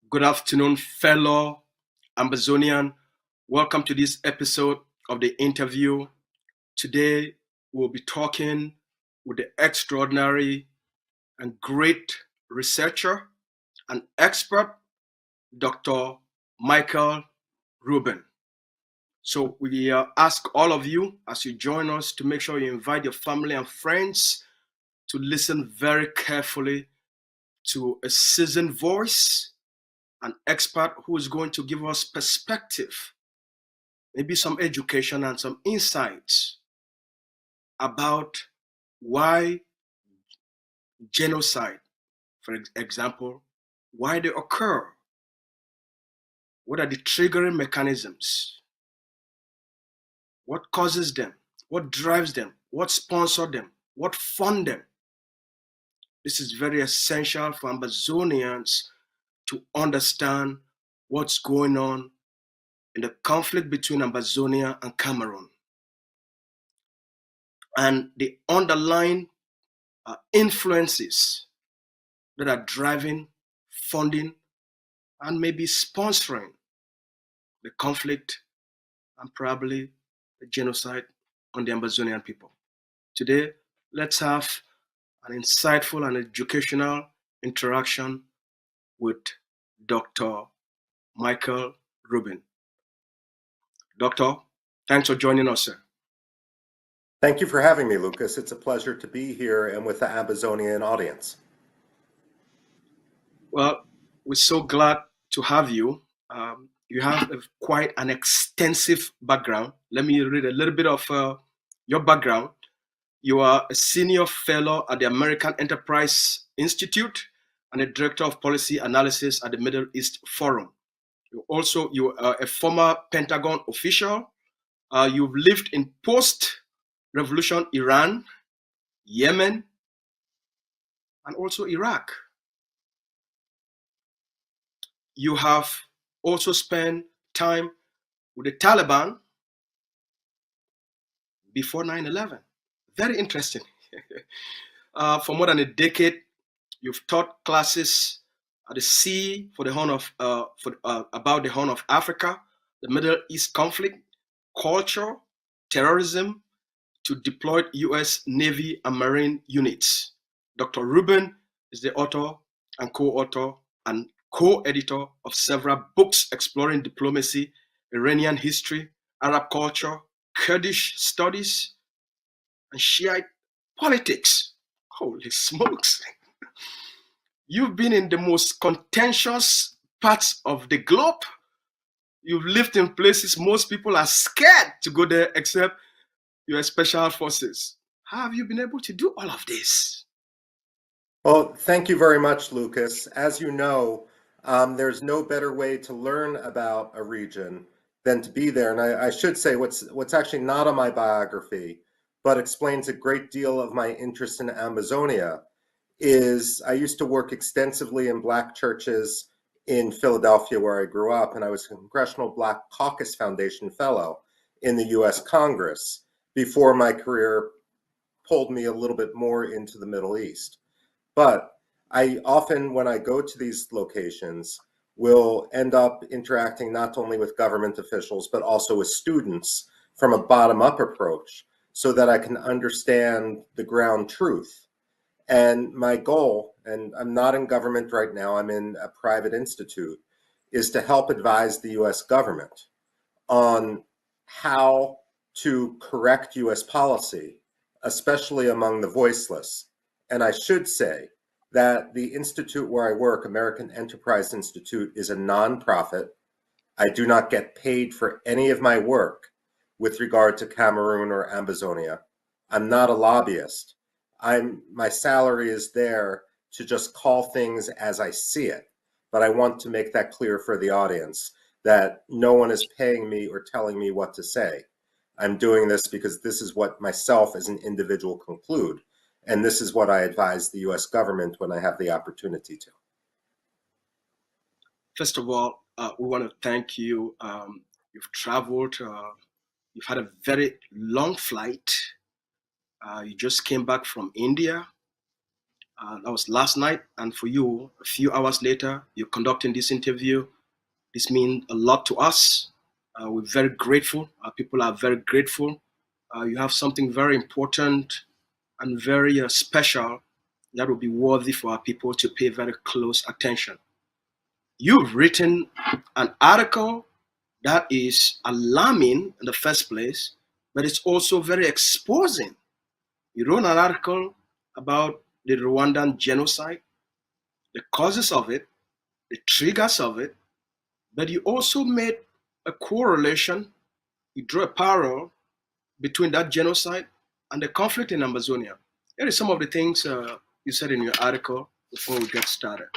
Good afternoon, fellow Ambazonian. Welcome to this episode of the interview. Today, we'll be talking with the extraordinary and great researcher and expert, Dr. Michael Rubin. So we ask all of you, as you join us, to make sure you invite your family and friends to listen very carefully to a seasoned voice, an expert who is going to give us perspective, maybe some education and some insights about why genocide, for example, why they occur, what are the triggering mechanisms, what causes them, what drives them, what sponsors them, what funds them. This is very essential for Ambazonians to understand what's going on in the conflict between Ambazonia and Cameroon and the underlying influences that are driving, funding, and maybe sponsoring the conflict and probably the genocide on the Ambazonian people. Today, let's have an insightful and educational interaction with Dr. Michael Rubin. Doctor, thanks for joining us, sir. Thank you for having me, Lucas. It's a pleasure to be here and with the Ambazonian audience. Well, we're so glad to have you. You have quite an extensive background. Let me read a little bit of your background. You are a senior fellow at the American Enterprise Institute and a director of policy analysis at the Middle East Forum. You are a former Pentagon official. You've lived in post-revolution Iran, Yemen, and also Iraq. You have also spent time with the Taliban before 9/11. Very interesting. For more than a decade, you've taught classes at the C for the Horn of about the Horn of Africa, the Middle East conflict, culture, terrorism, to deployed U.S. Navy and Marine units. Dr. Rubin is the author and co-author and co-editor of several books exploring diplomacy, Iranian history, Arab culture, Kurdish studies, and Shiite politics. Holy smokes. You've been in the most contentious parts of the globe. You've lived in places most people are scared to go there except your special forces. How have you been able to do all of this? Well, thank you very much, Lucas. As you know, there's no better way to learn about a region than to be there. And I should say what's actually not on my biography, but explains a great deal of my interest in Amazonia, is I used to work extensively in Black churches in Philadelphia, where I grew up, and I was a Congressional Black Caucus Foundation Fellow in the U.S. Congress before my career pulled me a little bit more into the Middle East. But I often, when I go to these locations, will end up interacting not only with government officials, but also with students from a bottom-up approach so that I can understand the ground truth. And my goal, and I'm not in government right now, I'm in a private institute, is to help advise the US government on how to correct US policy, especially among the voiceless. And I should say that the institute where I work, American Enterprise Institute, is a nonprofit. I do not get paid for any of my work with regard to Cameroon or Ambazonia. I'm not a lobbyist. My salary is there to just call things as I see it. But I want to make that clear for the audience that no one is paying me or telling me what to say. I'm doing this because this is what myself as an individual conclude. And this is what I advise the US government when I have the opportunity to. First of all, we want to thank you. You've traveled, you've had a very long flight. You just came back from India. That was last night. And for you, a few hours later, you're conducting this interview. This means a lot to us. We're very grateful. Our people are very grateful. You have something very important and very special that will be worthy for our people to pay very close attention. You've written an article that is alarming in the first place, but it's also very exposing. You wrote an article about the Rwandan genocide, the causes of it, the triggers of it, but you also made a correlation, you drew a parallel between that genocide and the conflict in Ambazonia. Here are some of the things you said in your article before we get started.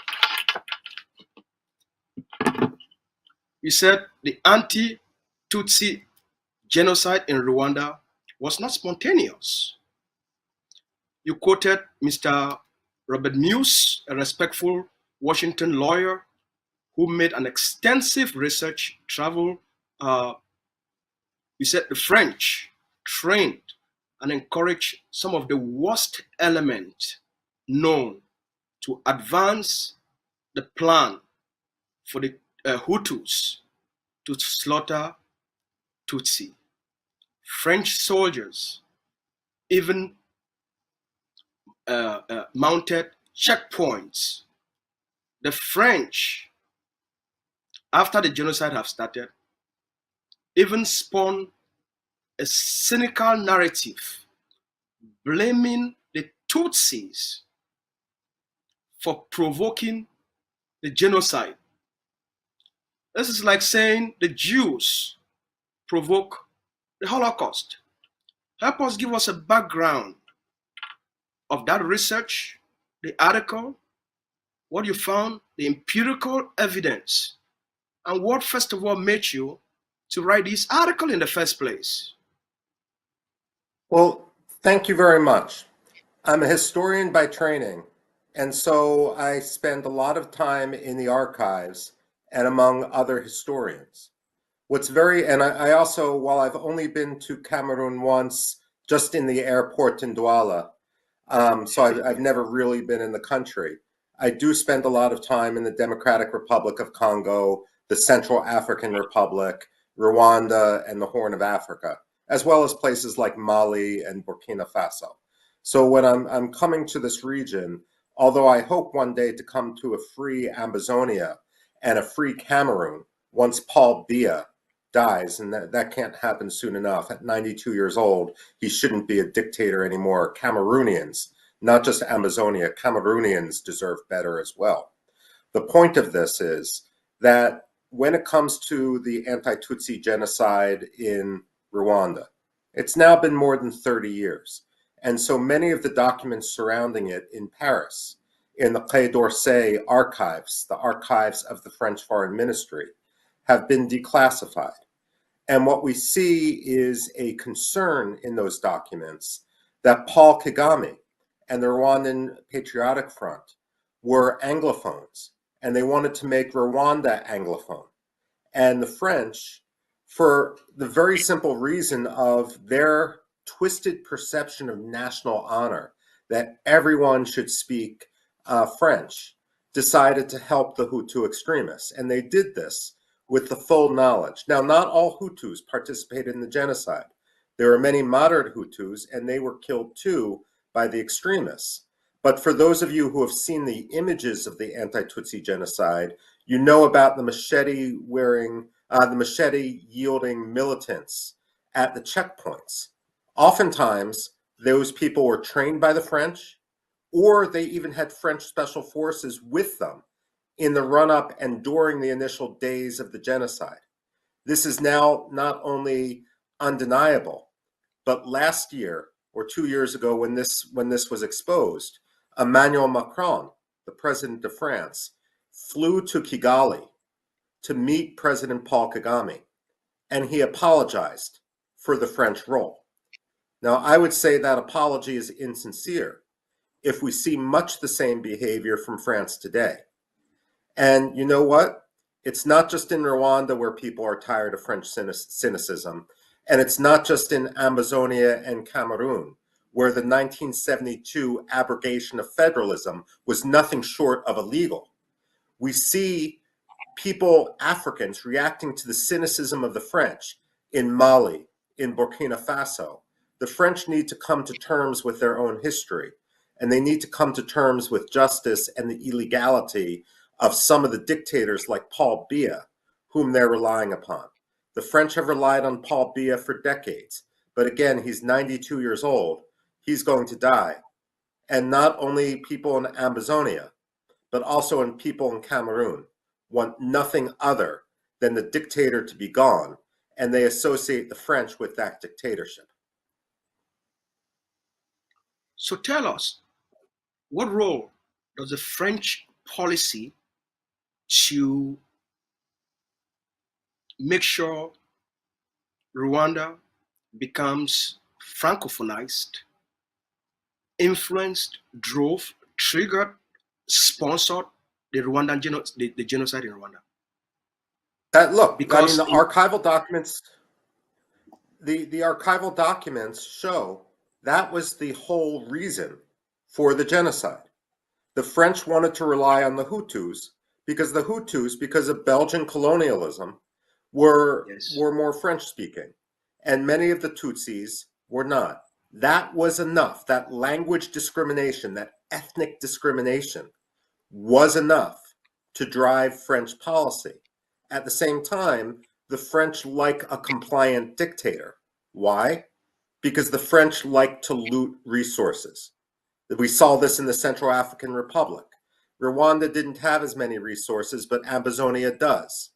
You said the anti-Tutsi genocide in Rwanda was not spontaneous. You quoted Mr. Robert Muse, a respectful Washington lawyer who made an extensive research travel. You said the French trained and encouraged some of the worst elements known to advance the plan for the Hutus to slaughter Tutsi. French soldiers even mounted checkpoints. The French, after the genocide have started, even spun a cynical narrative blaming the Tutsis for provoking the genocide. This is like saying the Jews provoke the Holocaust. Help us, give us a background of that research, the article, what you found, the empirical evidence, and what first of all made you to write this article in the first place. Well, thank you very much. I'm a historian by training, and so I spend a lot of time in the archives and among other historians. And I also, while I've only been to Cameroon once, just in the airport in Douala, so I've never really been in the country. I do spend a lot of time in the Democratic Republic of Congo, the Central African Republic, Rwanda, and the Horn of Africa, as well as places like Mali and Burkina Faso. So when I'm coming to this region, although I hope one day to come to a free Ambazonia and a free Cameroon once Paul Biya dies, and that can't happen soon enough. At 92 years old, he shouldn't be a dictator anymore. Cameroonians, not just Ambazonia, Cameroonians deserve better as well. The point of this is that when it comes to the anti-Tutsi genocide in Rwanda, it's now been more than 30 years. And so many of the documents surrounding it in Paris, in the Quai d'Orsay archives, the archives of the French Foreign Ministry, have been declassified. And what we see is a concern in those documents that Paul Kagame and the Rwandan Patriotic Front were Anglophones, and they wanted to make Rwanda Anglophone. And the French, for the very simple reason of their twisted perception of national honor, that everyone should speak French, decided to help the Hutu extremists. And they did this with the full knowledge. Now, not all Hutus participated in the genocide. There are many moderate Hutus, and they were killed too by the extremists. But for those of you who have seen the images of the anti-Tutsi genocide, you know about the machete-yielding militants at the checkpoints. Oftentimes, those people were trained by the French, or they even had French special forces with them in the run-up and during the initial days of the genocide. This is now not only undeniable, but last year or 2 years ago when this was exposed, Emmanuel Macron, the president of France, flew to Kigali to meet President Paul Kagame, and he apologized for the French role. Now, I would say that apology is insincere if we see much the same behavior from France today. And you know what? It's not just in Rwanda where people are tired of French cynicism, and it's not just in Ambazonia and Cameroon, where the 1972 abrogation of federalism was nothing short of illegal. We see people, Africans, reacting to the cynicism of the French in Mali, in Burkina Faso. The French need to come to terms with their own history, and they need to come to terms with justice and the illegality of some of the dictators like Paul Biya, whom they're relying upon. The French have relied on Paul Biya for decades, but again, he's 92 years old. He's going to die. And not only people in Ambazonia, but also in people in Cameroon want nothing other than the dictator to be gone, and they associate the French with that dictatorship. So tell us, what role does the French policy to make sure Rwanda becomes francophonized, influenced, drove, triggered, sponsored the Rwandan the genocide in Rwanda? Look, Because I mean, the archival documents, the archival documents show that was the whole reason for the genocide. The French wanted to rely on the Hutus because of Belgian colonialism, were more French speaking, and many of the Tutsis were not. That was enough. That language discrimination, that ethnic discrimination, was enough to drive French policy. At the same time, the French like a compliant dictator. Why? Because the French like to loot resources. We saw this in the Central African Republic. Rwanda didn't have as many resources, but Ambazonia does.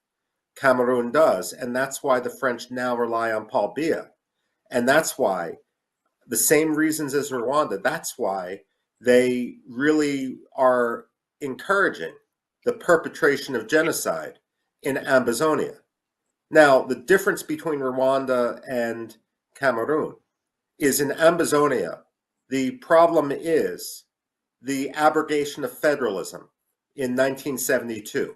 Cameroon does. And that's why the French now rely on Paul Biya. And that's why, the same reasons as Rwanda, that's why they really are encouraging the perpetration of genocide in Ambazonia. Now, the difference between Rwanda and Cameroon is in Ambazonia, the problem is the abrogation of federalism in 1972.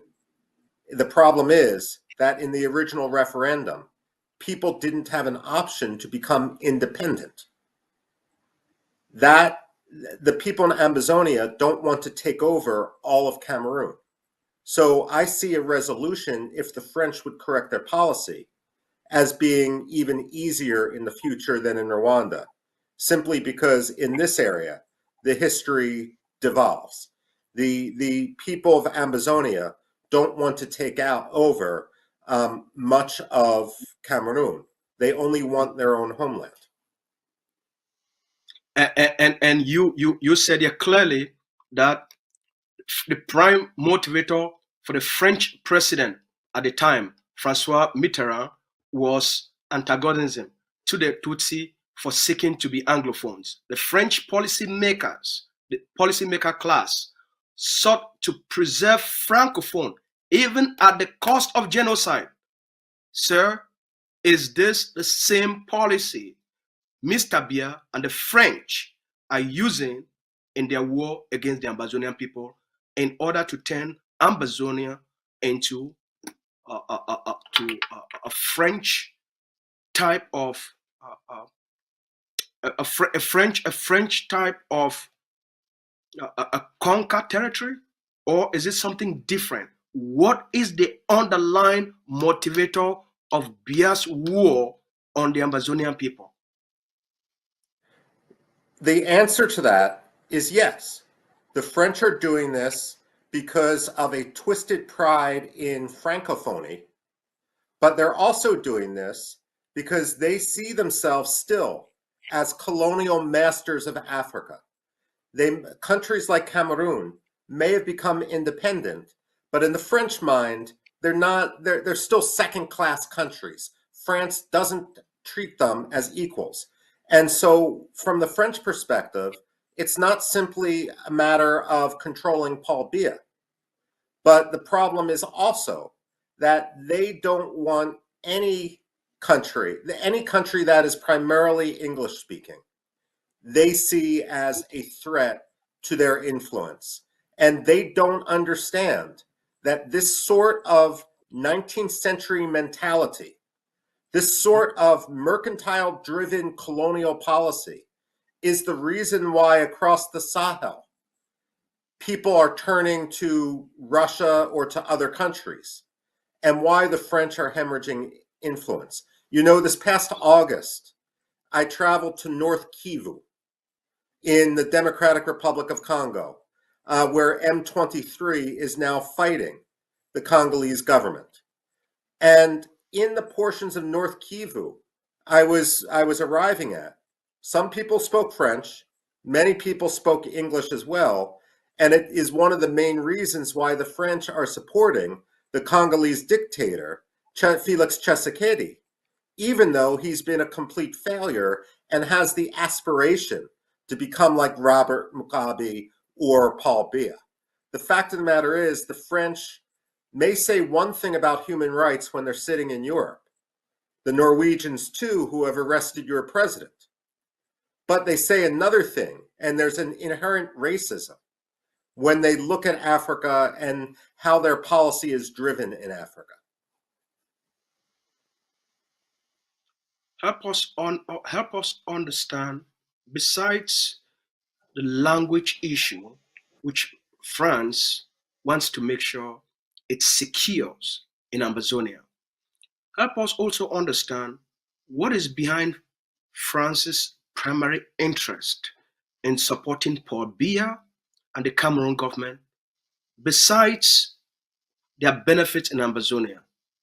The problem is that in the original referendum, people didn't have an option to become independent. That the people in Ambazonia don't want to take over all of Cameroon. So I see a resolution, if the French would correct their policy, as being even easier in the future than in Rwanda, simply because in this area, the history devolves. The people of Ambazonia don't want to take over much of Cameroon. They only want their own homeland. And you said here clearly that the prime motivator for the French president at the time, Francois Mitterrand, was antagonism to the Tutsi for seeking to be Anglophones. The French policymakers, the policymaker class, sought to preserve Francophone even at the cost of genocide. Sir, is this the same policy Mr. Biya and the French are using in their war against the Ambazonian people in order to turn Ambazonia into a French type of a French type of a conquered territory, or is it something different? What is the underlying motivator of Biya's war on the Ambazonian people? The answer to that is yes. The French are doing this because of a twisted pride in Francophonie, but they're also doing this because they see themselves still as colonial masters of Africa. Countries like Cameroon may have become independent, but in the French mind, they're still second-class countries. France doesn't treat them as equals. And so from the French perspective, it's not simply a matter of controlling Paul Biya, but the problem is also that they don't want any country that is primarily English speaking, they see as a threat to their influence. And they don't understand that this sort of 19th century mentality, this sort of mercantile driven colonial policy, is the reason why across the Sahel, people are turning to Russia or to other countries, and why the French are hemorrhaging influence. You know, this past August, I traveled to North Kivu in the Democratic Republic of Congo, where M23 is now fighting the Congolese government. And in the portions of North Kivu I was arriving at, some people spoke French, many people spoke English as well, and it is one of the main reasons why the French are supporting the Congolese dictator, Felix Tshisekedi, even though he's been a complete failure and has the aspiration to become like Robert Mugabe or Paul Biya. The fact of the matter is, the French may say one thing about human rights when they're sitting in Europe. The Norwegians, too, who have arrested your president. But they say another thing, and there's an inherent racism when they look at Africa and how their policy is driven in Africa. Help us understand, besides the language issue, which France wants to make sure it secures in Ambazonia. Help us also understand what is behind France's primary interest in supporting Paul Biya and the Cameroon government, besides their benefits in Ambazonia,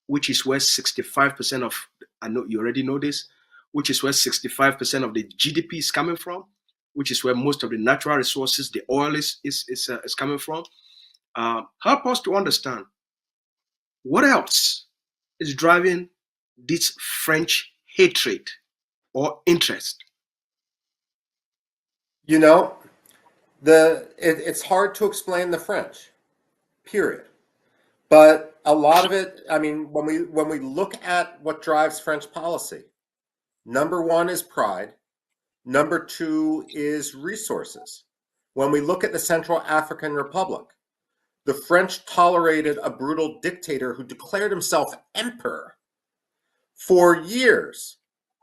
which is where 65% of, I know you already know this, which is where 65% of the GDP is coming from, which is where most of the natural resources, the oil is coming from. Help us to understand what else is driving this French hatred or interest. You know, it's hard to explain the French, period. But a lot of it, I mean, when we look at what drives French policy, number one is pride. Number two is resources. When we look at the Central African Republic, the French tolerated a brutal dictator who declared himself emperor for years,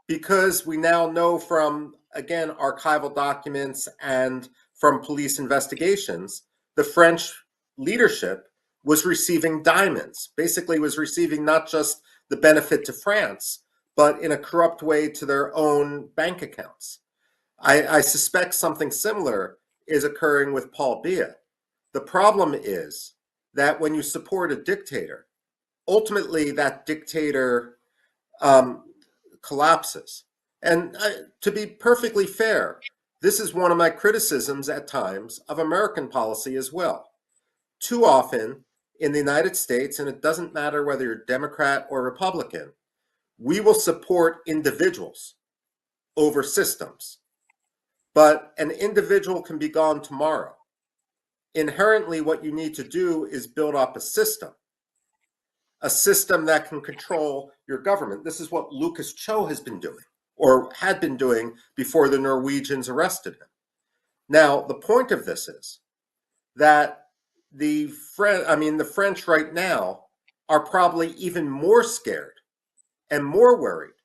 because we now know from, again, archival documents and from police investigations, the French leadership was receiving diamonds, basically was receiving not just the benefit to France, but in a corrupt way to their own bank accounts. I suspect something similar is occurring with Paul Biya. The problem is that when you support a dictator, ultimately that dictator collapses. And to be perfectly fair, this is one of my criticisms at times of American policy as well. Too often in the United States, and it doesn't matter whether you're Democrat or Republican, we will support individuals over systems. But an individual can be gone tomorrow. Inherently, what you need to do is build up a system that can control your government. This is what Lucas Cho has been doing, or had been doing, before the Norwegians arrested him. Now, the point of this is that the French right now are probably even more scared and more worried,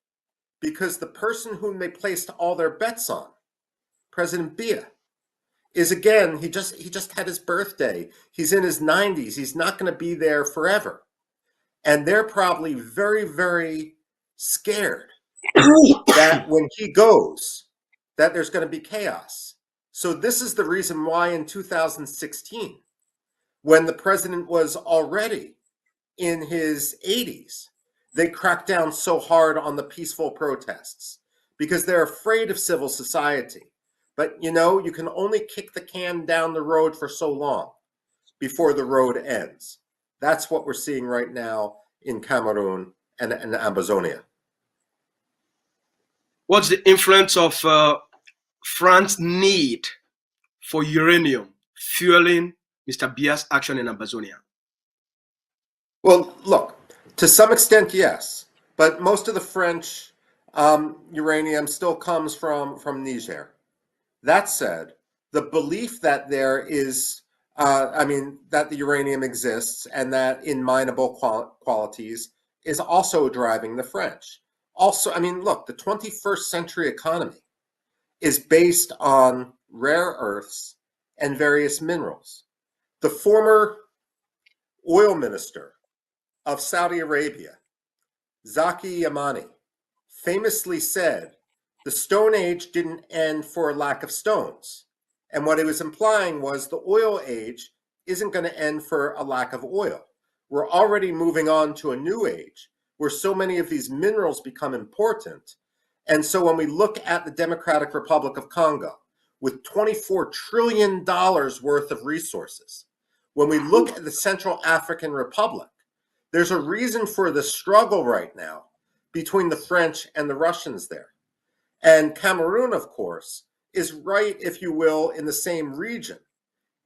because the person whom they placed all their bets on, President Biya, is, again, he just had his birthday. He's in his 90s. He's not going to be there forever. And they're probably very, very scared that when he goes, that there's going to be chaos. So this is the reason why in 2016, when the president was already in his 80s, they cracked down so hard on the peaceful protests, because they're afraid of civil society. But, you know, you can only kick the can down the road for so long before the road ends. That's what we're seeing right now in Cameroon and Ambazonia. What's the influence of France's need for uranium fueling Mr. Biya's action in Ambazonia? Well, look, to some extent, yes. But most of the French uranium still comes from Niger. That said, the belief that there is, that the uranium exists and that in mineable qualities is also driving the French. Also, I mean, look, the 21st century economy is based on rare earths and various minerals. The former oil minister of Saudi Arabia, Zaki Yamani, famously said, the Stone Age didn't end for a lack of stones. And what he was implying was the oil age isn't going to end for a lack of oil. We're already moving on to a new age where so many of these minerals become important. And so when we look at the Democratic Republic of Congo with $24 trillion worth of resources, when we look at the Central African Republic, there's a reason for the struggle right now between the French and the Russians there. And Cameroon, of course, is right, if you will, in the same region.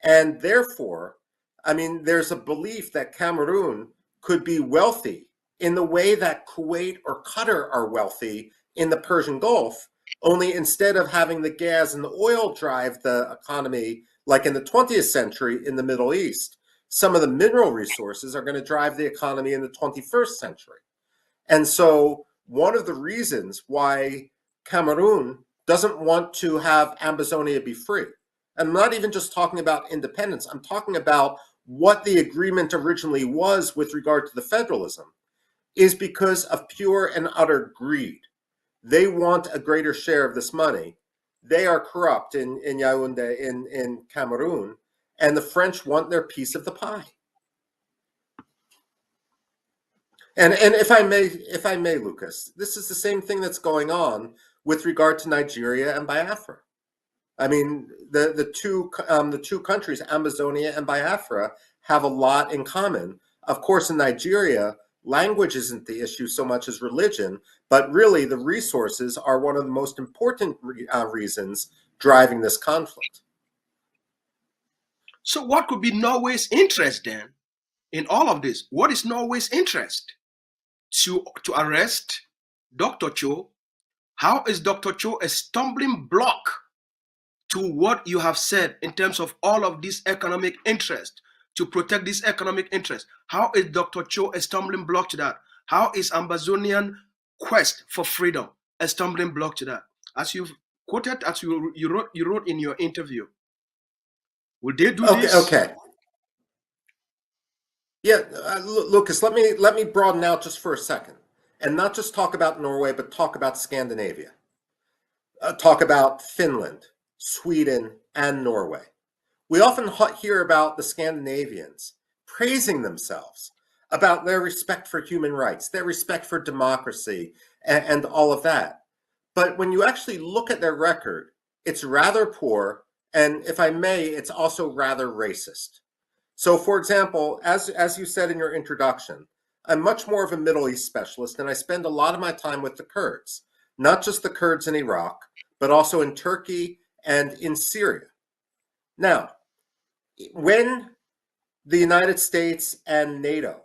And therefore, I mean, there's a belief that Cameroon could be wealthy in the way that Kuwait or Qatar are wealthy in the Persian Gulf, only instead of having the gas and the oil drive the economy like in the 20th century in the Middle East, some of the mineral resources are going to drive the economy in the 21st century. And so one of the reasons why Cameroon doesn't want to have Ambazonia be free, and I'm not even just talking about independence, I'm talking about what the agreement originally was with regard to the federalism, is because of pure and utter greed. They want a greater share of this money. They are corrupt in Yaoundé, in Cameroon, and the French want their piece of the pie. And if I may, Lucas, this is the same thing that's going on with regard to Nigeria and Biafra. I mean, the two countries, Ambazonia and Biafra, have a lot in common. Of course, in Nigeria, language isn't the issue so much as religion, but really the resources are one of the most important reasons driving this conflict. So what could be Norway's interest then in all of this? What is Norway's interest? To arrest Dr. Cho? How is Dr. Cho a stumbling block to what you have said in terms of all of this economic interest, to protect this economic interest? How is Dr. Cho a stumbling block to that? How is Ambazonian quest for freedom a stumbling block to that? As you've quoted, as you wrote in your interview, will they do this? Okay. Yeah, Lucas, let me broaden out just for a second, and not just talk about Norway, but talk about Scandinavia. Talk about Finland, Sweden, and Norway. We often hear about the Scandinavians praising themselves about their respect for human rights, their respect for democracy, and all of that. But when you actually look at their record, it's rather poor, and if I may, it's also rather racist. So, for example, as you said in your introduction, I'm much more of a Middle East specialist, and I spend a lot of my time with the Kurds, not just the Kurds in Iraq, but also in Turkey and in Syria. Now, when the United States and NATO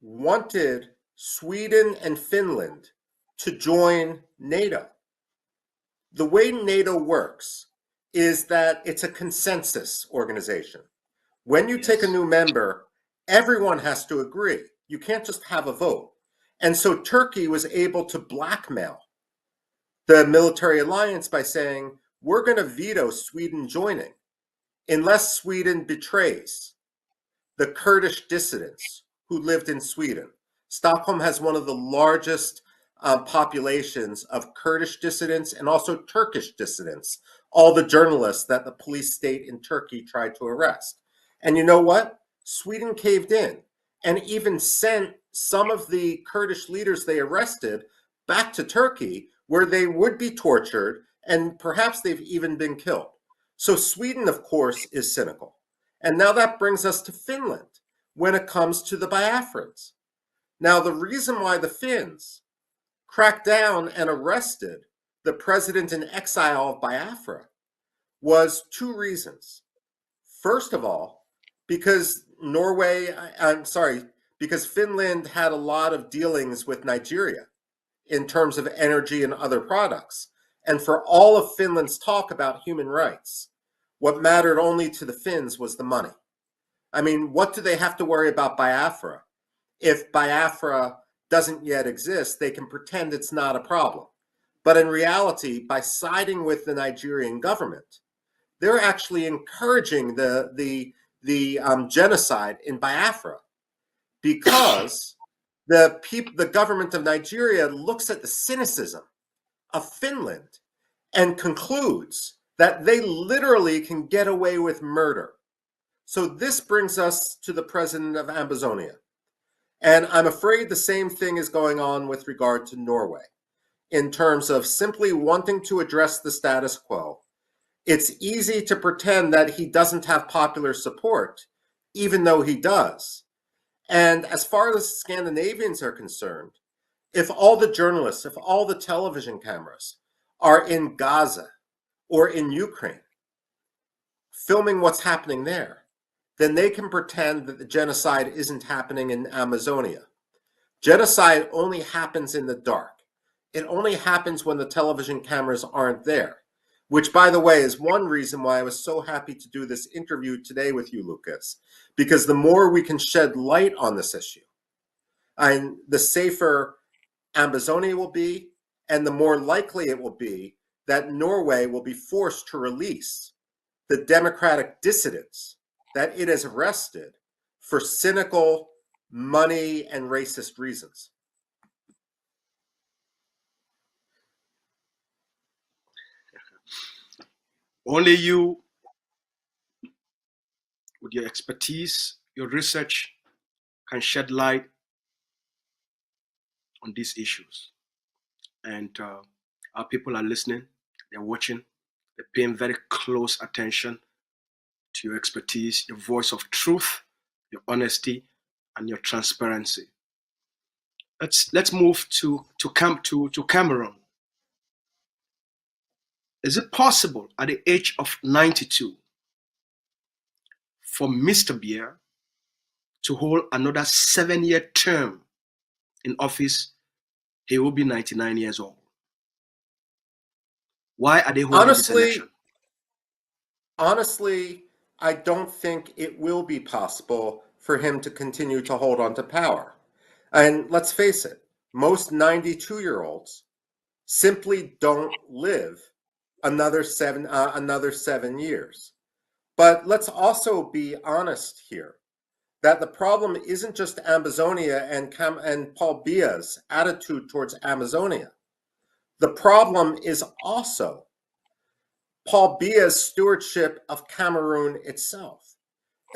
wanted Sweden and Finland to join NATO, the way NATO works is that it's a consensus organization. When you take a new member, everyone has to agree. You can't just have a vote. And so Turkey was able to blackmail the military alliance by saying, we're going to veto Sweden joining unless Sweden betrays the Kurdish dissidents who lived in Sweden. Stockholm has one of the largest populations of Kurdish dissidents and also Turkish dissidents, all the journalists that the police state in Turkey tried to arrest. And you know what? Sweden caved in and even sent some of the Kurdish leaders they arrested back to Turkey, where they would be tortured and perhaps they've even been killed. So Sweden, of course, is cynical. And now that brings us to Finland when it comes to the Biafrans. Now, the reason why the Finns cracked down and arrested the president in exile of Biafra was two reasons. First of all, because because Finland had a lot of dealings with Nigeria in terms of energy and other products. And for all of Finland's talk about human rights, what mattered only to the Finns was the money. I mean, what do they have to worry about Biafra? If Biafra doesn't yet exist, they can pretend it's not a problem. But in reality, by siding with the Nigerian government, they're actually encouraging the genocide in Biafra, because the government of Nigeria looks at the cynicism of Finland and concludes that they literally can get away with murder. So this brings us to the president of Ambazonia. And I'm afraid the same thing is going on with regard to Norway, in terms of simply wanting to address the status quo. It's easy to pretend that he doesn't have popular support, even though he does. And as far as Scandinavians are concerned, if all the journalists, if all the television cameras are in Gaza or in Ukraine, filming what's happening there, then they can pretend that the genocide isn't happening in Amazonia. Genocide only happens in the dark. It only happens when the television cameras aren't there, which, by the way, is one reason why I was so happy to do this interview today with you, Lucas, because the more we can shed light on this issue, and the safer Ambazonia will be, and the more likely it will be that Norway will be forced to release the democratic dissidents that it has arrested for cynical, money, and racist reasons. Only you, with your expertise, your research, can shed light on these issues. And our people are listening, they're watching, they're paying very close attention to your expertise, your voice of truth, your honesty, and your transparency. Let's move to Cameroon. Is it possible at the age of 92 for Mr. Biya to hold another 7-year term in office? He will be 99 years old. Why are they holding this election? Honestly, I don't think it will be possible for him to continue to hold on to power. And let's face it, most 92-year-olds simply don't live another 7 years. But let's also be honest here, that the problem isn't just Ambazonia and Paul Biya's attitude towards Amazonia. The problem is also Paul Biya's stewardship of Cameroon itself.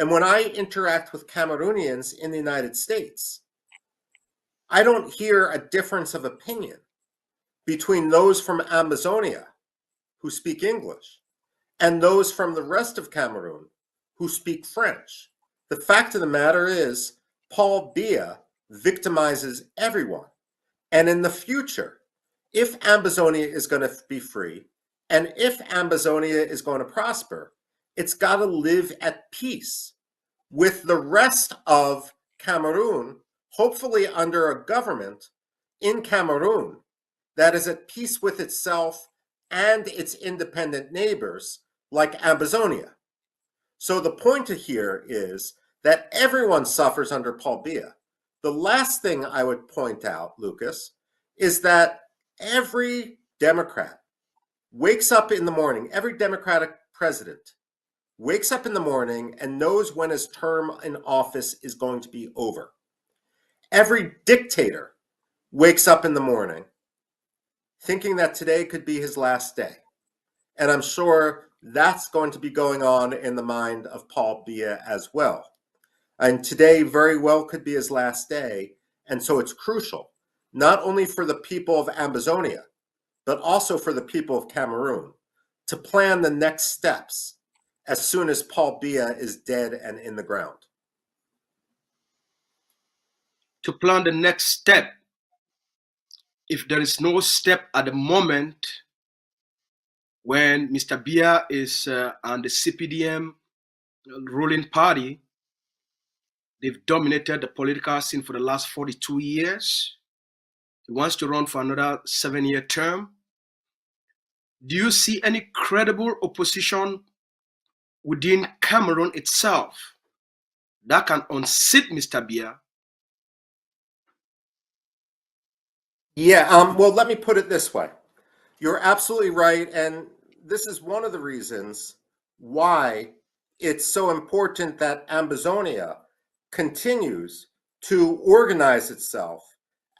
And when I interact with Cameroonians in the United States, I don't hear a difference of opinion between those from Ambazonia who speak English and those from the rest of Cameroon who speak French. The fact of the matter is, Paul Biya victimizes everyone. And in the future, if Ambazonia is going to be free, and if Ambazonia is going to prosper, it's got to live at peace with the rest of Cameroon, hopefully under a government in Cameroon that is at peace with itself and its independent neighbors like Ambazonia. So the point here is that everyone suffers under Paul Biya. The last thing I would point out, Lucas, is that every Democrat wakes up in the morning, every Democratic president wakes up in the morning and knows when his term in office is going to be over. Every dictator wakes up in the morning thinking that today could be his last day. And I'm sure that's going to be going on in the mind of Paul Biya as well. And today very well could be his last day. And so it's crucial, not only for the people of Ambazonia, but also for the people of Cameroon, to plan the next steps as soon as Paul Biya is dead and in the ground. To plan the next step. If there is no step at the moment, when Mr. Biya is on the CPDM ruling party, they've dominated the political scene for the last 42 years. He wants to run for another 7-year term. Do you see any credible opposition within Cameroon itself that can unseat Mr. Biya? Yeah, well, let me put it this way. You're absolutely right. And this is one of the reasons why it's so important that Ambazonia continues to organize itself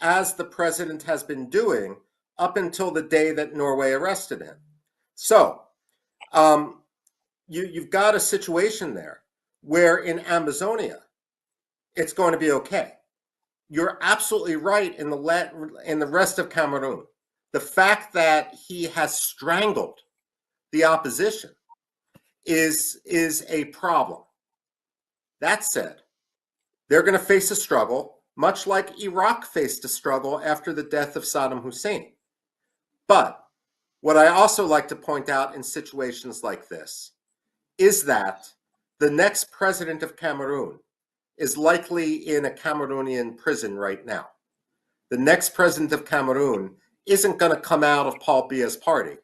as the president has been doing up until the day that Norway arrested him. So you've got a situation there where in Ambazonia, it's going to be okay. You're absolutely right in the rest of Cameroon. The fact that he has strangled the opposition is a problem. That said, they're going to face a struggle, much like Iraq faced a struggle after the death of Saddam Hussein. But what I also like to point out in situations like this is that the next president of Cameroon is likely in a Cameroonian prison right now. The next president of Cameroon isn't going to come out of Paul Biya's party.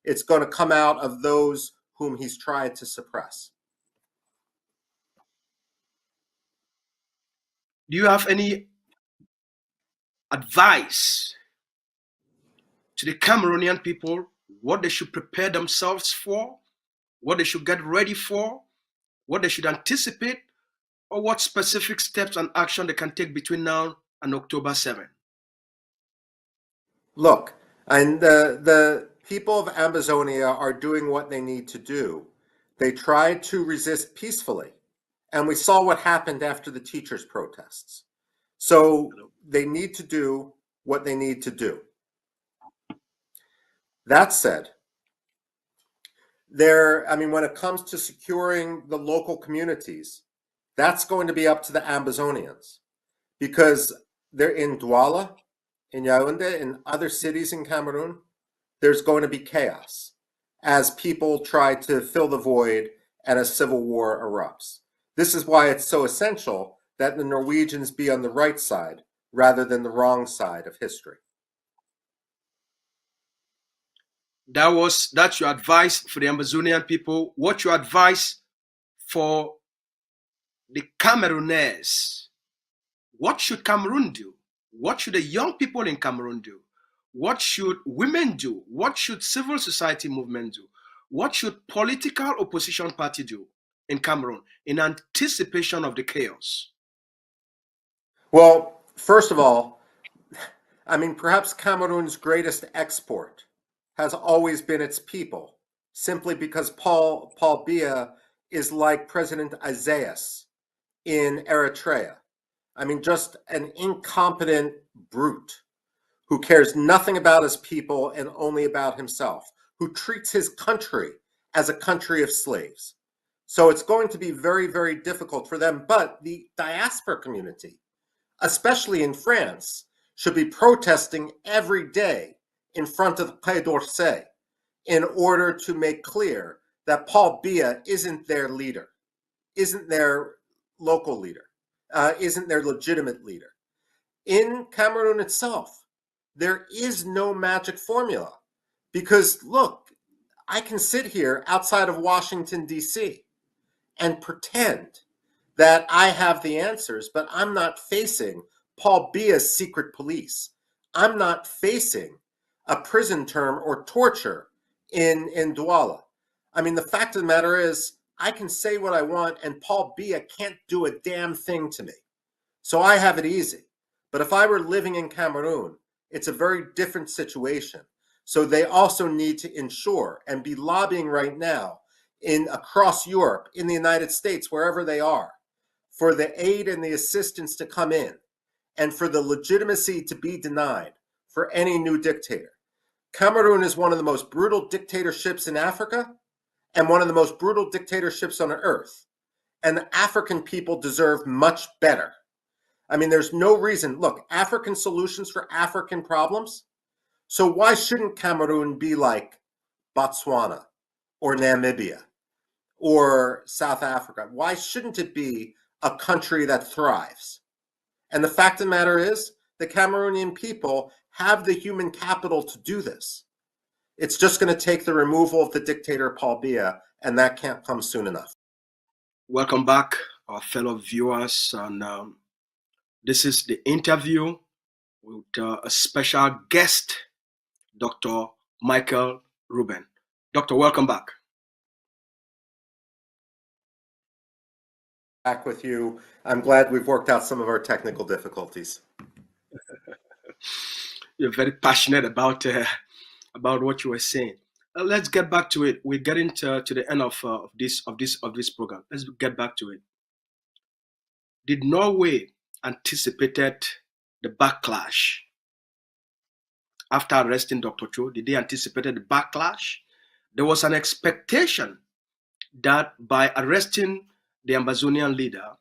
It's going to come out of those whom he's tried to suppress. Do you have any advice to the Cameroonian people, what they should prepare themselves for, what they should get ready for, what they should anticipate, or what specific steps and action they can take between now and October 7? Look, and the people of Ambazonia are doing what they need to do. They tried to resist peacefully, and we saw what happened after the teachers' protests. So they need to do what they need to do. That said, when it comes to securing the local communities, that's going to be up to the Ambazonians, because they're in Douala, in Yaoundé, in other cities in Cameroon. There's going to be chaos as people try to fill the void and a civil war erupts. This is why it's so essential that the Norwegians be on the right side rather than the wrong side of history. That's your advice for the Ambazonian people. What's your advice for the Camerooners? What should Cameroon do? What should the young people in Cameroon do? What should women do? What should civil society movement do? What should political opposition party do in Cameroon in anticipation of the chaos? Well, first of all, perhaps Cameroon's greatest export has always been its people, simply because Paul Biya is like President Isaias in Eritrea. Just an incompetent brute who cares nothing about his people and only about himself, who treats his country as a country of slaves. So it's going to be very, very difficult for them. But the diaspora community, especially in France, should be protesting every day in front of the Quai d'Orsay in order to make clear that Paul Biya isn't their leader, isn't their local leader, isn't their legitimate leader. In Cameroon itself, there is no magic formula, because look, I can sit here outside of Washington, D.C. and pretend that I have the answers, but I'm not facing Paul Biya's secret police. I'm not facing a prison term or torture in Douala. The fact of the matter is, I can say what I want and Paul Biya can't do a damn thing to me. So I have it easy. But if I were living in Cameroon, it's a very different situation. So they also need to ensure and be lobbying right now across Europe, in the United States, wherever they are, for the aid and the assistance to come in, and for the legitimacy to be denied for any new dictator. Cameroon is one of the most brutal dictatorships in Africa and one of the most brutal dictatorships on earth. And the African people deserve much better. There's no reason. Look, African solutions for African problems. So why shouldn't Cameroon be like Botswana or Namibia or South Africa? Why shouldn't it be a country that thrives? And the fact of the matter is, the Cameroonian people have the human capital to do this. It's just going to take the removal of the dictator Paul Biya, and that can't come soon enough. Welcome back, our fellow viewers. And this is the interview with a special guest, Dr. Michael Rubin. Doctor, welcome back. Back with you. I'm glad we've worked out some of our technical difficulties. You're very passionate about what you were saying. Let's get back to it. We're getting to the end of this program. Let's get back to it. Did Norway anticipated the backlash after arresting Dr. Cho? Did they anticipate the backlash? There was an expectation that by arresting the Ambazonian leader,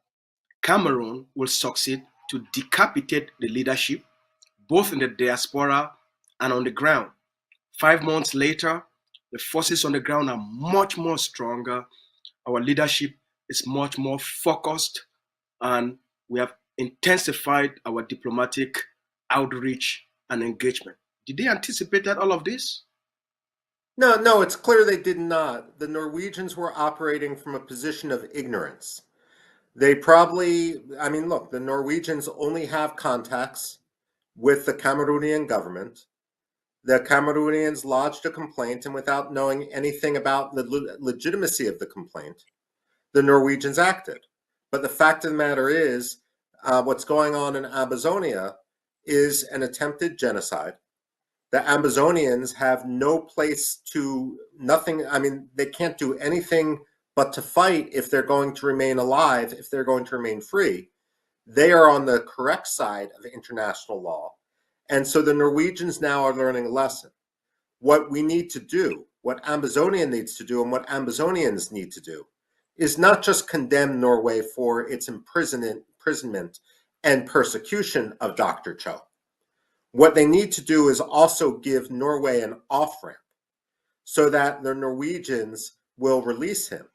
Cameroon will succeed to decapitate the leadership, both in the diaspora and on the ground. 5 months later, the forces on the ground are much more stronger. Our leadership is much more focused, and we have intensified our diplomatic outreach and engagement. Did they anticipate all of this? No, it's clear they did not. The Norwegians were operating from a position of ignorance. They probably, look, the Norwegians only have contacts with the Cameroonian government. The Cameroonians lodged a complaint, and without knowing anything about the legitimacy of the complaint, the Norwegians acted. But the fact of the matter is, what's going on in Ambazonia is an attempted genocide. The Ambazonians have no place to, nothing, they can't do anything but to fight if they're going to remain alive, if they're going to remain free. They are on the correct side of international law. And so the Norwegians now are learning a lesson. What we need to do, what Ambazonia needs to do, and what Ambazonians need to do is not just condemn Norway for its imprisonment and persecution of Dr. Cho. What they need to do is also give Norway an off-ramp so that the Norwegians will release him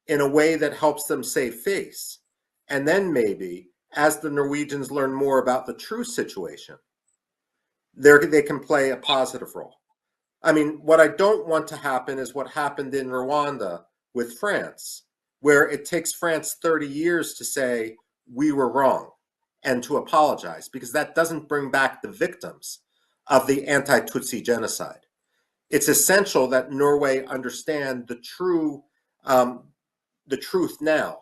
in a way that helps them save face. And then maybe, as the Norwegians learn more about the true situation, they can play a positive role. What I don't want to happen is what happened in Rwanda with France, where it takes France 30 years to say, we were wrong, and to apologize, because that doesn't bring back the victims of the anti-Tutsi genocide. It's essential that Norway understand the truth now,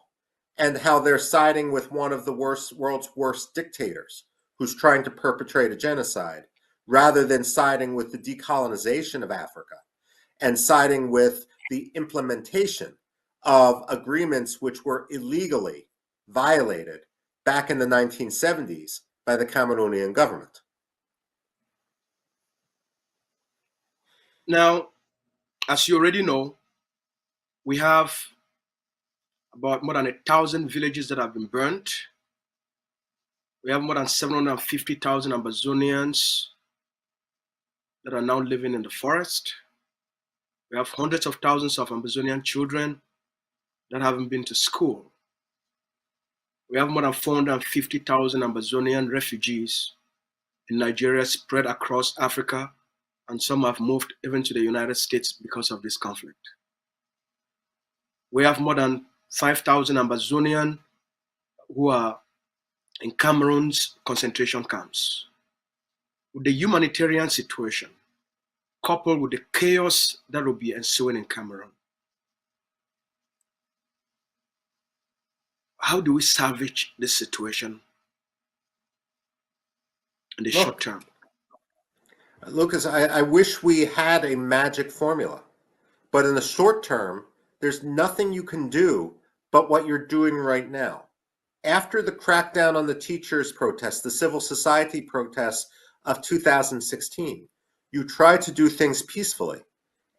and how they're siding with one of the world's worst dictators who's trying to perpetrate a genocide, rather than siding with the decolonization of Africa and siding with the implementation of agreements which were illegally violated back in the 1970s by the Cameroonian government. Now, as you already know, we have about more than 1,000 villages that have been burnt. We have more than 750,000 Ambazonians that are now living in the forest. We have hundreds of thousands of Ambazonian children that haven't been to school. We have more than 450,000 Ambazonian refugees in Nigeria spread across Africa, and some have moved even to the United States because of this conflict. We have more than 5,000 Ambazonian who are in Cameroon's concentration camps. With the humanitarian situation, coupled with the chaos that will be ensuing in Cameroon, how do we salvage this situation in the short term? Lucas, I wish we had a magic formula, but in the short term, there's nothing you can do but what you're doing right now. After the crackdown on the teachers' protests, the civil society protests of 2016, you tried to do things peacefully,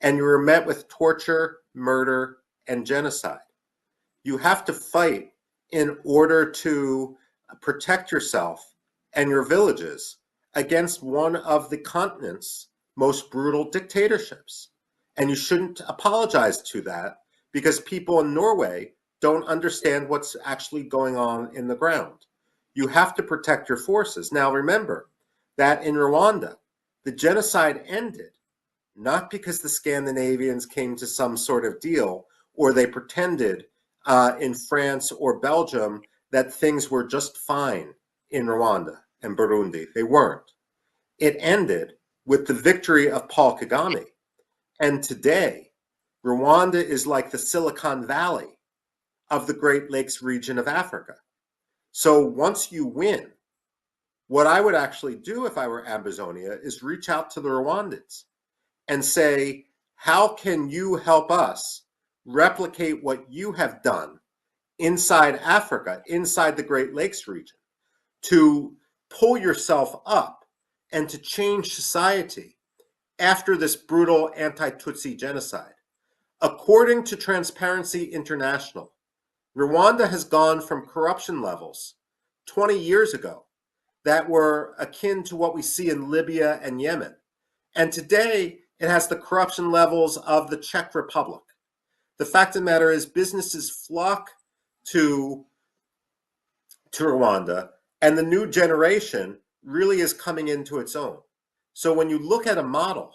and you were met with torture, murder, and genocide. You have to fight in order to protect yourself and your villages against one of the continent's most brutal dictatorships. And you shouldn't apologize to that, because people in Norway don't understand what's actually going on in the ground. You have to protect your forces. Now remember that in Rwanda, the genocide ended not because the Scandinavians came to some sort of deal, or they pretended in France or Belgium that things were just fine in Rwanda and Burundi. They weren't. It ended with the victory of Paul Kagame. And today, Rwanda is like the Silicon Valley of the Great Lakes region of Africa. So once you win, what I would actually do if I were Ambazonia is reach out to the Rwandans and say, how can you help us replicate what you have done inside Africa, inside the Great Lakes region, to pull yourself up and to change society after this brutal anti-Tutsi genocide? According to Transparency International, Rwanda has gone from corruption levels 20 years ago that were akin to what we see in Libya and Yemen. And today, it has the corruption levels of the Czech Republic. The fact of the matter is, businesses flock to Rwanda, and the new generation really is coming into its own. So when you look at a model,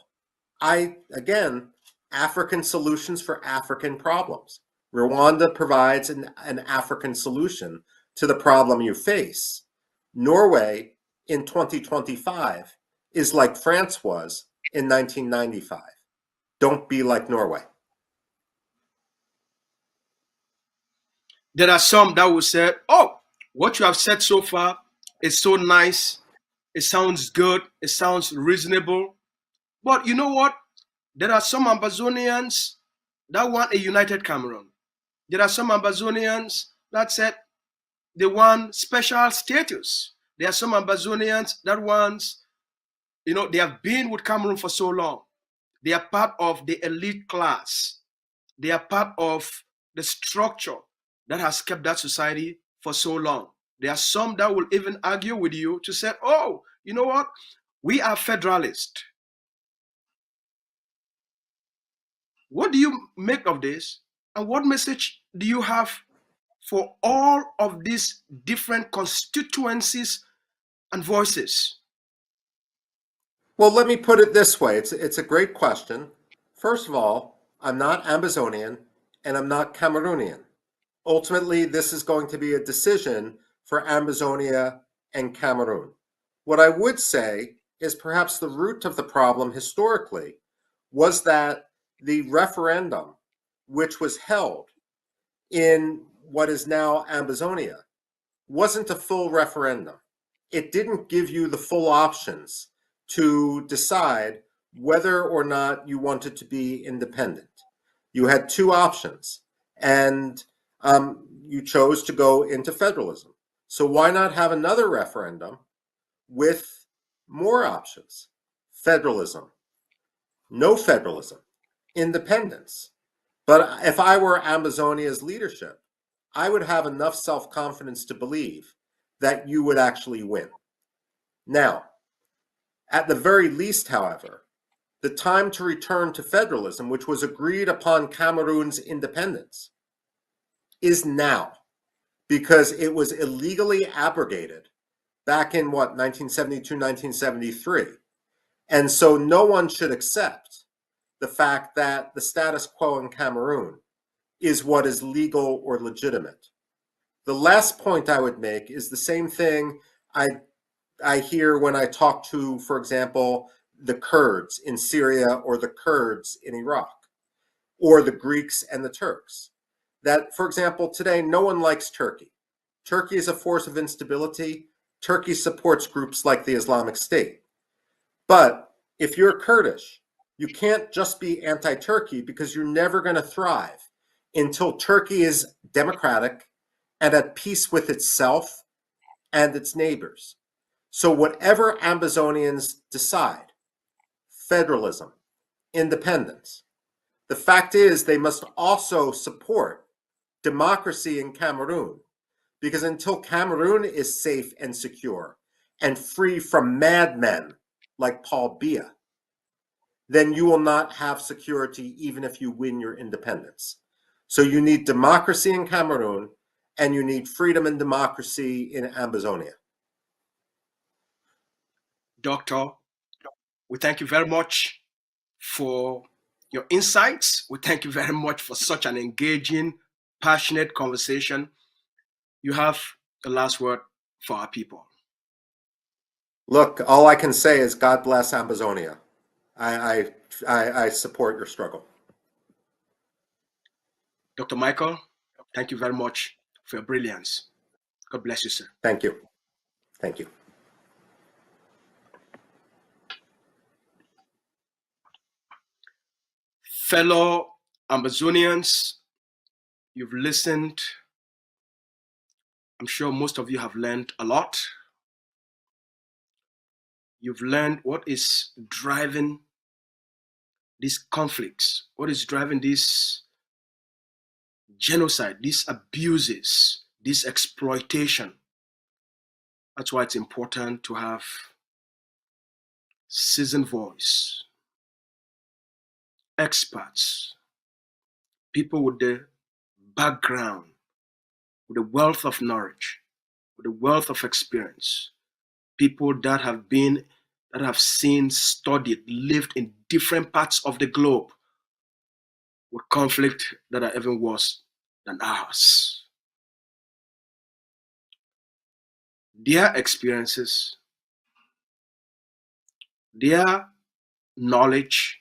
again, African solutions for African problems. Rwanda provides an African solution to the problem you face. Norway in 2025 is like France was in 1995. Don't be like Norway. There are some that will say, oh, what you have said so far is so nice. It sounds good. It sounds reasonable. But you know what? There are some Ambazonians that want a united Cameroon. There are some Ambazonians that said they want special status. There are some Ambazonians that want, they have been with Cameroon for so long. They are part of the elite class. They are part of the structure that has kept that society for so long. There are some that will even argue with you to say, oh, you know what? We are federalist. What do you make of this? And what message do you have for all of these different constituencies and voices? Well, let me put it this way. It's a great question. First of all, I'm not Ambazonian and I'm not Cameroonian. Ultimately, this is going to be a decision for Ambazonia and Cameroon. What I would say is perhaps the root of the problem historically was that the referendum, which was held in what is now Ambazonia, wasn't a full referendum. It didn't give you the full options to decide whether or not you wanted to be independent. You had two options, and you chose to go into federalism. So why not have another referendum with more options? Federalism, no federalism, independence. But if I were Ambazonia's leadership, I would have enough self-confidence to believe that you would actually win. Now, at the very least, however, the time to return to federalism, which was agreed upon Cameroon's independence, is now, because it was illegally abrogated back in 1972, 1973. And so no one should accept the fact that the status quo in Cameroon is what is legal or legitimate. The last point I would make is the same thing I hear when I talk to, for example, the Kurds in Syria or the Kurds in Iraq or the Greeks and the Turks. That, for example, today no one likes Turkey. Turkey is a force of instability. Turkey supports groups like the Islamic State. But if you're Kurdish, you can't just be anti-Turkey because you're never going to thrive until Turkey is democratic and at peace with itself and its neighbors. So whatever Ambazonians decide, federalism, independence, the fact is they must also support democracy in Cameroon, because until Cameroon is safe and secure and free from madmen like Paul Biya, then you will not have security even if you win your independence. So you need democracy in Cameroon and you need freedom and democracy in Ambazonia. Doctor, we thank you very much for your insights. We thank you very much for such an engaging, passionate conversation. You have the last word for our people. Look, all I can say is God bless Ambazonia. I support your struggle. Dr. Michael, thank you very much for your brilliance. God bless you, sir. Thank you. Thank you. Fellow Ambazonians, you've listened. I'm sure most of you have learned a lot. You've learned what is driving these conflicts, what is driving this genocide, these abuses, this exploitation. That's why it's important to have seasoned voice, experts, people with the background, with the wealth of knowledge, with the wealth of experience, people that have seen, studied, lived in different parts of the globe with conflict that are even worse than ours. Their experiences, their knowledge,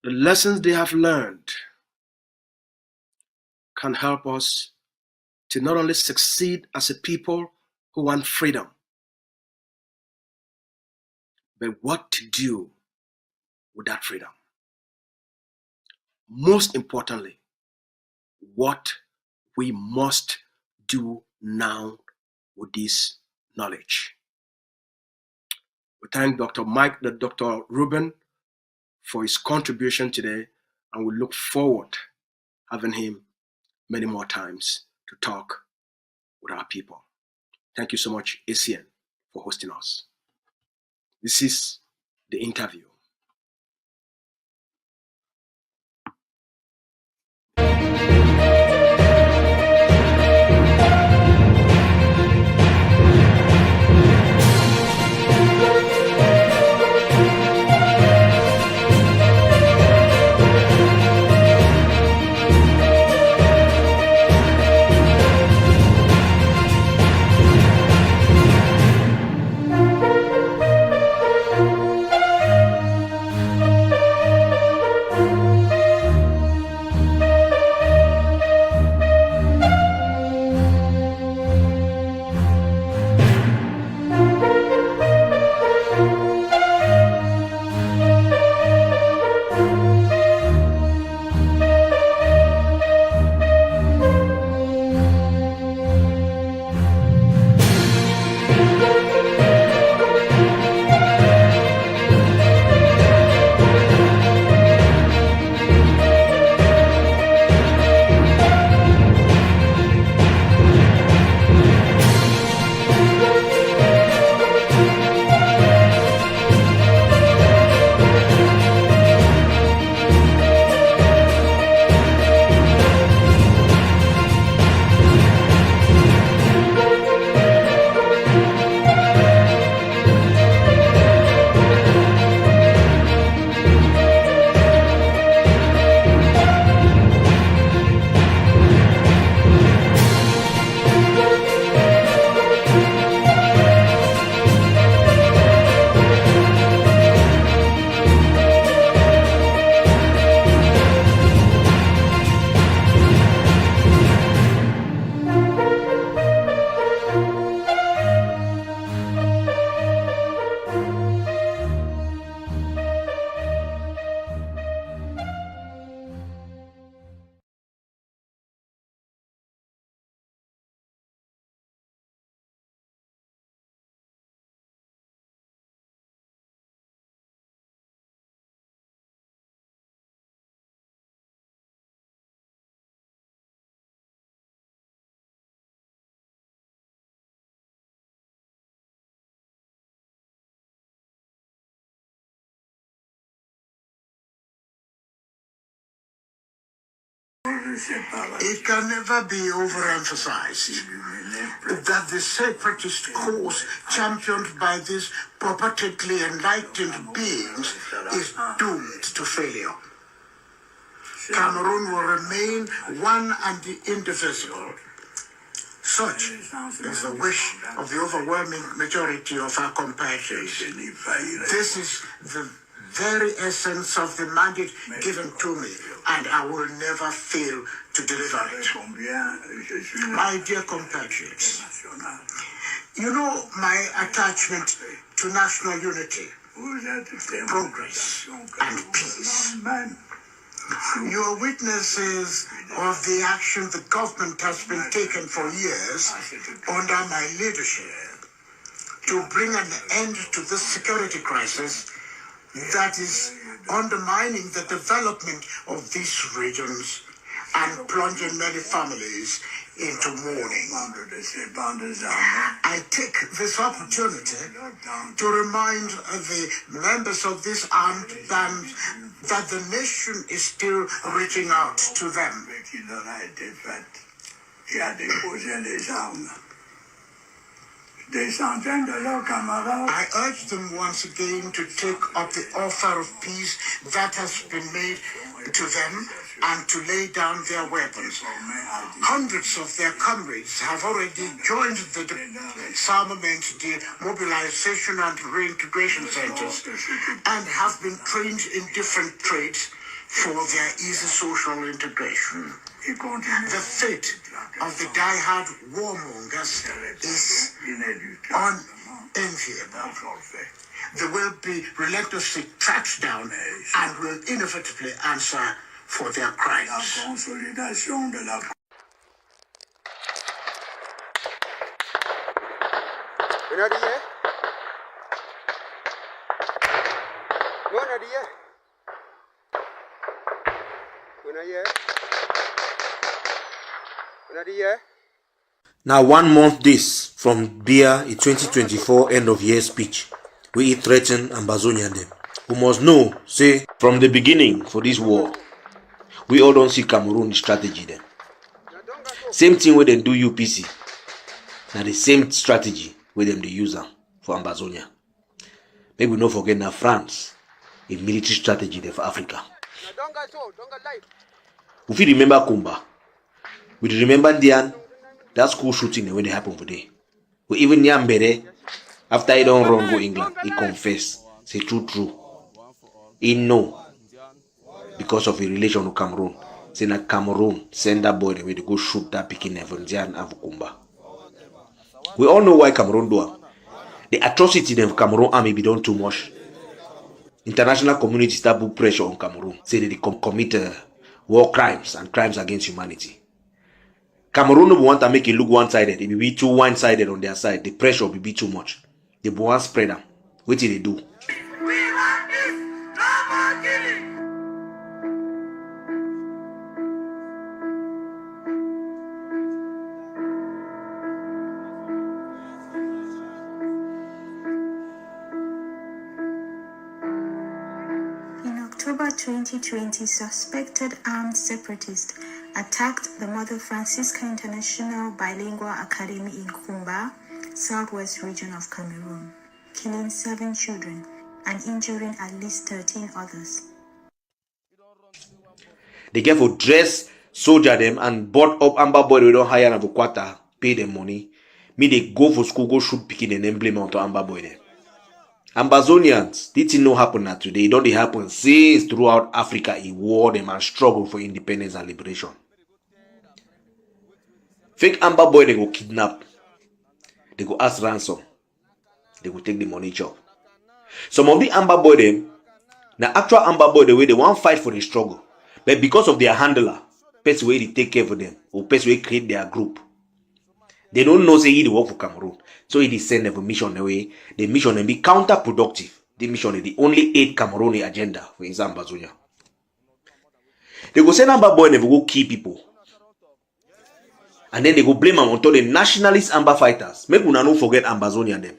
the lessons they have learned can help us to not only succeed as a people who want freedom, but what to do with that freedom. Most importantly, what we must do now with this knowledge. We thank Dr. Rubin for his contribution today, and we look forward having him many more times to talk with our people. Thank you so much, ACN, for hosting us. This is the interview. It can never be overemphasized that the separatist cause championed by these purportedly enlightened beings is doomed to failure. Cameroon will remain one and indivisible, Such is the wish of the overwhelming majority of our compatriots. This is the very essence of the mandate given to me, and I will never fail to deliver it. My dear compatriots, you know my attachment to national unity, progress, and peace. You are witnesses of the action the government has been taking for years under my leadership to bring an end to this security crisis that is undermining the development of these regions and plunging many families into mourning. I take this opportunity to remind the members of this armed band that the nation is still reaching out to them. I urge them once again to take up the offer of peace that has been made to them and to lay down their weapons. Hundreds of their comrades have already joined the disarmament, demobilization and reintegration centers and have been trained in different trades for their easy social integration. The fate of the die-hard warmongers is unenviable. They will be relentlessly tracked down and will inevitably answer for their crimes. Now 1 month this from Biya, a 2024 end of year speech, where he threatened Ambazonia them. We must know, say, from the beginning for this war, we all don't see Cameroon strategy then. Same thing where they do UPC. Now the same strategy where them they use them for Ambazonia. Maybe we don't forget now France, a military strategy there for Africa. If you remember Kumba, we remember Dian, that school shooting when they happened today. We even Nyambere, after he don't run go England, he confessed, say true. He know because of a relation to Cameroon. Say na Cameroon send that boy the way to go shoot that picking Dian and Kumba. We all know why Cameroon do it. The atrocity of Cameroon army be done too much. International community start put pressure on Cameroon. Say that they commit war crimes and crimes against humanity. Cameroon will want to make it look one-sided. It will be too one-sided on their side. The pressure will be too much. They will want to spread them. What did they do? In October 2020, suspected armed separatists attacked the Mother Francisca International Bilingual Academy in Kumba, southwest region of Cameroon, killing 7 children and injuring at least 13 others. They get for dress soldier them and bought up Amber boy we don't hire and quarter, pay them money. Me they go for school, go shoot picking an emblem onto Amber boy them. Ambazonians, this thing no happen now today. It don't happen since throughout Africa a war them and struggle for independence and liberation. Fake Amber boy they go kidnap. They go ask ransom. They go take the money chop. Some of the Amber boy them, now actual Amber boy the way they want fight for the struggle. But because of their handler, person way they take care for them, or person way create their group, they don't know say he work for Cameroon. So he send them a mission away. The mission will be counterproductive. The mission is the only aid Cameroon agenda for his Ambazonia. They go send Amber boy and they go kill people. And then they go blame them on the nationalist Amber fighters. Make una no forget Ambazonia them.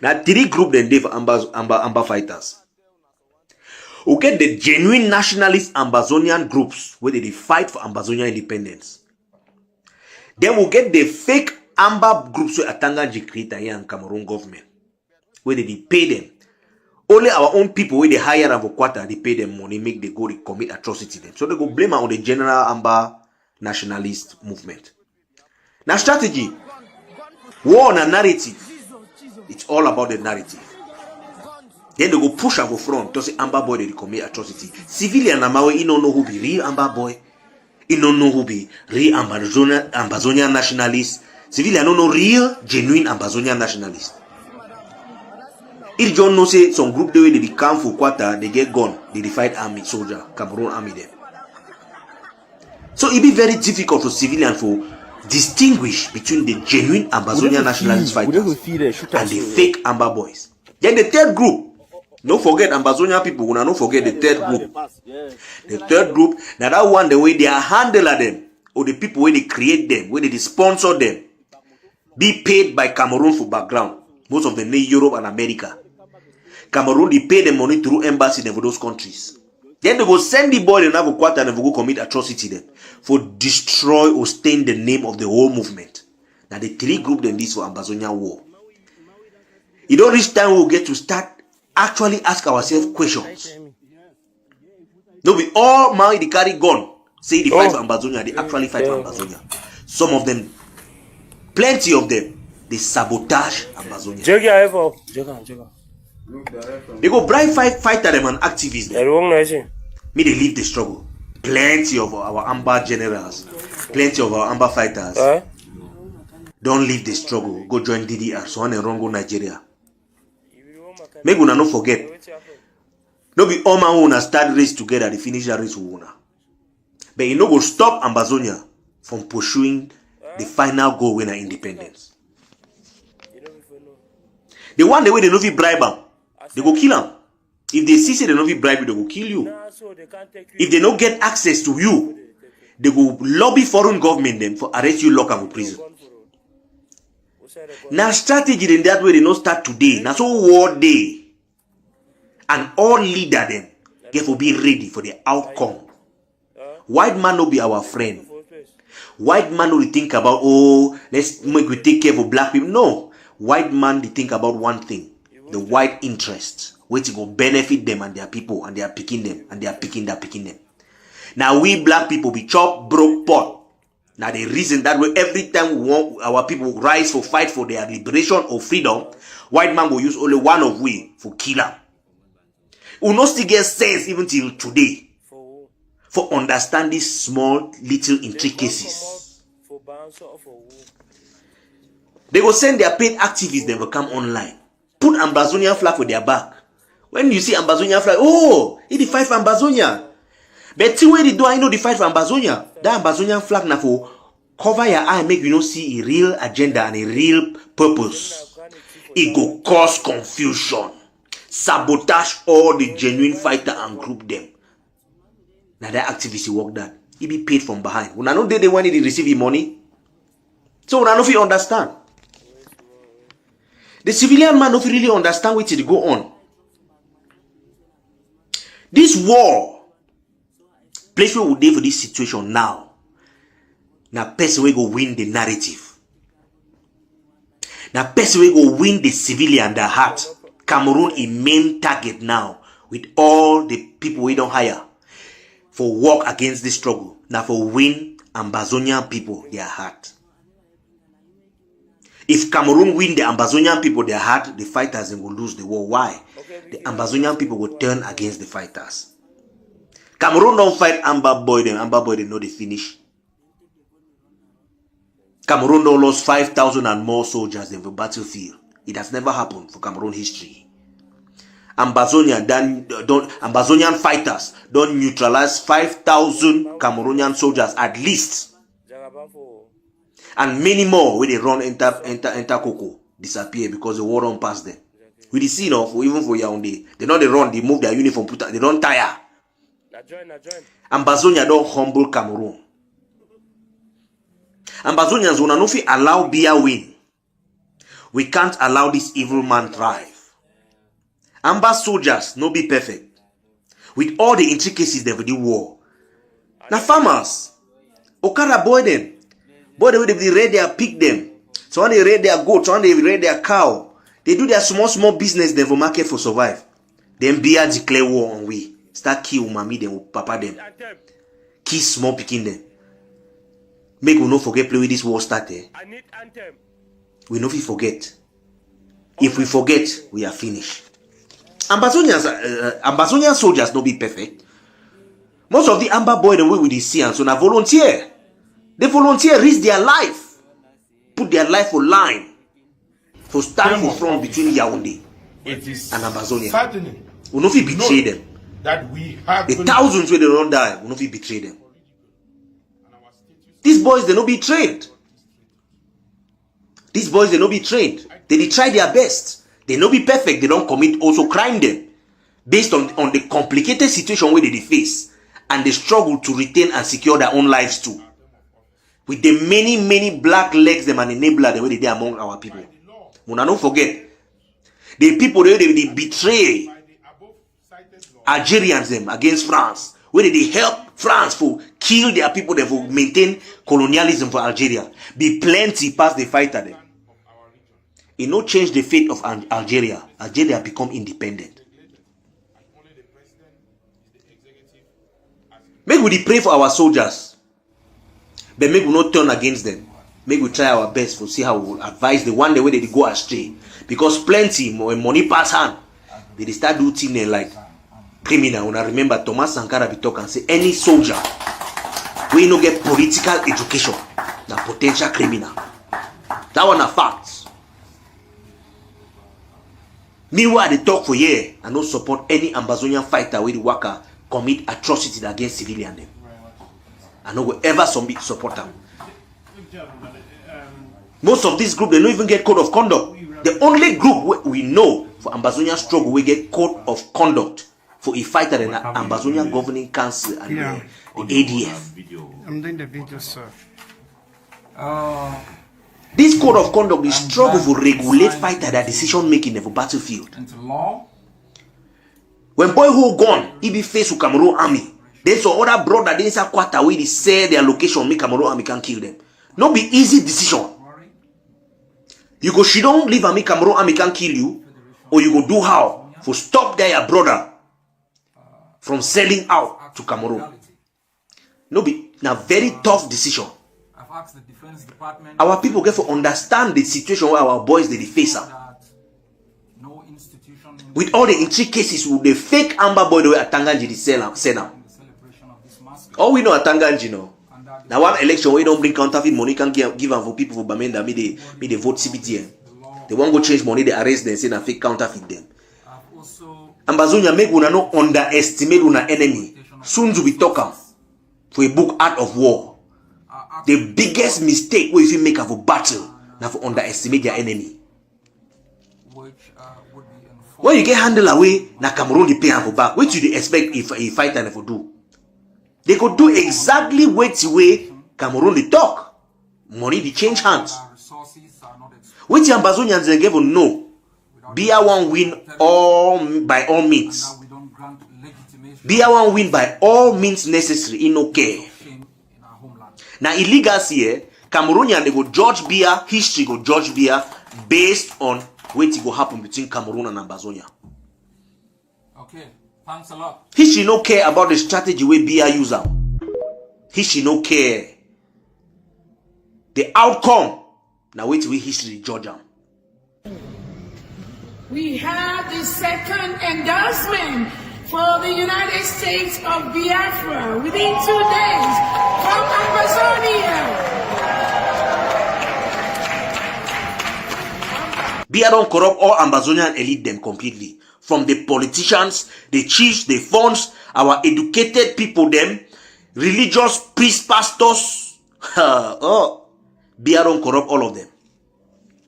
Now 3 group then they for Amber fighters. We get the genuine nationalist Ambazonian groups where they fight for Ambazonia independence. Then we'll get the fake Amber groups where Atanga create here in Cameroon government. Where they pay them. Only our own people where they hire and for quarter, they pay them money, make they go they commit atrocity them. So they go blame on the general Amber nationalist movement. Now strategy, war and narrative. It's all about the narrative. Then they go push and go front to say Amber Boy they commit atrocity. Civilian Amawe, he don't know who be real Amber Boy. He don't know who be real Ambazonian nationalist. Civilian don't know real, genuine Ambazonian nationalist. If John know say some group the way they become for quarter, they get gone, they fight army, soldier, Cameroon army them. So it be very difficult for civilian to distinguish between the genuine Ambazonian nationalist fighters and the fake Amber Boys. Then the third group, don't forget Ambazonian people, we don't forget the third group. The third group, now that one the way they are handler them, or the people where they create them, where they sponsor them, be paid by Cameroon for background. Most of them in Europe and America. Cameroon, they pay the money through embassy for those countries. Then they go send the boy in a quarter and they go commit atrocity them for destroy or stain the name of the whole movement. Now the three group them this for Ambazonia War. It don't reach time we'll get to start actually ask ourselves questions. No, we all man they carry gun, say they fight for Ambazonia, they actually fight for Ambazonia. Some of them, plenty of them, they sabotage Ambazonia. They go bribe fighter them and activists them. Me they leave the struggle. Plenty of our Amber generals, plenty of our Amber fighters don't leave the struggle. Go join DDR, so on and run go Nigeria. Make una not forget. No be all man wanna start race together, they finish the race with una. But you know go stop Ambazonia from pursuing the final goal when independence. The one the way they no fit bribe them, they go kill them. If they see they no fit bribe you, they go kill you. If they don't get access to you, they go lobby foreign government them for arrest you, lock and go prison. Now strategy in that way they not start today. Now so war day. And all leader them get to be ready for the outcome. White man no be our friend. White man no think about, oh, let's make we take care of black people. No. White man they think about one thing. The white interest. Which will benefit them and their people, and they are picking them, and they are picking them. Now we black people be chop broke pot. Now the reason that way every time we want our people rise for fight for their liberation or freedom, white man will use only one of we for kill them. We not still get sense even till today for understand these small little intricacies. They will send their paid activists, they will come online, put Ambazonian flag for their back. When you see Ambazonia flag, oh, he fight for Ambazonia. But see where they do I know the fight for Ambazonia. That Ambazonian flag now for cover your eye, make you not see a real agenda and a real purpose. It go cause confusion, sabotage all the genuine fighter and group them. Now that activist work that he be paid from behind. When I know they want to receive his money, so when I know if you understand, the civilian man don't really understand what it go on. This war, place where we dey for this situation now. Now person will go win the narrative. Now person will go win the civilian the heart. Cameroon is main target now with all the people we don't hire for work against this struggle. Now for win Ambazonian people their heart. If Cameroon win the Ambazonian people their heart, the fighters will lose the war. Why? The Ambazonian people will turn against the fighters. Cameroon don't fight Amber Boy, them Amber Boy they know they finish. Cameroon don't lose 5,000 and more soldiers in the battlefield. It has never happened for Cameroon history. Ambazonian fighters don't neutralize 5,000 Cameroonian soldiers at least. And many more when they run enter Coco disappear because the war don't pass them. We see now for even for Yaoundé, they know they run, they move their uniform, they don't tire. Ambazonia don't humble Cameroon. Ambazonians will not allow Biya win. We can't allow this evil man thrive. Amber soldiers no be perfect. With all the intricacies of the war. Now farmers, Okada boy them. Boy they raid their pig them. So when they raid their goat, so when they raid their cow. They do their small business them for market for survive. Then Biya declare war on we. Start kill mommy them, papa them. Kill small picking them. Make we no forget play with this war started. We no forget. If we forget, we are finished. Ambazonian soldiers no be perfect. Most of the Amba boy the way we see and so na volunteer. They volunteer risk their life, put their life on line for stand for front between Yaoundé and Ambazonia. We no fit betray them. That we have the thousands where they don't die, we no fit betray them. These boys they no be trained. These boys they no be trained. They try their best. They no be perfect. They don't commit also crime them based on the complicated situation where they face and they struggle to retain and secure their own lives too. With the many black legs them and enabler the way they are among our people. Muna don't forget the people they betray Algerians them against France. Where they help France for kill their people, they for maintain colonialism for Algeria. Be plenty past the fighter them. It no change the fate of Algeria. Algeria become independent. Make we pray for our soldiers. But make we not turn against them. Make we try our best to see how we will advise the one the way they go astray. Because plenty when money pass hand, they start doing things like criminal. When I remember Thomas Sankara be talk and say any soldier we no get political education, na potential criminal. That one a fact. Meanwhile, they talk for years and don't support any Ambazonian fighter where the worker commit atrocities against civilian them. I no go ever support them. Most of this group they don't even get code of conduct. The only group we know for Ambazonian struggle we get code of conduct for a fighter in the Ambazonian Governing Council and the ADF. I'm doing the video, sir. This code of conduct is struggle to regulate fighter their decision making in the battlefield. When boy who gone, he be faced with Cameroon army. Then some other brother they say quarter where they say their location, make Cameroon army can kill them. No be easy decision. You go she don't leave and make Cameroon army can kill you, or you go do how for stop their brother from selling out to Cameroon. No be now very tough decision. The Defense Department, our people get to understand the situation where our boys they face up. No institution with all the intricacies with the fake Amber boy the way Atanganji sell now. All we know Atanganji know. Now one election where you don't bring counterfeit money can give them for people for Bamenda me they vote CBTN. They won't go change money, they arrest them, say na fake counterfeit them. Ambazonia make una no underestimate una enemy. Soon to be talking for a book Art of War. The biggest mistake we make of a battle now for underestimate your enemy. When you get handled away, now Cameroon they pay for back. What do they expect if a fighter never do? They could do exactly what way Cameroon they talk. Money they change hands. Which Ambazonians they give no. Biya won't win all by all means. Biya won't win by all means necessary in okay. Now illegal here, Cameroonian they go judge Biya, history go judge Biya based on what will happen between Cameroon and Ambazonia. Okay, thanks a lot. History no care about the strategy where Biya use them. History no care. The outcome. Now wait till history judge them. We have the second endorsement for the United States of Biafra within 2 days from Ambazonia. Biya don't corrupt all Ambazonian elite them completely. From the politicians, the chiefs, the funds, our educated people them, religious priests, pastors. Biya don't corrupt all of them.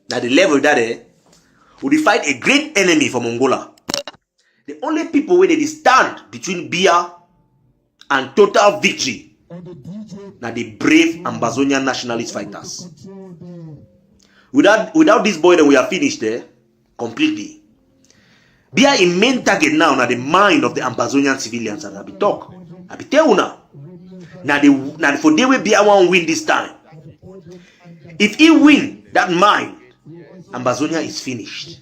Now the level that we fight a great enemy from Angola. The only people where they stand between Biya and total victory now the brave Ambazonian nationalist fighters. Without this boy then we are finished there completely. Biya in main target now the mind of the Ambazonian civilians and I be talk. I be tell you now. Now for the way Biya won't win this time. If he win that mind, Ambazonia is finished.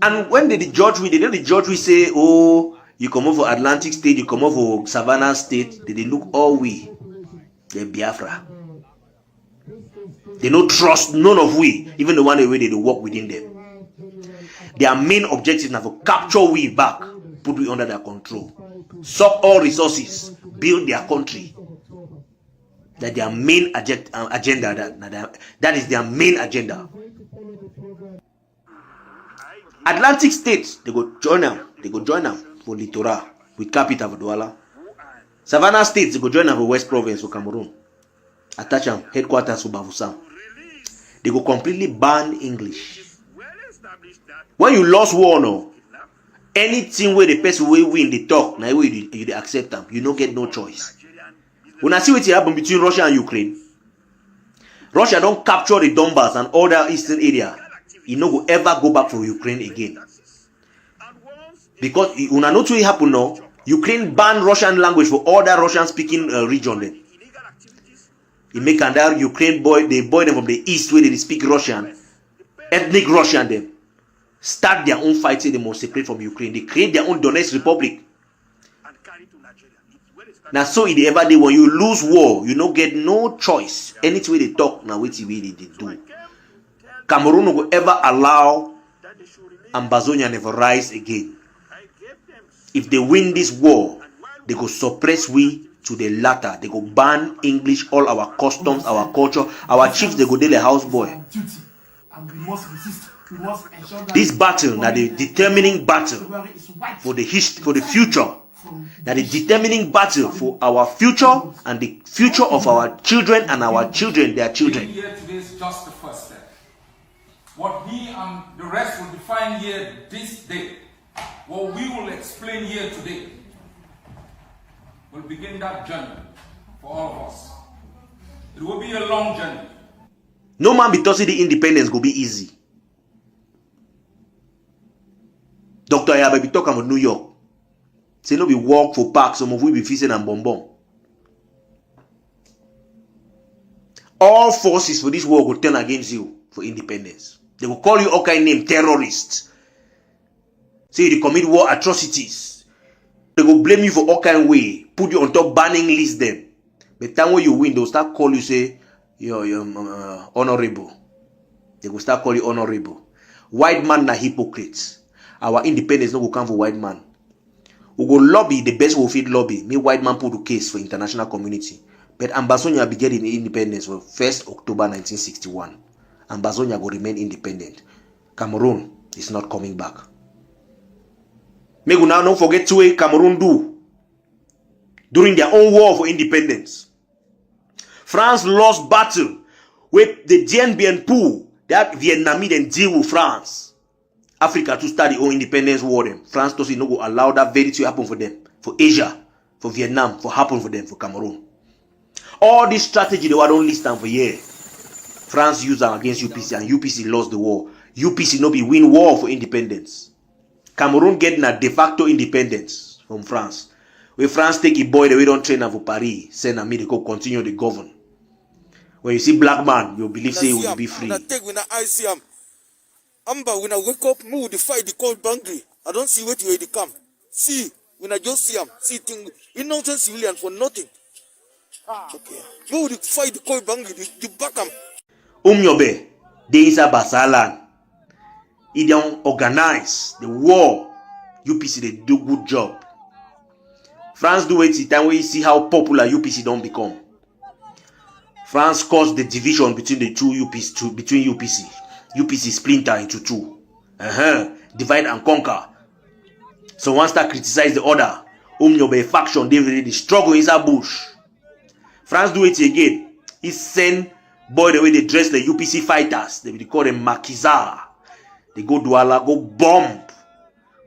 And when the judge we say, oh, you come over Atlantic State, you come over Savannah State, they look all we. the Biafra. They don't trust none of we, even the one way they work within them. Their main objective is to capture we back, put we under their control, suck all resources, build their country. That their main agenda. That is their main agenda. Atlantic states, they go join them. They go join them for Littoral with capital for Douala. Savannah states, they go join them for West Province for Cameroon. Attach them headquarters for Bafoussam. They go completely ban English. When you lost war, no, anything where the person will win the talk, now you accept them. You don't get no choice. When I see what happened between Russia and Ukraine, Russia don't capture the Donbass and all that eastern area. You no go ever go back for Ukraine again. Because when I know what happen now, Ukraine banned Russian language for all that Russian speaking region then. He make that Ukraine boy, they boy them from the east where they speak Russian, ethnic Russian them. Start their own fight, say they must separate from Ukraine. They create their own Donetsk Republic. Now, so in the everyday when you lose war, you don't get no choice. Anything way they talk, now what they do. Cameroon will ever allow Ambazonia never rise again. If they win this war, they go suppress we to the latter. They go ban English, all our customs, our culture, our chiefs. They go daily houseboy. This battle, that the determining battle for the future, that the determining battle for our future and the future of our children and our children, their children. Here today is just the first step. What he and the rest will define here this day, what we will explain here today, will begin that journey for all of us. It will be a long journey. No man be tossing the independence go be easy. Dr. Ayabe be talking about New York. Say no be walk for park, some of we be feasting and bonbon. All forces for this war will turn against you for independence. They will call you all kind of name, terrorists. Say you commit war atrocities. They will blame you for all kind of way, put you on top banning list them. But the time when you win, they will start call you say you're honorable. They will start call you honorable. White man na hypocrites. Our independence no go come for white man. We go lobby the best we fit lobby. Me white man put the case for international community. But Ambazonia be getting independence for 1st October 1961. Ambazonia will remain independent. Cameroon is not coming back. Me go now don't forget what Cameroon do during their own war for independence. France lost battle with the Dien Bien Phu. That Vietnamese then deal with France. Africa to start the own independence war them. France does not go allow that very to happen for them. For Asia, for Vietnam, for happen for them, for Cameroon. All this strategy they were don't list down for years. France used them against UPC and UPC lost the war. UPC no be win war for independence. Cameroon getting a de facto independence from France. When France take a boy the way don't train them for Paris, send them to go continue to govern. When you see black man, you believe say you will be free. Amba, when I wake up, me would fight the cold boundary. I don't see what you come. See, when I just see him, see things, innocent civilian for nothing. Okay. Me would fight the cold boundary, the back him. Yobe, they is a basalan. He don't organize the war. UPC they do good job. France do it the time where you see how popular UPC don't become. France caused the division between the two UPC, between UPC. UPC splinter into two. Divide and conquer. So one start criticize the other. Yobe faction, they really struggle inside bush. France do it again. He send boy the way they dress the UPC fighters. They call them maquisards. They go Douala, go bomb.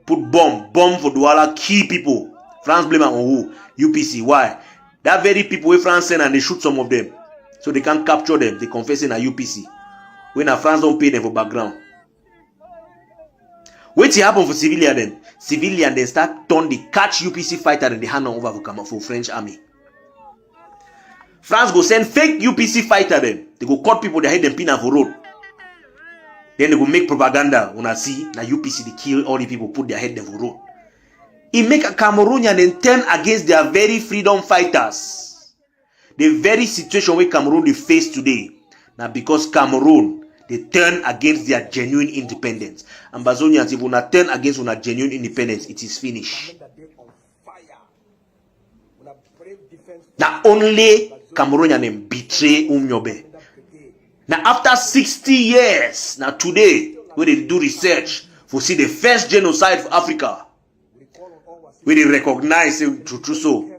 Put bomb for Douala, kill people. France blame on who? UPC. Why? That very people where France send and they shoot some of them. So they can't capture them. They confess in a UPC. When a France don't pay them for background. What's happen for civilian then? Civilian then start turn the catch UPC fighter and they hand them over for French army. France go send fake UPC fighter then. They go cut people, they hide them pin for road. Then they go make propaganda. When I see na UPC they kill all the people, put their head them for road. He make a Cameroonian then turn against their very freedom fighters. The very situation where Cameroon they face today, now because Cameroon they turn against their genuine independence. Ambazonians, if we not turn against una genuine independence, it is finished. Now only Cameroonian betray Umnyobe. Now after 60 years, now today, where they do research for see the first genocide for Africa, where they recognize true so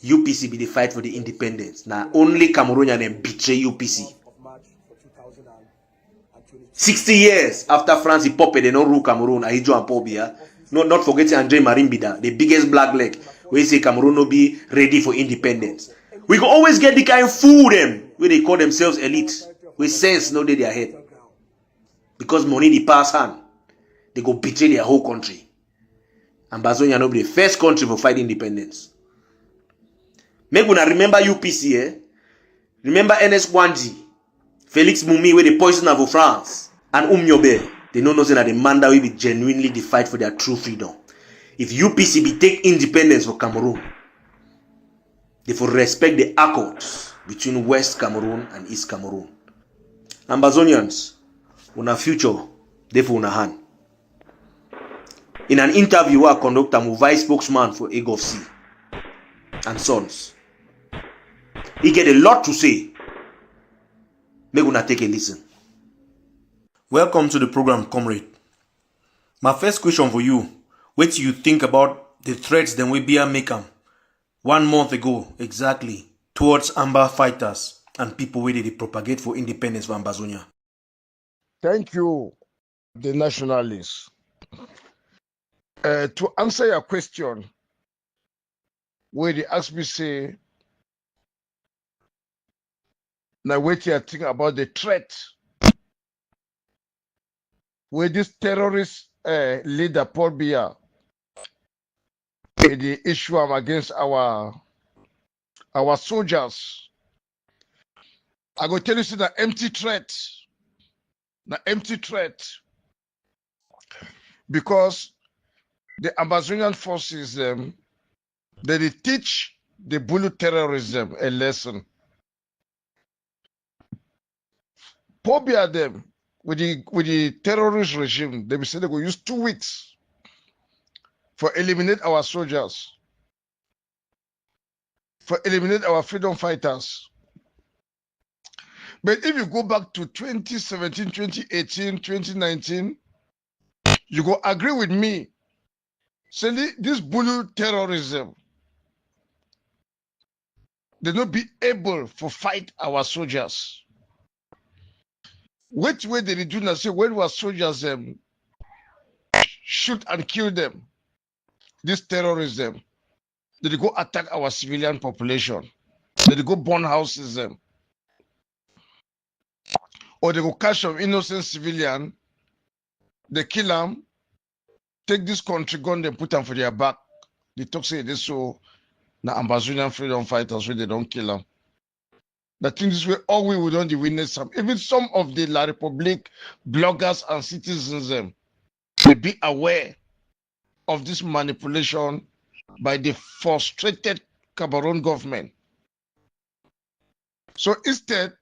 UPC be the fight for the independence. Now only Cameroonian betray UPC. 60 years after France he popped, they don't rule Cameroon. Ahijo and Paul Biya. No, not forgetting Andre Marimbida, the biggest black leg. We say Cameroon will be ready for independence. We can always get the kind of fool them where they call themselves elite. With sense no day their head. Because money they pass hand. They go betray their whole country. Ambazonia will be the first country for fight independence. Make una remember UPC, eh? Remember NS1G, Felix Mumi where they poison for France, and Umnyobe. They know nothing that the man that will be genuinely the fight for their true freedom. If UPC be take independence for Cameroon, they will respect the accords between West Cameroon and East Cameroon. Ambazonians, una future, they for una hand. In an interview, I conduct a vice spokesman for AGOFC and Sons. He get a lot to say. Make una take a listen. Welcome to the program, comrade. My first question for you, what do you think about the threats that we Biya make 1 month ago exactly towards Amba fighters and people where they propagate for independence for Ambazonia? Thank you, the nationalists. To answer your question, where they ask me say, now what you are thinking about the threat where this terrorist leader Paul Biya the issue against our soldiers. I go tell you the empty threat. The empty threat. Because the Ambazonian forces they teach the Bulu terrorism a lesson. Paul Biya them with the terrorist regime, they say they go use 2 weeks for eliminate our soldiers, for eliminate our freedom fighters. But if you go back to 2017, 2018, 2019, you go agree with me. Say this Bulu terrorism, they not be able to fight our soldiers. Which way they do not say when our soldiers shoot and kill them? This terrorism, they go attack our civilian population. They go burn houses or they go catch some innocent civilian, they kill them, take this country gun, they put them for their back. They talk say this so now Ambazonian freedom fighters where they don't kill them. I think this way all we would only witness some. Even some of the La Republique bloggers and citizens they be aware of this manipulation by the frustrated Cameroon government. So instead,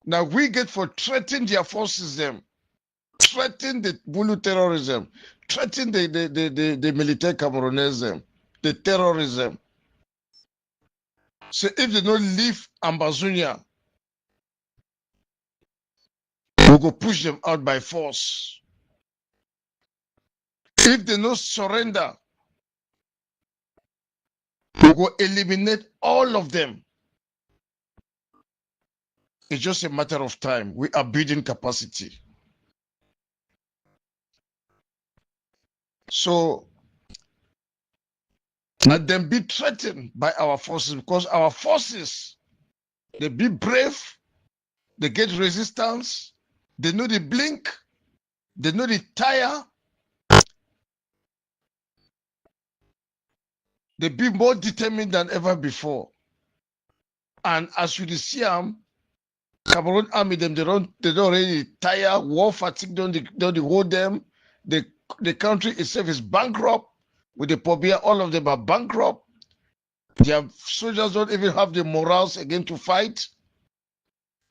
now we get for threatening their forces threaten the Bulu terrorism, threaten the military Cameroonese, the terrorism. So if they don't leave Ambazonia, we go push them out by force. If they don't surrender, we go eliminate all of them. It's just a matter of time. We are building capacity. So let them be threatened by our forces, because our forces, they be brave, they get resistance, they know the blink, they know the tire, they be more determined than ever before. And as you see Cameroon army, they don't really tire, war fatigue don't hold them. The country itself is bankrupt. With the Pobia, all of them are bankrupt. Their soldiers don't even have the morals again to fight.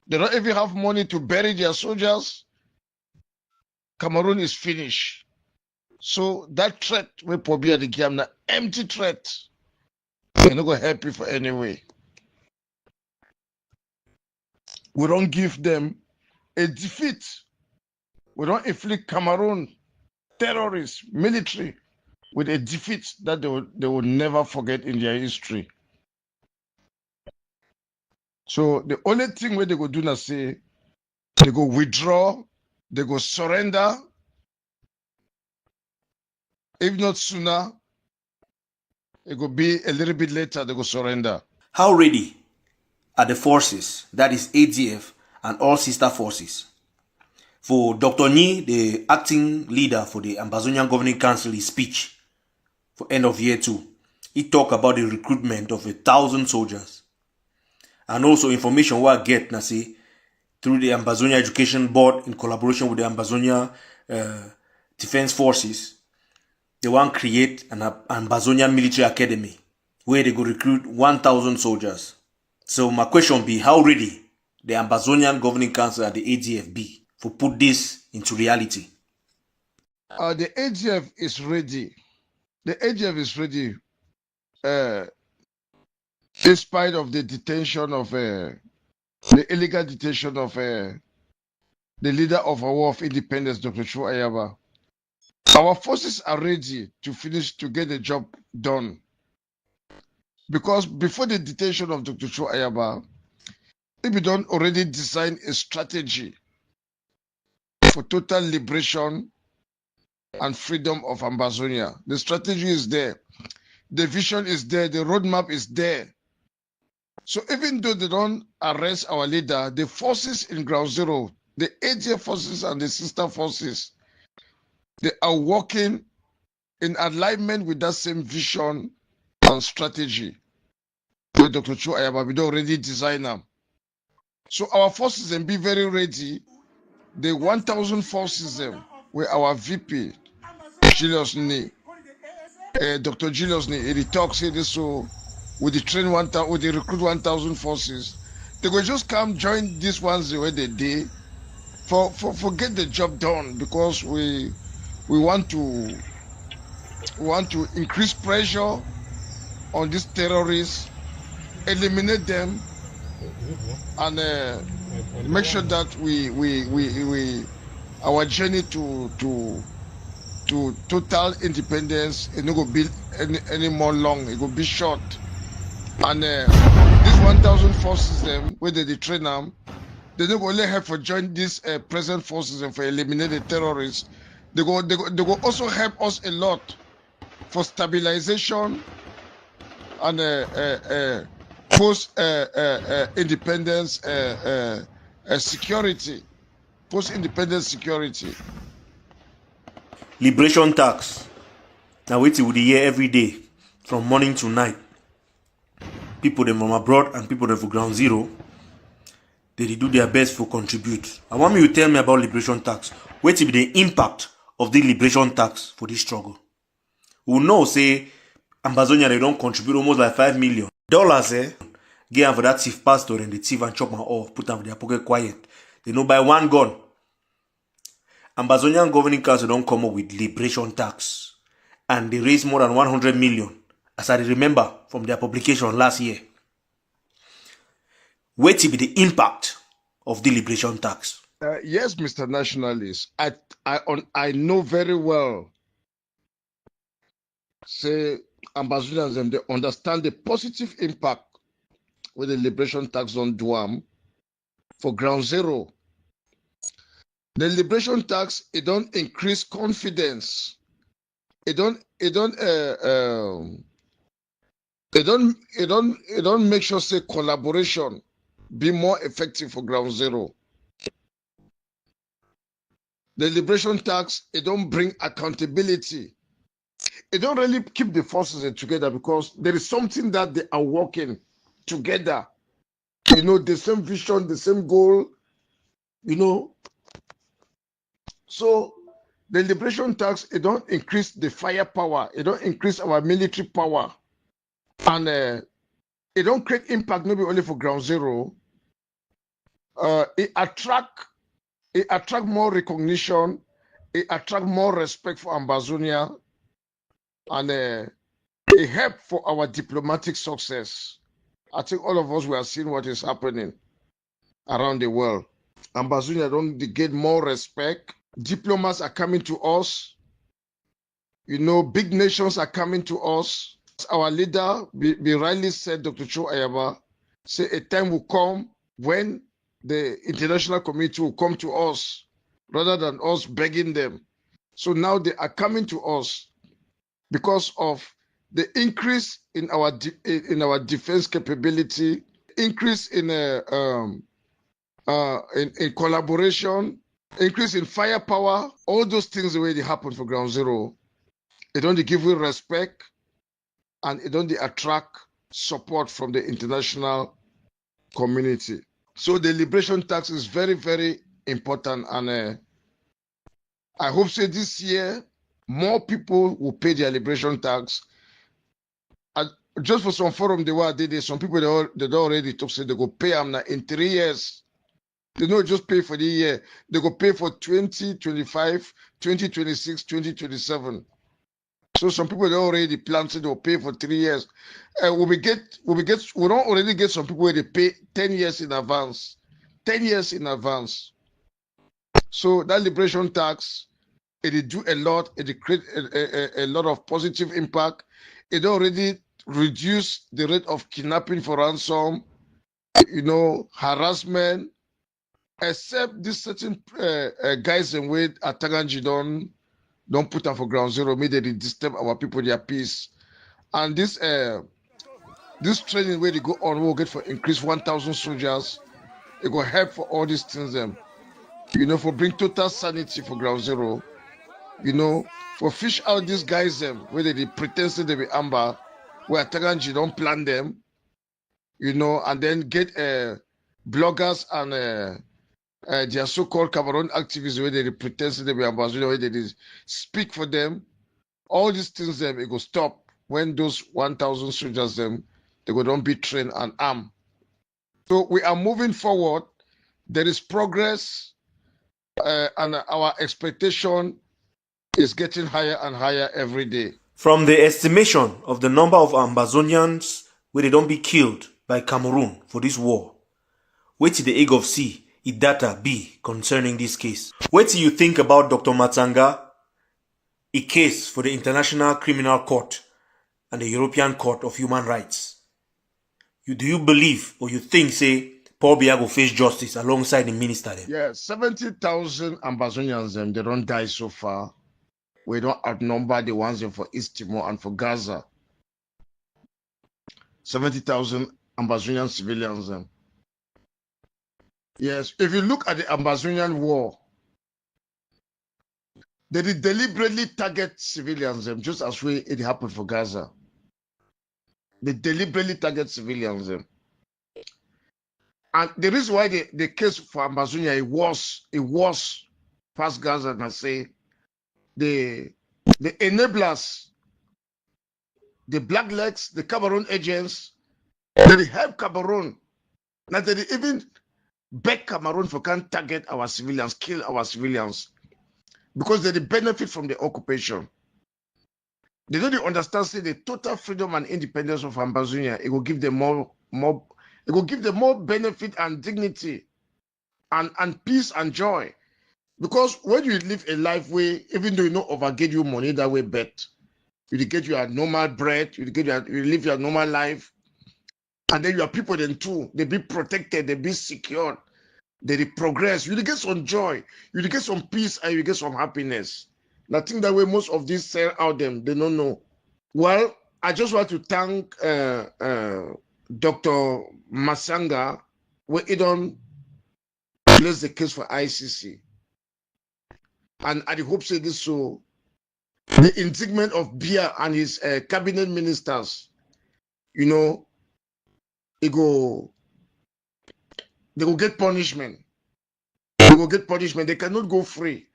They don't even have money to bury their soldiers. Cameroon is finished. So that threat will probably the game now empty threat. We're not gonna help you for any way. We don't give them a defeat. We don't inflict Cameroon terrorists, military, with a defeat that they will never forget in their history. So the only thing where they go do now say, they go withdraw, they go surrender. If not sooner, it will be a little bit later, they go surrender. How ready are the forces, that is ADF and all sister forces? For Dr. Nyi, the acting leader for the Ambazonian Governing Council, his speech for end of year 2, he talked about the recruitment of 1,000 soldiers. And also information what I get now say through the Ambazonia Education Board in collaboration with the Ambazonia Defense Forces, they want to create an Ambazonian Military Academy where they go recruit 1,000 soldiers. So my question be, how ready the Ambazonian Governing Council and the ADF be for put this into reality? The ADF is ready. The ADF is ready. In spite of the detention of the illegal detention of the leader of our War of Independence, Dr. Chu Ayaba, our forces are ready to finish to get the job done. Because before the detention of Dr. Chu Ayaba, we don't already design a strategy for total liberation and freedom of Ambazonia. The strategy is there. The vision is there. The roadmap is there. So even though they don't arrest our leader, the forces in Ground Zero, the ADF forces and the sister forces, they are working in alignment with that same vision and strategy. With Dr. Chu Ayaba, we don't already design them. So our forces can be very ready. The 1,000 forces them with our VP, Julius Ni, Dr. Julius Ni, he talks here this so with the train 1,000, with the recruit 1,000 forces, they will just come join these ones the way they did for get the job done, because we want to increase pressure on these terrorists, eliminate them, and make sure that we our journey to total independence it no go be any more long, it will be short. And these 1,000 forces them where they train them, they don't only help for join these present forces and for eliminate the terrorists. They go also help us a lot for stabilization and post independence security, post independence security. Liberation tax. Now wait till we hear every day from morning to night. People them from abroad and people them for Ground Zero, they do their best to contribute. I want you to tell me about liberation tax. What will be the impact of the liberation tax for this struggle? We know say Ambazonia they don't contribute almost like $5 million. Get them for that thief pastor and the thief and chop my off, put them for their pocket quiet. They know buy one gun. Ambazonian Governing Council don't come up with liberation tax. And they raise more than 100 million. As I remember from their publication last year. What will be the impact of the liberation tax? Yes, Mr. Nationalist. I know very well. Say Ambazonians and they understand the positive impact with the liberation tax on Duam for Ground Zero. The liberation tax it don't increase confidence. It don't make sure say collaboration be more effective for Ground Zero. The liberation tax it don't bring accountability. It don't really keep the forces together, because there is something that they are working together. You know, the same vision, the same goal, you know. So the liberation tax, it don't increase the firepower, it don't increase our military power. And it don't create impact maybe only for ground zero. It attract more recognition, it attract more respect for Ambazonia, and it help for our diplomatic success. I think all of us we are seeing what is happening around the world. Ambazonia don't get more respect. Diplomats are coming to us. You know, big nations are coming to us. Our leader, be rightly said, Dr. Cho Ayaba, say a time will come when the international community will come to us rather than us begging them. So now they are coming to us because of the increase in our defense capability, increase in collaboration, increase in firepower, all those things already happen for ground zero. It only give you respect and it only attract support from the international community. So the liberation tax is very, very important, and I hope say this year more people will pay their liberation tax. Just for some forum they were there, some people they don't already talk say they go pay them now in 3 years. They don't just pay for the year, they go pay for 2025, 2026, 2027. So some people they already plan to they'll pay for 3 years. We don't already get some people where they pay 10 years in advance. 10 years in advance. So that liberation tax, it do a lot, it create a lot of positive impact. It already reduced the rate of kidnapping for ransom, you know, harassment, except this certain guys and way at Taganji don't put them for ground zero, immediately disturb our people their peace. And this training where they go on will get for increase 1,000 soldiers. It will help for all these things them. You know, for bring total sanity for ground zero. You know, for fish out these guys them where they pretend to be amber, where Taganji don't plan them, you know, and then get bloggers and their so-called Cameroon activists where they pretend to be Ambazonia, where they speak for them. All these things them it go stop when those 1,000 soldiers them they go don't be trained and armed. So we are moving forward. There is progress, and our expectation is getting higher and higher every day. From the estimation of the number of Ambazonians where they don't be killed by Cameroon for this war, wait till the egg of sea it data be concerning this case. What do you think about Dr. Matsanga, a case for the International Criminal Court and the European Court of Human Rights? Do you believe or you think, say, Paul Biya will face justice alongside the minister then? Yeah, 70,000 Ambazonians they don't die so far. We don't outnumber the ones for East Timor and for Gaza. 70,000 Ambazonian civilians. Yes, if you look at the Ambazonian war, they did deliberately target civilians, just as it happened for Gaza. They deliberately target civilians. And the reason why the case for Ambazonia it was past Gaza, and I say the enablers, the blacklegs, the Cameroon agents, they help Cameroon. Now they even beg Cameroon for can't target our civilians, kill our civilians, because they benefit from the occupation. They don't understand say the total freedom and independence of Ambazonia, it will give them more it will give them more benefit and dignity and peace and joy. Because when you live a life where, even though you know overget you money that way, bet you get your normal bread, you live your normal life, and then your people then too, they be protected, they be secured, they progress, you get some joy, you get some peace, and you get some happiness. And I think that way most of these sell out them, they don't know. Well, I just want to thank Dr. Masanga, where he don't place the case for ICC. And I hope say this so the indictment of Biya and his cabinet ministers, you know, they go get punishment. They will get punishment. They cannot go free.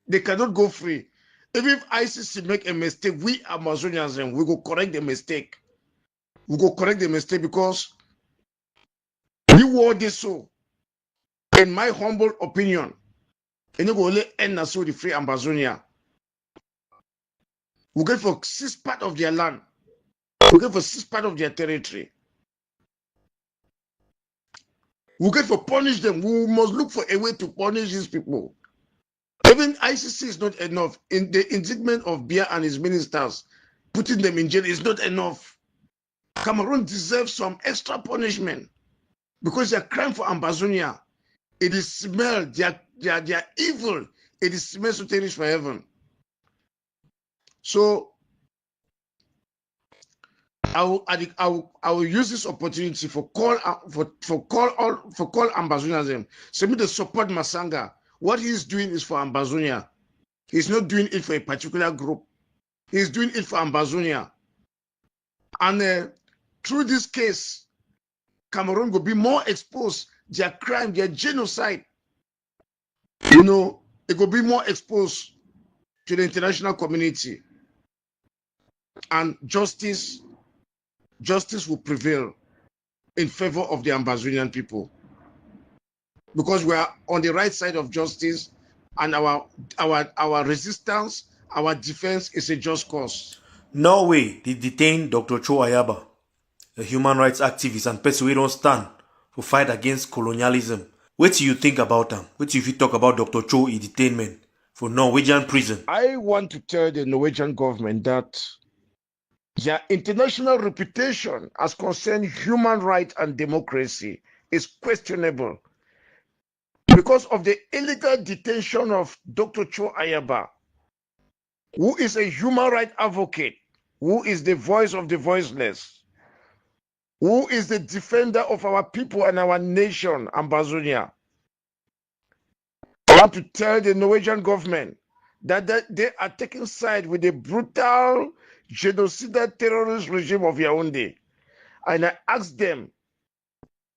They cannot go free. Even if ICC make a mistake, we Amazonians we go correct the mistake. we go correct the mistake because we war this so. In my humble opinion, and you go only end as so the free Ambazonia. We get for 6 part of their land. We get for 6 part of their territory. We get for punish them. We must look for a way to punish these people. Even ICC is not enough. In the indictment of Biya and his ministers, putting them in jail is not enough. Cameroon deserves some extra punishment because their crime for Ambazonia, it is smell, they are evil. It is smell so terrible for heaven. So I will use this opportunity for call Ambazonianism. So me to support Masanga. What he's doing is for Ambazonia. He's not doing it for a particular group. He's doing it for Ambazonia. And through this case, Cameroon will be more exposed. Their crime, their genocide, you know, it will be more exposed to the international community. And justice will prevail in favor of the Ambazonian people. Because we are on the right side of justice, and our resistance, our defense is a just cause. Norway, they detained Dr. Cho Ayaba, a human rights activist and person we don't stand for fight against colonialism. What do you think about them? What do you talk about Dr. Cho in detainment for Norwegian prison? I want to tell the Norwegian government that their international reputation as concerned human rights and democracy is questionable because of the illegal detention of Dr. Cho Ayaba, who is a human rights advocate, who is the voice of the voiceless, who is the defender of our people and our nation, Ambazonia. I want to tell the Norwegian government that they are taking side with the brutal genocidal terrorist regime of Yaoundé. And I ask them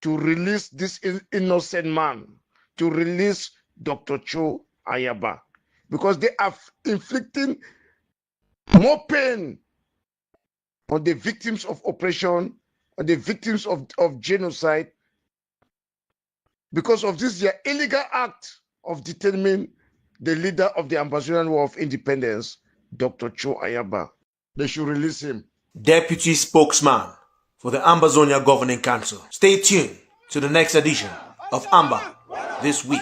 to release this innocent man, to release Dr. Cho Ayaba, because they are inflicting more pain on the victims of oppression, on the victims of genocide, because of this their illegal act of detaining the leader of the Ambazonian War of Independence, Dr. Cho Ayaba. They should release him. Deputy spokesman for the Ambazonia Governing Council. Stay tuned to the next edition of Amba This Week.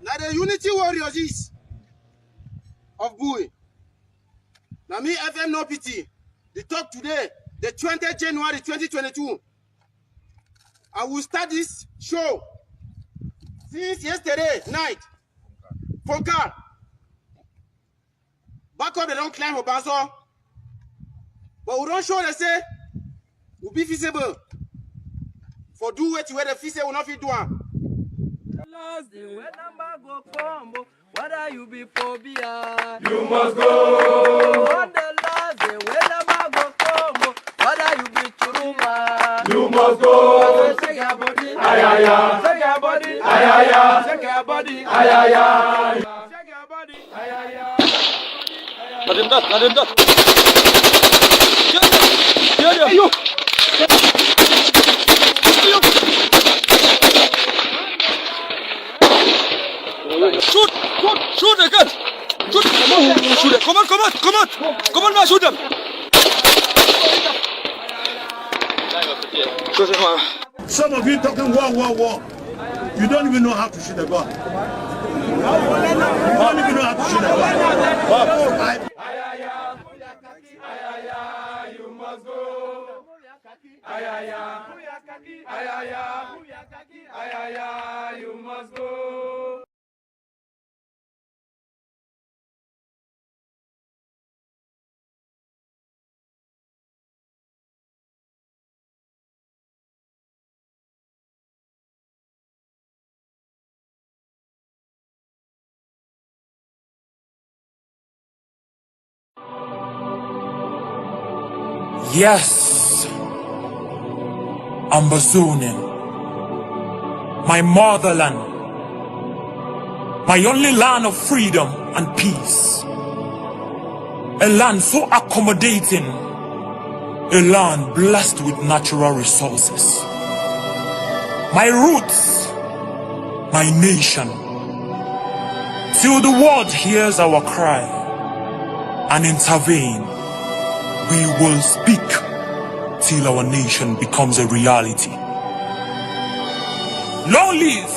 Now the Unity Warriors is of Bui. Now me FM no pity. The talk today, the 20th January 2022. I will start this show since yesterday night. From car. Back up, they don't climb for Basso. But we don't show, they say, will be feasible. For do what you where the feasible will not be doing. What are you before Biya? You must go. On the last day, when I'm go come, what are you be Churuma? You must go. Shake your body, ayaya. Shake your body, ayaya. Shake your body, ayaya. Shake your body, ayaya. Let him dust. Hey, you. Shoot again! Shoot it! Come on, man, shoot them! Some of you talking war. You don't even know how to shoot a gun. You don't even know how to shoot a gun. You must go. You must go. Yes, Ambazonian, my motherland, my only land of freedom and peace, a land so accommodating, a land blessed with natural resources. My roots, my nation, till the world hears our cry and intervene, we will speak till our nation becomes a reality. Long live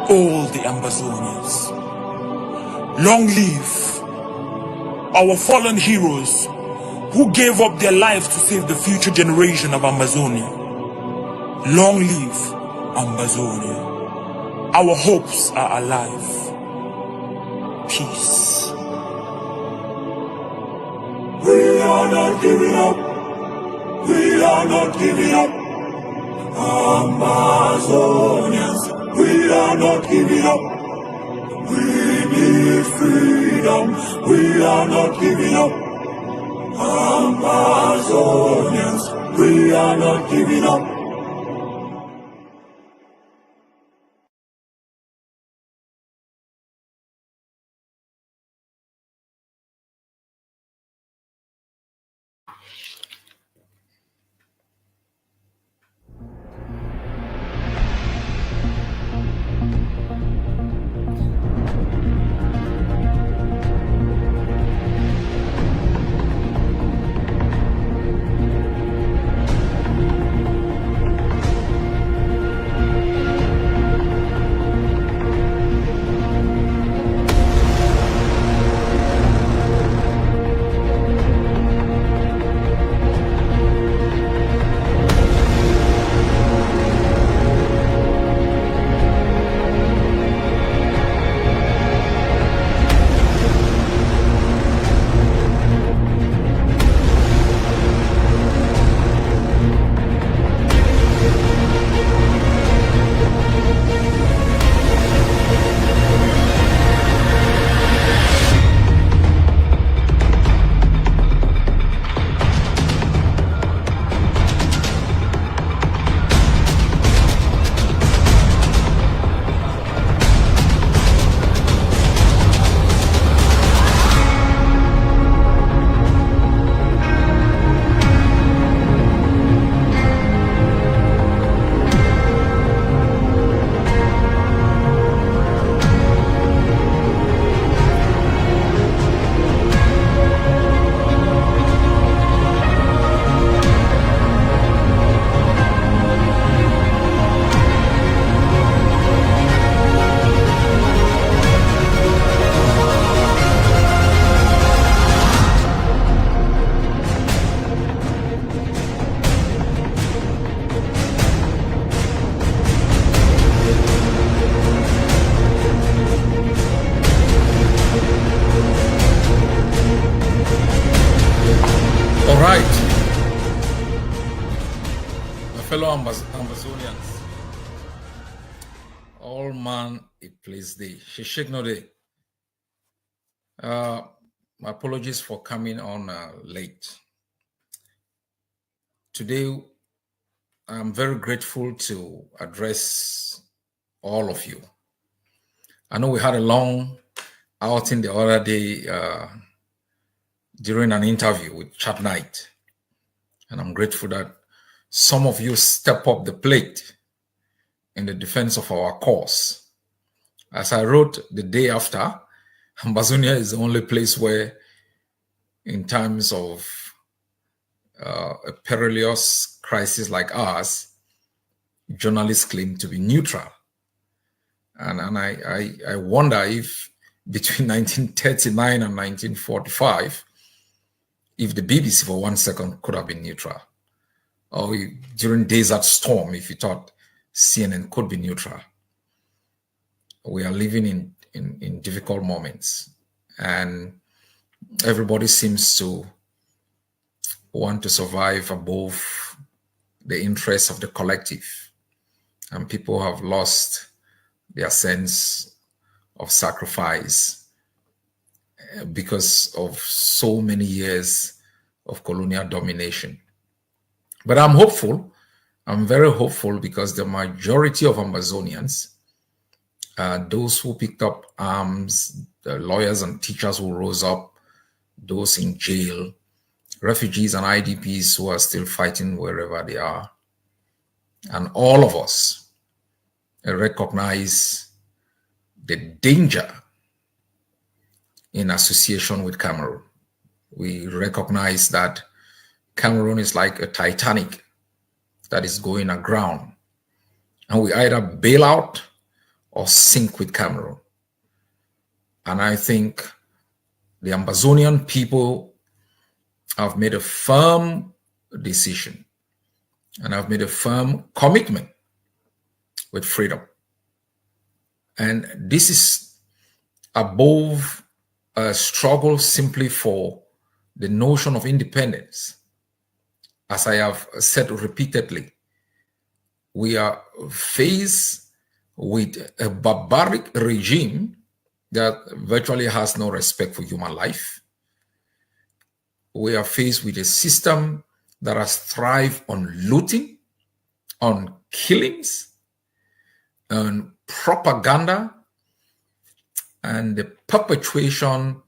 all the Ambazonians. Long live our fallen heroes who gave up their lives to save the future generation of Amazonia. Long live Ambazonia. Our hopes are alive. Peace. We are not giving up. We are not giving up. Amazonians, we are not giving up. We need freedom. We are not giving up. Amazonians, we are not giving up. fellow Ambazonians, all man a place day. Sheshek no day. My apologies for coming on late. Today, I'm very grateful to address all of you. I know we had a long outing the other day during an interview with Chat Night, and I'm grateful that some of you step up the plate in the defense of our cause. As I wrote the day after, Ambazonia is the only place where, in times of a perilous crisis like ours, journalists claim to be neutral. And I wonder if between 1939 and 1945, if the BBC for 1 second could have been neutral. Or during Desert Storm, if you thought CNN could be neutral. We are living in difficult moments, and everybody seems to want to survive above the interests of the collective, and people have lost their sense of sacrifice because of so many years of colonial domination. But I'm hopeful. I'm very hopeful because the majority of Ambazonians those who picked up arms, the lawyers and teachers who rose up, those in jail, refugees and IDPs who are still fighting wherever they are. And all of us recognize the danger in association with Cameroon. We recognize that Cameroon is like a Titanic that is going aground, and we either bail out or sink with Cameroon. And I think the Ambazonian people have made a firm decision and have made a firm commitment with freedom. And this is above a struggle simply for the notion of independence. As I have said repeatedly, we are faced with a barbaric regime that virtually has no respect for human life. We are faced with a system that has thrived on looting, on killings, on propaganda, and the perpetuation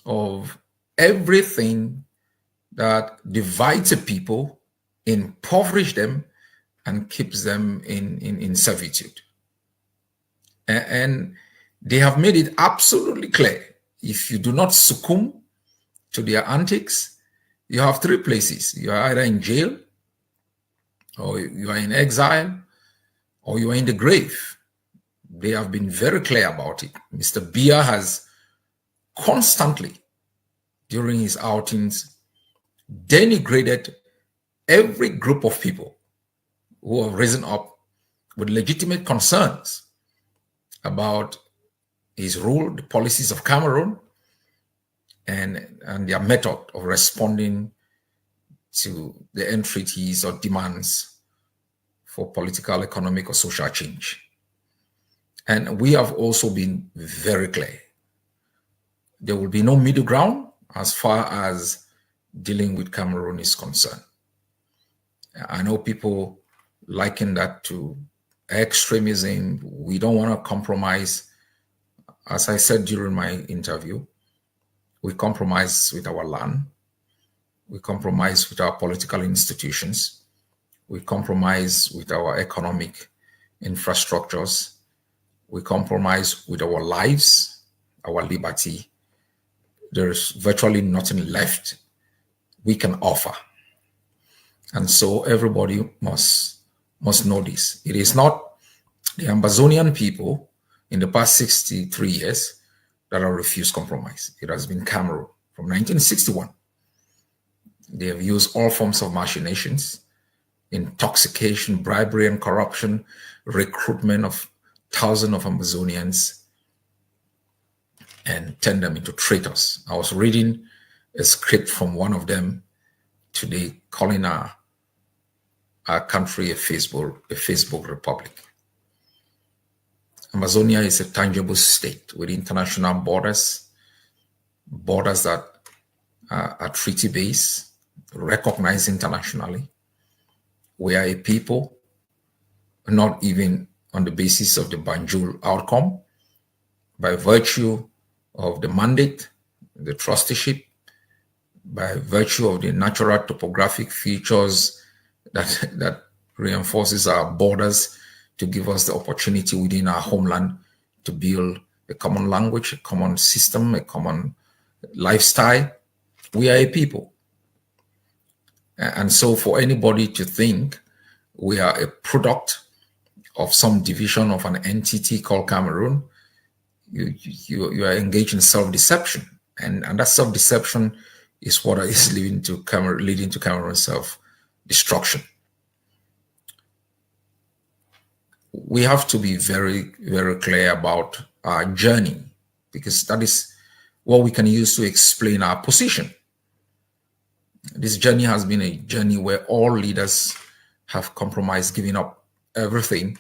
of everything that divides a people, impoverishes them, and keeps them in servitude. And they have made it absolutely clear, if you do not succumb to their antics, you have three places. You are either in jail, or you are in exile, or you are in the grave. They have been very clear about it. Mr. Biya has constantly, during his outings, denigrated every group of people who have risen up with legitimate concerns about his rule, the policies of Cameroon, and their method of responding to the entreaties or demands for political, economic, or social change. And we have also been very clear. There will be no middle ground as far as dealing with Cameroon is concerned. I know people liken that to extremism. We don't want to compromise. As I said during my interview, we compromise with our land. We compromise with our political institutions. We compromise with our economic infrastructures. We compromise with our lives, our liberty. There's virtually nothing left we can offer. And so everybody must know this. It is not the Ambazonian people in the past 63 years that have refused compromise. It has been Cameroon from 1961. They have used all forms of machinations, intoxication, bribery and corruption, recruitment of thousands of Ambazonians, and turn them into traitors. I was reading a script from one of them today, calling our country a Facebook republic. Amazonia is a tangible state with international borders that are treaty-based, recognized internationally. We are a people, not even on the basis of the Banjul outcome, by virtue of the mandate, the trusteeship, by virtue of the natural topographic features that reinforces our borders to give us the opportunity within our homeland to build a common language, a common system, a common lifestyle. We are a people. And so for anybody to think we are a product of some division of an entity called Cameroon, you are engaged in self-deception. And that self-deception is what is leading to Cameroon's self-destruction. We have to be very, very clear about our journey, because that is what we can use to explain our position. This journey has been a journey where all leaders have compromised, giving up everything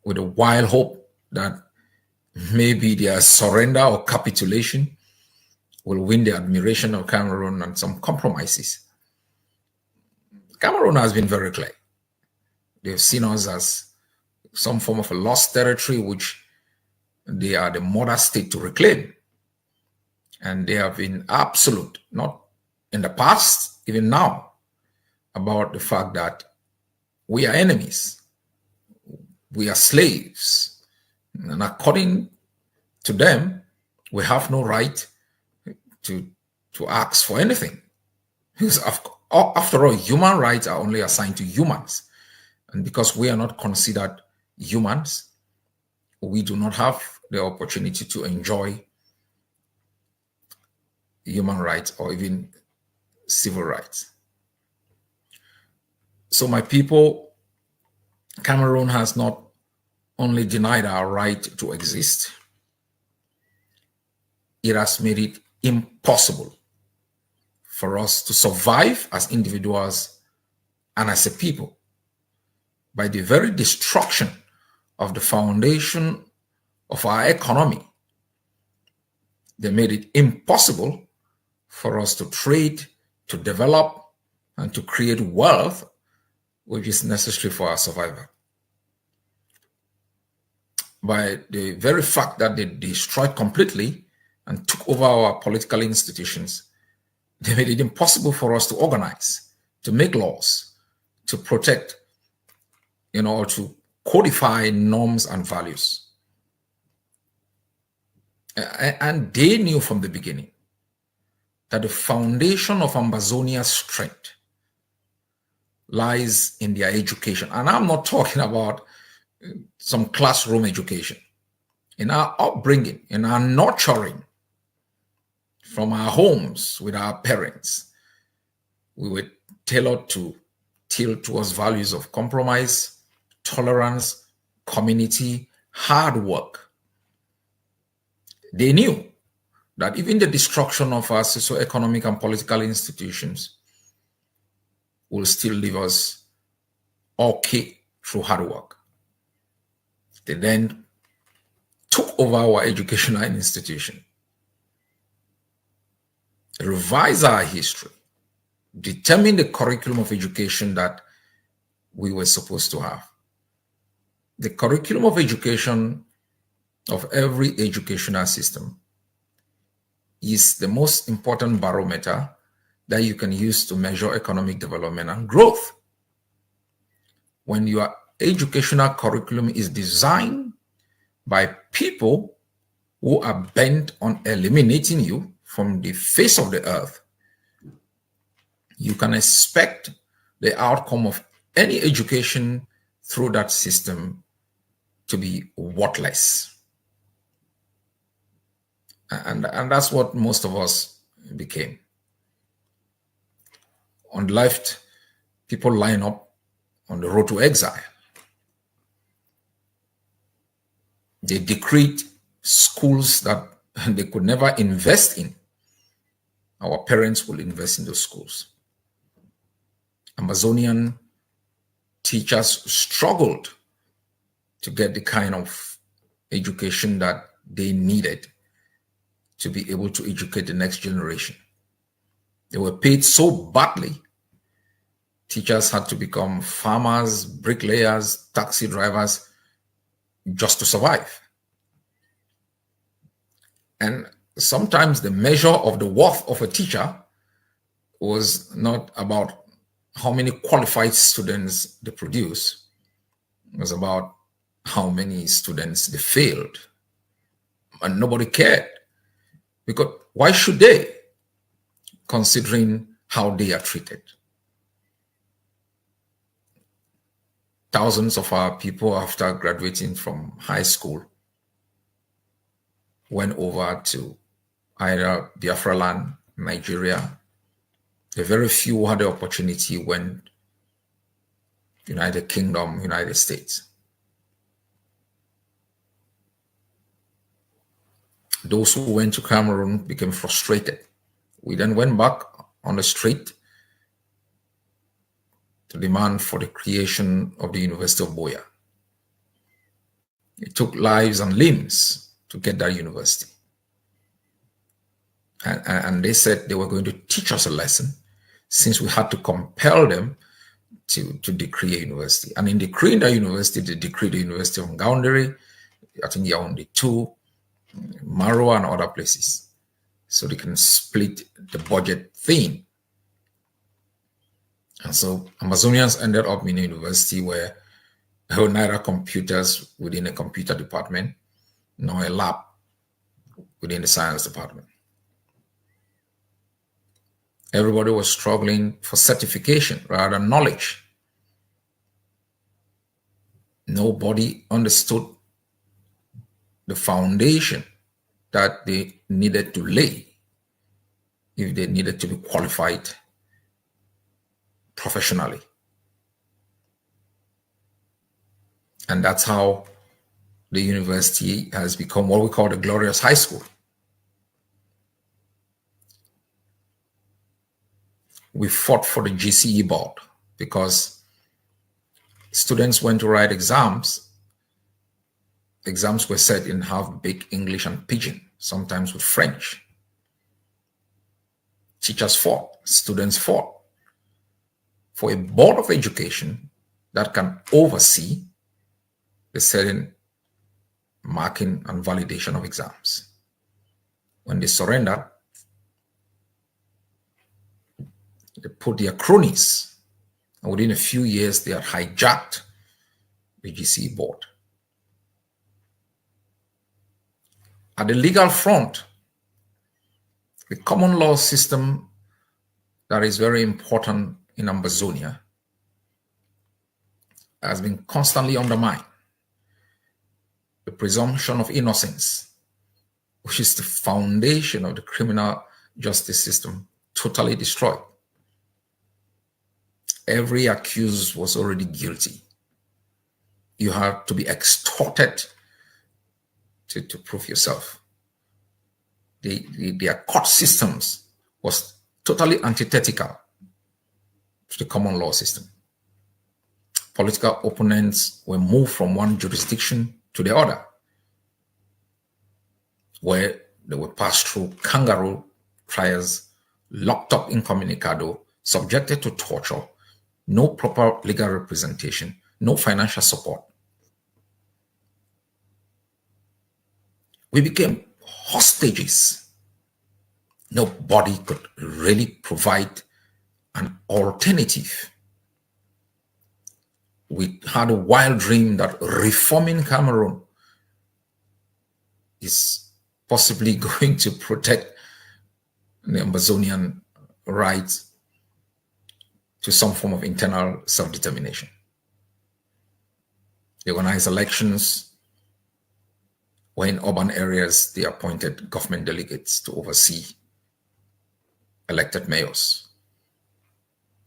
with a wild hope that maybe their surrender or capitulation will win the admiration of Cameroon and some compromises. Cameroon has been very clear. They've seen us as some form of a lost territory which they are the mother state to reclaim. And they have been absolute, not in the past, even now, about the fact that we are enemies. We are slaves. And according to them, we have no right to ask for anything. Because after all, human rights are only assigned to humans. And because we are not considered humans, we do not have the opportunity to enjoy human rights or even civil rights. So my people, Cameroon has not only denied our right to exist, it has made it impossible for us to survive as individuals and as a people by the very destruction of the foundation of our economy. They made it impossible for us to trade, to develop, and to create wealth, which is necessary for our survival. By the very fact that they destroyed completely and took over our political institutions, they made it impossible for us to organize, to make laws, to protect, or to codify norms and values. And they knew from the beginning that the foundation of Ambazonia's strength lies in their education. And I'm not talking about some classroom education. In our upbringing, in our nurturing from our homes with our parents, we were tailored to tilt towards values of compromise, tolerance, community, hard work. They knew that even the destruction of our socio-economic and political institutions will still leave us okay through hard work. They then took over our educational institution, revised our history, determined the curriculum of education that we were supposed to have. The curriculum of education of every educational system is the most important barometer that you can use to measure economic development and growth. When your educational curriculum is designed by people who are bent on eliminating you from the face of the earth, you can expect the outcome of any education through that system to be worthless. And that's what most of us became. On the left, people line up on the road to exile. They decreed schools that they could never invest in. Our parents will invest in those schools. Amazonian teachers struggled to get the kind of education that they needed to be able to educate the next generation. They were paid so badly, teachers had to become farmers, bricklayers, taxi drivers, just to survive. And sometimes the measure of the worth of a teacher was not about how many qualified students they produce. It was about how many students they failed. And nobody cared. Because why should they, considering how they are treated? Thousands of our people, after graduating from high school, went over to either Biafra land, Nigeria. The very few who had the opportunity went United Kingdom, United States. Those who went to Cameroon became frustrated. We then went back on the street to demand for the creation of the University of Biya. It took lives and limbs to get that university. And they said they were going to teach us a lesson, since we had to compel them to decree a university. And in decreeing that university, they decreed the University of Ngaoundere, I think Yaoundé too, Marwa and other places, so they can split the budget thin. And so Amazonians ended up in a university where there were neither computers within a computer department nor a lab within the science department. Everybody was struggling for certification rather than knowledge. Nobody understood the foundation that they needed to lay if they needed to be qualified professionally. And that's how the university has become what we call the glorious high school. We fought for the GCE board because students went to write exams. Exams were set in half-baked English and Pidgin, sometimes with French. Teachers fought, students fought for a board of education that can oversee the setting, marking, and validation of exams. When they surrendered, they put their cronies, and within a few years, they had hijacked the GCE board. At the legal front, the common law system that is very important in Ambazonia has been constantly undermined. The presumption of innocence, which is the foundation of the criminal justice system, totally destroyed. Every accused was already guilty. You have to be extorted to prove yourself. Their court systems was totally antithetical to the common law system. Political opponents were moved from one jurisdiction to the other, where they were passed through kangaroo trials, locked up incommunicado, subjected to torture, no proper legal representation, no financial support. We became hostages. Nobody could really provide an alternative. We had a wild dream that reforming Cameroon is possibly going to protect the Ambazonian rights to some form of internal self-determination. They organized elections where in urban areas they appointed government delegates to oversee elected mayors.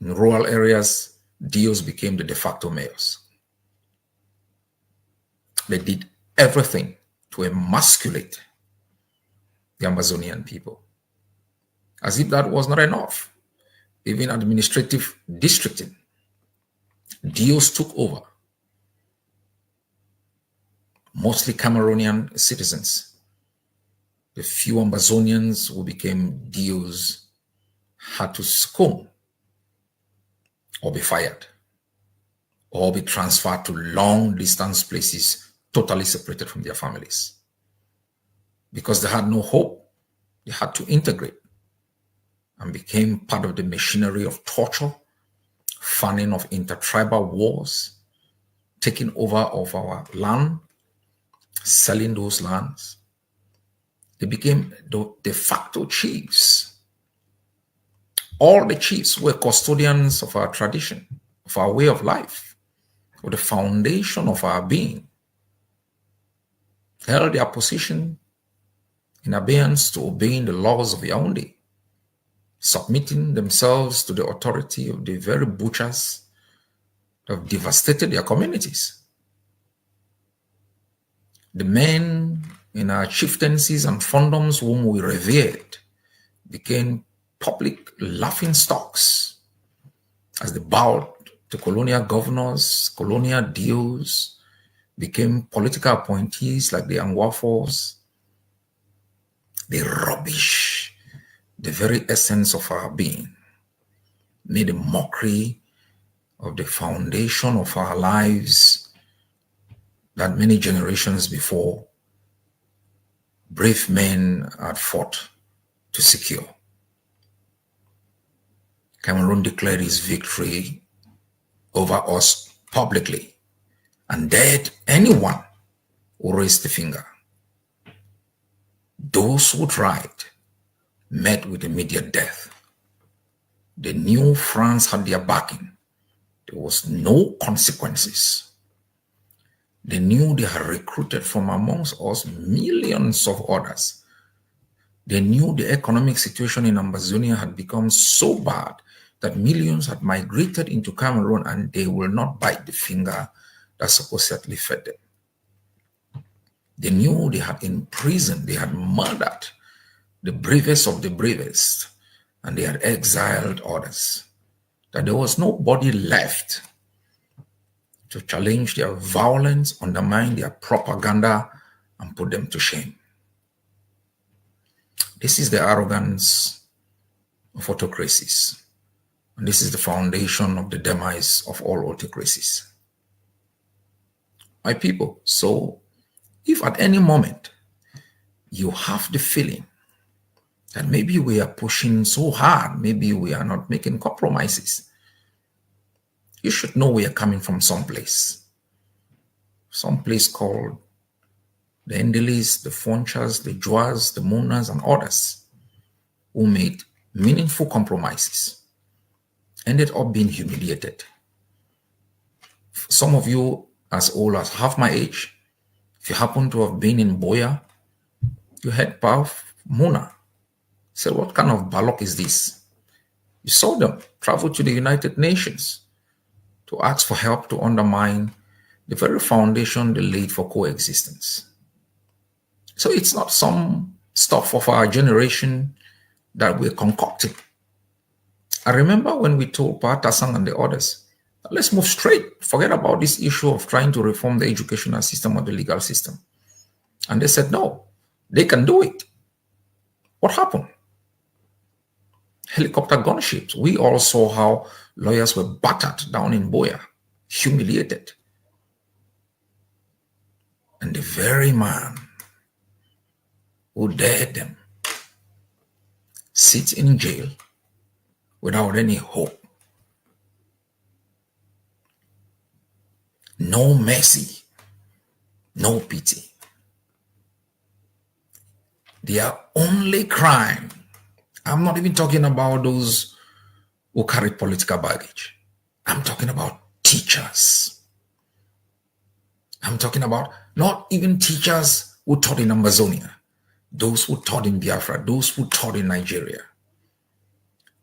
In rural areas, DOs became the de facto mayors. They did everything to emasculate the Amazonian people. As if that was not enough, even administrative districting, DOs took over. Mostly Cameroonian citizens. The few Ambazonians who became DOs had to succumb or be fired or be transferred to long-distance places totally separated from their families. Because they had no hope, they had to integrate and became part of the machinery of torture, fanning of intertribal wars, taking over of our land, selling those lands. They became the de facto chiefs. All the chiefs were custodians of our tradition, of our way of life, of the foundation of our being. Held their position in abeyance to obeying the laws of Yaoundé, submitting themselves to the authority of the very butchers that have devastated their communities. The men in our chieftaincies and fondoms whom we revered became public laughingstocks as they bowed to colonial governors, colonial DOs, became political appointees like the Anguafos. They rubbish the very essence of our being, made a mockery of the foundation of our lives that many generations before brave men had fought to secure. Cameroon declared his victory over us publicly and dared anyone who raised the finger. Those who tried met with immediate death. They knew France had their backing. There was no consequences. They knew they had recruited from amongst us millions of others. They knew the economic situation in Ambazonia had become so bad that millions had migrated into Cameroon and they will not bite the finger that supposedly fed them. They knew they had imprisoned, they had murdered the bravest of the bravest, and they had exiled others. That there was nobody left to challenge their violence, undermine their propaganda, and put them to shame. This is the arrogance of autocracies. And this is the foundation of the demise of all autocracies. My people, so if at any moment you have the feeling that maybe we are pushing so hard, maybe we are not making compromises, you should know we are coming from someplace called the Endelis, the Fonchas, the Joas, the Monas, and others who made meaningful compromises, ended up being humiliated. Some of you as old as half my age, if you happen to have been in Biya, you heard Pav Mona say, what kind of balok is this? You saw them travel to the United Nations to ask for help to undermine the very foundation they laid for coexistence. So it's not some stuff of our generation that we're concocting. I remember when we told Pa Tasang and the others, let's move straight, forget about this issue of trying to reform the educational system or the legal system. And they said, no, they can do it. What happened? Helicopter gunships. We all saw how lawyers were battered down in Biya, humiliated. And the very man who dared them sits in jail without any hope. No mercy, no pity. Their only crime, I'm not even talking about those who carry political baggage. I'm talking about teachers. I'm talking about not even teachers who taught in Amazonia, those who taught in Biafra, those who taught in Nigeria,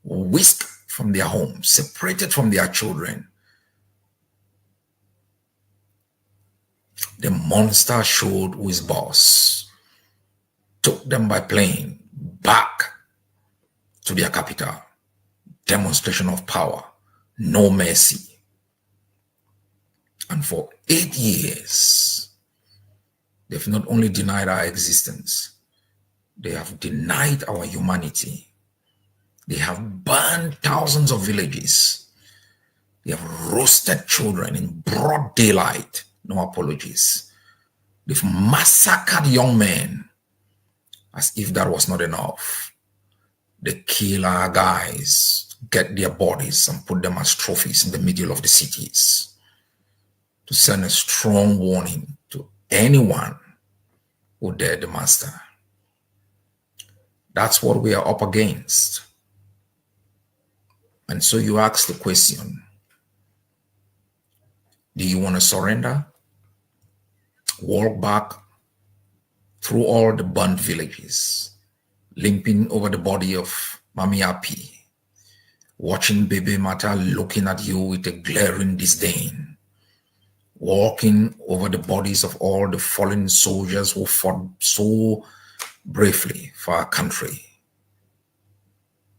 whisked from their homes, separated from their children. The monster showed who is boss, took them by plane back to their capital. Demonstration of power, no mercy. And for 8 years, they've not only denied our existence, they have denied our humanity. They have burned thousands of villages. They have roasted children in broad daylight. No apologies. They've massacred young men as if that was not enough. They kill our guys, get their bodies and put them as trophies in the middle of the cities to send a strong warning to anyone who dare the master. That's what we are up against. And so you ask the question, do you want to surrender? Walk back through all the burnt villages, limping over the body of Mami Api, watching Baby Mata looking at you with a glaring disdain, walking over the bodies of all the fallen soldiers who fought so bravely for our country,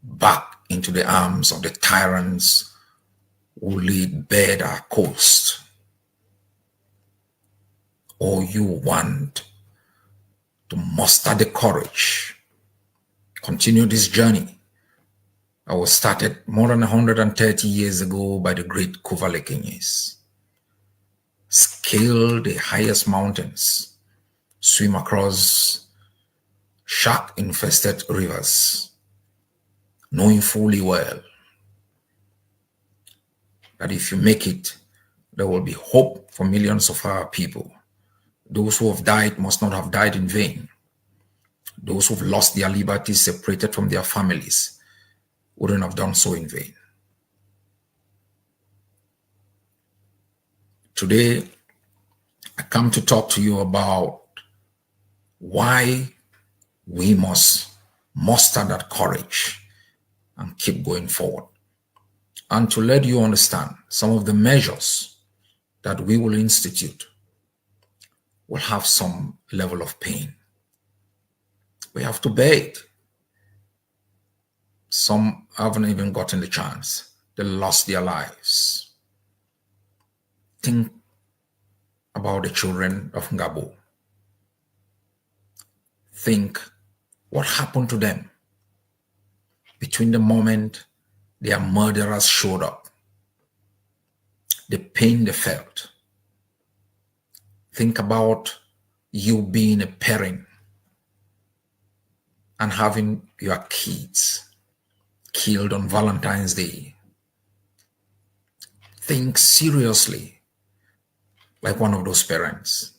back into the arms of the tyrants who laid bare our coast. Or you want to muster the courage, continue this journey that was started more than 130 years ago by the great Kuvalekenyes. Scale the highest mountains, swim across shark-infested rivers, knowing fully well that if you make it, there will be hope for millions of our people. Those who have died must not have died in vain. Those who've lost their liberties, separated from their families, wouldn't have done so in vain. Today, I come to talk to you about why we must muster that courage and keep going forward. And to let you understand some of the measures that we will institute will have some level of pain. We have to bear it. Some haven't even gotten the chance. They lost their lives. Think about the children of Ngabo. Think what happened to them between the moment their murderers showed up, the pain they felt. Think about you being a parent and having your kids killed on Valentine's Day. Think seriously like one of those parents,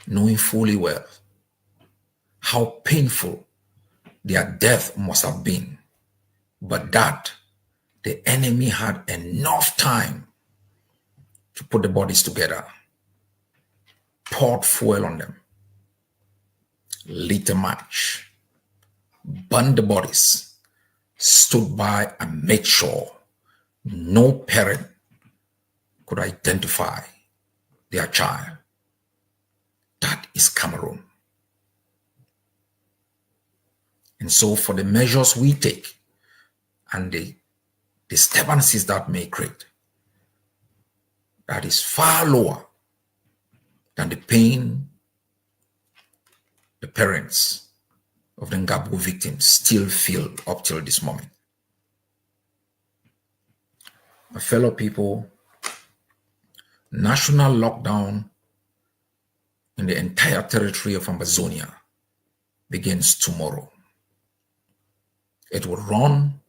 knowing fully well how painful their death must have been, but that the enemy had enough time to put the bodies together, poured fuel on them, lit a match, burned the bodies, stood by and made sure no parent could identify their child. That is Cameroon. And so for the measures we take and the disturbances that may create, that is far lower than the pain the parents of the Ngabo victims still feel up till this moment. My fellow people, national lockdown in the entire territory of Ambazonia begins tomorrow. It will run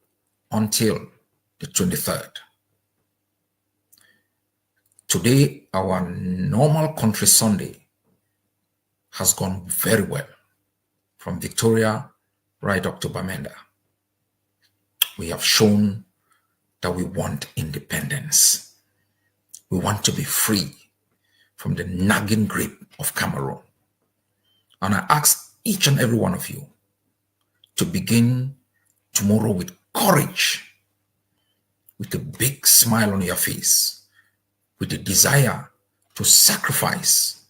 until the 23rd. Today, our normal country Sunday has gone very well, from Victoria right up to Bamenda. We have shown that we want independence. We want to be free from the nagging grip of Cameroon. And I ask each and every one of you to begin tomorrow with courage, with a big smile on your face, with the desire to sacrifice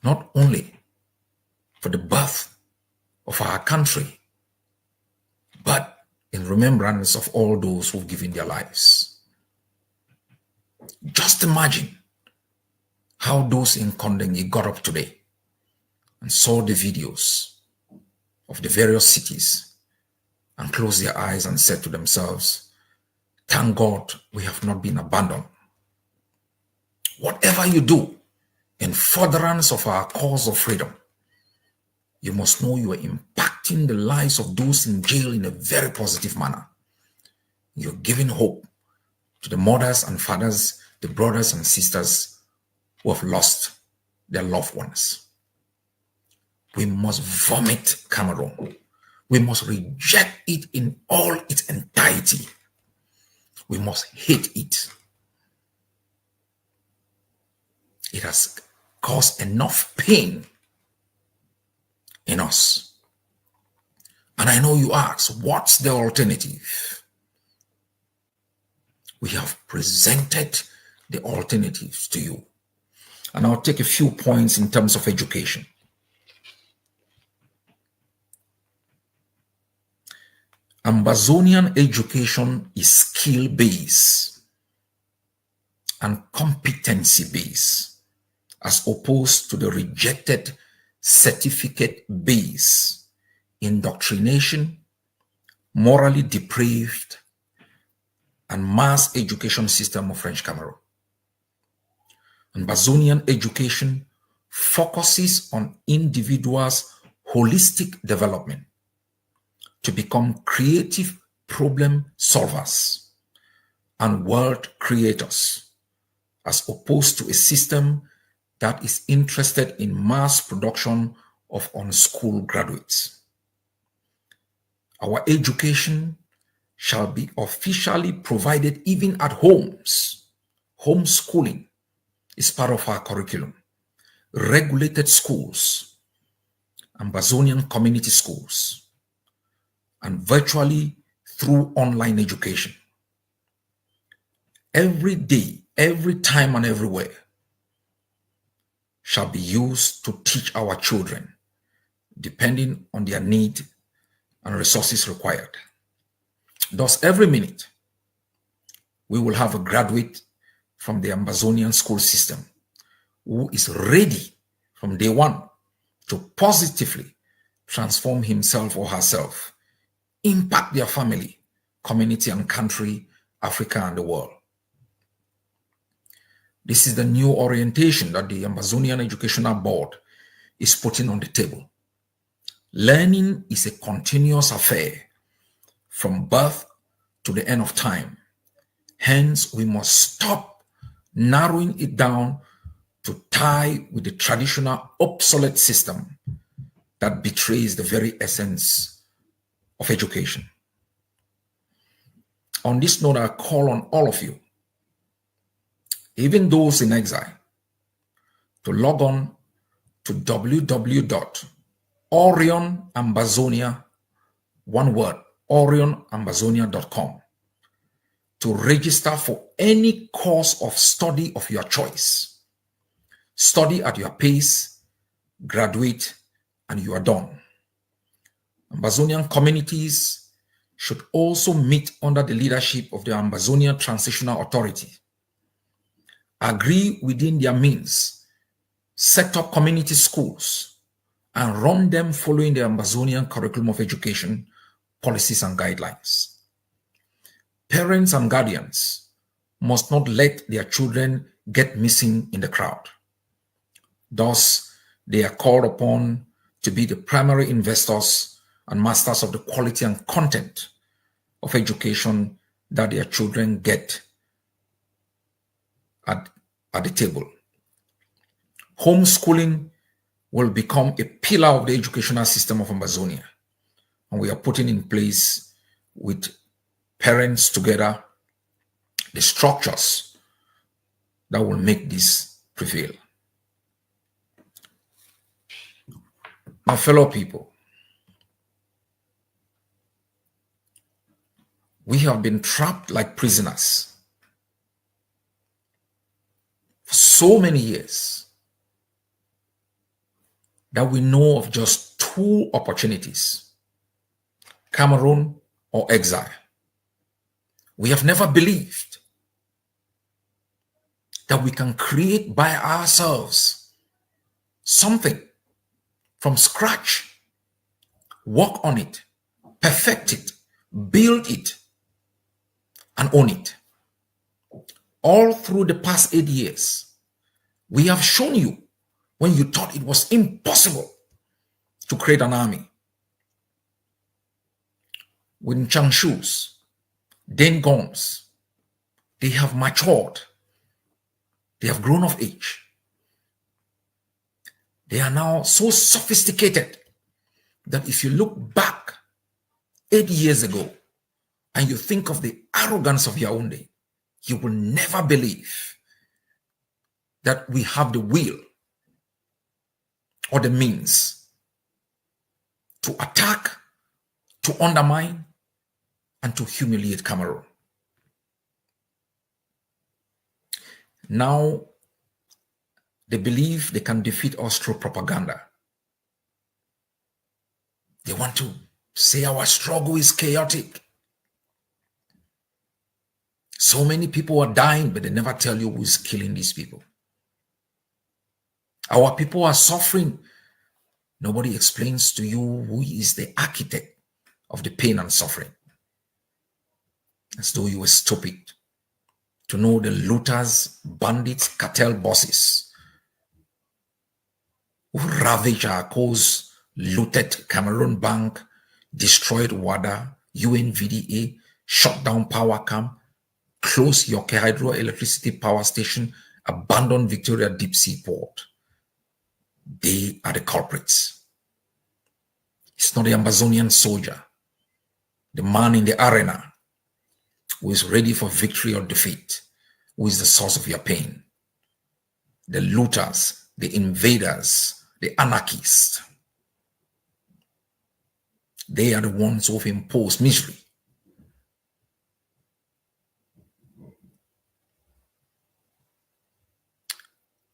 not only for the birth of our country, but in remembrance of all those who've given their lives. Just imagine how those in Kondengi got up today and saw the videos of the various cities and closed their eyes and said to themselves, thank God we have not been abandoned. Whatever you do in furtherance of our cause of freedom, you must know you are impacting the lives of those in jail in a very positive manner. You're giving hope to the mothers and fathers, the brothers and sisters who have lost their loved ones. We must vomit Cameroon. We must reject it in all its entirety. We must hate it. It has caused enough pain in us. And I know you ask, what's the alternative? We have presented the alternatives to you. And I'll take a few points in terms of education. Ambazonian education is skill-based and competency-based, as opposed to the rejected certificate-based indoctrination, morally depraved, and mass education system of French Cameroon. Ambazonian education focuses on individuals' holistic development to become creative problem solvers and world creators, as opposed to a system that is interested in mass production of unschooled graduates. Our education shall be officially provided even at homes. Homeschooling is part of our curriculum. Regulated schools, Ambazonian community schools, and virtually through online education. Every day, every time, and everywhere shall be used to teach our children, depending on their need and resources required. Thus, every minute, we will have a graduate from the Ambazonian school system who is ready from day one to positively transform himself or herself, impact their family, community, and country, Africa, and the world. This is the new orientation that the Ambazonian Educational Board is putting on the table. Learning is a continuous affair from birth to the end of time. Hence, we must stop narrowing it down to tie with the traditional obsolete system that betrays the very essence of education. On this note, I call on all of you, even those in exile, to log on to www.orionambazonia, one word, orionambazonia.com, to register for any course of study of your choice. Study at your pace, graduate, and you are done. Ambazonian communities should also meet under the leadership of the Ambazonia Transitional Authority, agree within their means, set up community schools, and run them following the Ambazonian curriculum of education, policies, and guidelines. Parents and guardians must not let their children get missing in the crowd. Thus, they are called upon to be the primary investors and masters of the quality and content of education that their children get at the table. Homeschooling will become a pillar of the educational system of Ambazonia, and we are putting in place with parents together the structures that will make this prevail. My fellow people, we have been trapped like prisoners for so many years that we know of just two opportunities: Cameroon or exile. We have never believed that we can create by ourselves something from scratch, work on it, perfect it, build it, and own it. All through the past 8 years, we have shown you when you thought it was impossible to create an army. With Chanshus, Dengons, they have matured. They have grown of age. They are now so sophisticated that if you look back 8 years ago and you think of the arrogance of Yaoundé, you will never believe that we have the will or the means to attack, to undermine, and to humiliate Cameroon. Now, they believe they can defeat us through propaganda. They want to say our struggle is chaotic. So many people are dying, but they never tell you who is killing these people. Our people are suffering. Nobody explains to you who is the architect of the pain and suffering. As though you were stupid to know the looters, bandits, cartel bosses who ravaged our coast, looted Cameroon Bank, destroyed Rwanda, UNVDA, shut down power camp, closed Yoke hydroelectricity power station, abandoned Victoria Deep Sea Port. They are the culprits. It's not the Amazonian soldier, the man in the arena, who is ready for victory or defeat, who is the source of your pain. The looters, the invaders, the anarchists. They are the ones who have imposed misery.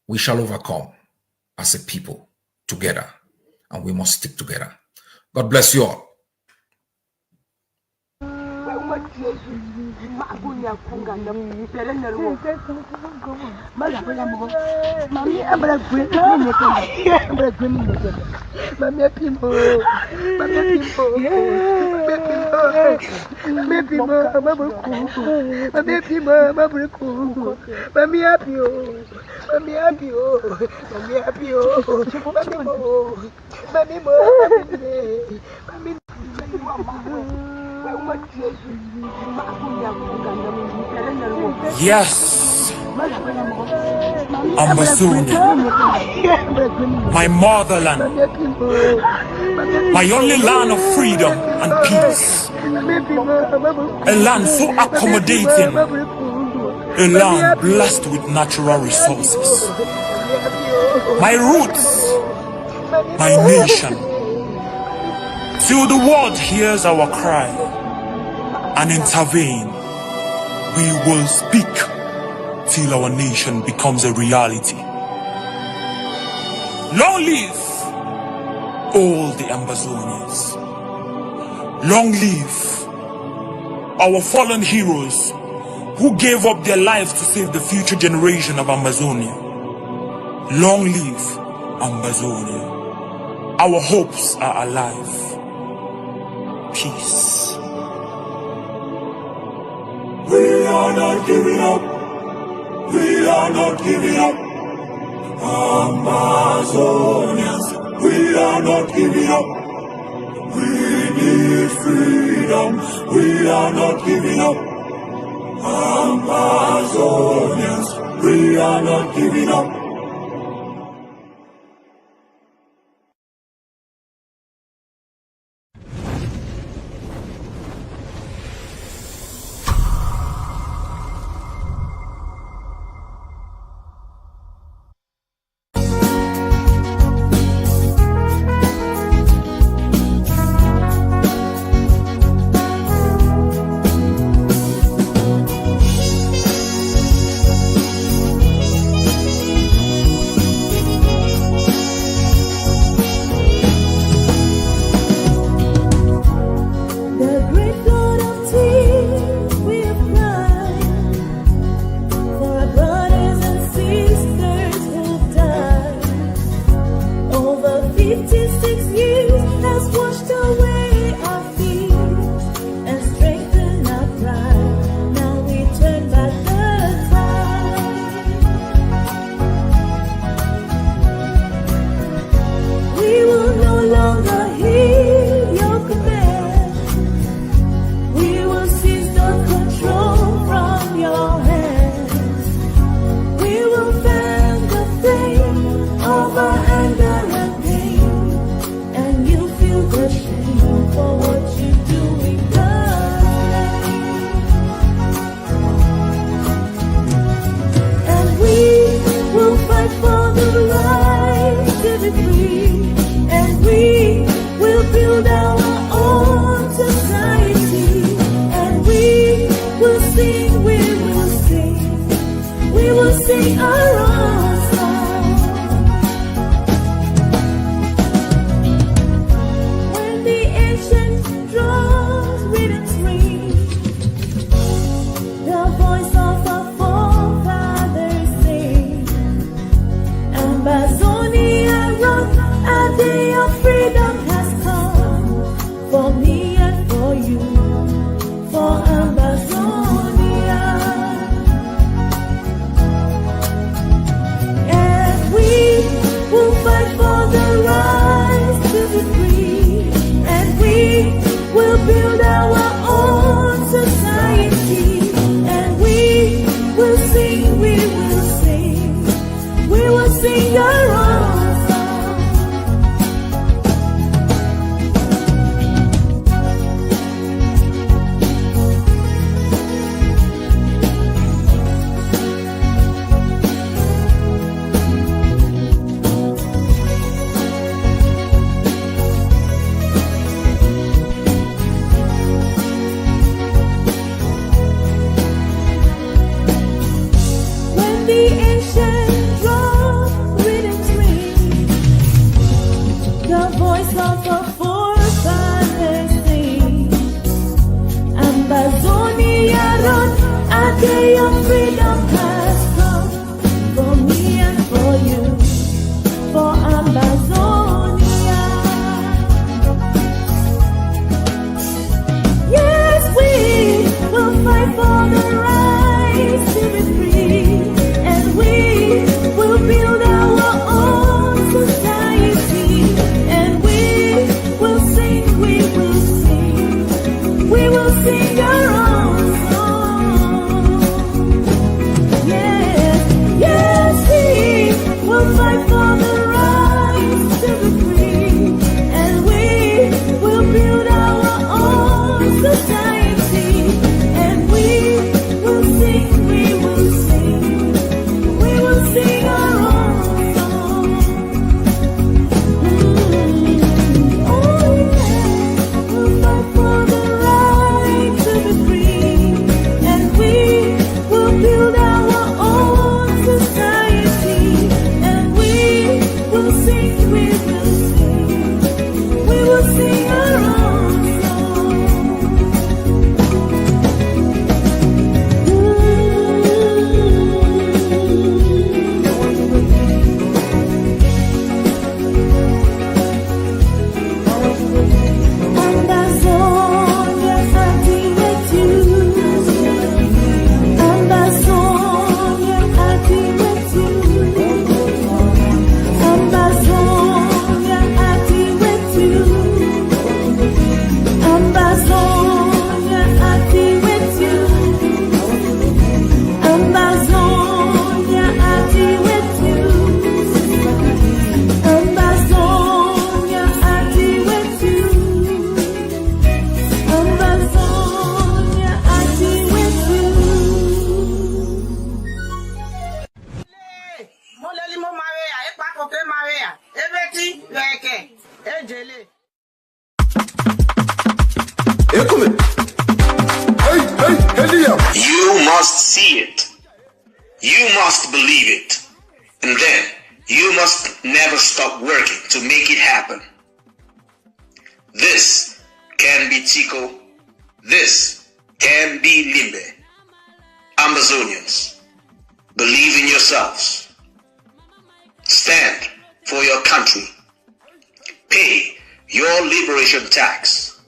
We shall overcome as a people together, and we must stick together. God bless you all. Yes, Ambazonia, my motherland, my only land of freedom and peace, a land so accommodating, a land blessed with natural resources. My roots, my nation, till the world hears our cry and intervene, we will speak till our nation becomes a reality. Long live all the Ambazonians. Long live our fallen heroes who gave up their lives to save the future generation of Amazonia. Long live Ambazonia. Our hopes are alive. Peace. We are not giving up. We are not giving up. Amazonians, we are not giving up. We need freedom. We are not giving up. Amazonians, we are not giving up. sing our own song. When the ancient drum rhythms ring, the voice of the forefathers sing. Ambazonia run, a day of freedom has come for me and for you, for Ambazonia. Yes, we will fight for the right to be free, and we will build our own society, and we will sing, we will sing, we will sing our own song. Yes, yes, we will fight for the right to be free, and we will build our own society, and we will sing, we will sing, we will sing our own song. Oh yeah, we'll fight for the right to be free, and we will build our own society, and we will sing, we will sing our own song. Ambazonia, fighting with you. Ambazonia, fighting with you. Ambazonia, fighting with you. Ambazonia, fighting with you. Ambazonia, fighting with you. Ambazonia, fighting with you. Ambazonia, fighting with you. You must see it. You must believe it. And then you must never stop working to make it happen. This can be Chico. This can be Limbe. Ambazonians, believe in yourselves. Stand for your country. Pay your liberation tax.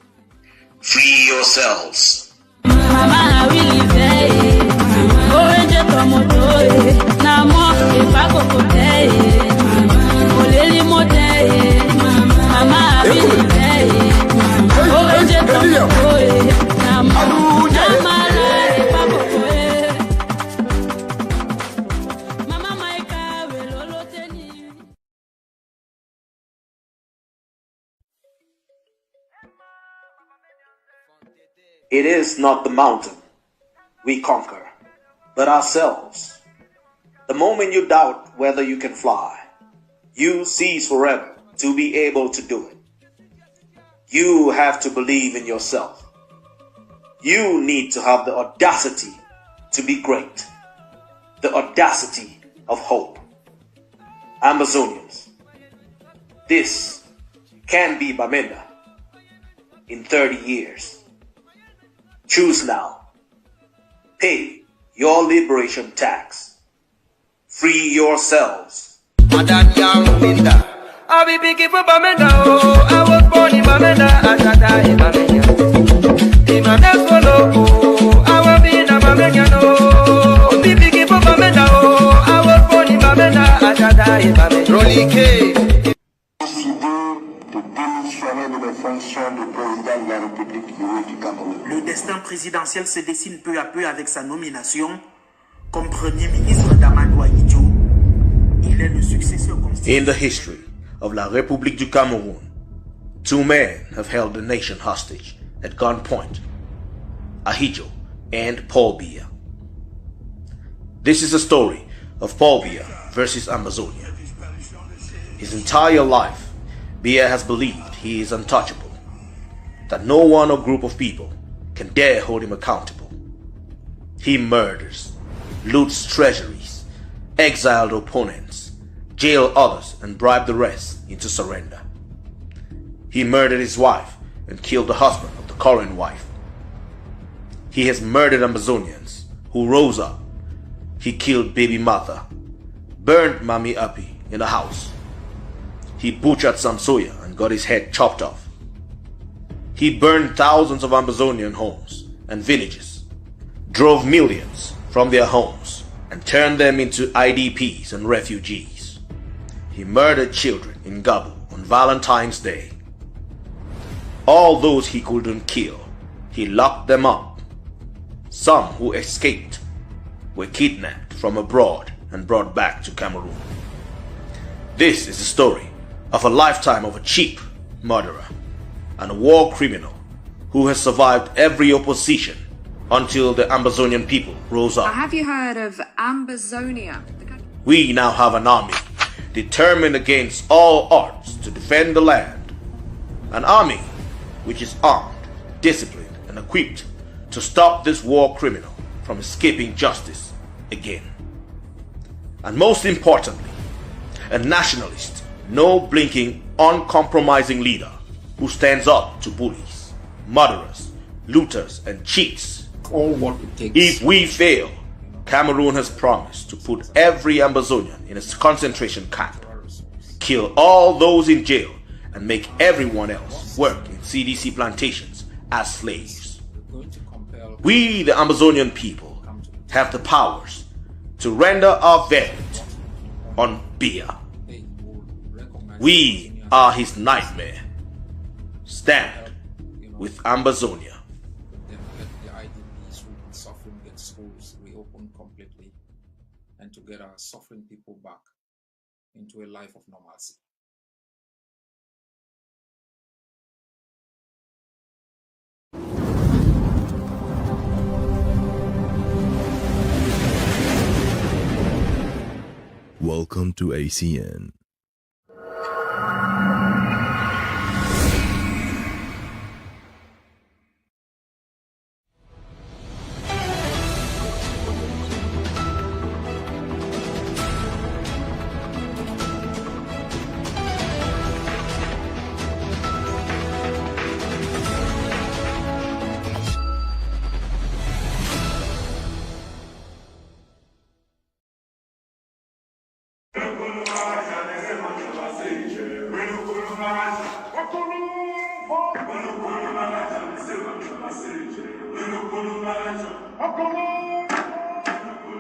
Free yourselves. Mama, we live there. Orange promote, na mo e pa kokote. Oleli mote. Mama, we live there. Orange promote, na mo e pa kokote. Mama, my car will lolo teni. It is not the mountain we conquer, but ourselves. The moment you doubt whether you can fly, you cease forever to be able to do it. You have to believe in yourself. You need to have the audacity to be great, the audacity of hope. Ambazonians, this can be Bamenda in 30 years. Choose now. Pay your liberation tax. Free yourselves. Madam Young Linda. I'll be picking for Bamenda. Oh, I was born in Bamenda. I die in Bamenda. In my next follow. Oh, I will be in a Bamenda. Oh, be picking for Bamenda. Oh, I was born in Bamenda. I die in Bamenda. Rolly K. Le destin présidentiel se dessine peu à peu avec sa nomination comme Premier ministre d'Amadou Ahidjo. Il In the history of La République du Cameroun, 2 men have held the nation hostage at gunpoint, Ahidjo and Paul Biya. This is a story of Paul Biya versus Ambazonia. His entire life, Biya has believed he is untouchable, that no one or group of people can dare hold him accountable. He murders, loots treasuries, exiled opponents, jail others and bribe the rest into surrender. He murdered his wife and killed the husband of the current wife. He has murdered Ambazonians who rose up. He killed baby Martha, burned Mami Api in a house. He butchered Samsoya and got his head chopped off. He burned thousands of Ambazonian homes and villages, drove millions from their homes and turned them into IDPs and refugees. He murdered children in Gabo on Valentine's Day. All those he couldn't kill, he locked them up. Some who escaped were kidnapped from abroad and brought back to Cameroon. This is the story of a lifetime of a cheap murderer and a war criminal who has survived every opposition until the Ambazonian people rose up. Have you heard of Ambazonia? We now have an army determined against all odds to defend the land. An army which is armed, disciplined, and equipped to stop this war criminal from escaping justice again. And most importantly, a nationalist, no-blinking, uncompromising leader who stands up to bullies, murderers, looters, and cheats. All what it takes. If we fail, Cameroon has promised to put every Ambazonian in a concentration camp, kill all those in jail, and make everyone else work in CDC plantations as slaves. We, the Ambazonian people, have the powers to render our verdict on Biya. We are his nightmare. Stand with Ambazonia. Suffering, get schools reopened completely, and to get our suffering people back into a life of normalcy. Welcome to ACN.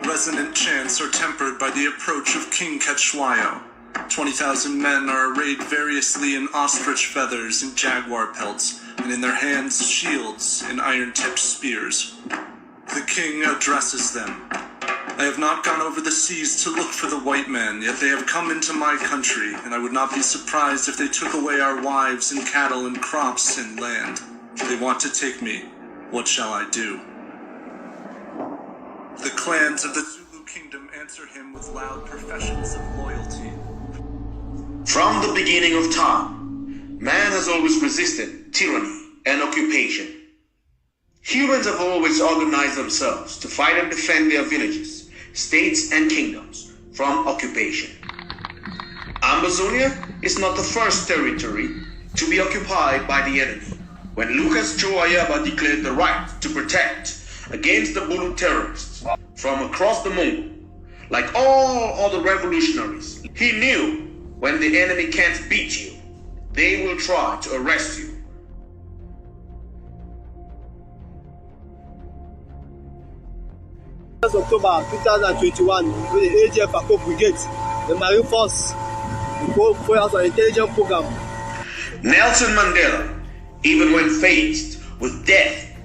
Resonant chants are tempered by the approach of King Quechwayo. 20,000 men are arrayed variously in ostrich feathers and jaguar pelts, and in their hands shields and iron-tipped spears. The king addresses them. I have not gone over the seas to look for the white man, yet they have come into my country, and I would not be surprised if they took away our wives and cattle and crops and land. They want to take me. What shall I do? The clans of the Zulu kingdom answer him with loud professions of loyalty. From the beginning of time, man has always resisted tyranny and occupation. Humans have always organized themselves to fight and defend their villages, states, and kingdoms from occupation. Ambazonia is not the first territory to be occupied by the enemy. When Lucas Choayaba declared the right to protect against the Bulu terrorists from across the Mungo, like all other revolutionaries, he knew when the enemy can't beat you, they will try to arrest you. October 2021, with the AGF Akko Brigade, the Marine Force, the Force of Intelligence Program. Nelson Mandela, even when faced with death,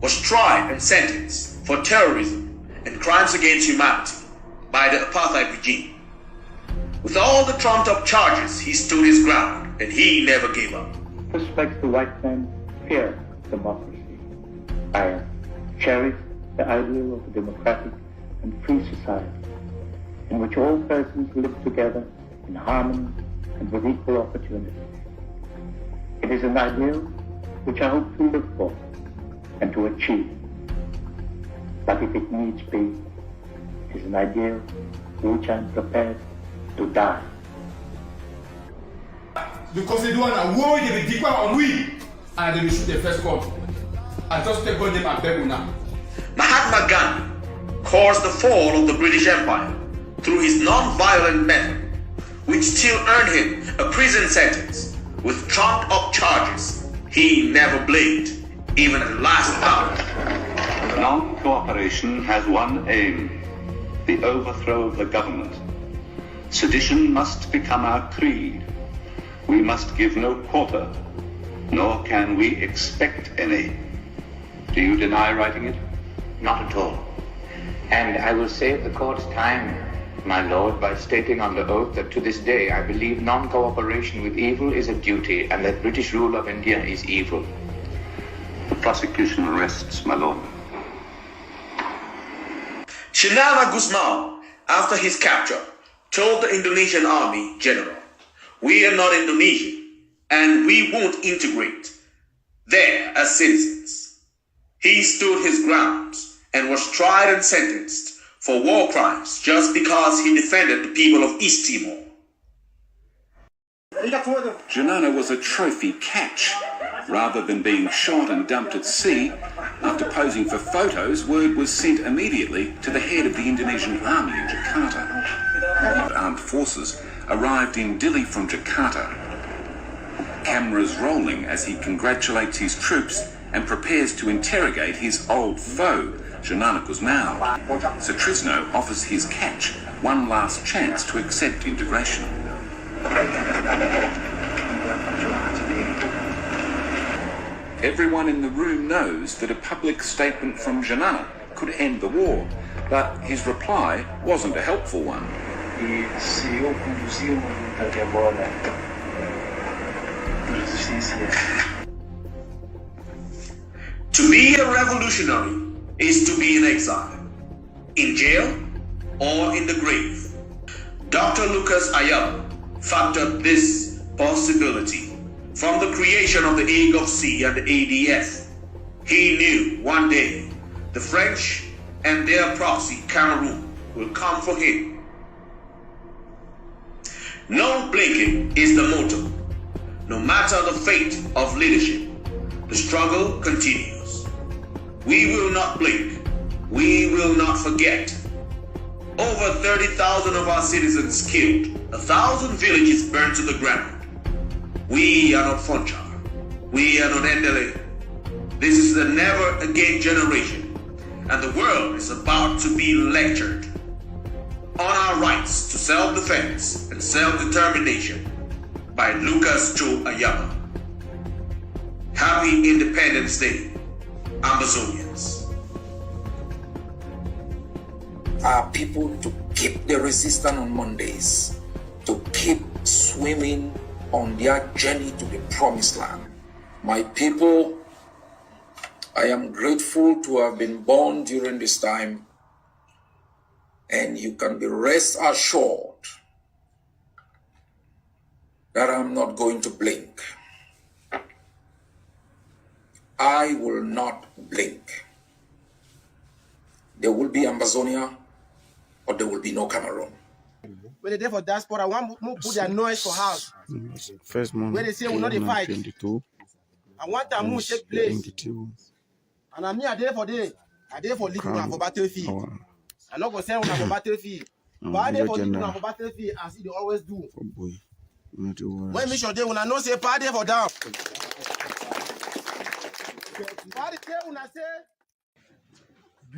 was tried and sentenced for terrorism and crimes against humanity by the apartheid regime. With all the trumped-up charges, he stood his ground, and he never gave up. Respect the white man, fear democracy. I cherish the ideal of a democratic and free society in which all persons live together in harmony and with equal opportunity. It is an ideal which I hope to live for and to achieve. But if it needs be, it is an ideal for which I am prepared to die. Because they don't want to war, they will declare on we, and they will shoot the first country. I just take on them and beg now. Mahatma Gandhi caused the fall of the British Empire through his non-violent method, which still earned him a prison sentence with trumped-up charges he never blinked, even at the last hour. Non-cooperation has one aim: the overthrow of the government. Sedition must become our creed. We must give no quarter, nor can we expect any. Do you deny writing it? Not at all. And I will save the court's time, my lord, by stating under oath that to this day I believe non-cooperation with evil is a duty and that British rule of India is evil. The prosecution rests, my lord. Shenana Gusmao, after his capture, told the Indonesian army general, "We are not Indonesian, and we won't integrate there as citizens." He stood his ground and was tried and sentenced for war crimes just because he defended the people of East Timor. Shenana was a trophy catch. Rather than being shot and dumped at sea, after posing for photos, word was sent immediately to the head of the Indonesian army in Jakarta. The armed forces arrived in Dili from Jakarta. Cameras rolling as he congratulates his troops and prepares to interrogate his old foe, Shenana Gusmao. Sutrisno offers his catch one last chance to accept integration. Everyone in the room knows that a public statement from Shenana could end the war, but his reply wasn't a helpful one. To be a revolutionary is to be in exile, in jail, or in the grave. Dr. Lucas Ayala factored this possibility from the creation of the AGOC and the ADF. He knew one day the French and their proxy Cameroon will come for him. No blinking is the motto. No matter the fate of leadership, the struggle continues. We will not blink. We will not forget. Over 30,000 of our citizens killed, 1,000 villages burned to the ground. We are not Fonchar. We are not Endele. This is the never again generation, and the world is about to be lectured on our rights to self-defense and self-determination by Lucas Joe Ayala. Happy Independence Day, Ambazonians. Our people to keep the resistance on Mondays, to keep swimming on their journey to the promised land. My people, I am grateful to have been born during this time, and you can be rest assured that I'm not going to blink. I will not blink. There will be Ambazonia, or there will be no Cameroon. When they there for diaspora, one put their noise for house. First month, When they say we're not a fight, 22. I want that move take place. And I'm here there for day. I there for leaving for battlefield. I'm not gonna say when I'm for battlefield. But I there for leaving for battlefield as they always do. When mission day when I know say party for down.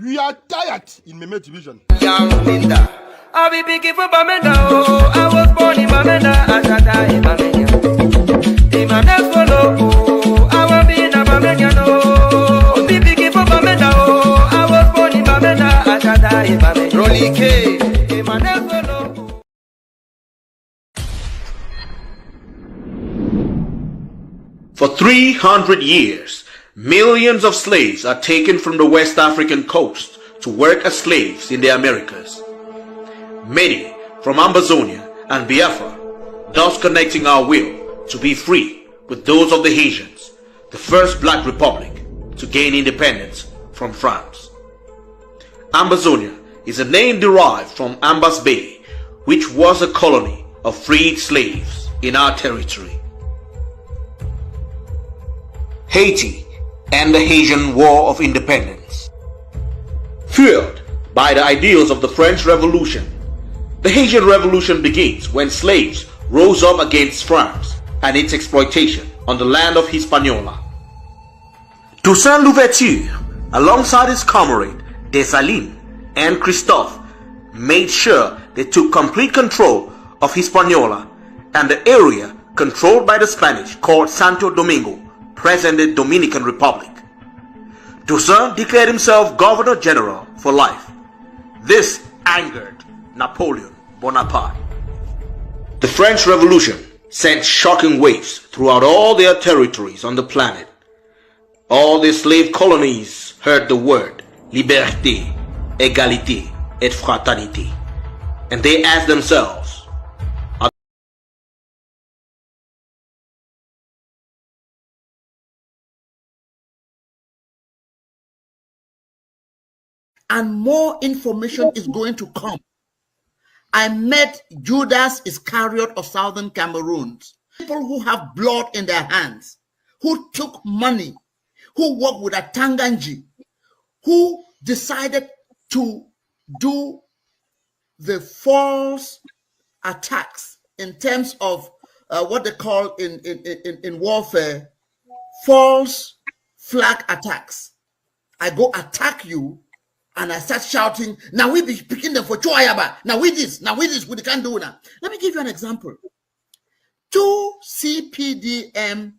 We are tired in Meme division. Young Linda. I'll be picking for Bamenda. Oh, I was born in Bamenda. I shall die in Bamenda. In my next follow. Oh, I will be in a Bamenda. Oh, be picking for Bamenda. Oh, I was born in Bamenda. I shall die in Bamenda. Rolly K. In my next follow. 300 years, millions of slaves are taken from the West African coast to work as slaves in the Americas. Many from Ambazonia and Biafra, thus connecting our will to be free with those of the Haitians, the first black republic to gain independence from France. Ambazonia is a name derived from Ambas Bay, which was a colony of freed slaves in our territory. Haiti and the Haitian War of Independence. Fueled by the ideals of the French Revolution, the Haitian Revolution begins when slaves rose up against France and its exploitation on the land of Hispaniola. Toussaint Louverture, alongside his comrade Dessalines and Christophe, made sure they took complete control of Hispaniola and the area controlled by the Spanish called Santo Domingo, present-day Dominican Republic. Toussaint declared himself Governor General for life. This angered Napoleon Bonaparte. The French Revolution sent shocking waves throughout all their territories on the planet. All the slave colonies heard the word liberté, égalité, et fraternité, and they asked themselves, and more information is going to come. I met Judas Iscariot of Southern Cameroon, people who have blood in their hands, who took money, who worked with a Tanganji, who decided to do the false attacks in terms of what they call in warfare, false flag attacks. I go attack you, and I start shouting, now we be picking them for Choayaba, now we this, we can't do now. Let me give you an example. 2 CPDM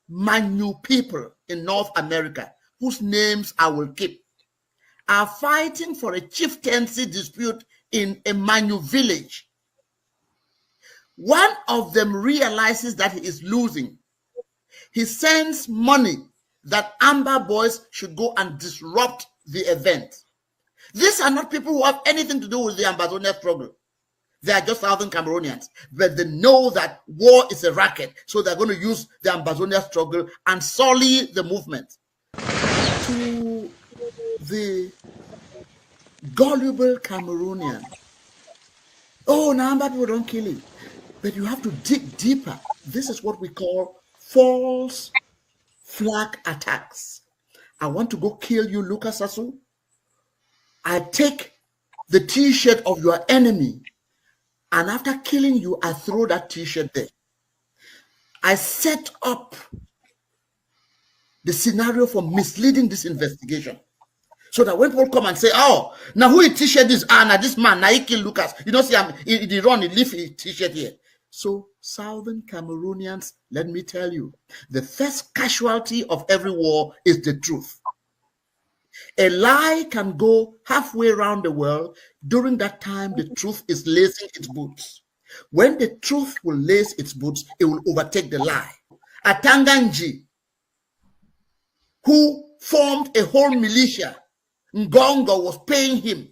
Manu people in North America, whose names I will keep, are fighting for a chieftaincy dispute in a Manu village. One of them realizes that he is losing. He sends money that Amber boys should go and disrupt the event. These are not people who have anything to do with the Ambazonia struggle. They are just Southern Cameroonians, but they know that war is a racket, so they're going to use the Ambazonia struggle and sully the movement. To the gullible Cameroonian, oh, Namba people don't kill him, but you have to dig deeper. This is what we call false flag attacks. I want to go kill you, Lucas Sassou. I take the t-shirt of your enemy, and after killing you, I throw that t-shirt there. I set up the scenario for misleading this investigation, so that when people come and say, oh, now who is t-shirt this? Now this man, now he killed Lucas. You don't see him, he run, he leave his t-shirt here. So Southern Cameroonians, let me tell you, the first casualty of every war is the truth. A lie can go halfway around the world. During that time, the truth is lacing its boots. When the truth will lace its boots, it will overtake the lie. A Tanganji, who formed a whole militia, Ngongo was paying him,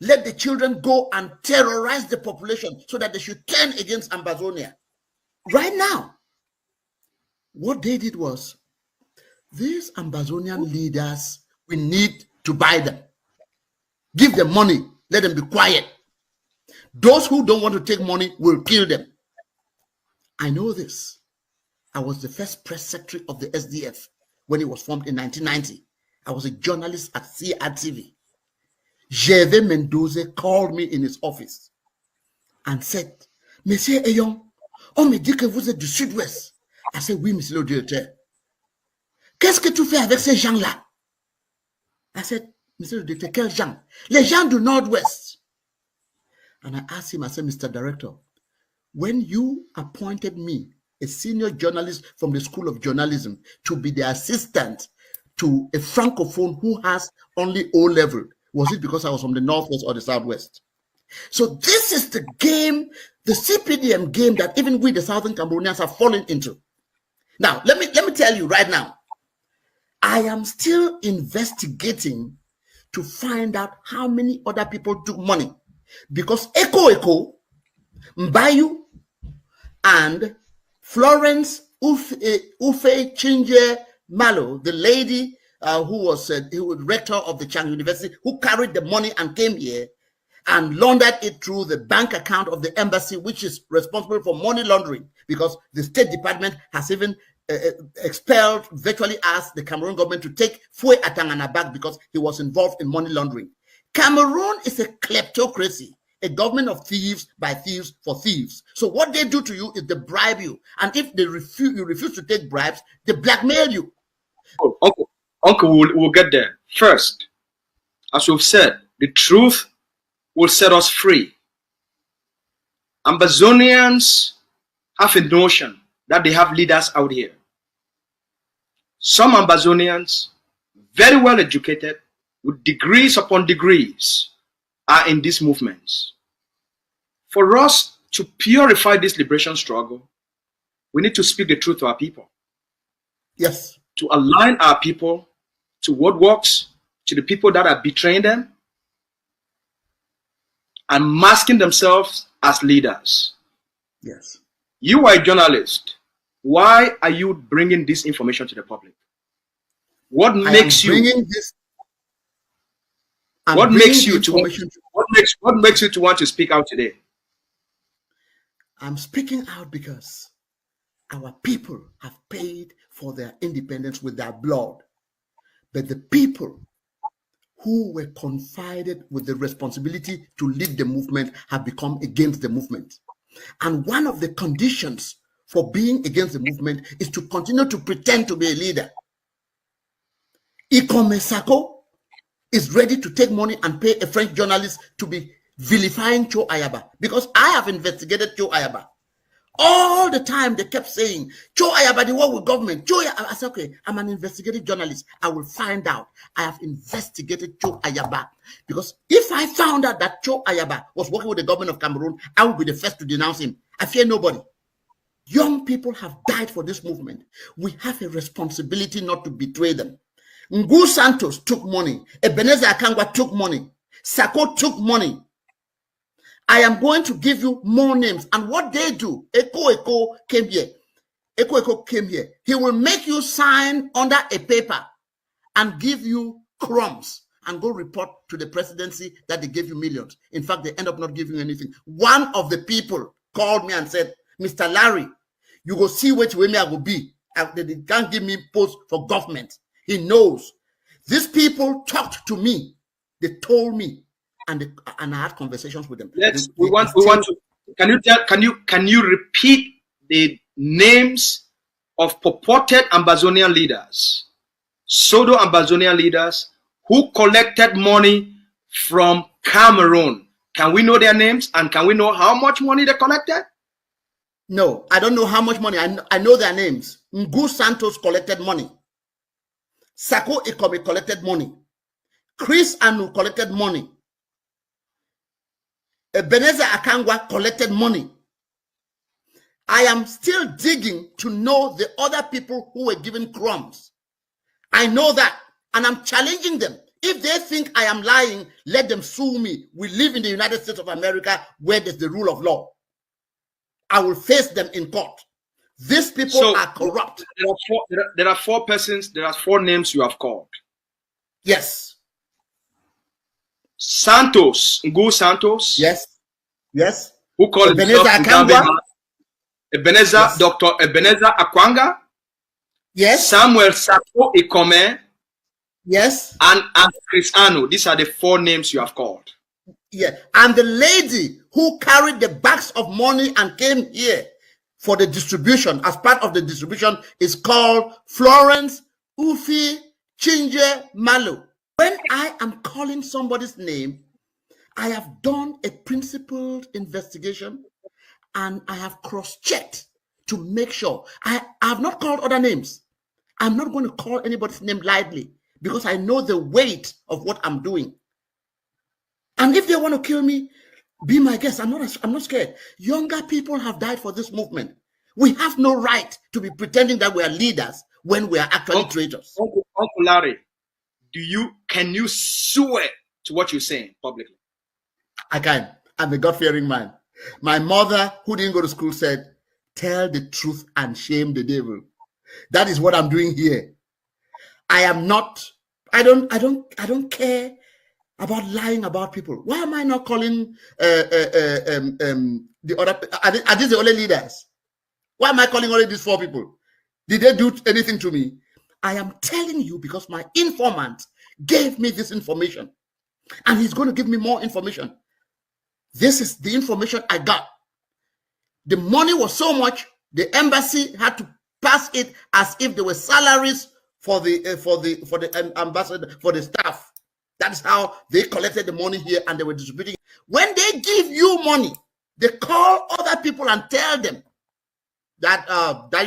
let the children go and terrorize the population so that they should turn against Ambazonia. Right now, what they did was, these Ambazonian leaders, we need to buy them. Give them money. Let them be quiet. Those who don't want to take money will kill them. I know this. I was the first press secretary of the SDF when it was formed in 1990. I was a journalist at CRTV. Gervais Mendoza called me in his office and said, Monsieur Eyon, on me dit que vous êtes du Sud-Ouest. I said, oui, monsieur le directeur. Qu'est-ce que tu fais avec ces gens-là? I said, Mr. the Director, quels gens? Les gens du Northwest. And I asked him, I said, Mr. Director, when you appointed me, a senior journalist from the School of Journalism, to be the assistant to a Francophone who has only O level, was it because I was from the Northwest or the Southwest? So this is the game, the CPDM game that even we, the Southern Cameroonians, have fallen into. Now, let me tell you right now, I am still investigating to find out how many other people took money, because Eko, Mbayu, and Florence Ufe Chinje Malo, the lady who was rector of the Chang University, who carried the money and came here and laundered it through the bank account of the embassy, which is responsible for money laundering, because the State Department has even expelled, virtually asked the Cameroon government to take Fue Atangana back because he was involved in money laundering. Cameroon is a kleptocracy, a government of thieves by thieves for thieves. So what they do to you is they bribe you. And if they you refuse to take bribes, they blackmail you. Oh, Uncle, we'll get there. First, as we've said, the truth will set us free. Ambazonians have a notion that they have leaders out here. Some Ambazonians, very well educated, with degrees upon degrees, are in these movements. For us to purify this liberation struggle, we need to speak the truth to our people. Yes. To align our people to what works, to the people that are betraying them and masking themselves as leaders. Yes. You are a journalist. Why are you bringing this information to the public? What makes you? What makes you to want to speak out today? I'm speaking out because our people have paid for their independence with their blood. But the people who were confided with the responsibility to lead the movement have become against the movement. And one of the conditions for being against the movement is to continue to pretend to be a leader. Ikome Sako is ready to take money and pay a French journalist to be vilifying Cho Ayaba, because I have investigated Cho Ayaba. All the time they kept saying, Cho Ayaba, the war with government. Cho Ayaba. I said, okay, I'm an investigative journalist. I will find out. I have investigated Cho Ayaba. Because if I found out that Cho Ayaba was working with the government of Cameroon, I would be the first to denounce him. I fear nobody. Young people have died for this movement. We have a responsibility not to betray them. Ngu Santos took money. Ebenezer Akangwa took money. Sako took money. I am going to give you more names. And what they do, Eko came here. Eko came here. He will make you sign under a paper and give you crumbs and go report to the presidency that they gave you millions. In fact, they end up not giving you anything. One of the people called me and said, Mr. Larry, you go see which way I will be. They can't give me post for government. He knows. These people talked to me. They told me. And I had conversations with them. We want to. Can you repeat the names of purported Ambazonian leaders, pseudo Ambazonian leaders who collected money from Cameroon? Can we know their names, and can we know how much money they collected? No, I don't know how much money. I know their names. Ngu Santos collected money. Sako Ikome collected money. Chris Anu collected money. Ebenezer Akangwa collected money. I am still digging to know the other people who were given crumbs. I know that, and I'm challenging them. If they think I am lying, let them sue me. We live in the United States of America where there's the rule of law. I will face them in court. These people are corrupt. There are four persons, there are four names you have called. Yes. Santos, Ngu Santos. Yes. Yes. Who called himself Ebenezer, yes. Dr. Ebenezer Akwanga. Yes. Samuel Sako Ikome. Yes. And Chris Anu. These are the four names you have called. Yeah. And the lady who carried the bags of money and came here for the distribution, as part of the distribution, is called Florence Ufi Chinje Malo. When I am calling somebody's name, I have done a principled investigation and I have cross-checked to make sure. I have not called other names. I'm not going to call anybody's name lightly because I know the weight of what I'm doing. And if they want to kill me, be my guest. I'm not scared. Younger people have died for this movement. We have no right to be pretending that we are leaders when we are actually traitors. Uncle Larry, can you swear to what you're saying publicly? I can. I'm a God-fearing man. My mother, who didn't go to school, said, "Tell the truth and shame the devil." That is what I'm doing here. I don't care about lying about people. Why am I not calling the other? Are these the only leaders? Why am I calling only these 4 people? Did they do anything to me? I am telling you because my informant gave me this information, and he's going to give me more information. This is the information I got. The money was so much, the embassy had to pass it as if there were salaries for the ambassador, for the staff. That's how they collected the money here, and they were distributing. When they give you money, they call other people and tell them that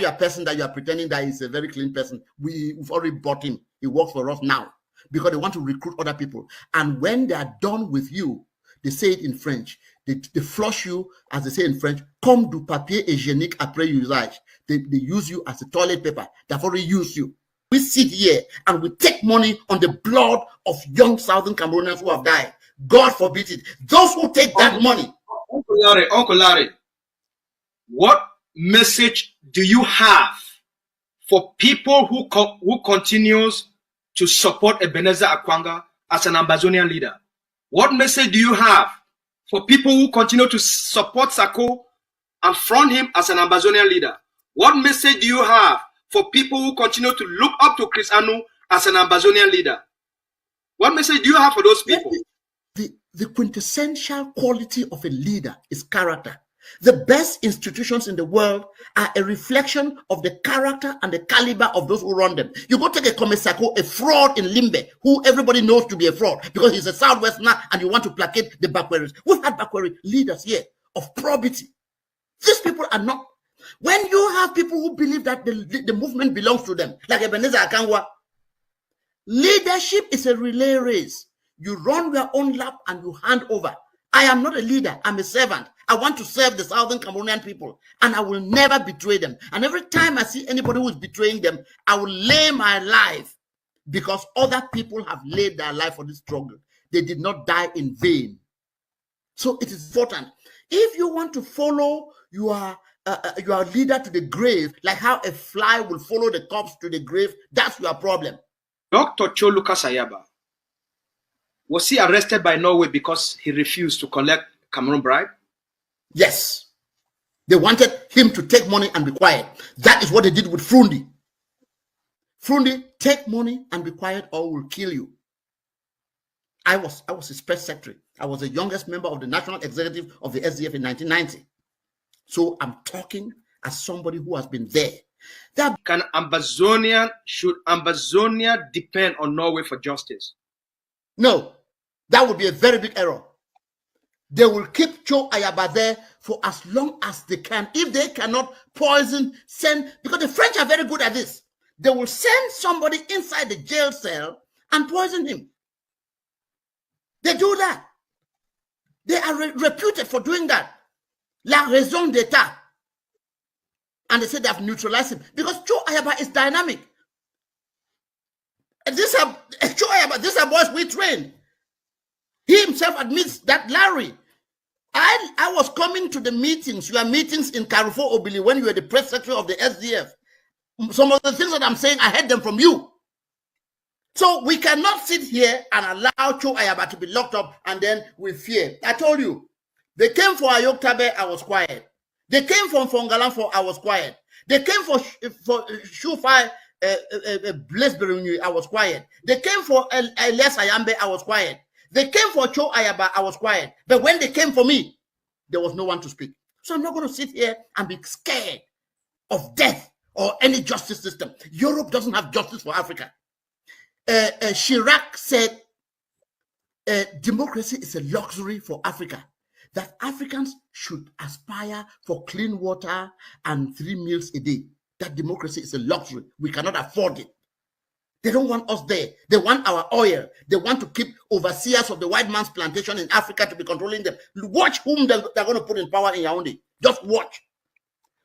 your person that you are pretending that is a very clean person, we've already bought him. He works for us now, because they want to recruit other people. And when they are done with you, they say it in French. They flush you, as they say in French, comme du papier hygiénique après usage. They use you as a toilet paper. They've already used you. We sit here and we take money on the blood of young Southern Cameroonians who have died. God forbid it. Those who take that money. Uncle Larry, what message do you have for people who continues to support Ebenezer Akwanga as an Ambazonian leader? What message do you have for people who continue to support Sako and front him as an Ambazonian leader? What message do you have for people who continue to look up to Chris Anu as an Ambazonian leader? What message do you have for those people? The quintessential quality of a leader is character. The best institutions in the world are a reflection of the character and the caliber of those who run them. You go take a Komesako, a fraud in Limbe, who everybody knows to be a fraud because he's a Southwesterner, and you want to placate the Bakweris. We've had Bakweri leaders here of probity. These people are not. When you have people who believe that the movement belongs to them, like Ebenezer Akangwa, leadership is a relay race. You run your own lap and you hand over. I am not a leader. I'm a servant. I want to serve the Southern Cameroonian people, and I will never betray them. And every time I see anybody who is betraying them, I will lay my life, because other people have laid their life for this struggle. They did not die in vain. So it is important. If you want to follow your leader to the grave, like how a fly will follow the corpse to the grave, that's your problem. Dr. Choluka Sayaba, was he arrested by Norway because he refused to collect Cameroon bribe? Yes. They wanted him to take money and be quiet. That is what they did with Frundi. Frundi, take money and be quiet or we'll kill you. I was his press secretary. I was the youngest member of the national executive of the SDF in 1990. So I'm talking as somebody who has been there. Should Ambazonia depend on Norway for justice? No, that would be a very big error. They will keep Cho Ayaba there for as long as they can. If they cannot because the French are very good at this. They will send somebody inside the jail cell and poison him. They do that. They are reputed for doing that. La raison d'etat. And they say they have neutralized him because Cho Ayaba is dynamic. These are boys we trained. He himself admits that, Larry, I was coming to the meetings, your meetings in Carrefour Obili when you were the press secretary of the SDF. Some of the things that I'm saying, I heard them from you. So we cannot sit here and allow Cho Ayaba to be locked up and then we fear. I told you, they came for Ayoktabe, I was quiet. They came from Fongalan I was quiet. They came for Shufai, Blaisberry, I was quiet. They came for Elias Ayambe, I was quiet. They came for Cho Ayaba, I was quiet. But when they came for me, there was no one to speak. So I'm not going to sit here and be scared of death or any justice system. Europe doesn't have justice for Africa. Chirac said, democracy is a luxury for Africa. That Africans should aspire for clean water and 3 meals a day. That democracy is a luxury. We cannot afford it. They don't want us there. They want our oil. They want to keep overseers of the white man's plantation in Africa to be controlling them. Watch whom they're going to put in power in Yaoundé. Just watch.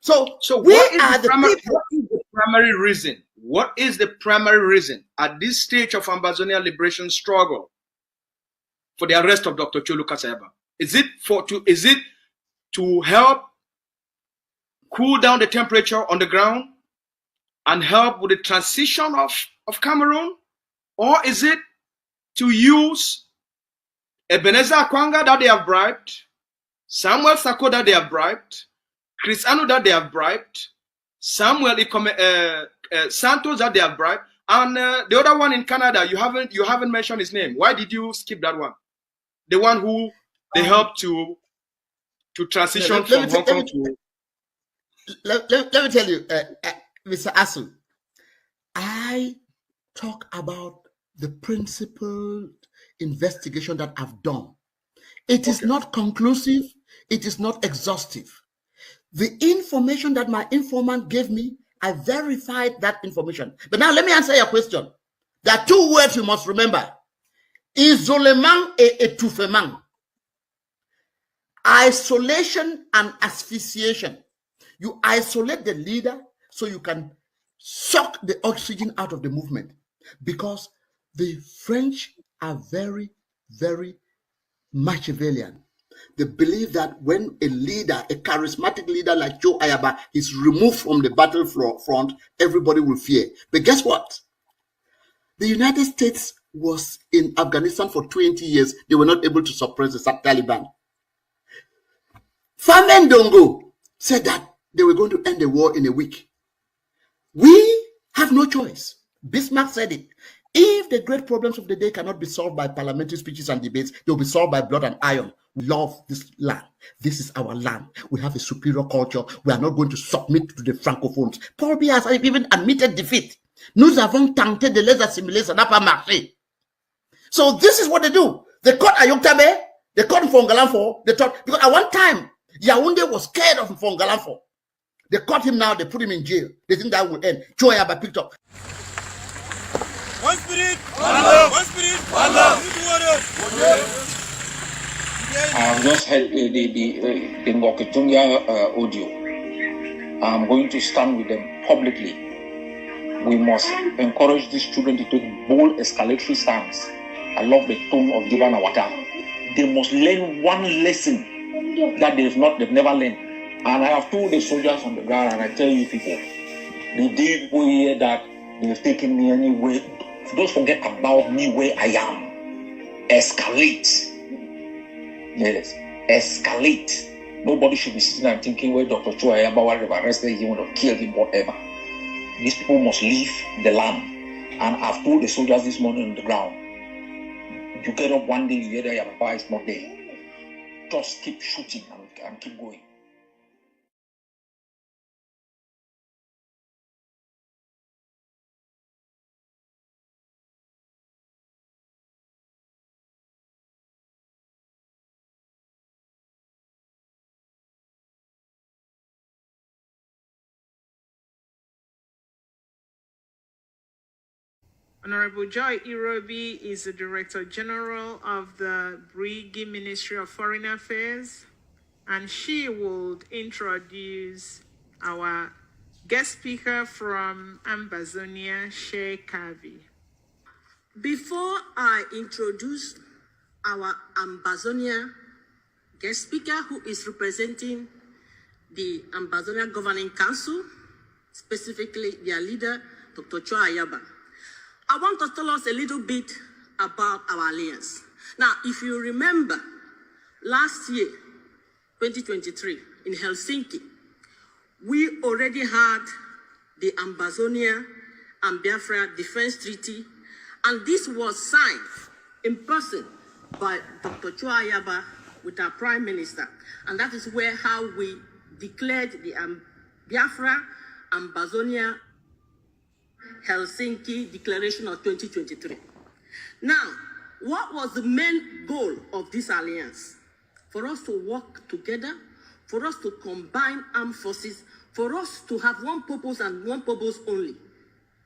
So what is the primary reason? What is the primary reason at this stage of Ambazonia liberation struggle for the arrest of Dr. Cholu Kasayaba? Is it to help cool down the temperature on the ground and help with the transition of Cameroon? Or is it to use Ebenezer Akwanga that they have bribed, Samuel Sako that they have bribed, Chris Anu that they have bribed, Samuel Santos that they have bribed, and the other one in Canada, you haven't mentioned his name. Why did you skip that one? The one who they helped to transition from Hong Kong to... Let me tell you, Mr. Asu, I talk about the principled investigation that I've done. It is not conclusive. It is not exhaustive. The information that my informant gave me, I verified that information. But now let me answer your question. There are two words you must remember. Isolement et étouffement. Isolation and asphyxiation. You isolate the leader so you can suck the oxygen out of the movement. Because the French are very, very Machiavellian. They believe that when a leader, a charismatic leader like Joe Ayaba is removed from the battlefront, everybody will fear. But guess what? The United States was in Afghanistan for 20 years. They were not able to suppress the Taliban. Famen Dongo said that they were going to end the war in a week. We have no choice. Bismarck said it. If the great problems of the day cannot be solved by parliamentary speeches and debates, they will be solved by blood and iron. We love this land. This is our land. We have a superior culture. We are not going to submit to the francophones. Paul Biya has even admitted defeat. Nous avons tenté de les assimiler, ça n'a pas marché. So this is what they do. They caught Ayoktabe, they caught Mfongalamfo, they thought, because at one time, Yaoundé was scared of Mfongalamfo. They caught him now, they put him in jail. They think that will end. Choyaba picked up. One spirit, one love. One spirit, one love. I've just heard the Ngoketungia audio. I'm going to stand with them publicly. We must encourage these children to take bold escalatory stance. I love the tone of Divan Awata. They must learn one lesson that they've never learned. And I have told the soldiers on the ground, and I tell you people, the day people hear that they've taken me anywhere, don't forget about me where I am. Escalate. Yes, escalate. Nobody should be sitting and thinking where Dr. Chuayaba have arrested him or killed him, whatever. These people must leave the land. And I've told the soldiers this morning on the ground, you get up one day, you hear that your papa is not there. Just keep shooting and keep going. Honorable Joy Irobi is the Director General of the Brigi Ministry of Foreign Affairs, and she will introduce our guest speaker from Ambazonia, Sheikh Kavi. Before I introduce our Ambazonia guest speaker, who is representing the Ambazonia Governing Council, specifically their leader, Dr. Chua Ayaba, I want to tell us a little bit about our alliance. Now, if you remember, last year, 2023, in Helsinki, we already had the Ambazonia and Biafra Defense Treaty, and this was signed in person by Dr. Chua Ayaba with our Prime Minister. And that is how we declared the Biafra Ambazonia Helsinki Declaration of 2023. Now, what was the main goal of this alliance? For us to work together, for us to combine armed forces, for us to have one purpose and one purpose only: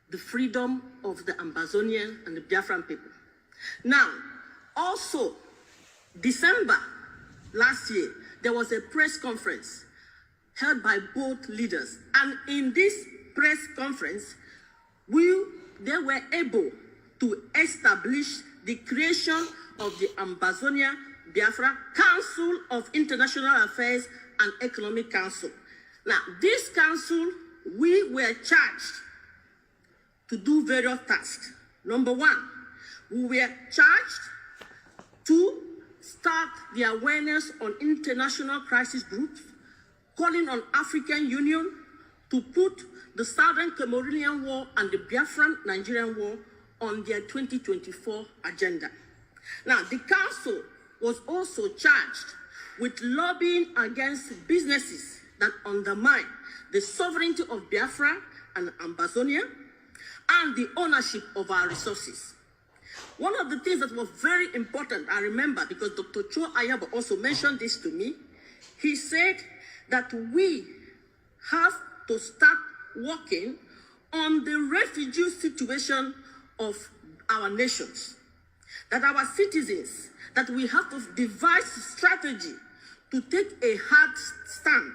the freedom of the Ambazonian and the Biafran people. Now, also, December last year, there was a press conference held by both leaders. And in this press conference, they were able to establish the creation of the Ambazonia Biafra Council of International Affairs and Economic Council. Now, this council, we were charged to do various tasks. Number one, we were charged to start the awareness on international crisis groups, calling on African Union to put the Southern Cameroonian War and the Biafran Nigerian War on their 2024 agenda. Now, the council was also charged with lobbying against businesses that undermine the sovereignty of Biafra and Ambazonia and the ownership of our resources. One of the things that was very important, I remember, because Dr. Cho Ayabo also mentioned this to me, he said that we have to start working on the refugee situation of our nations. That our citizens, that we have to devise strategy to take a hard stand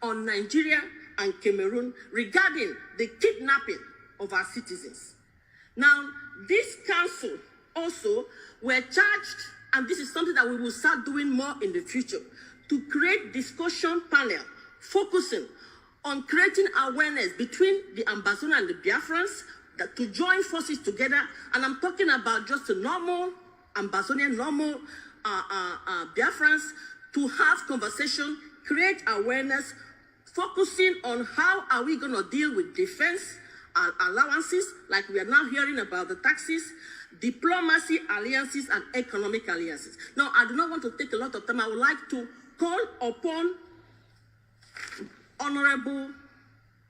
on Nigeria and Cameroon regarding the kidnapping of our citizens. Now, this council also were charged, and this is something that we will start doing more in the future, to create discussion panel focusing on creating awareness between the Ambazonia and the Biafrans, that to join forces together. And I'm talking about just the normal Ambazonian, normal Biafrans, to have conversation, create awareness, focusing on how are we going to deal with defense allowances, like we are now hearing about the taxes, diplomacy alliances, and economic alliances. Now, I do not want to take a lot of time. I would like to call upon Honorable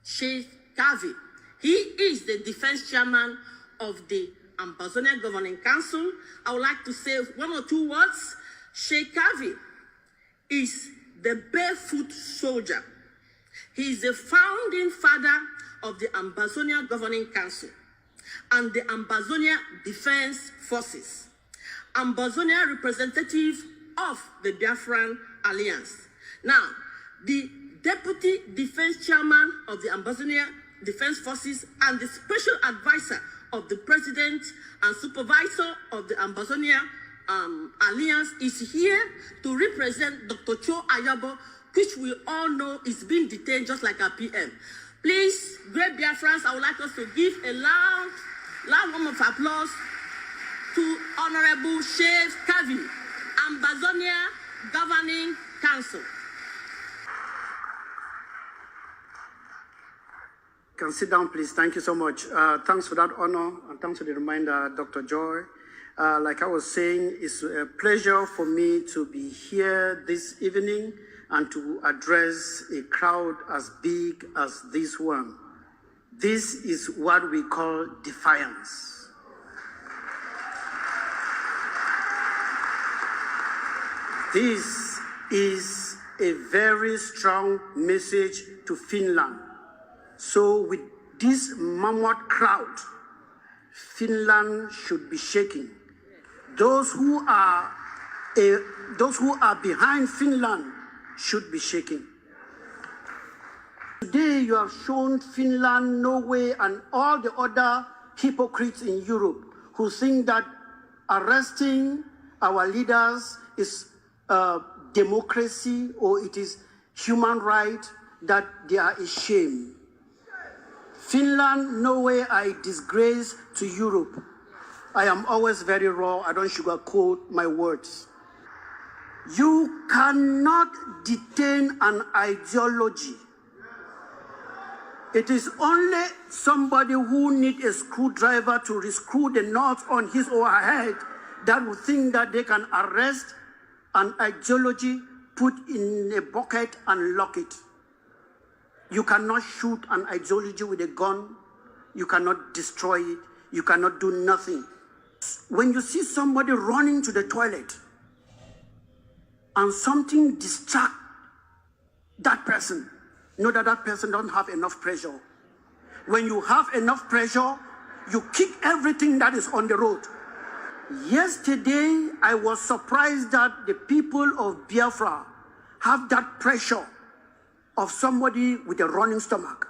Sheikh Kavi. He is the defense chairman of the Ambazonia Governing Council. I would like to say one or two words. Sheikh Kavi is the barefoot soldier. He is the founding father of the Ambazonia Governing Council and the Ambazonia Defense Forces, Ambazonia representative of the Biafran Alliance. Now, the Deputy Defense Chairman of the Ambazonia Defense Forces and the Special Advisor of the President and Supervisor of the Ambazonia Alliance is here to represent Dr. Cho Ayabo, which we all know is being detained just like our PM. Please, great Biafrans, I would like us to give a loud round of applause to Honorable Sheikh Kavi, Ambazonia Governing Council. Can sit down, please. Thank you so much. Thanks for that honor, and thanks for the reminder, Dr. Joy. Like I was saying, it's a pleasure for me to be here this evening and to address a crowd as big as this one. This is what we call defiance. This is a very strong message to Finland. So with this mammoth crowd, Finland should be shaking. Those who are behind Finland should be shaking. Today you have shown Finland, Norway, and all the other hypocrites in Europe who think that arresting our leaders is democracy or it is human right, that they are ashamed. Finland, Norway are a disgrace to Europe. I am always very raw. I don't sugarcoat my words. You cannot detain an ideology. It is only somebody who needs a screwdriver to rescrew the knots on his or her head that will think that they can arrest an ideology, put in a bucket and lock it. You cannot shoot an ideology with a gun. You cannot destroy it. You cannot do nothing. When you see somebody running to the toilet and something distracts that person, know that that person doesn't have enough pressure. When you have enough pressure, you kick everything that is on the road. Yesterday, I was surprised that the people of Biafra have that pressure of somebody with a running stomach.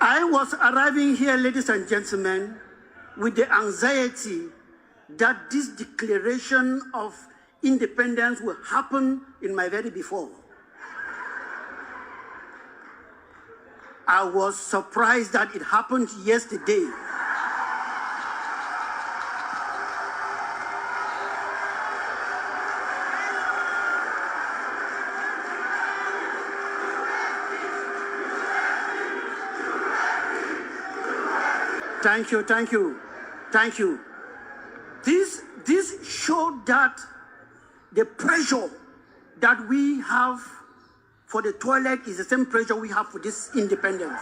I was arriving here, ladies and gentlemen, with the anxiety that this declaration of independence will happen in my very before. I was surprised that it happened yesterday. Thank you, thank you, thank you. This showed that the pressure that we have for the toilet is the same pressure we have for this independence.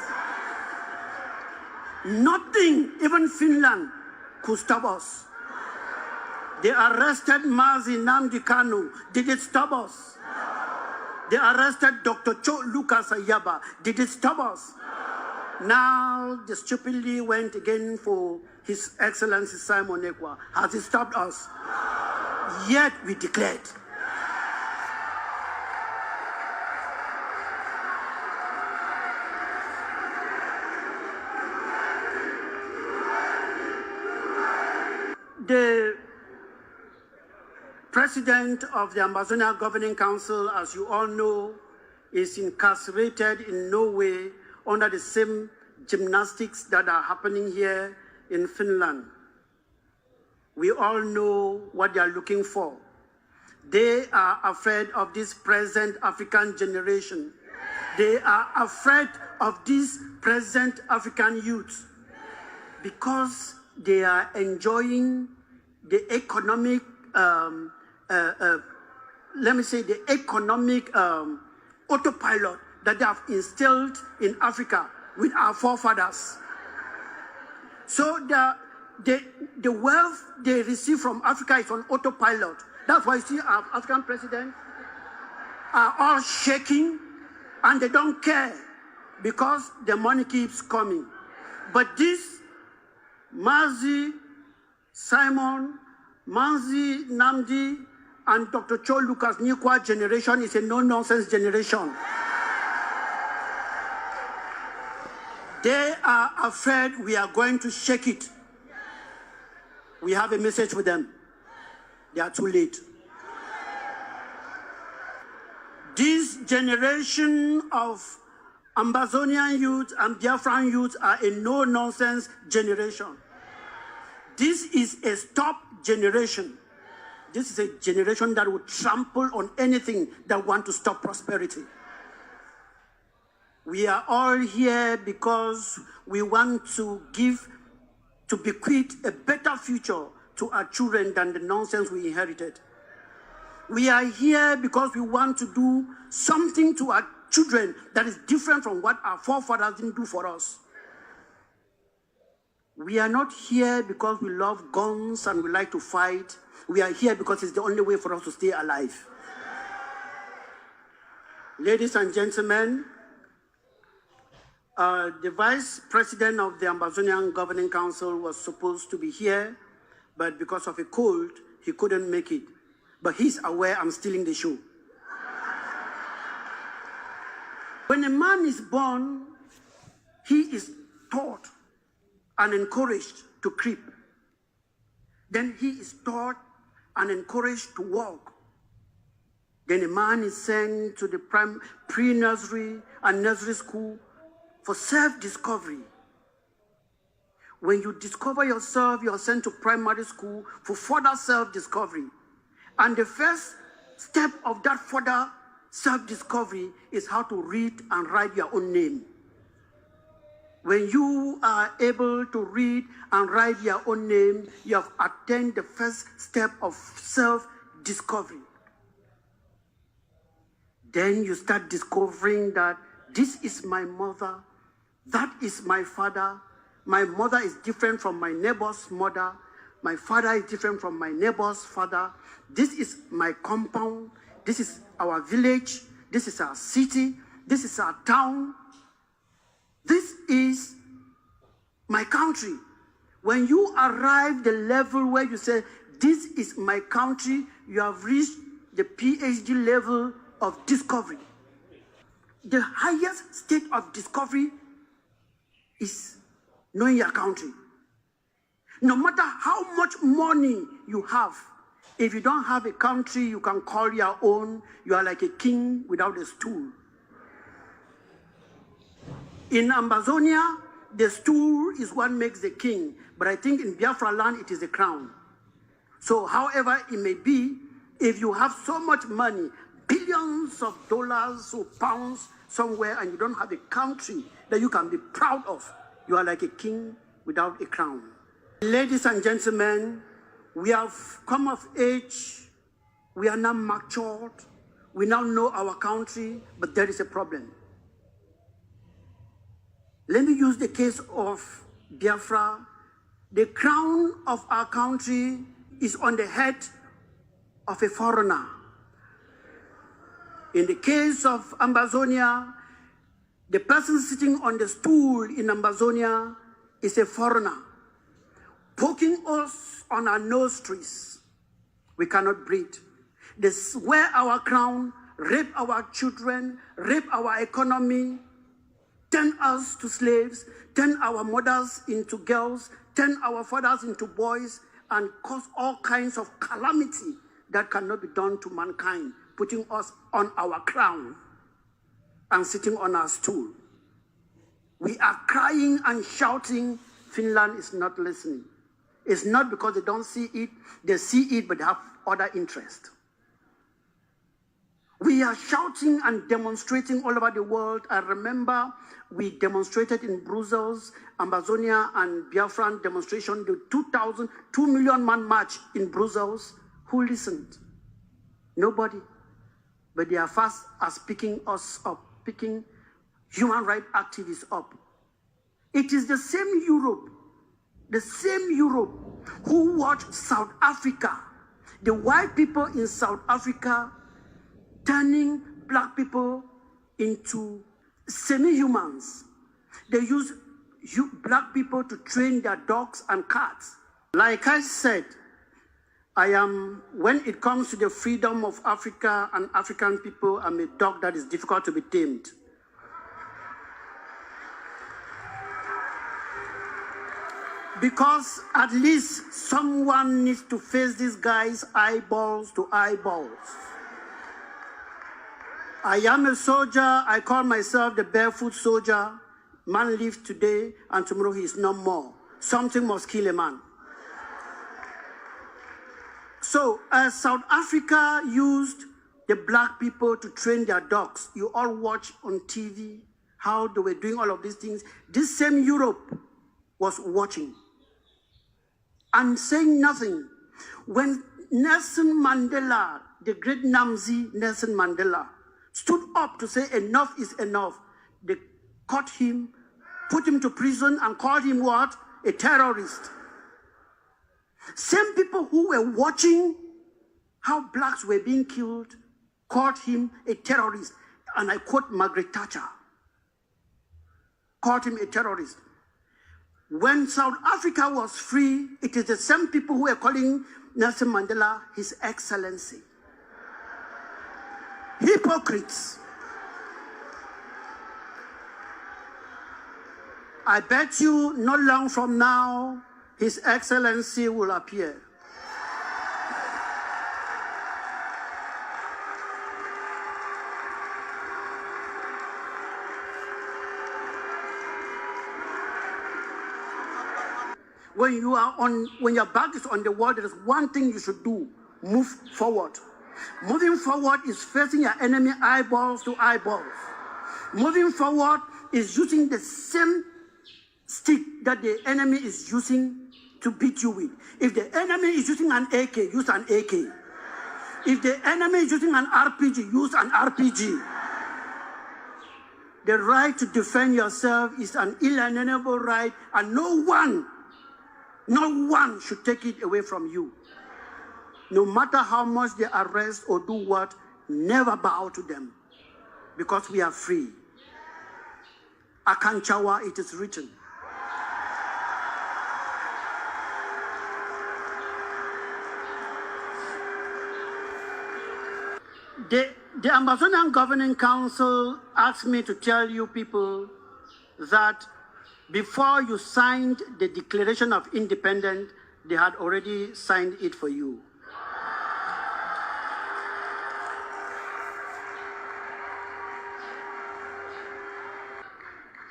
Nothing, even Finland, could stop us. They arrested Mazi Nnamdi Kanu. Did it stop us? They arrested Dr. Cho Lucas Ayaba. Did it stop us? Now they stupidly went again for His Excellency Simon Ekwa. Has it stopped us? Yet we declared. The president of the Ambazonia Governing Council, as you all know, is incarcerated in Norway under the same gymnastics that are happening here in Finland. We all know what they are looking for. They are afraid of this present African generation. They are afraid of this present African youth because they are enjoying the economic, let me say, the economic autopilot that they have instilled in Africa with our forefathers. So the wealth they receive from Africa is on autopilot. That's why you see our African presidents are all shaking and they don't care because the money keeps coming. But this Mazi, Simon, Mazi Nnamdi, and Dr. Cho Lucas Nyikwa generation is a no-nonsense generation. They are afraid we are going to shake it. We have a message for them. They are too late. This generation of Ambazonian youth and Biafran youth are a no-nonsense generation. This is a stop generation. This is a generation that will trample on anything that wants to stop prosperity. We are all here because we want to bequeath a better future to our children than the nonsense we inherited. We are here because we want to do something to our children that is different from what our forefathers didn't do for us. We are not here because we love guns and we like to fight. We are here because it's the only way for us to stay alive. Ladies and gentlemen, the vice president of the Ambazonian Governing Council was supposed to be here, but because of a cold, he couldn't make it. But he's aware I'm stealing the show. When a man is born, he is taught and encouraged to creep. Then he is taught and encouraged to walk. Then a man is sent to the pre-nursery and nursery school for self-discovery. When you discover yourself, you are sent to primary school for further self-discovery. And the first step of that further self-discovery is how to read and write your own name. When you are able to read and write your own name, you have attained the first step of self-discovery. Then you start discovering that this is my mother, that is my father. My mother is different from my neighbor's mother. My father is different from my neighbor's father. This is my compound. This is our village. This is our city. This is our town. This is my country. When you arrive the level where you say, this is my country, you have reached the PhD level of discovery. The highest state of discovery is knowing your country. No matter how much money you have, if you don't have a country you can call your own, you are like a king without a stool. In Ambazonia, the stool is what makes the king, but I think in Biafra land it is the crown. So however it may be, if you have so much money, billions of dollars or pounds somewhere, and you don't have a country that you can be proud of, you are like a king without a crown. Ladies and gentlemen, we have come of age, we are now matured, we now know our country, but there is a problem. Let me use the case of Biafra. The crown of our country is on the head of a foreigner. In the case of Ambazonia, the person sitting on the stool in Ambazonia is a foreigner, poking us on our nostrils. We cannot breathe. They wear our crown, rape our children, rape our economy, turn us to slaves, turn our mothers into girls, turn our fathers into boys, and cause all kinds of calamity that cannot be done to mankind, putting us on our crown and sitting on our stool. We are crying and shouting. Finland is not listening. It's not because they don't see it, they see it, but they have other interest. We are shouting and demonstrating all over the world. I remember we demonstrated in Brussels, Ambazonia and Biafran demonstration, the 2 million man march in Brussels. Who listened? Nobody. But they are fast as picking us up, picking human rights activists up. It is the same Europe who watched South Africa, the white people in South Africa turning black people into semi-humans. They use black people to train their dogs and cats. Like I said, when it comes to the freedom of Africa and African people, I'm a dog that is difficult to be tamed. Because at least someone needs to face these guys eyeballs to eyeballs. I am a soldier. I call myself the barefoot soldier. Man lives today, and tomorrow he is no more. Something must kill a man. So, as South Africa used the black people to train their dogs, you all watch on TV how they were doing all of these things. This same Europe was watching and saying nothing. When Nelson Mandela, the great Namzi Nelson Mandela, stood up to say enough is enough, they caught him, put him to prison, and called him what? A terrorist. Same people who were watching how blacks were being killed called him a terrorist. And I quote Margaret Thatcher, called him a terrorist. When South Africa was free, it is the same people who were calling Nelson Mandela His Excellency. Hypocrites. I bet you not long from now, His Excellency will appear. When your back is on the wall, there is one thing you should do: move forward. Moving forward is facing your enemy eyeballs to eyeballs. Moving forward is using the same stick that the enemy is using to beat you with. If the enemy is using an AK, use an AK. If the enemy is using an RPG, use an RPG. The right to defend yourself is an inalienable right, and no one should take it away from you. No matter how much they arrest or do what, never bow to them, because we are free. Akanchawa, it is written. The Ambazonian Governing Council asked me to tell you people that before you signed the Declaration of Independence, they had already signed it for you.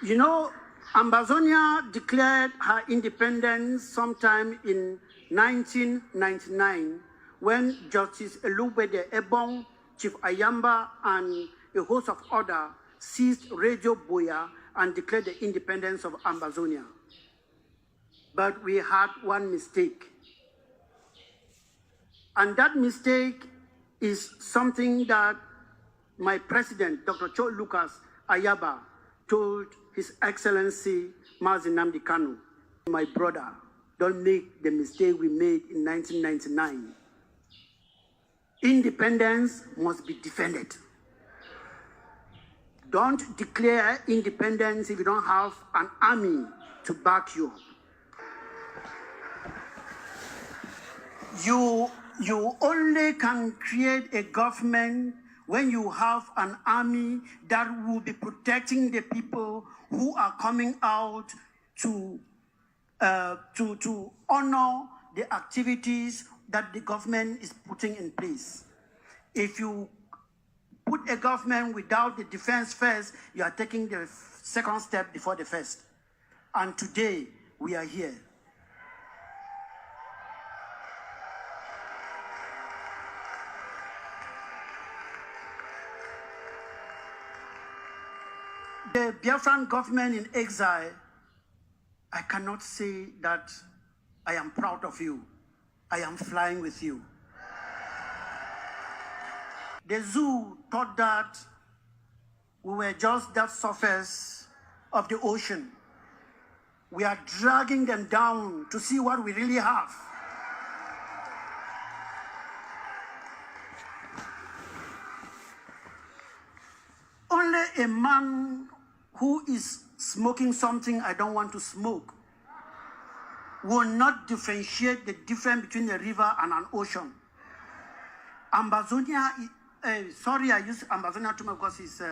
You know, Ambazonia declared her independence sometime in 1999 when Justice Elubede Ebong, Chief Ayamba, and a host of others seized Radio Biya and declared the independence of Ambazonia. But we had one mistake. And that mistake is something that my president, Dr. Cho Lucas Ayaba, told His Excellency Mazi Nnamdi Kanu, my brother, don't make the mistake we made in 1999. Independence must be defended. Don't declare independence if you don't have an army to back you up. You only can create a government when you have an army that will be protecting the people who are coming out to honor the activities that the government is putting in place. If you put a government without the defense first, you are taking the second step before the first. And today, we are here. The Biafran government in exile, I cannot say that I am proud of you. I am flying with you. The zoo thought that we were just that surface of the ocean. We are dragging them down to see what we really have. Only a man who is smoking something I don't want to smoke will not differentiate the difference between a river and an ocean. Ambazonia, sorry I use Ambazonia too much because it's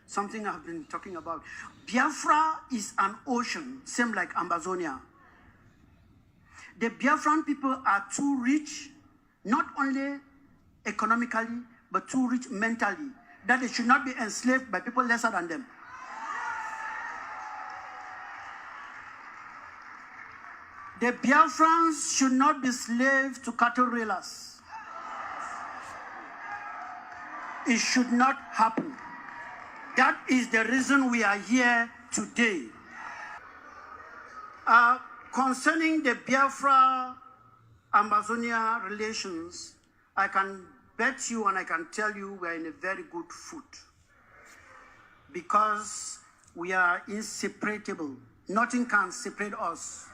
something I've been talking about. Biafra is an ocean, same like Ambazonia. The Biafran people are too rich, not only economically, but too rich mentally, that they should not be enslaved by people lesser than them. The Biafrans should not be slaves to cattle railers. It should not happen. That is the reason we are here today. Concerning the Biafra-Ambazonia relations, I can bet you and I can tell you we are in a very good foot because we are inseparable. Nothing can separate us.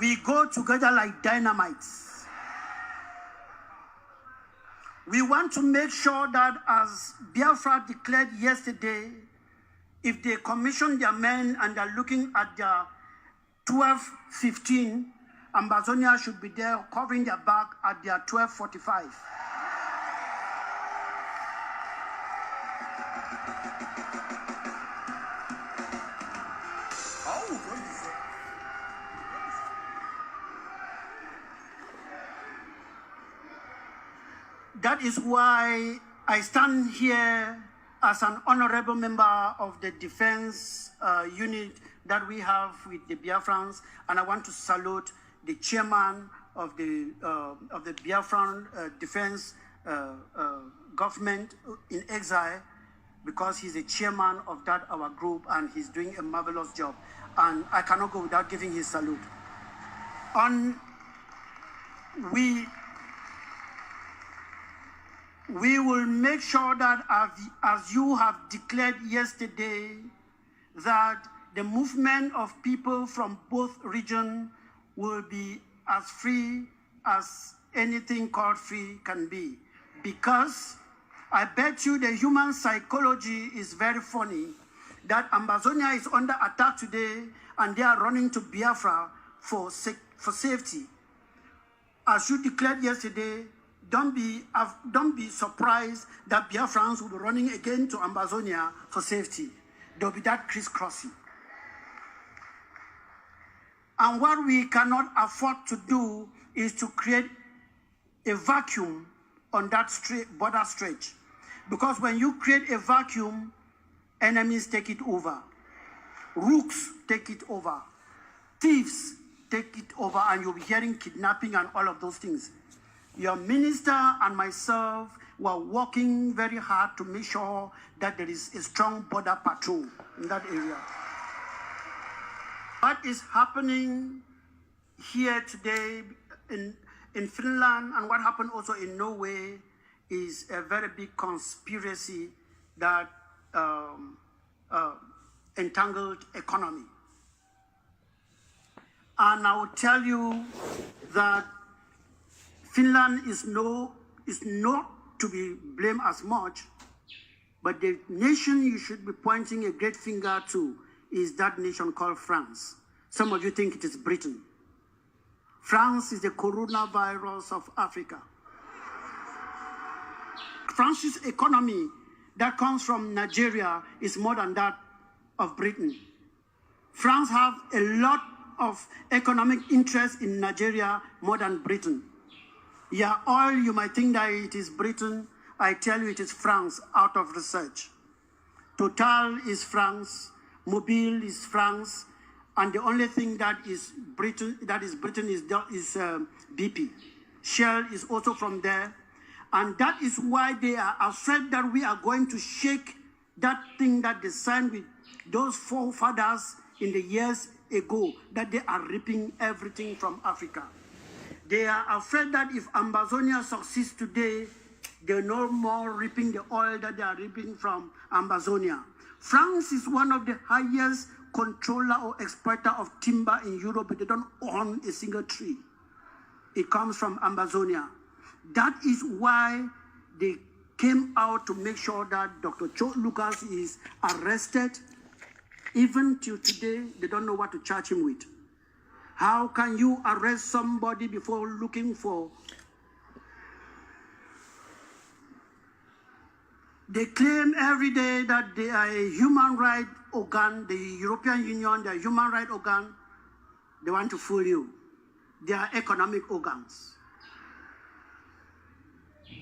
We go together like dynamites. We want to make sure that as Biafra declared yesterday, if they commission their men and they're looking at their 12:15, Ambazonia should be there covering their back at their 12:45. That is why I stand here as an honorable member of the defense unit that we have with the Biafrans, and I want to salute the chairman of the Biafran defense government in exile, because he's a chairman of that our group and he's doing a marvelous job. And I cannot go without giving his salute. And we will make sure that as you have declared yesterday, that the movement of people from both regions will be as free as anything called free can be. Because I bet you the human psychology is very funny, that Ambazonia is under attack today and they are running to Biafra for safety. As you declared yesterday, don't be surprised that Biafrans will be running again to Ambazonia for safety. There'll be that crisscrossing. And what we cannot afford to do is to create a vacuum on that border stretch. Because when you create a vacuum, enemies take it over. Rooks take it over. Thieves take it over, and you'll be hearing kidnapping and all of those things. Your minister and myself were working very hard to make sure that there is a strong border patrol in that area. What is happening here today in Finland and what happened also in Norway is a very big conspiracy that entangled economy. And I will tell you that Finland is not to be blamed as much, but the nation you should be pointing a great finger to is that nation called France. Some of you think it is Britain. France is the coronavirus of Africa. France's economy that comes from Nigeria is more than that of Britain. France have a lot of economic interest in Nigeria more than Britain. Yeah, all you might think that it is Britain. I tell you it is France out of research. Total is France, Mobile is France, and the only thing that is Britain is BP. Shell is also from there, and that is why they are afraid that we are going to shake that thing that they signed with those forefathers in the years ago, that they are ripping everything from Africa. They are afraid that if Ambazonia succeeds today, they're no more reaping the oil that they are reaping from Ambazonia. France is one of the highest controller or exploiter of timber in Europe, but they don't own a single tree. It comes from Ambazonia. That is why they came out to make sure that Dr. Cho Lucas is arrested. Even till today, they don't know what to charge him with. How can you arrest somebody before looking for? They claim every day that they are a human rights organ, the European Union, they are human rights organ. They want to fool you. They are economic organs.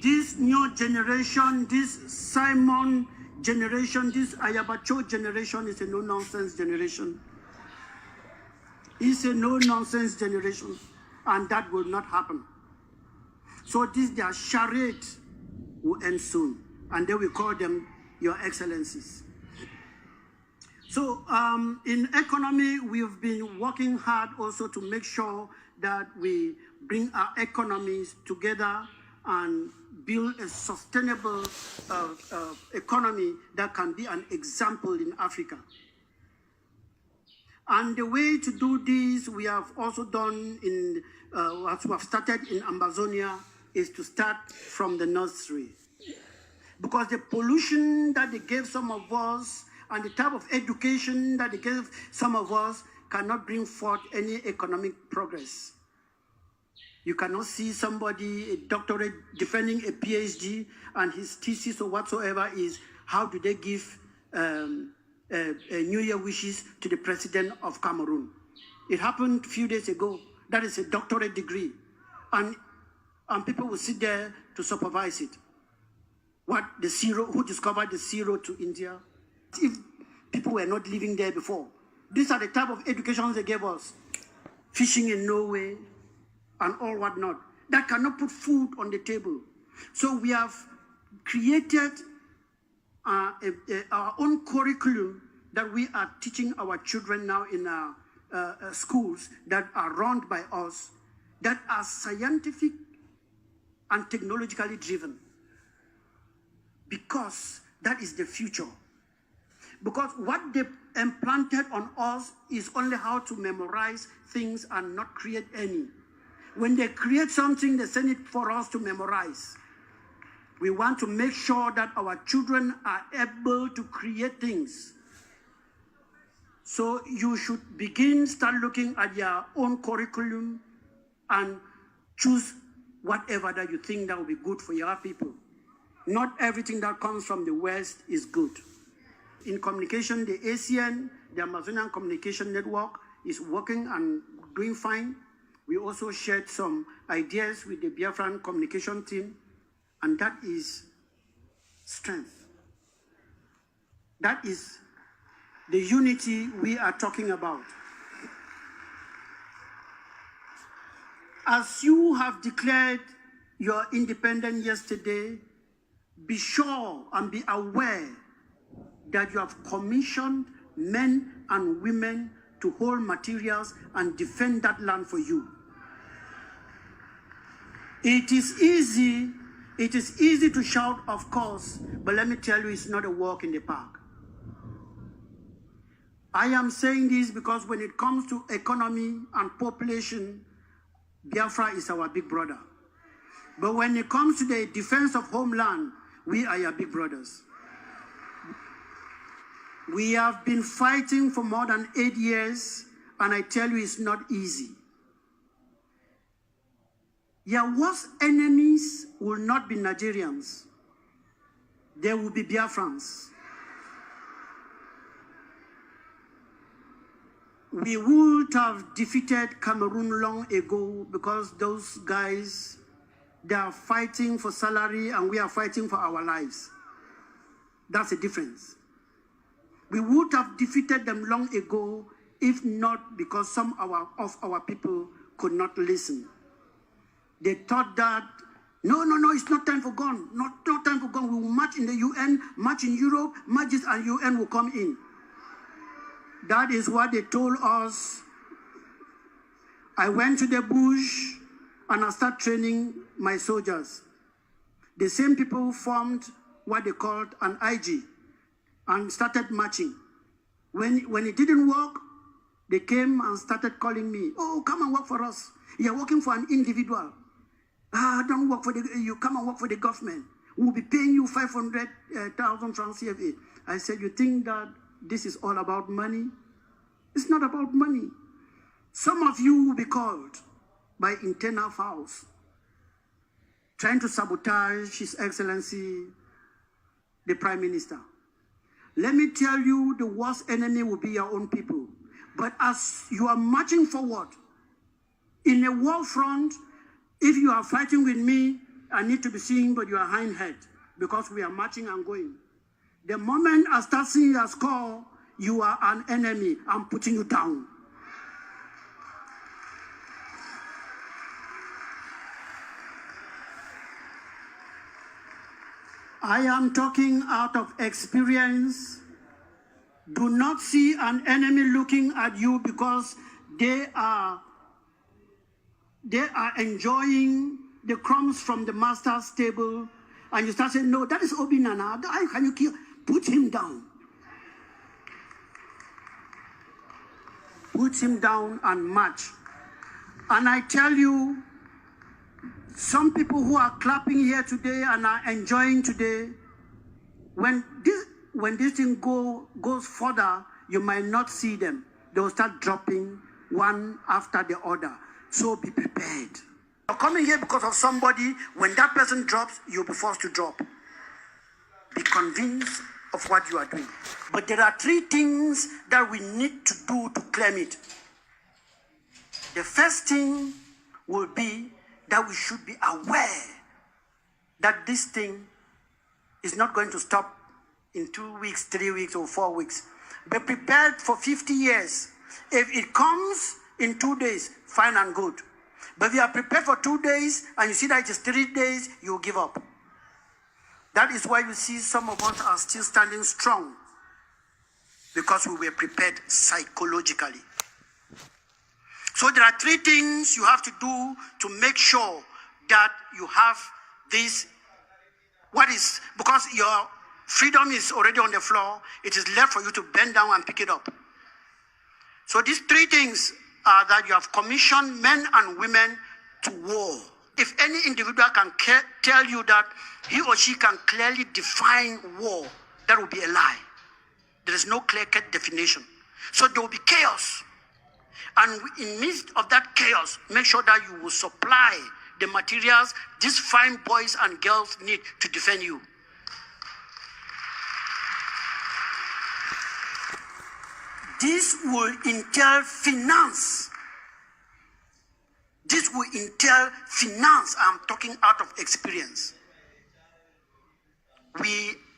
This new generation, this Simon generation, this Ayabacho generation is a no-nonsense generation. It's a no-nonsense generation, and that will not happen. So this their charade will end soon, and they will call them Your Excellencies. So in economy, we've been working hard also to make sure that we bring our economies together and build a sustainable economy that can be an example in Africa. And the way to do this, we have also done in what we have started in Ambazonia, is to start from the nursery. Because the pollution that they gave some of us and the type of education that they gave some of us cannot bring forth any economic progress. You cannot see somebody, a doctorate, defending a PhD, and his thesis or whatsoever is how do they give New Year wishes to the president of Cameroon. It happened a few days ago. That is a doctorate degree. And people will sit there to supervise it. What the zero, who discovered the zero to India? If people were not living there before. These are the type of educations they gave us. Fishing in Norway and all whatnot. That cannot put food on the table. So we have created our own curriculum that we are teaching our children now in our schools that are run by us, that are scientific and technologically driven. Because that is the future. Because what they implanted on us is only how to memorize things and not create any. When they create something, they send it for us to memorize. We want to make sure that our children are able to create things. So you should start looking at your own curriculum and choose whatever that you think that will be good for your people. Not everything that comes from the West is good. In communication, the ACN, the Amazonian Communication Network, is working and doing fine. We also shared some ideas with the Biafran communication team, and that is strength. That is the unity we are talking about. As you have declared your independence yesterday, be sure and be aware that you have commissioned men and women to hold materials and defend that land for you. It is easy to shout, of course, but let me tell you, it's not a walk in the park. I am saying this because when it comes to economy and population, Biafra is our big brother. But when it comes to the defense of homeland, we are your big brothers. We have been fighting for more than 8 years, and I tell you, it's not easy. Your worst enemies will not be Nigerians. They will be Biafrans. We would have defeated Cameroon long ago because those guys, they are fighting for salary and we are fighting for our lives. That's the difference. We would have defeated them long ago if not because some of our people could not listen. They thought that, no, it's not time for gun. Not time for gun. We will march in the UN, march in Europe, marches and UN will come in. That is what they told us. I went to the bush and I started training my soldiers. The same people formed what they called an IG and started marching. When it didn't work, they came and started calling me, oh, come and work for us. You're working for an individual. Don't work for you come and work for the government. We'll be paying you 500,000 francs CFA. I said, you think that this is all about money? It's not about money. Some of you will be called by internal fouls, trying to sabotage His Excellency, the Prime Minister. Let me tell you, the worst enemy will be your own people. But as you are marching forward, in a war front, if you are fighting with me, I need to be seeing but you are hindhead because we are marching and going. The moment I start seeing your score, you are an enemy. I'm putting you down. I am talking out of experience. Do not see an enemy looking at you because they are enjoying the crumbs from the master's table, and you start saying, no, that is Obi Nana. How can you kill? Put him down. Put him down and march. And I tell you, some people who are clapping here today and are enjoying today, when this thing goes further, you might not see them. They will start dropping one after the other. So be prepared. You're coming here because of somebody. When that person drops, you'll be forced to drop. Be convinced of what you are doing. But there are 3 things that we need to do to claim it. The first thing will be that we should be aware that this thing is not going to stop in 2 weeks, 3 weeks, or 4 weeks. Be prepared for 50 years. If it comes in 2 days, fine and good. But if you are prepared for 2 days and you see that it is 3 days, you will give up. That is why you see some of us are still standing strong, because we were prepared psychologically. So there are 3 things you have to do to make sure that you have this. Because your freedom is already on the floor, it is left for you to bend down and pick it up. So these 3 things are that you have commissioned men and women to war. If any individual can tell you that he or she can clearly define war, that will be a lie. There is no clear-cut definition. So there will be chaos. And in the midst of that chaos, make sure that you will supply the materials these fine boys and girls need to defend you. This will entail finance. This will entail finance. I'm talking out of experience.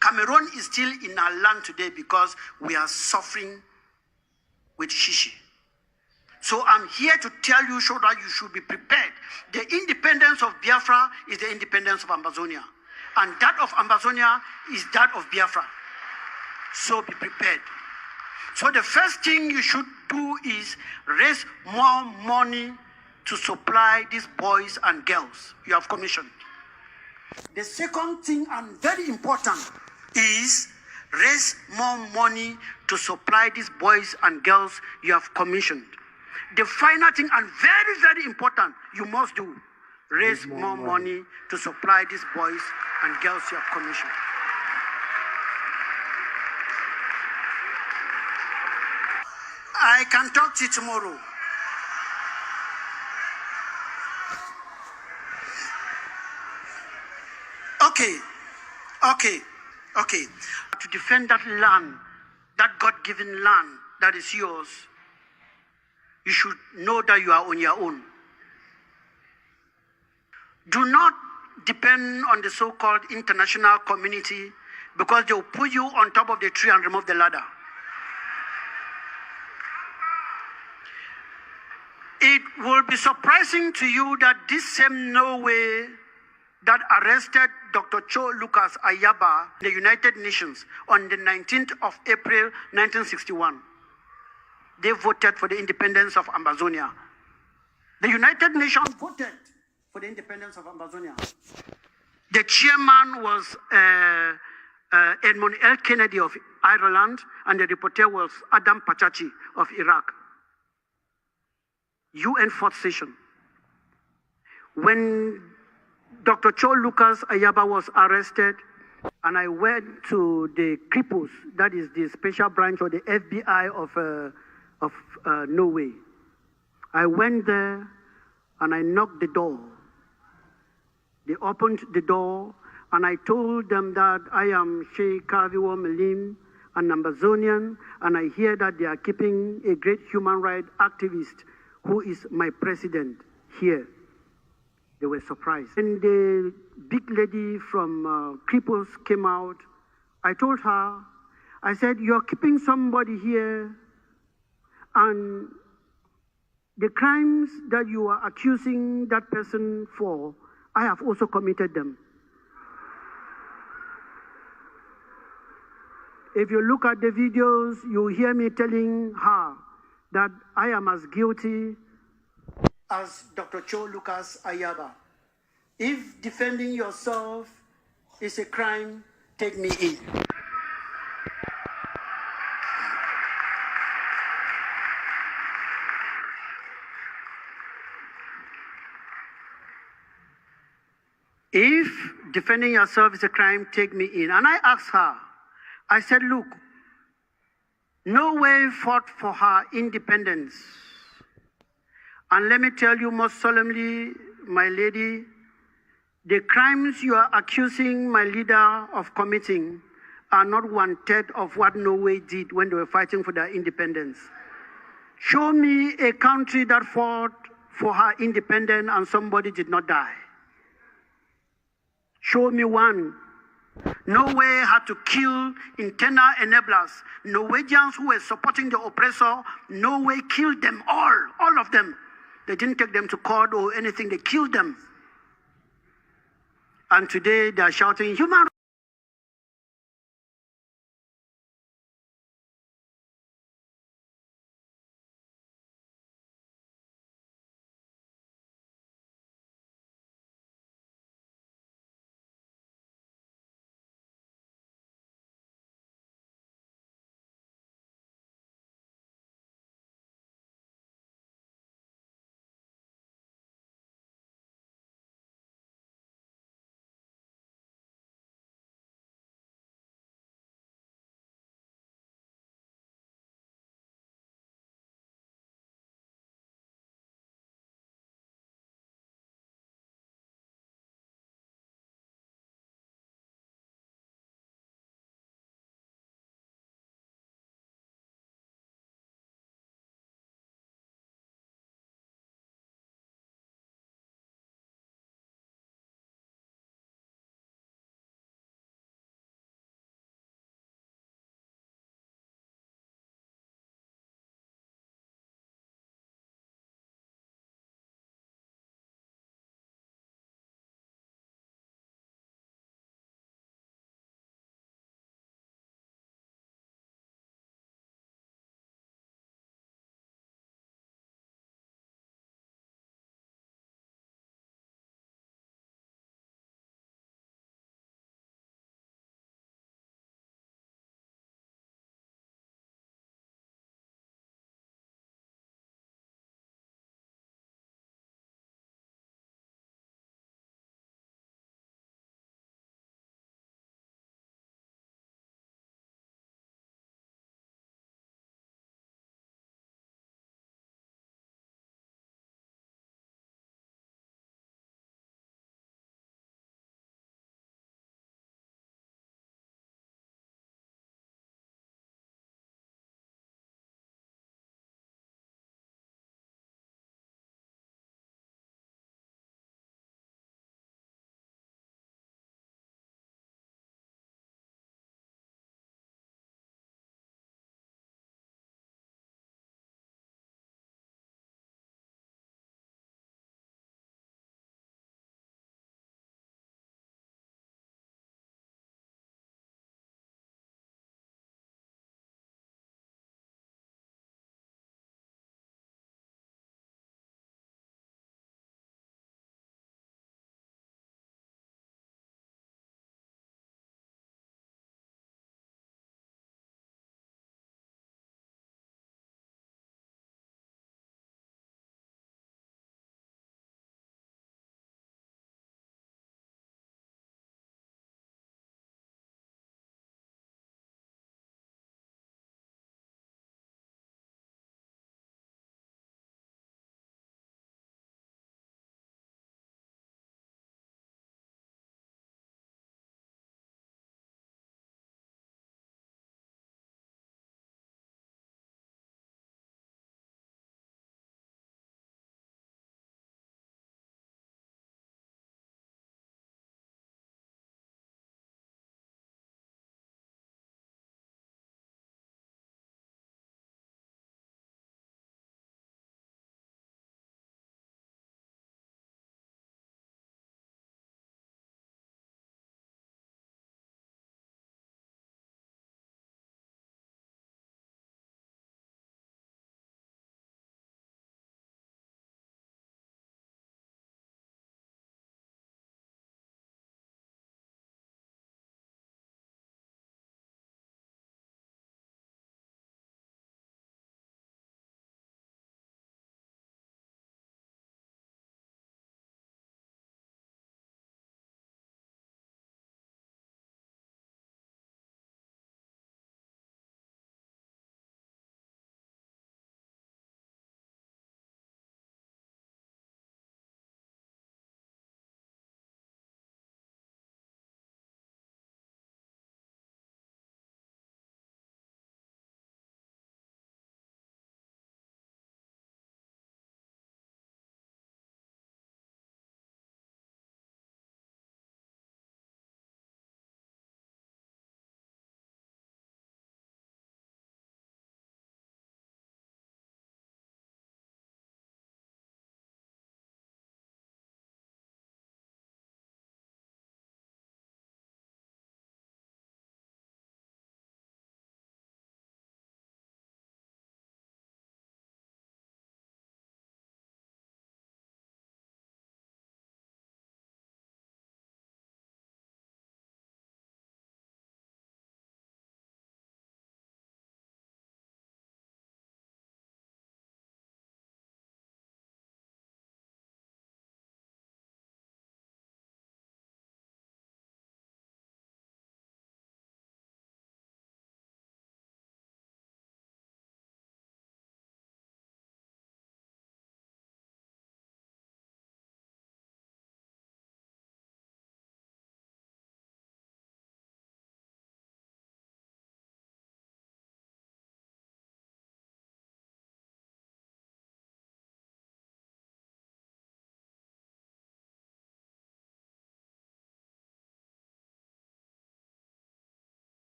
Cameroon is still in our land today because we are suffering with shishi. So I'm here to tell you so that you should be prepared. The independence of Biafra is the independence of Ambazonia. And that of Ambazonia is that of Biafra. So be prepared. So the first thing you should do is raise more money to supply these boys and girls you have commissioned. The second thing, and very important, is raise more money to supply these boys and girls you have commissioned. The final thing, and very, very important, you must do, raise more money to supply these boys and girls you have commissioned. I can talk to you tomorrow. Okay. To defend that land, that God-given land that is yours, you should know that you are on your own. Do not depend on the so-called international community because they will put you on top of the tree and remove the ladder. It will be surprising to you that this same Norway that arrested Dr. Cho Lucas Ayaba in the United Nations on the 19th of April 1961, they voted for the independence of Ambazonia. The United Nations voted for the independence of Ambazonia. The chairman was Edmund L. Kennedy of Ireland, and the reporter was Adam Pachachi of Iraq. UN fourth session. When Dr. Cho Lucas Ayaba was arrested, and I went to the Kripos, that is the special branch of the FBI of Norway. I went there and I knocked the door. They opened the door and I told them that I am Sheikh Kaviwo Melim, an Ambazonian, and I hear that they are keeping a great human rights activist who is my president here. They were surprised. When the big lady from Kripos came out, I told her, I said, you're keeping somebody here, and the crimes that you are accusing that person for, I have also committed them. If you look at the videos, you hear me telling her that I am as guilty as Dr. Cho Lucas Ayaba. If defending yourself is a crime, take me in. If defending yourself is a crime, take me in. And I asked her, I said, look, Norway fought for her independence. And let me tell you most solemnly, my lady, the crimes you are accusing my leader of committing are not one-third of what Norway did when they were fighting for their independence. Show me a country that fought for her independence and somebody did not die. Show me one. Norway had to kill internal enablers. Norwegians who were supporting the oppressor, Norway killed them all of them. They didn't take them to court or anything, they killed them. And today they are shouting, human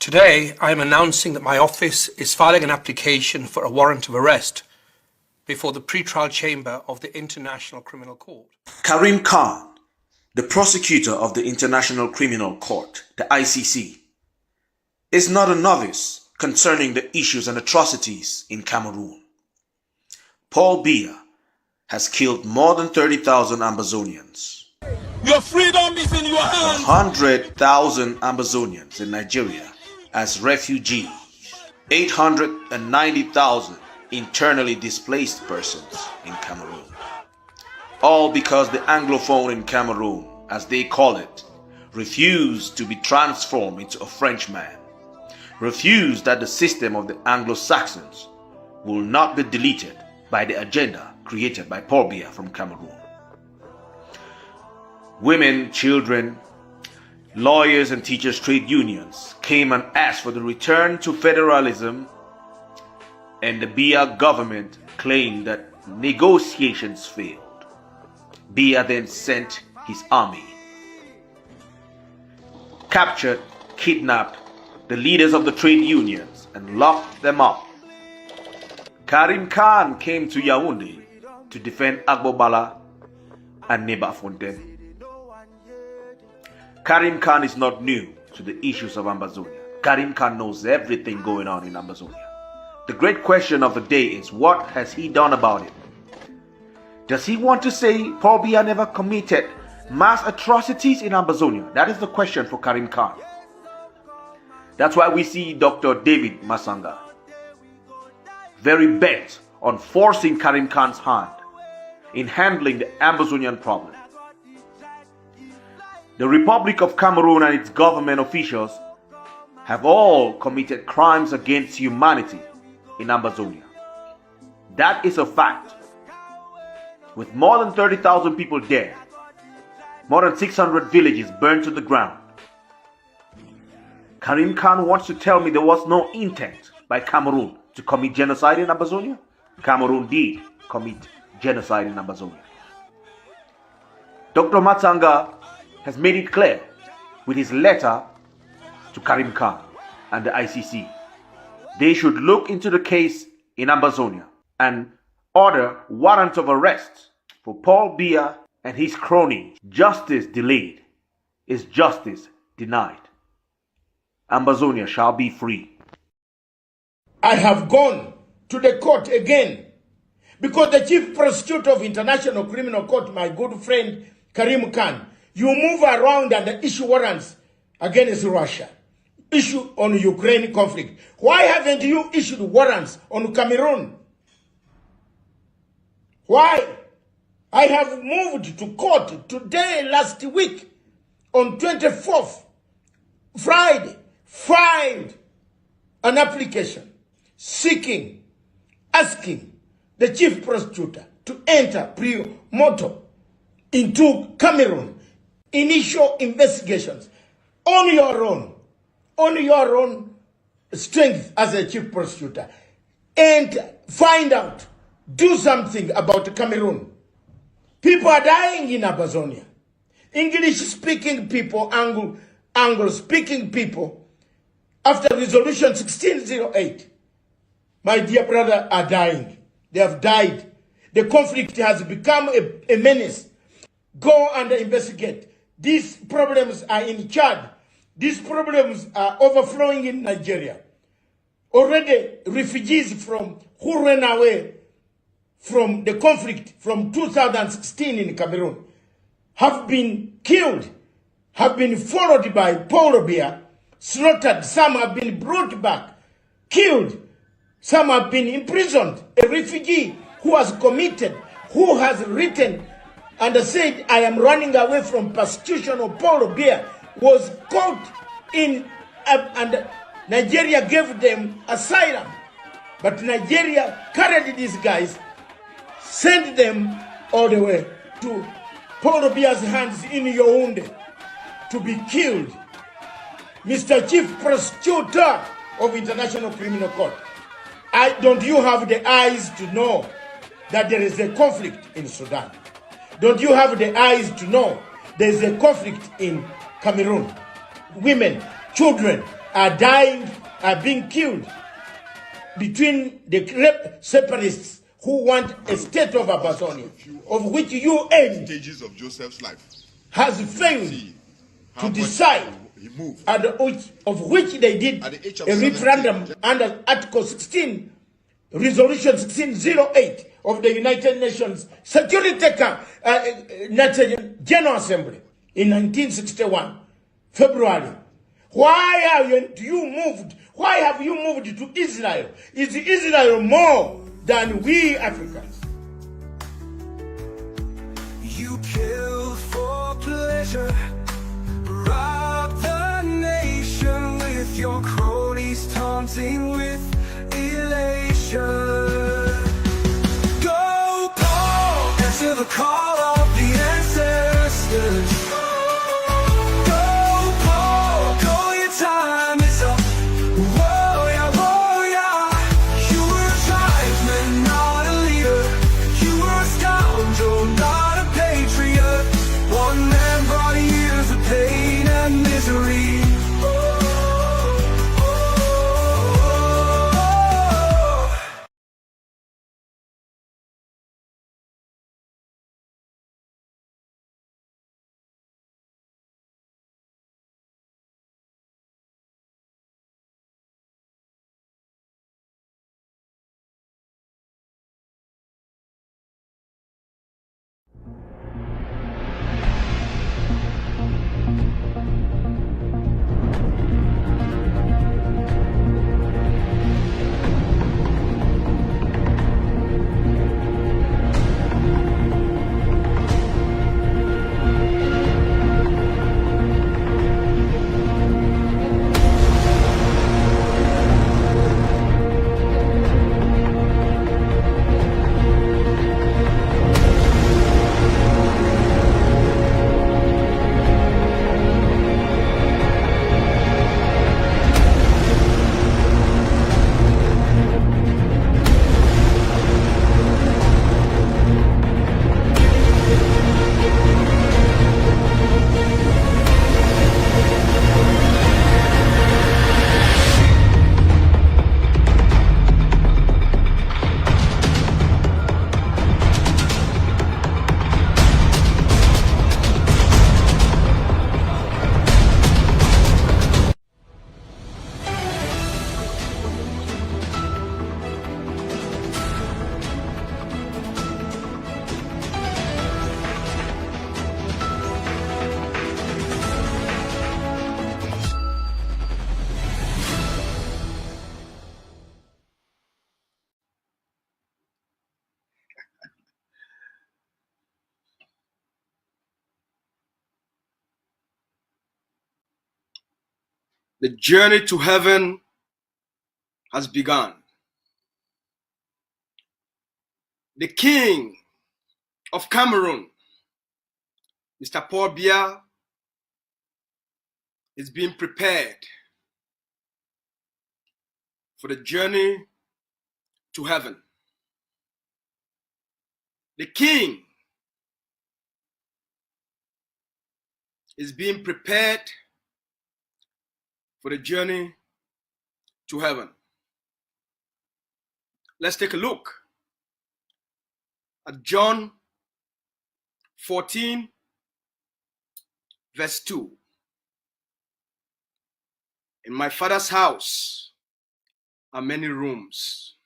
Today, I am announcing that my office is filing an application for a warrant of arrest before the pretrial chamber of the International Criminal Court. Karim Khan, the prosecutor of the International Criminal Court, the ICC, is not a novice concerning the issues and atrocities in Cameroon. Paul Biya has killed more than 30,000 Ambazonians. Your freedom is in your hands. 100,000 Ambazonians in Nigeria as refugees. 890,000 internally displaced persons in Cameroon. All because the Anglophone in Cameroon, as they call it, refused to be transformed into a Frenchman. Refused that the system of the Anglo-Saxons will not be deleted by the agenda created by Paul Biya from Cameroon. Women, children, lawyers and teachers' trade unions came and asked for the return to federalism, and the Biya government claimed that negotiations failed. Biya then sent his army, captured, kidnapped the leaders of the trade unions and locked them up. Karim Khan came to Yaoundé to defend Agbobala and Neba Fontaine. Karim Khan is not new to the issues of Ambazonia. Karim Khan knows everything going on in Ambazonia. The great question of the day is, what has he done about it? Does he want to say Paul Biya never committed mass atrocities in Ambazonia? That is the question for Karim Khan. That's why we see Dr. David Masanga very bent on forcing Karim Khan's hand in handling the Ambazonian problem. The Republic of Cameroon and its government officials have all committed crimes against humanity in Ambazonia. That is a fact. With more than 30,000 people dead, more than 600 villages burned to the ground. Karim Khan wants to tell me there was no intent by Cameroon to commit genocide in Ambazonia? Cameroon did commit genocide in Ambazonia. Dr. Matsanga has made it clear with his letter to Karim Khan and the ICC. They should look into the case in Ambazonia and order warrant of arrest for Paul Biya and his cronies. Justice delayed is justice denied. Ambazonia shall be free. I have gone to the court again because the chief prosecutor of International Criminal Court, my good friend Karim Khan, you move around and issue warrants against Russia, issue on Ukraine conflict. Why haven't you issued warrants on Cameroon? Why? I have moved to court today, last week, on 24th, Friday, filed an application asking the chief prosecutor to enter pre moto into Cameroon, initial investigations on your own strength as a chief prosecutor, and find out, do something about Cameroon. People are dying in Ambazonia. English-speaking people, Anglo-speaking people, after Resolution 1608, my dear brother, are dying. They have died. The conflict has become a menace. Go and investigate. These problems are in Chad. These problems are overflowing in Nigeria. Already, refugees who ran away from the conflict from 2016 in Cameroon have been killed, have been followed by Paul Biya, slaughtered. Some have been brought back, killed. Some have been imprisoned. A refugee who has committed, who has written and said, I am running away from persecution of Paul Biya, was caught in, and Nigeria gave them asylum. But Nigeria carried these guys, sent them all the way to Paul Biya's hands in Yaoundé to be killed. Mr. Chief Prosecutor of International Criminal Court, don't you have the eyes to know that there is a conflict in Sudan? Don't you have the eyes to know there is a conflict in Cameroon? Women, children are dying, are being killed between the separatists who want a state of Ambazonia, of which UN stages of Joseph's life has failed to decide, and of which they did a referendum under Article 16, Resolution 1608 of the United Nations Security General Assembly in 1961, February. Why have you moved to Israel? Is Israel more than we Africans? You kill for pleasure, rob the nation with your cronies taunting with elation. Go, Paul, answer the call of the ancestors. The journey to heaven has begun. The king of Cameroon, Mr. Paul Biya, is being prepared for the journey to heaven. The king is being prepared for the journey to heaven. Let's take a look at John 14, verse 2. In my Father's house are many rooms.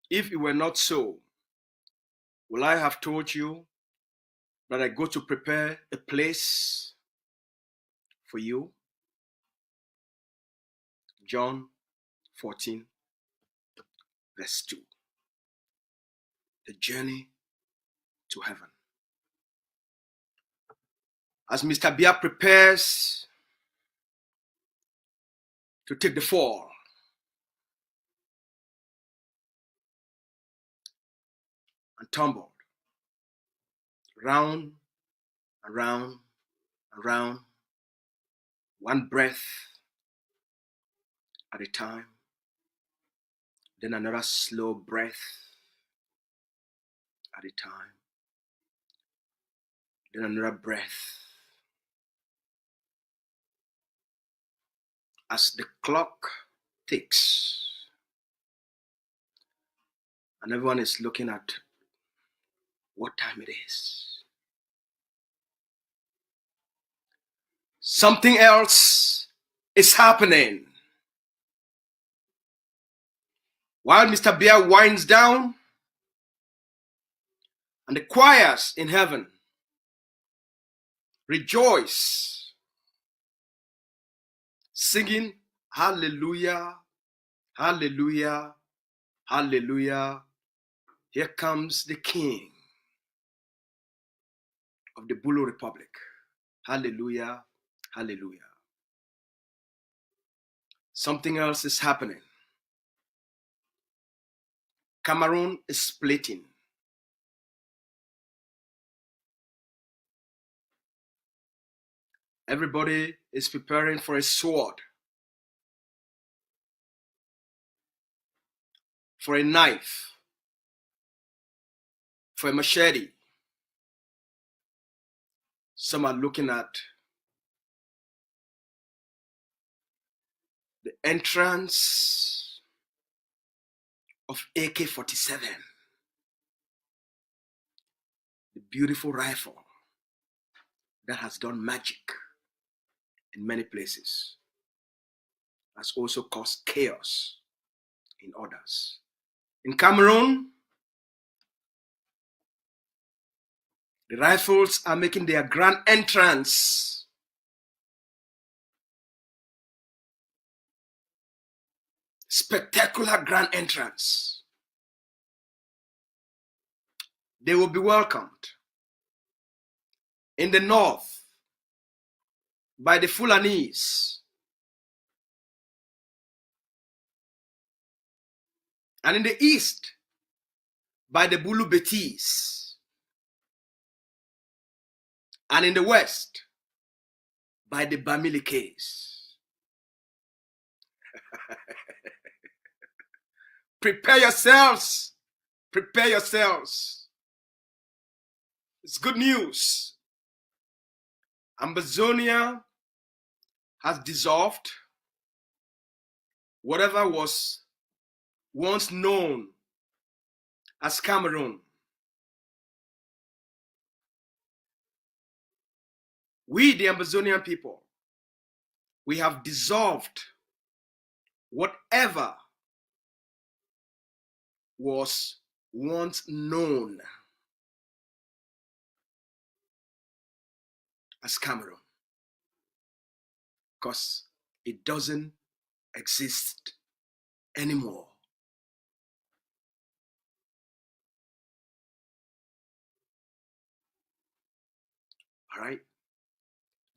If it were not so, will I have told you that I go to prepare a place for you? John 14, verse 2. The journey to heaven. As Mr. Biya prepares to take the fall, and tumbled round and round and round, one breath at a time, then another slow breath at a time, then another breath as the clock ticks and everyone is looking at what time it is. Something else is happening. While Mr. Biya winds down and the choirs in heaven rejoice, singing hallelujah, hallelujah, hallelujah. Here comes the King of the Bulu Republic. Hallelujah, hallelujah. Something else is happening. Cameroon is splitting. Everybody is preparing for a sword, for a knife, for a machete. Some are looking at the entrance of AK-47, the beautiful rifle that has done magic in many places, has also caused chaos in others. In Cameroon, the rifles are making their grand entrance. Spectacular grand entrance. They will be welcomed in the north by the Fulanese, and in the east by the Bulu Betis, and in the west by the Bamilikes. Prepare yourselves. Prepare yourselves. It's good news. Ambazonia has dissolved. Whatever was once known as Cameroon, we, the Ambazonian people, we have dissolved whatever was once known as Cameroon, because it doesn't exist anymore. All right?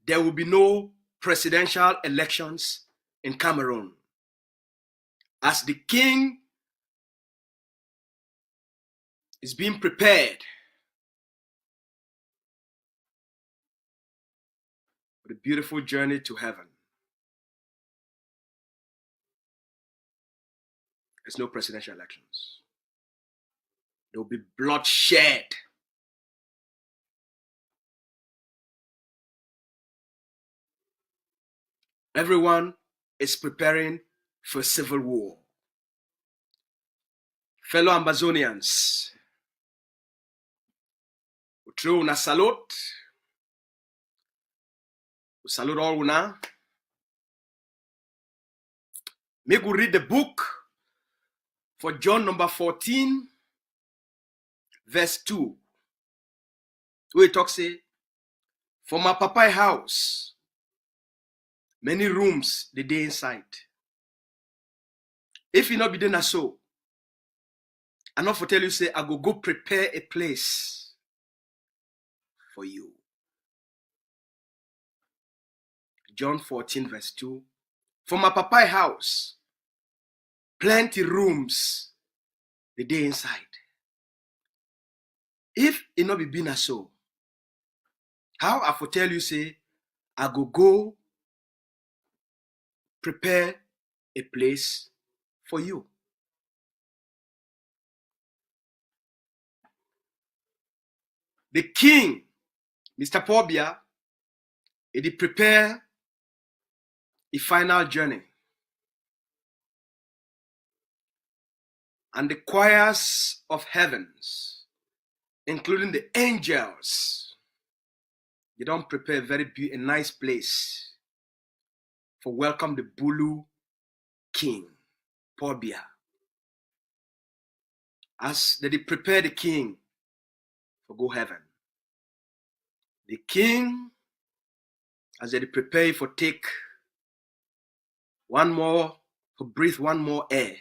There will be no presidential elections in Cameroon, as the king is being prepared for the beautiful journey to heaven. There's no presidential elections. There will be bloodshed. Everyone is preparing for civil war. Fellow Ambazonians, we throw una salute. We salute all una. Make we read the book for John number 14, verse 2. Where it talks say, for my papa's house, many rooms the day inside. If you not be done so, I not for tell you say, I go prepare a place for you. John 14, verse 2. For my papa's house, plenty rooms the day inside. If it not be been so, how I for tell you say, I go prepare a place for you. The king, Mr. Biya, he prepare a final journey. And the choirs of heavens, including the angels, they don't prepare a nice place for welcome the Bulu king, Biya. As they prepare the king for go heaven. The king, as they prepare for take one more, to breathe one more air.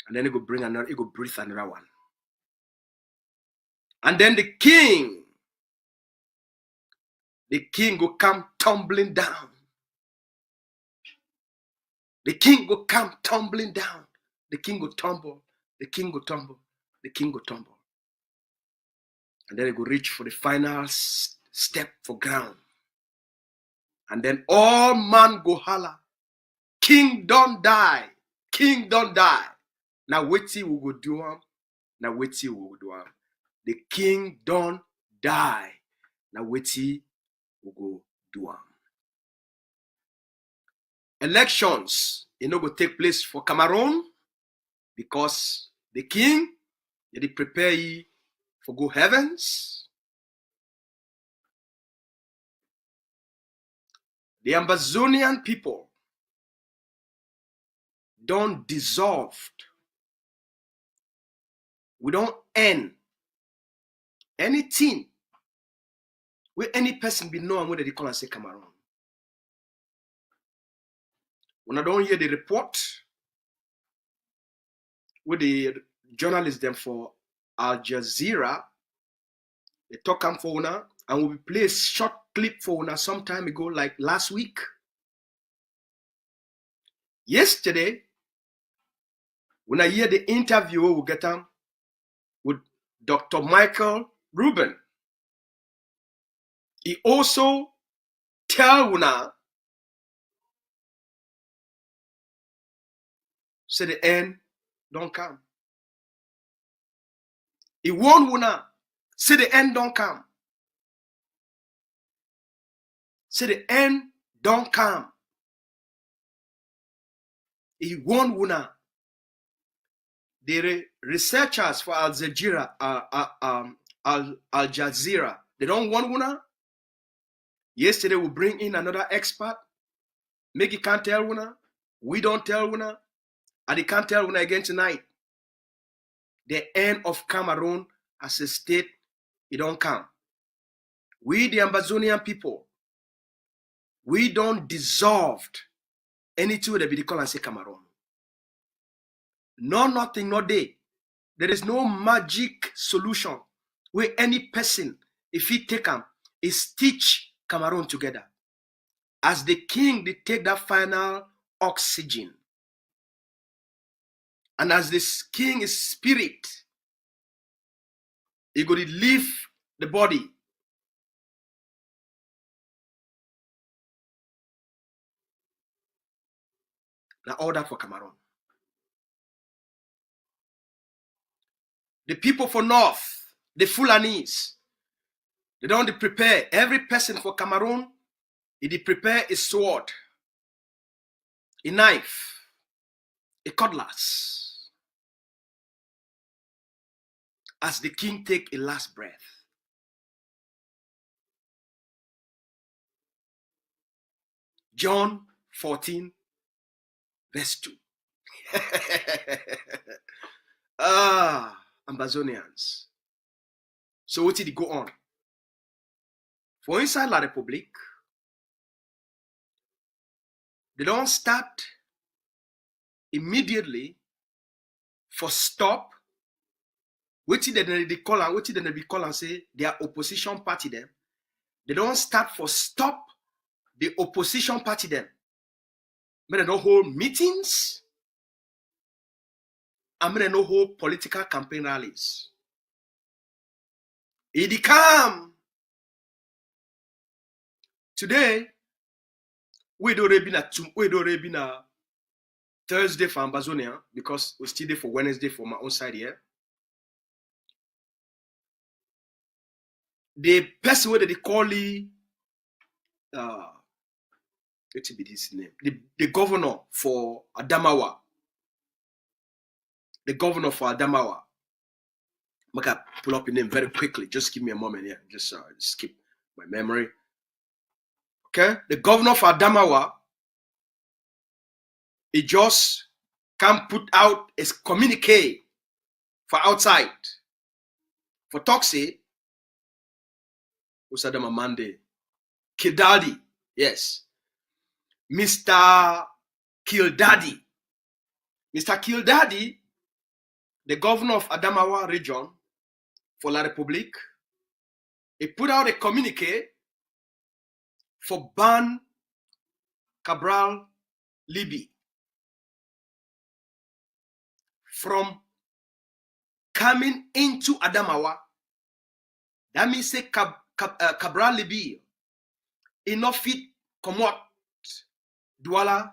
And then he go bring another, he go breathe another one. And then the king go come tumbling down. The king go come tumbling down. The king go tumble. The king go tumble. The king go tumble. And then he go reach for the final step for ground. And then all man go holler. King don't die. King don't die. Now wait till we go do him. Now wait till we go do him. The king don't die. Now wait till we go do him. Elections, go take place for Cameroon because the king, they prepare ye for go heavens. The Ambazonian people don't dissolve. We don't end anything where any person be known where they call and say Cameroon. When I don't hear the report with the journalists them for Al Jazeera, they talk am for una and we play a short clip for una some time ago, like last week. Yesterday, when I hear the interview we get them with Dr. Michael Rubin, he also tell una say the end don't come. He warn una say the end don't come. Say the end don't come. He warn una. The researchers for Al Jazeera, Al Jazeera, they don't want una. Yesterday we bring in another expert. Make it can't tell una. We don't tell una. And they can't tell una again tonight. The end of Cameroon as a state, it don't come. We, the Ambazonian people, we don't dissolve anything that be called and say Cameroon. No, nothing, no day. There is no magic solution where any person, if he take them, is stitch Cameroon together. As the king, they take that final oxygen. And as this king is spirit, he go to leave the body. Now all that for Cameroon. The people for North, the Fulanis, they don't prepare. Every person for Cameroon, he prepare a sword, a knife, a cutlass. As the king take a last breath. John 14, verse 2. Ambazonians. So what did it go on? For inside La Republique, they don't start immediately for stop. What did they call and what did they call and say their opposition party them? They don't start for stop the opposition party them. But they don't hold meetings. And they don't hold political campaign rallies. It come. Today, we'd already been a Thursday for Ambazonia because we're still there for Wednesday for my own side here. The person where they call the Let it be this name. The governor for Adamawa. The governor for Adamawa. I'm gonna pull up your name very quickly. Just give me a moment here. Just skip my memory. Okay? The governor for Adamawa, he just can't put out a communique for outside. For Toxie, who's Adama Mande? Kildadi, yes. Mr. Kildadi. Mr. Kildadi, the governor of Adamawa region for La République, he put out a communique for ban Cabral Libi from coming into Adamawa. That means say Cabral Libi enough fit come out Douala,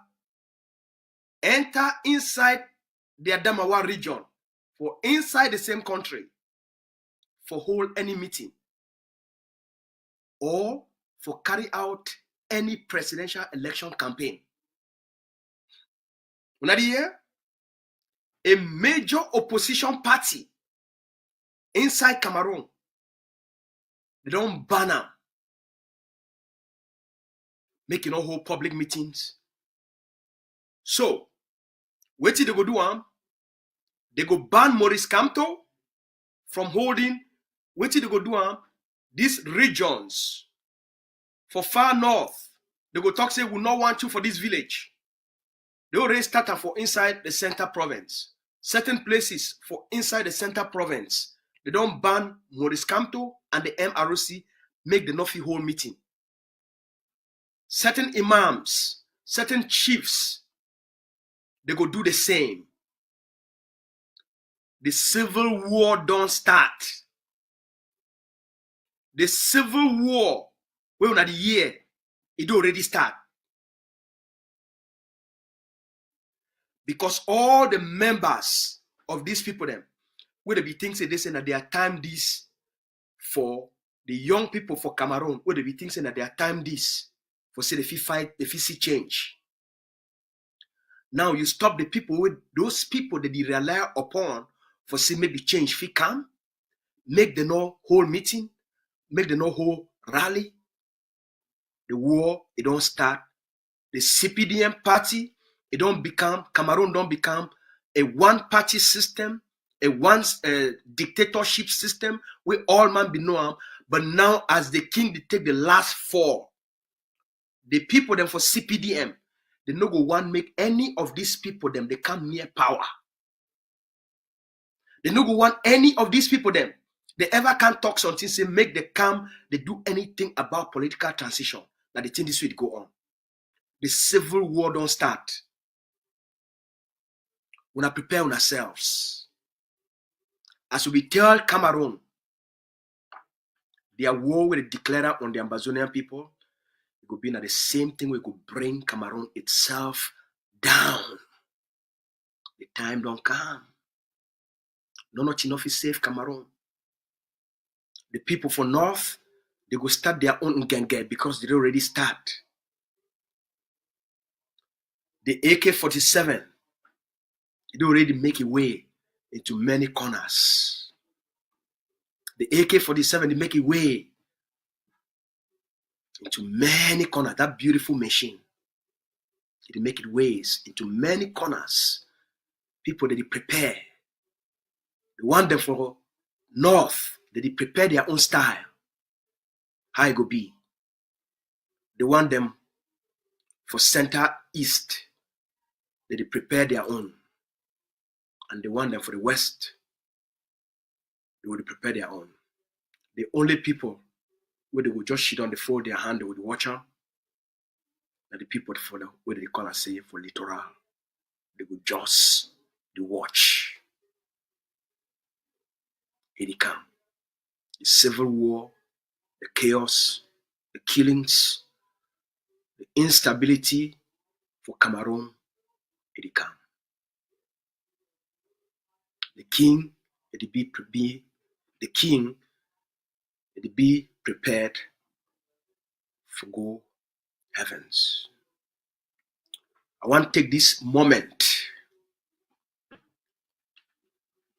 enter inside the Adamawa region for inside the same country for hold any meeting or for carry out any presidential election campaign. Here, a major opposition party inside Cameroon, they don't ban them, making all hold public meetings. So, what did they go do? They go ban Maurice Kamto from holding. What did they go do? These regions for far north, they go talk say we not want you for this village. They already started for inside the center province. Certain places for inside the center province, they don't ban Maurice Kamto and the MROC make the Nofi whole meeting. Certain imams, certain chiefs, they go do the same. The civil war don't start. The civil war, when at the year, it already start. Because all the members of these people, them, where they be thinking they say that they are time this for the young people for Cameroon, where they be thinking that they are time this for say the fee fight, the fee see change. Now you stop the people with those people that they rely upon for say maybe change fee come, make the no whole meeting, make the no whole rally. The war, it don't start. The CPDM party, it don't become, Cameroon don't become a one-party system, a one dictatorship system where all man be known. But now as the king, they take the last four. The people them for CPDM, they no go want make any of these people them, they come near power. They no go want any of these people them, they ever can talk something, say make them come, they do anything about political transition. That the thing this way to go on. The civil war don't start. We are prepare ourselves. As we tell Cameroon, their war will declare on the Ambazonian people, it could be the same thing we could bring Cameroon itself down. The time don't come. No, not enough is safe Cameroon. The people for North, they go start their own Ngenge because they already start. The AK-47, it already make a way into many corners. The AK-47, they make a way into many corners. That beautiful machine, it make it ways into many corners. People that they prepare. They want them for North, that they prepare their own style. How it go be. They want them for Center East, that they prepare their own. And they want them for the West, they will prepare their own. The only people where they will just shit on the fold their hand, they would watch them, are the people for the where they call us say for littoral. They would just the watch. Here they come. The civil war, the chaos, the killings, the instability for Cameroon, here they come. The king, it be prepared for go heavens. I want to take this moment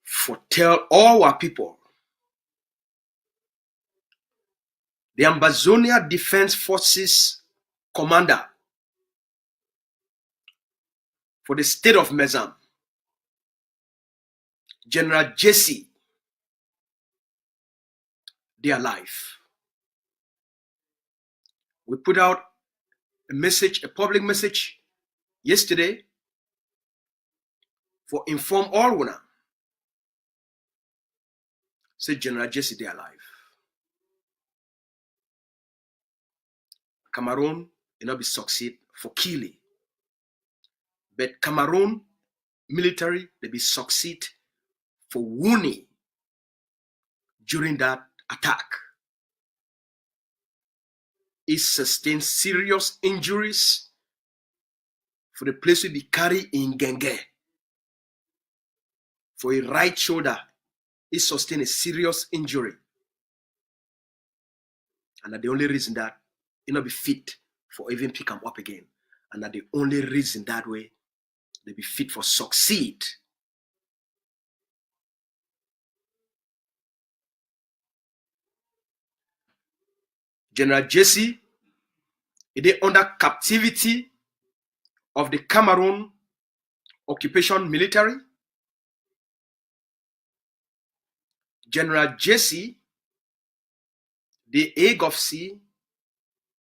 for tell all our people, the Ambazonia Defense Forces commander for the state of Mezam, General Jesse, they are alive. We put out a message, a public message yesterday for inform all Rwanda. Say General Jesse, they are alive. Cameroon will not be succeed for killing. But Cameroon military, they be succeed for wounding during that attack. It sustained serious injuries for the place we be carried in Genge. For a right shoulder, it sustained a serious injury. And that the only reason that it not be fit for even pick them up again. And that the only reason that way they be fit for succeed. General Jesse, is under captivity of the Cameroon occupation military. General Jesse, the AGOFC,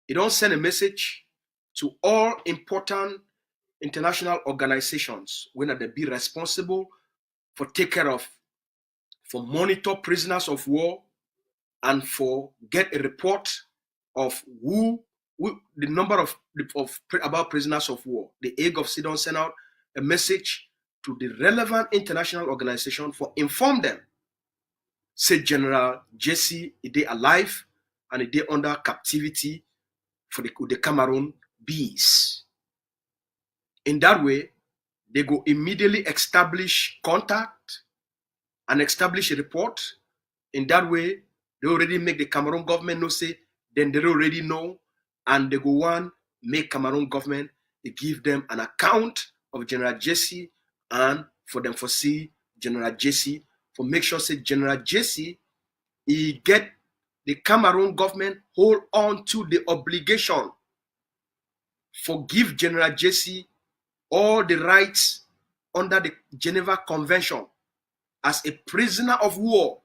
he don't send a message to all important international organizations when they be responsible for take care of, for monitor prisoners of war, and for get a report of the number of about prisoners of war. The AGOFC don't send out a message to the relevant international organization for inform them. Say General Jesse, is they alive and is they under captivity for the Cameroon bees. In that way, they go immediately establish contact and establish a report. In that way, they already make the Cameroon government know, say, then they already know, and they go one, make Cameroon government, they give them an account of General Jesse, and for them for see General Jesse, for make sure say General Jesse, he get the Cameroon government hold on to the obligation for give General Jesse all the rights under the Geneva Convention as a prisoner of war.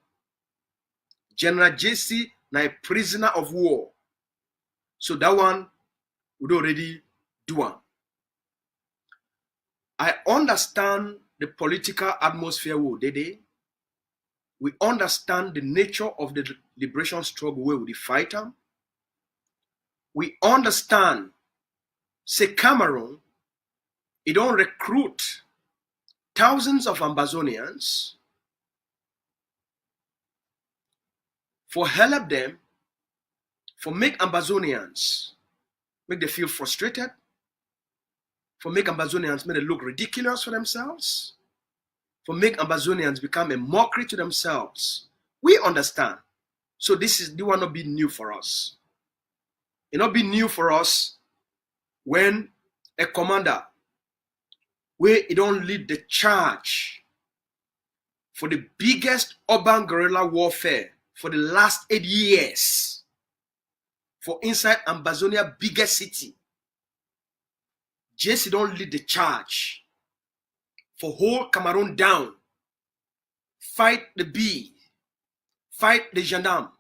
General Jesse now a prisoner of war. So that one would already do one. I understand the political atmosphere today. We understand the nature of the liberation struggle where we fight them. We understand, say Cameroon, it don't recruit thousands of Ambazonians for help them, for make Ambazonians, make them feel frustrated, for make Ambazonians make them look ridiculous for themselves, for make Ambazonians become a mockery to themselves. We understand. So this will not be new for us. It will not be new for us when a commander, where he don't lead the charge for the biggest urban guerrilla warfare for the last 8 years, for inside Ambazonia biggest city. Jesse don't lead the charge for hold Cameroon down, fight the bee, fight the gendarme,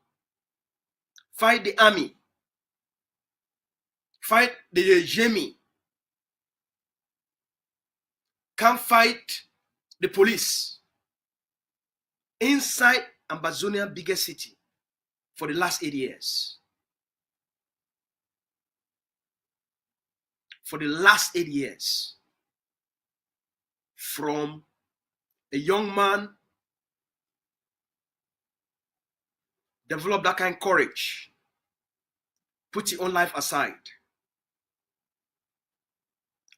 fight the army, fight the Jemi, can fight the police inside Ambazonia biggest city for the last 8 years. For the last 8 years. From a young man develop that kind of courage, put your own life aside,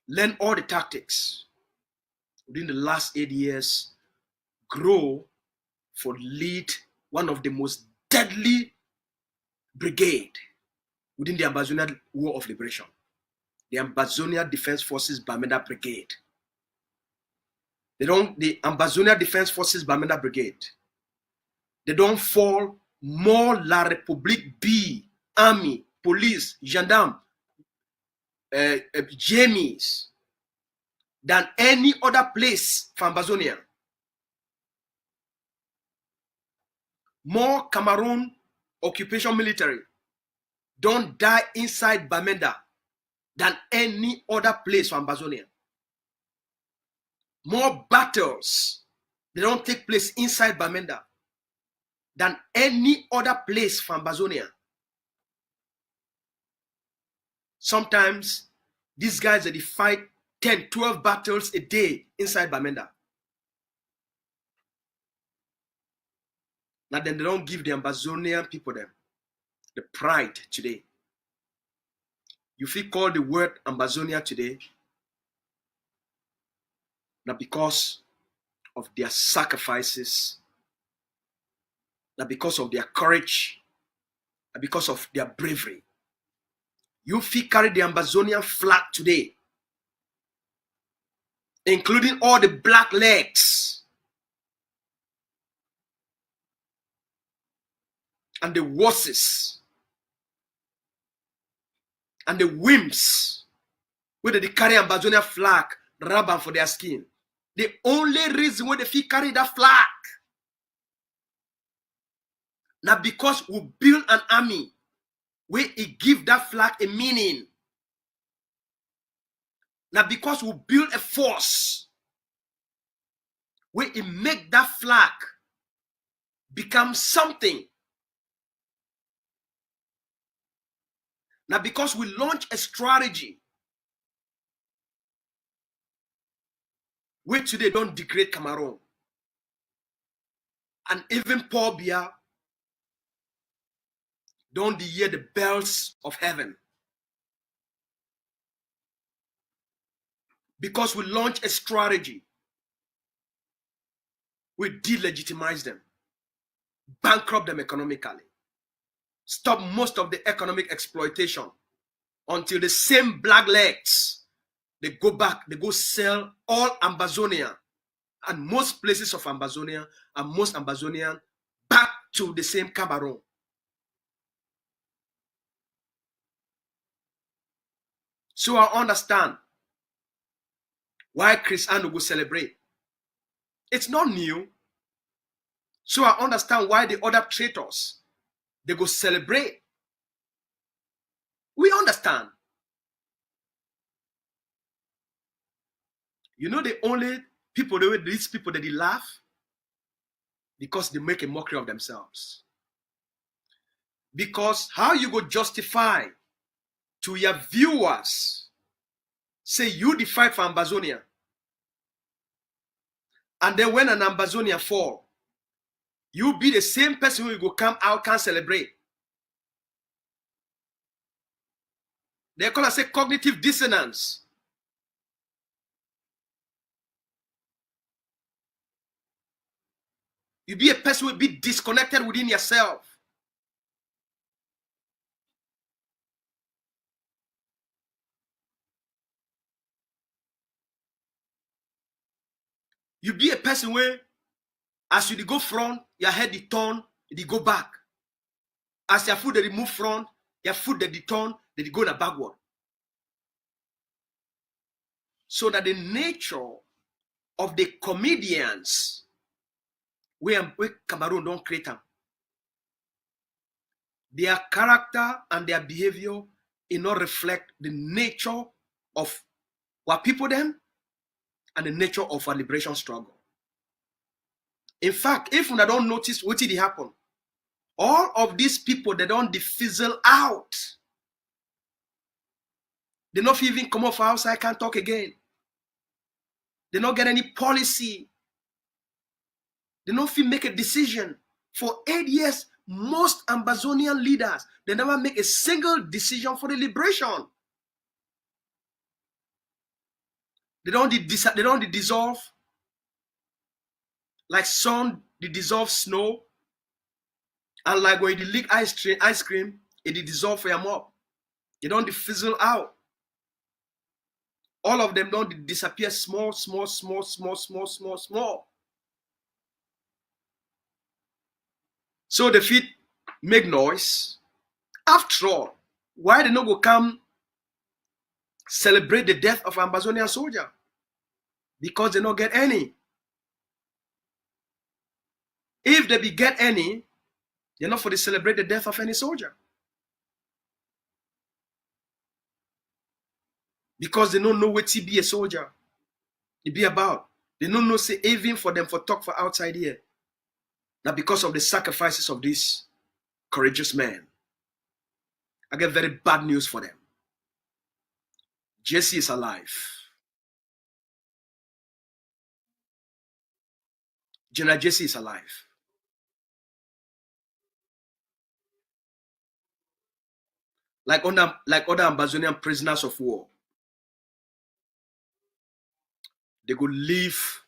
learn all the tactics. Within the last 8 years, grow for lead one of the most deadly brigade within the Ambazonia War of Liberation. the Ambazonia Defense Forces Bamenda Brigade. The Ambazonia Defense Forces Bamenda Brigade. They don't fall more La République B, army, police, gendarme, Jamies than any other place for Ambazonia. More Cameroon occupation military don't die inside Bamenda than any other place for Ambazonia. More battles, they don't take place inside Bamenda than any other place for Ambazonia. Sometimes these guys, they fight 10, 12 battles a day inside Bamenda. Now then they don't give the Ambazonian people them the pride today. You feel called the word Ambazonia today, not because of their sacrifices, not because of their courage, not because of their bravery. You feel carry the Ambazonian flag today, including all the black legs and the wusses and the wimps, where they carry Ambazonia flag rubber for their skin. The only reason why they feel carry that flag, now because we build an army where it give that flag a meaning. Now because we build a force where it make that flag become something. Now because we launch a strategy where today don't degrade Cameroon. And even Paul Biya don't hear the bells of heaven. Because we launch a strategy, we delegitimize them, bankrupt them economically, stop most of the economic exploitation until the same black legs, they go back, they go sell all Ambazonia and most places of Ambazonia and most Ambazonian back to the same Cameroon. So I understand why Cristiano will celebrate. It's not new. So I understand why the other traitors, they go celebrate. We understand. You know the only people, these people that they laugh? Because they make a mockery of themselves. Because how you go justify to your viewers, say you fight for Ambazonia, and then when an Ambazonia fall, you be the same person who will go come out, can celebrate. They call it, say, cognitive dissonance. You be a person who will be disconnected within yourself. You be a person where, as you go front, your head they turn, they go back. As your foot they move front, your foot they turn, they go in backward. So that the nature of the comedians, where Cameroon don't create them, their character and their behavior in not reflect the nature of what people them and the nature of our liberation struggle. In fact, if we don't notice what did happen, all of these people, they don't fizzle out. They not even come off outside, can't talk again. They not get any policy. They not feel make a decision. For 8 years, most Ambazonian leaders, they never make a single decision for the liberation. They don't dissolve like sun, they dissolve snow, and like when you lick ice cream, it dissolve for your mouth. They don't fizzle out. All of them don't disappear small. So the feet make noise. After all, why they not go come celebrate the death of Ambazonian soldier? Because they not get any. If they be get any, they're not for to celebrate the death of any soldier. Because they don't know what to be a soldier. It be about. They don't know say even for them for talk for outside here. Now because of the sacrifices of these courageous men, I get very bad news for them. Jesse is alive. General Jesse is alive. Like other Ambazonian prisoners of war. They go live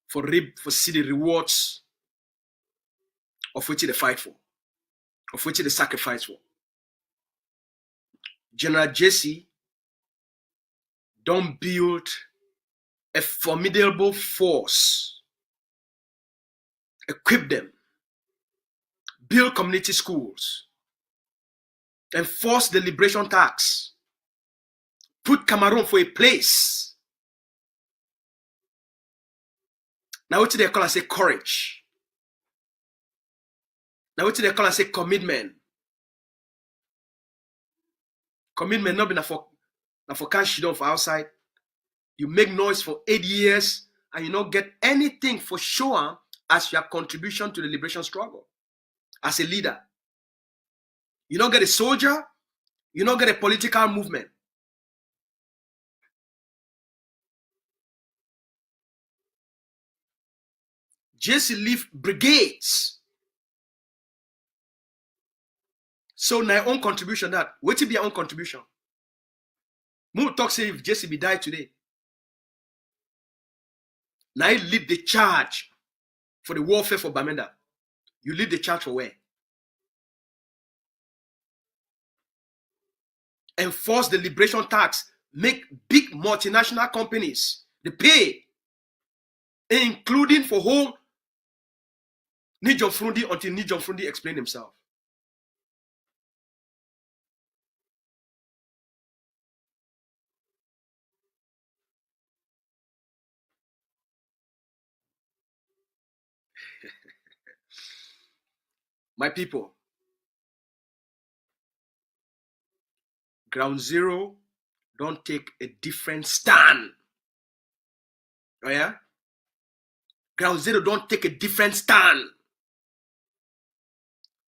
for see the rewards of which they fight for, of which they sacrifice for. General Jesse don't build a formidable force, equip them, build community schools, enforce the liberation tax, put Cameroon for a place. Now what they call and say courage. Now what they call and say commitment. Commitment not be for cash down for outside. You make noise for 8 years and you don't get anything for sure as your contribution to the liberation struggle. As a leader. You don't get a soldier, you don't get a political movement. Jesse leave brigades. So now your own contribution that. What will be your own contribution? Who talk say if Jesse be died today? Now you lead the charge for the warfare for Bamenda. You lead the charge for where? Enforce the liberation tax. Make big multinational companies they pay, including for whole Nijon Frundi until Nijon Frundi explain himself. My people, Ground Zero don't take a different stand. Oh yeah? Ground Zero don't take a different stand.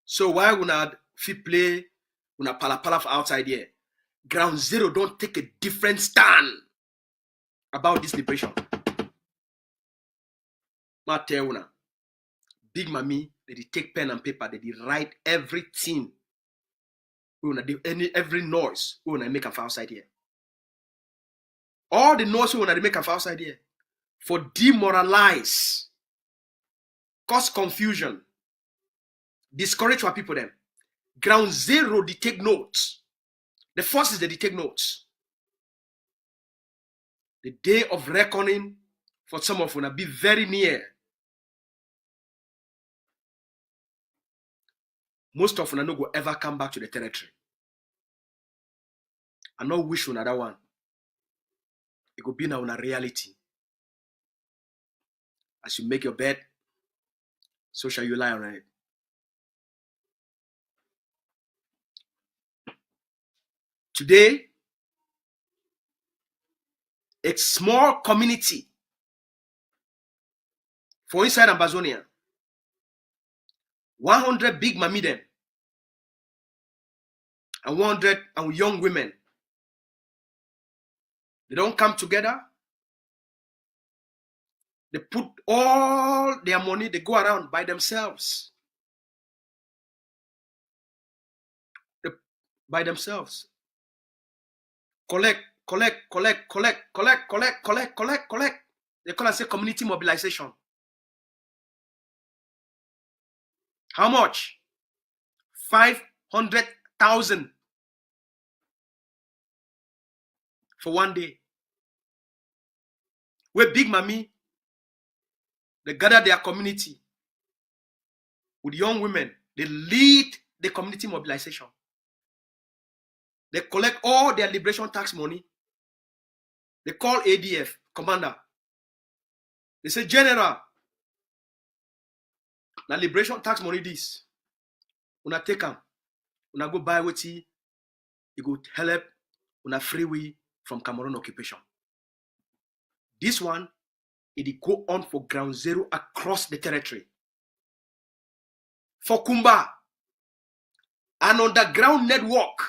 So why would not fit play una pala for outside here? Ground Zero don't take a different stand about this liberation. Ma tell una, Big Mami, they take pen and paper, they write everything. Every noise we wanna make a outside here. All the noise we wanna make a outside here for demoralize, cause confusion, discourage our people them. Ground Zero they take notes. The forces they take notes. The day of reckoning for some of us be very near. Most of us no go ever come back to the territory. I no wish another one. It could be now a reality. As you make your bed, so shall you lie on it. Today, a small community for inside Ambazonia, 100 big mami them, and 100 young women. They don't come together. They put all their money, they go around by themselves. By themselves. Collect. They call it say community mobilization. How much? 500,000. for one day. Where Big Mommy, they gather their community with young women. They lead the community mobilization. They collect all their liberation tax money. They call ADF, commander. They say, General, now liberation tax money this. Una take them. Una go buy what you go help una freeway from Cameroon occupation. This one, it go on for ground zero across the territory. For Kumba, an underground network,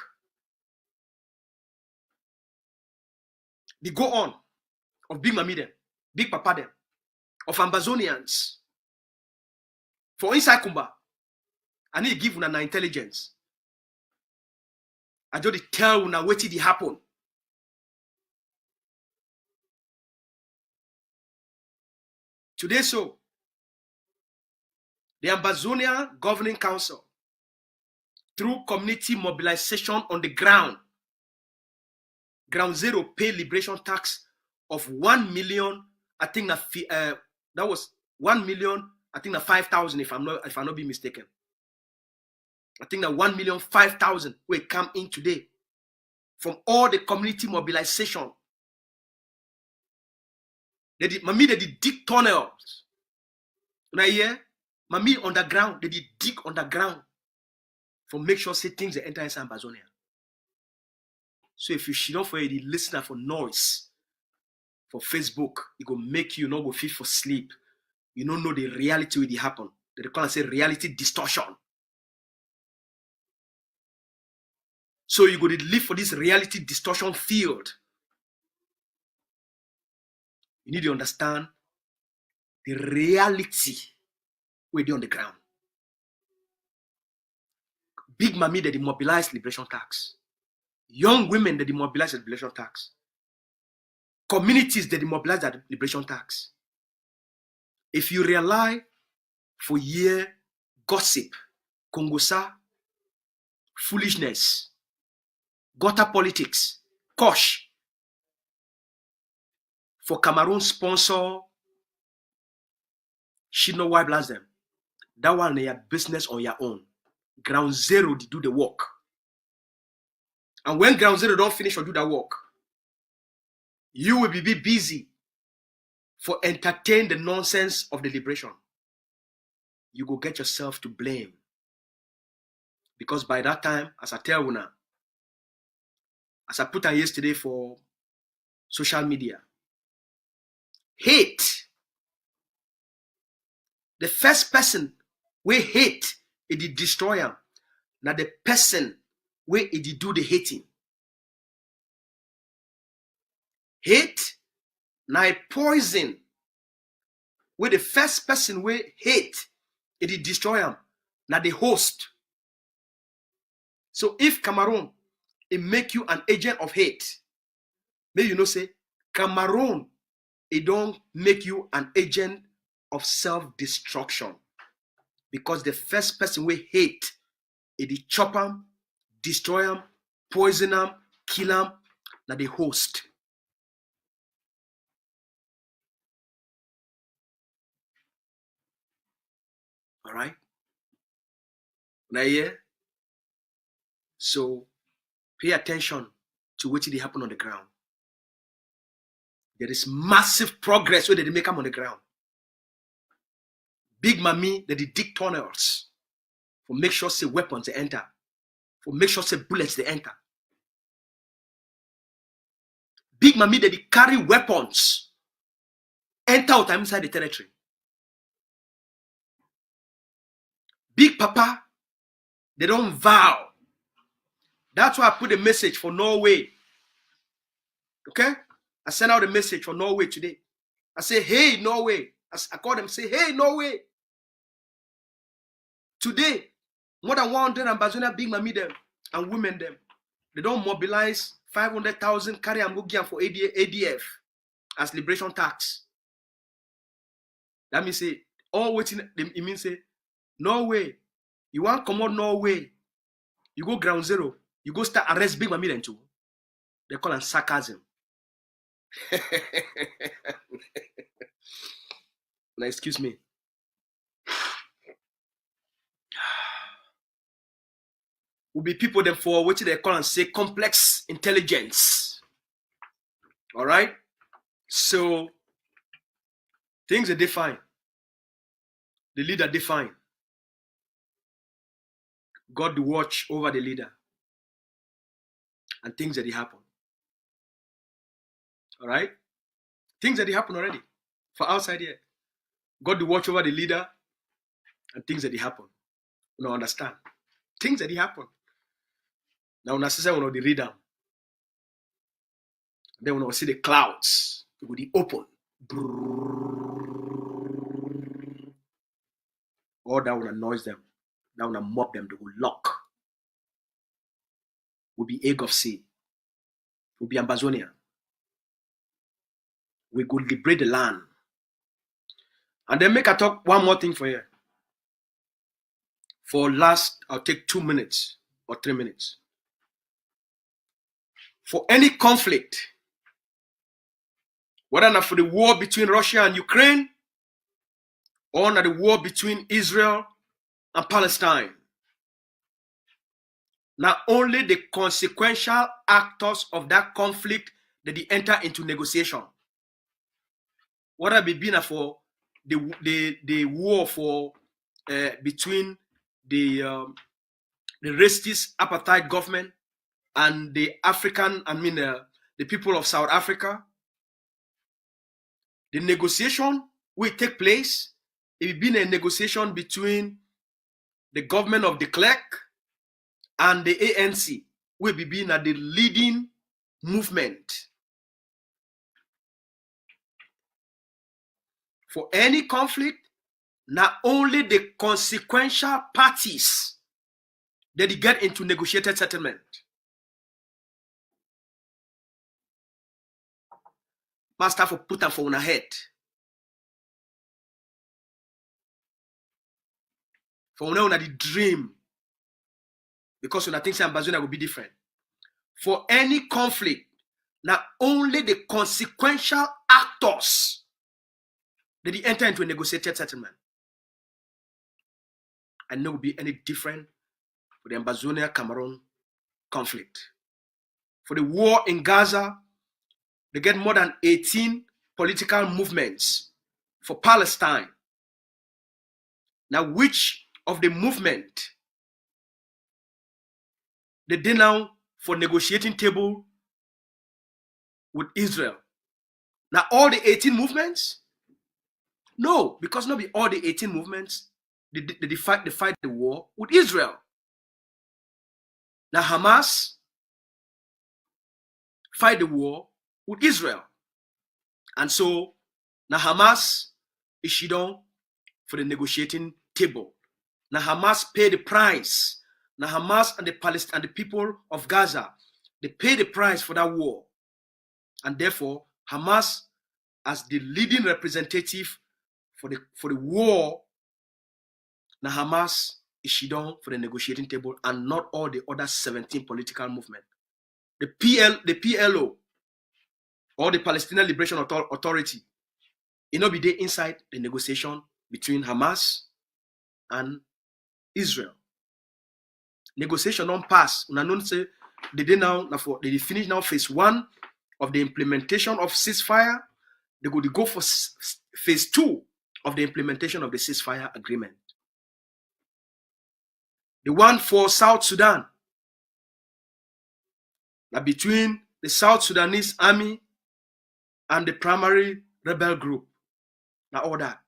they go on of Big Mami them, Big Papa them, of Ambazonians. For inside Kumba, I need to give una intelligence. I just tell una what did happen. Today, so the Ambazonia Governing Council, through community mobilization on the ground zero, pay liberation tax of 1 million. I think that was 1 million. I think that 5,000, if I'm not be mistaken. I think that 1,005,000 will come in today from all the community mobilization. They did dig tunnels. Now here, Mami underground, they did dig underground for make sure say things that enter inside Ambazonia. So if you should not for the listener for noise for Facebook, it go make you not go fit for sleep. You don't know the reality will happen. They call it say reality distortion. So you go to live for this reality distortion field. You need to understand the reality where they on the ground. Big Mami that demobilize liberation tax. Young women that demobilize the liberation tax. Communities that demobilize that liberation tax. If you rely for year gossip, kongosa, foolishness, gutter politics, kosh, for Cameroon sponsor, she know why blast them. That one they have business on your own. Ground zero to do the work. And when ground zero don't finish or do that work, you will be busy for entertain the nonsense of the liberation. You go get yourself to blame. Because by that time, as I tell you now, as I put on yesterday for social media, hate. The first person we hate is the destroyer. Now the person where it do the hating. Hate now a poison where the first person where hate is the destroyer. Now the host. So if Cameroon it make you an agent of hate, maybe you know say Cameroon it don't make you an agent of self-destruction. Because the first person we hate is the chop them, destroy them, poison them, kill them, now the host. All right? Now here, so pay attention to what did happen on the ground. There is massive progress where they make them on the ground. Big Mami, they dig tunnels for make sure say weapons they enter, for make sure say bullets they enter. Big Mami, they carry weapons, enter out inside the territory. Big Papa, they don't vow. That's why I put a message for Norway. Okay? I sent out a message for Norway today. I say, hey, Norway. I call them, say, hey, Norway. Today, more than 100 Ambazonia Big Mami them and women them, they don't mobilize 500,000 carry and go give for ADF as liberation tax. That means say, all waiting, it means say, Norway, you want to come out Norway, you go ground zero, you go start arrest Big Mami them too. They call them sarcasm. Now, excuse me. Will be people them for what they call and say complex intelligence. All right. So things are defined. The leader defined. God to watch over the leader and things that happen. All right. Things that happen already for outside here. God to watch over the leader and things that happen. You don't understand. Things that happen. Now, when I say when they read them, then when I see the clouds, it will be open. Or that will annoy them. That will mob them. They will lock. Will be egg of sea. Will be Ambazonia. We could liberate the land. And then make a talk one more thing for you. For last, I'll take 2 minutes or 3 minutes. For any conflict, whether not for the war between Russia and Ukraine, or not the war between Israel and Palestine, not only the consequential actors of that conflict that they enter into negotiation. Whether it be for the war for between the racist apartheid government and the African, the people of South Africa. The negotiation will take place. It will be a negotiation between the government of de Klerk and the ANC. Will be being at the leading movement. For any conflict, not only the consequential parties that they get into negotiated settlement. Master for put them for on head. For now, the dream. Because when I think Ambazonia will be different. For any conflict, not only the consequential actors that they enter into a negotiated settlement. And no will be any different for the Ambazonia Cameroon conflict. For the war in Gaza, they get more than 18 political movements for Palestine. Now, which of the movement they did now for negotiating table with Israel? Now, all the 18 movements? No, because not be all the 18 movements they fight the war with Israel. Now, Hamas fight the war with Israel. And so, now Hamas is she down for the negotiating table. Now Hamas pay the price. Now Hamas and the Palestine and the people of Gaza, they pay the price for that war. And therefore, Hamas, as the leading representative for the war, now Hamas is she down for the negotiating table, and not all the other 17 political movements. The PLO, or the Palestinian Liberation Authority, it not be there inside the negotiation between Hamas and Israel. Negotiation don't pass. Una don't say they finish now phase 1 of the implementation of ceasefire. They go for phase 2 of the implementation of the ceasefire agreement. The one for South Sudan, now between the South Sudanese army and the primary rebel group. Now all that.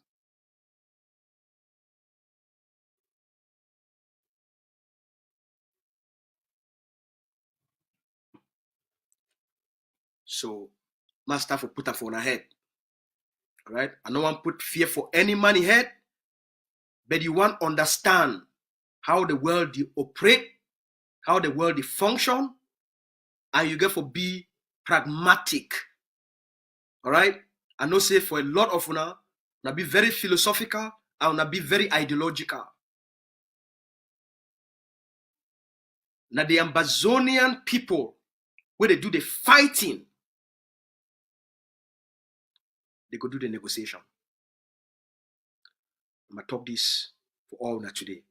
So, master for put her for her head. All right? I no one put fear for any man in head, but you want to understand how the world they operate, how the world they function, and you get for be pragmatic. All right? I know say for a lot of una be very philosophical and una be very ideological. Now the Ambazonian people, where they do the fighting, they go do the negotiation. I'm going to talk this for all now today.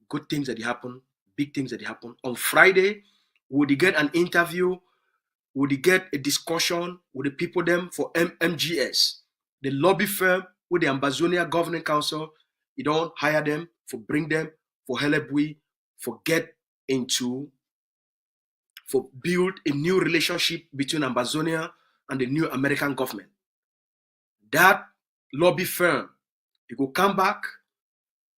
Good things that happen, big things that happen. On Friday, would you get an interview? Would you get a discussion with the people them for MGS, the lobby firm with the Ambazonia Governing Council? You don't hire them for bring them for help we for get into for build a new relationship between Ambazonia and the new American government. That lobby firm, they go come back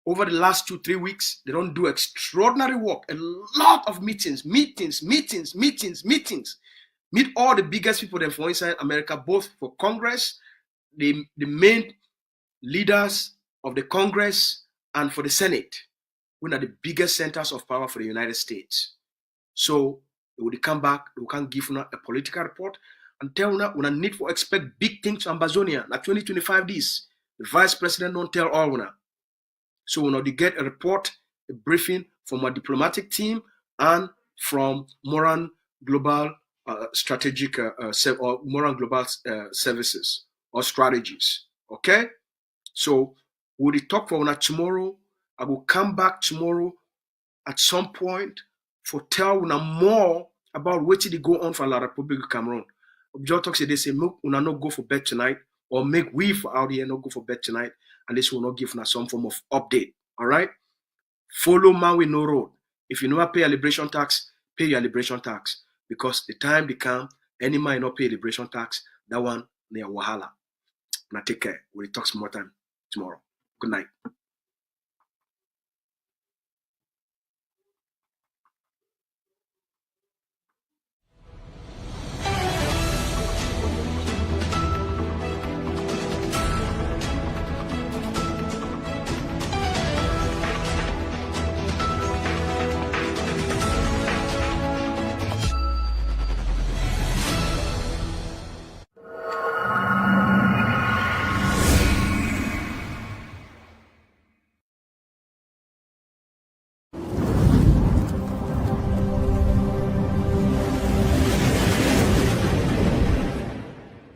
over the last 2-3 weeks. They don't do extraordinary work. A lot of meetings. Meet all the biggest people there for inside America, both for Congress, the main leaders of the Congress, and for the Senate. One of the biggest centers of power for the United States. So they will come back, they can give a political report and tell una we need to expect big things from Ambazonia. Like 2025 this. The vice president don't tell all una. So they get a report, a briefing from a diplomatic team and from Moran Global Strategic or Moran Global Services or strategies. Okay? So we'll talk for una tomorrow. I will come back tomorrow at some point for tell una more about what did go on for La Republic of Cameroon. Object talks they say make una not go for bed tonight, or make we for out here not go for bed tonight, and this will not give us some form of update. All right? Follow man with no road. If you never pay a liberation tax, pay your liberation tax. Because the time become any man not pay liberation tax, that one near Wahala. Now take care. We'll talk some more time tomorrow. Good night.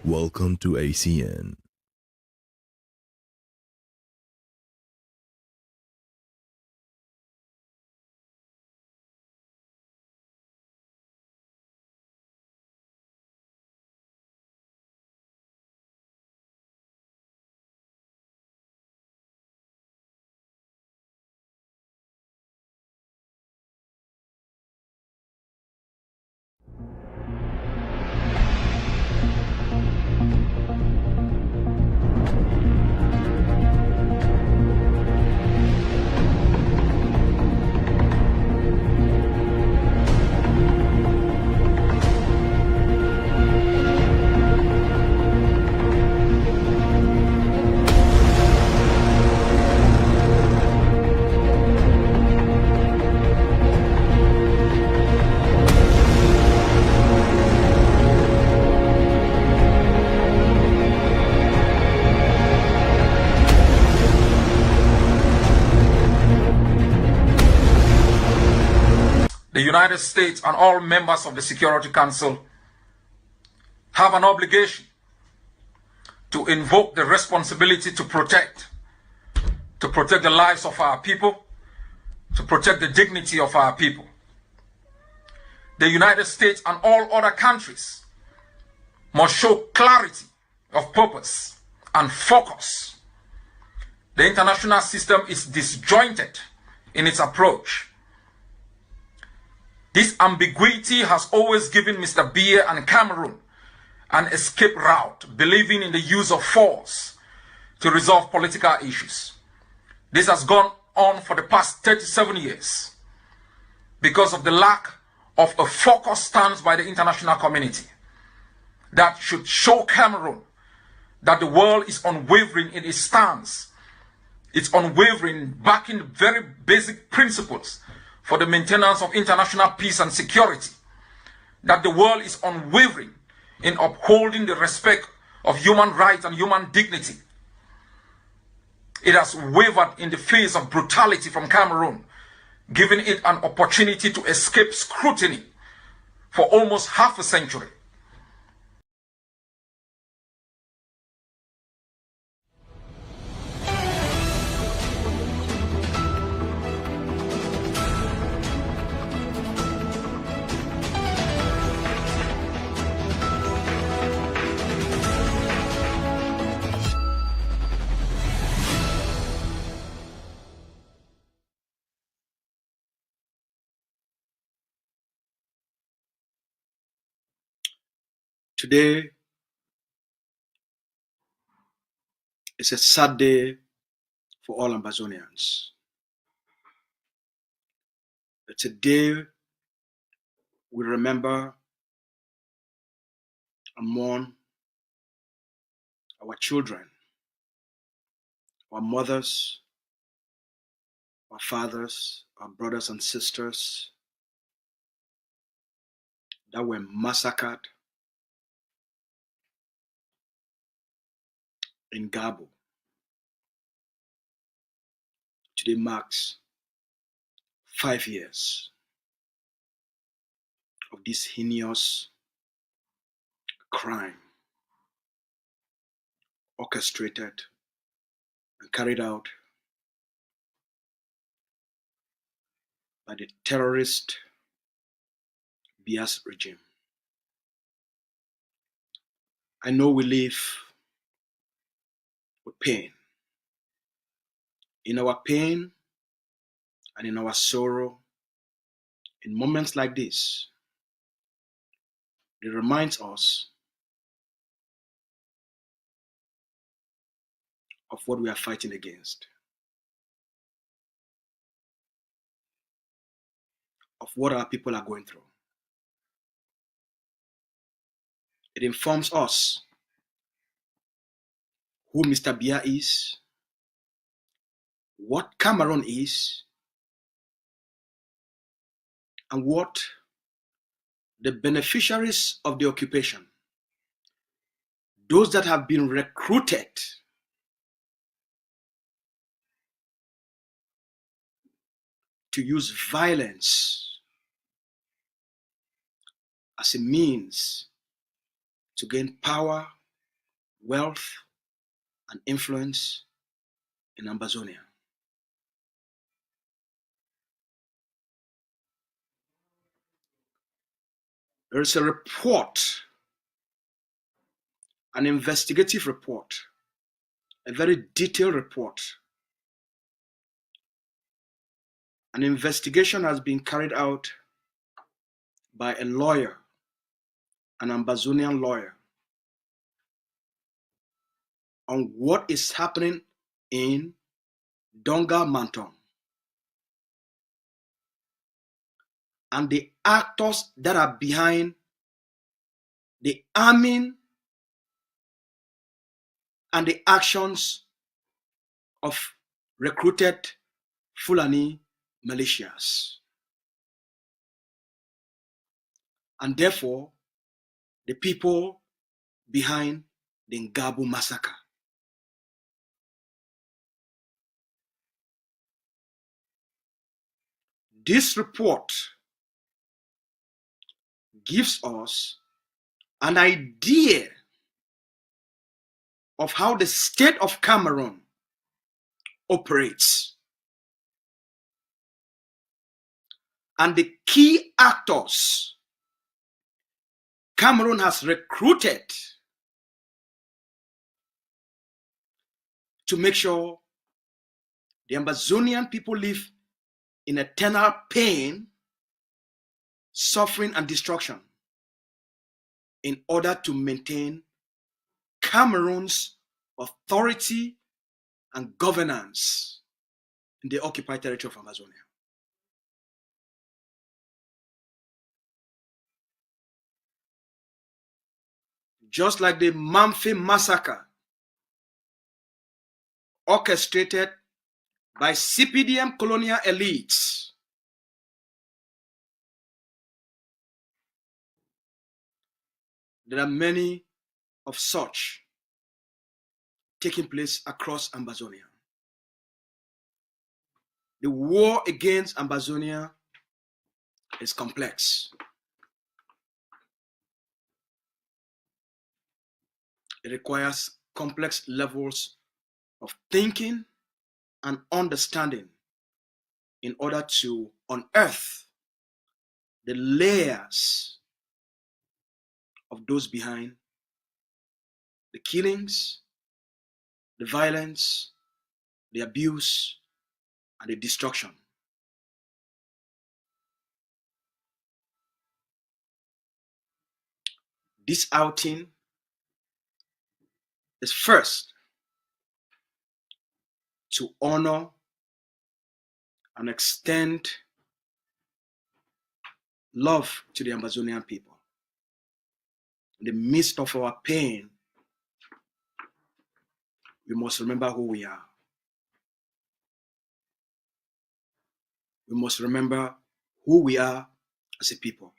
Welcome to ACN. The United States and all members of the Security Council have an obligation to invoke the responsibility to protect the lives of our people, to protect the dignity of our people. The United States and all other countries must show clarity of purpose and focus. The international system is disjointed in its approach. This ambiguity has always given Mr. Biya and Cameroon an escape route, believing in the use of force to resolve political issues. This has gone on for the past 37 years because of the lack of a focused stance by the international community that should show Cameroon that the world is unwavering in its stance. It's unwavering, backing very basic principles for the maintenance of international peace and security, that the world is unwavering in upholding the respect of human rights and human dignity. It has wavered in the face of brutality from Cameroon, giving it an opportunity to escape scrutiny for almost half a century. Today is a sad day for all Ambazonians. It's a day we remember and mourn our children, our mothers, our fathers, our brothers and sisters that were massacred in Gabo. Today marks 5 years of this heinous crime orchestrated and carried out by the terrorist Biya's regime. I know we live with pain. In our pain and in our sorrow, in moments like this, it reminds us of what we are fighting against, of what our people are going through. It informs us who Mr. Biya is, what Cameroon is, and what the beneficiaries of the occupation, those that have been recruited to use violence as a means to gain power, wealth, and influence in Ambazonia. There is a report, an investigative report, a very detailed report. An investigation has been carried out by a lawyer, an Ambazonian lawyer, on what is happening in Donga Manton and the actors that are behind the arming and the actions of recruited Fulani militias. And therefore, the people behind the Ngabo massacre. This report gives us an idea of how the state of Cameroon operates and the key actors Cameroon has recruited to make sure the Ambazonian people live in eternal pain, suffering, and destruction in order to maintain Cameroon's authority and governance in the occupied territory of Amazonia. Just like the Mamfe massacre orchestrated by CPDM colonial elites, there are many of such taking place across Ambazonia. The war against Ambazonia is complex. It requires complex levels of thinking and understanding in order to unearth the layers of those behind the killings, the violence, the abuse, and the destruction. This outing is first to honor and extend love to the Ambazonian people. In the midst of our pain, we must remember who we are. We must remember who we are as a people.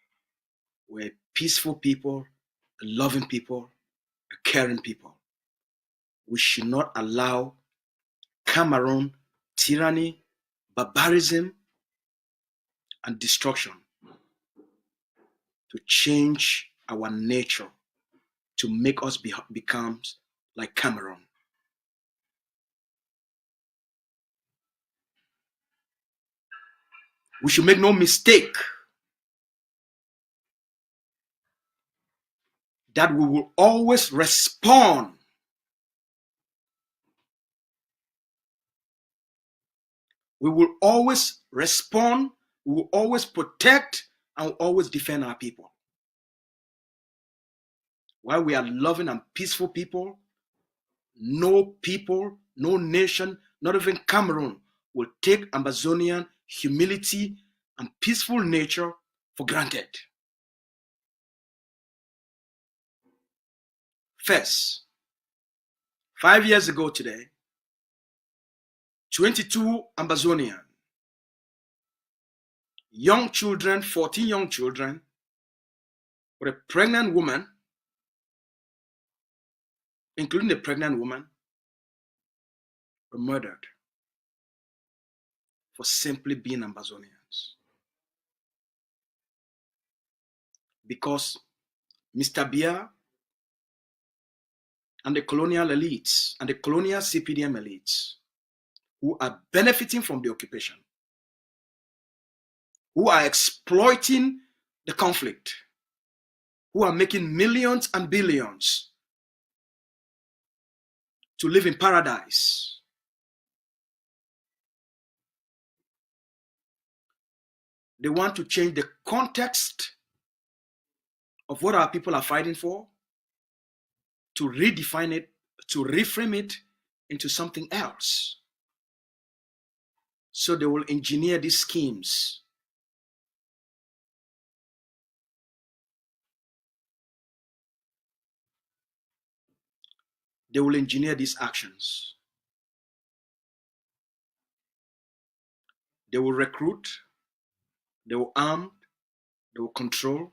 We're a peaceful people, a loving people, a caring people. We should not allow Cameroon, tyranny, barbarism, and destruction to change our nature, to make us become like Cameroon. We should make no mistake that we will always respond. We will always respond, we will always protect, and will always defend our people. While we are loving and peaceful people, no nation, not even Cameroon, will take Ambazonian humility and peaceful nature for granted. First, 5 years ago today, 22 Ambazonian young children, 14 young children, with a pregnant woman, including the pregnant woman, were murdered for simply being Ambazonians. Because Mr. Biya and the colonial elites and the colonial CPDM elites who are benefiting from the occupation, who are exploiting the conflict, who are making millions and billions to live in paradise. They want to change the context of what our people are fighting for, to redefine it, to reframe it into something else. So they will engineer these schemes. They will engineer these actions. They will recruit, they will arm, they will control,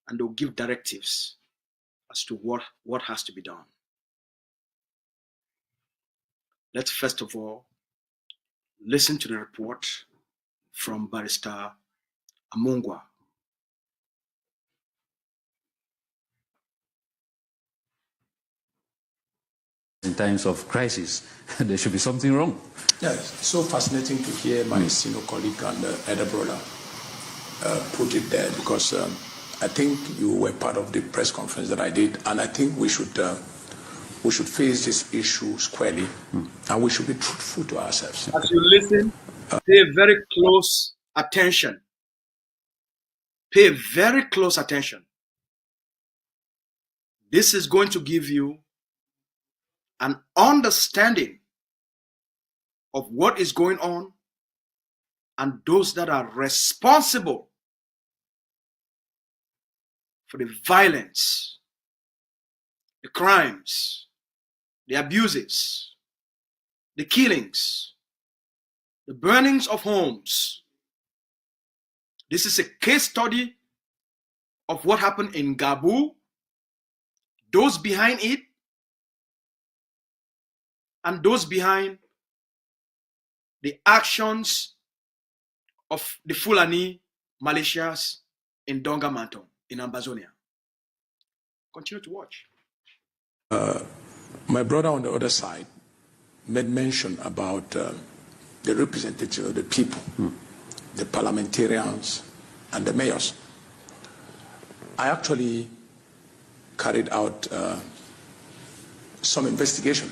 and they will give directives as to what has to be done. Let's first of all listen to the report from Barrister Amungwa. In times of crisis, there should be something wrong. Yes, so fascinating to hear my senior colleague and elder brother put it there, because I think you were part of the press conference that I did, and I think we should face this issue squarely, and we should be truthful to ourselves. As you listen, pay very close attention. Pay very close attention. This is going to give you an understanding of what is going on and those that are responsible for the violence, the crimes, the abuses, the killings, the burnings of homes. This is a case study of what happened in Gabu, those behind it, and those behind the actions of the Fulani militias in Donga Mountain in Ambazonia. Continue to watch. My brother on the other side made mention about the representatives of the people, the parliamentarians, and the mayors. I actually carried out some investigation.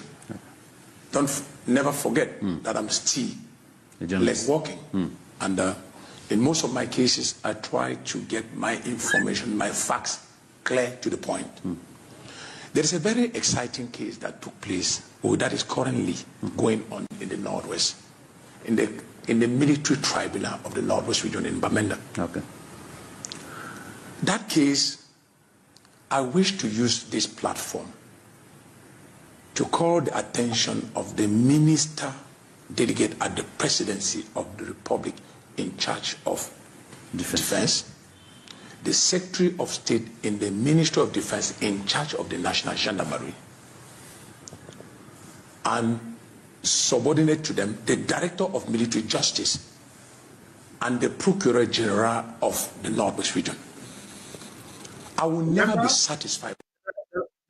Never forget that I'm still working. And in most of my cases, I try to get my information, my facts clear to the point. There is a very exciting case that took place, or that is currently going on in the Northwest, in the military tribunal of the Northwest region in Bamenda. Okay. That case, I wish to use this platform to call the attention of the minister delegate at the presidency of the Republic in charge of Defense, the Secretary of State in the Ministry of Defense in charge of the National Gendarmerie, and subordinate to them, the Director of Military Justice and the Procurator General of the Northwest region. I will never be satisfied.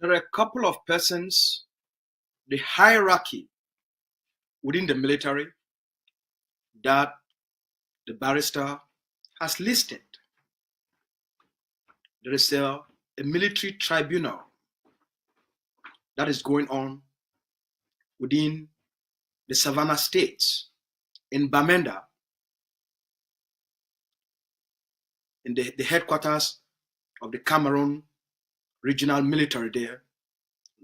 There are a couple of persons, the hierarchy within the military, that the barrister has listed. There is a military tribunal that is going on within the Savannah states in Bamenda, in the headquarters of the Cameroon regional military there,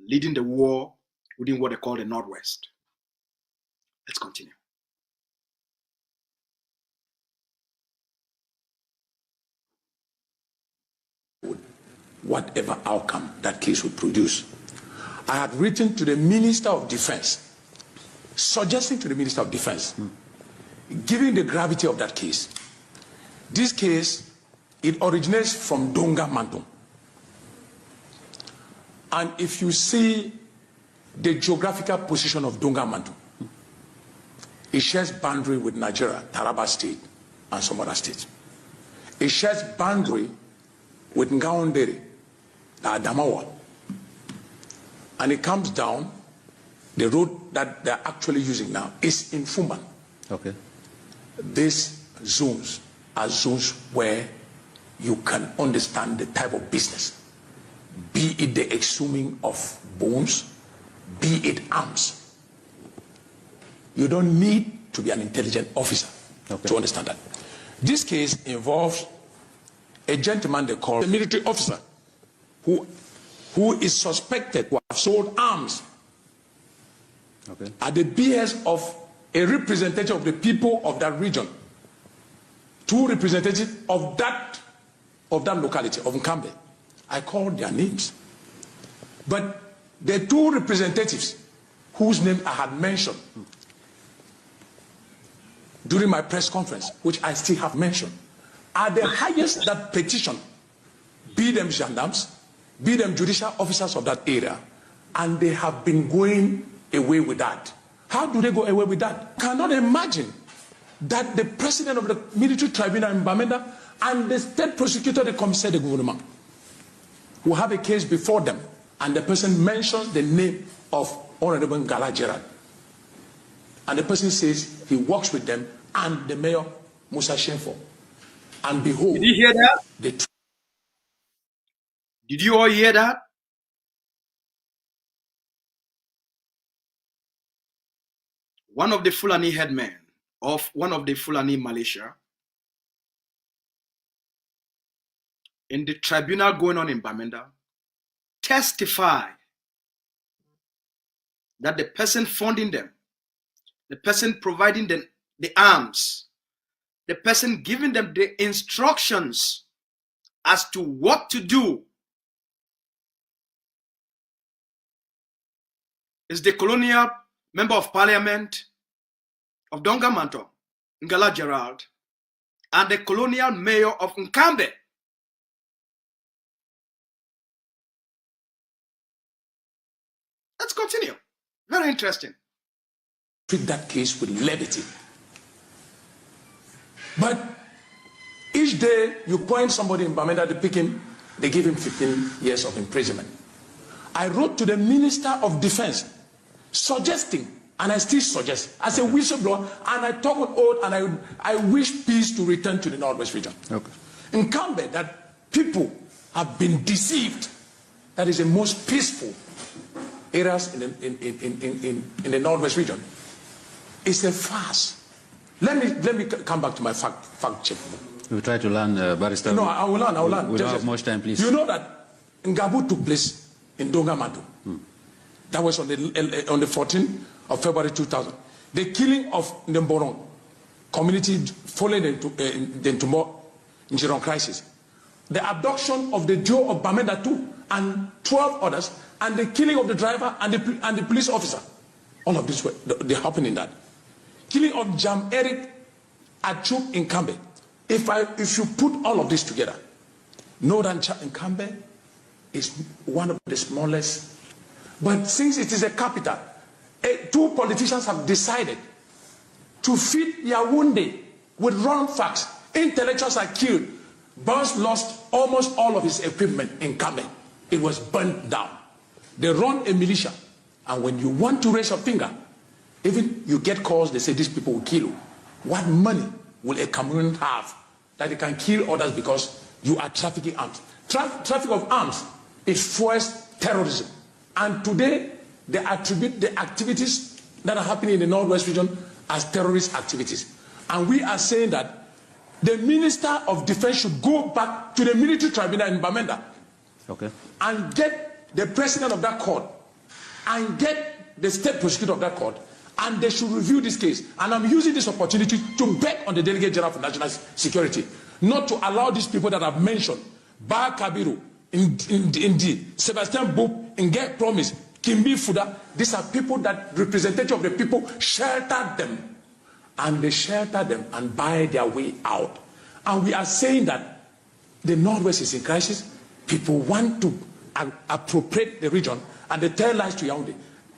leading the war within what they call the Northwest. Let's continue. Whatever outcome that case would produce. I had written to the Minister of Defense, suggesting to the Minister of Defense, given the gravity of that case, this case, it originates from Donga Mantum. And if you see the geographical position of Donga Mantum, it shares boundary with Nigeria, Taraba State, and some other states. It shares boundary with Ngaondere, Adamawa. And it comes down, the road that they're actually using now is in Fumban. Okay. These zones are zones where you can understand the type of business, be it the exhuming of bones, be it arms. You don't need to be an intelligent officer to understand that. This case involves a gentleman they call a military officer who is suspected to have sold arms at the behest of a representative of the people of that region, two representatives of that locality, of Nkambe. I called their names. But the two representatives whose name I had mentioned during my press conference, which I still have mentioned, are the highest that petition, be them gendarmes, be them judicial officers of that area, and they have been going away with that. How do they go away with that? I cannot imagine that the president of the military tribunal in Bamenda and the state prosecutor, the commissaire de gouvernement, who have a case before them, and the person mentions the name of Honorable Ngala Gerard, and the person says he works with them and the mayor Musa Shenfo. And behold, did you hear that? Did you all hear that? One of the Fulani headmen of one of the Fulani militia in the tribunal going on in Bamenda testified that the person funding them, the person providing them the arms, the person giving them the instructions as to what to do is the colonial member of parliament of Dongamanto, Ngala Gerald, and the colonial mayor of Nkambe. Let's continue. Very interesting. Treat that case with levity. But each day you point somebody in Bamenda to pick him, they give him 15 years of imprisonment. I wrote to the Minister of Defense suggesting, and I still suggest, as a whistleblower, and I talk with oath, and I wish peace to return to the Northwest region. In Nkambe, that people have been deceived. That is the most peaceful areas in the Northwest region. It's a farce. Let me come back to my fact check. We try to learn, Barrister. No, I will learn. We don't have much time, please. You know that Ngabu took place in Dongamado. That was on the 14th of February 2000. The killing of the Mborong community following the Njiron crisis. The abduction of the Joe of Bamenda too, and 12 others, and the killing of the driver and the police officer. All of this they happened in that. Killing of Jam Eric Achuk in Kambe. If you put all of this together, Northern in Kambe is one of the smallest. But since it is a capital, two politicians have decided to feed Yaoundé with wrong facts. Intellectuals are killed. Boss lost almost all of his equipment in Kambe. It was burnt down. They run a militia. And when you want to raise a finger, even you get calls, they say these people will kill you. What money will a Cameroon have that they can kill others because you are trafficking arms? Traffic of arms is first terrorism. And today, they attribute the activities that are happening in the Northwest region as terrorist activities. And we are saying that the Minister of Defense should go back to the military tribunal in Bamenda and get the president of that court and get the state prosecutor of that court, and they should review this case. And I'm using this opportunity to beg on the Delegate General for National Security not to allow these people that I've mentioned, Ba Kabiru, indeed, Sebastian Boop, Nge Promise, Kimbi Fuda, these are people that representative of the people sheltered them. And they shelter them and buy their way out. And we are saying that the Northwest is in crisis. People want to appropriate the region and they tell lies to Yaoundé.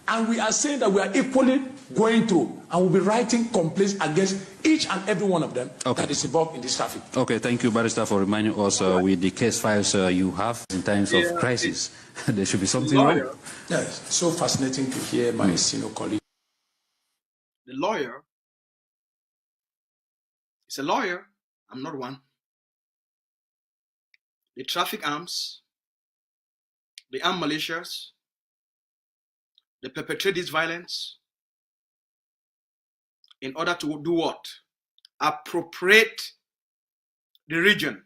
And we are saying that we are equally going through and we'll be writing complaints against each and every one of them that is involved in this traffic. Okay, thank you, Barrister, for reminding us with the case files you have in times of crisis. There should be something wrong. Yeah, it's so fascinating to hear my senior colleague. The lawyer is a lawyer. I'm not one. They traffic arms. They arm militias. They perpetrate this violence in order to do what? Appropriate the region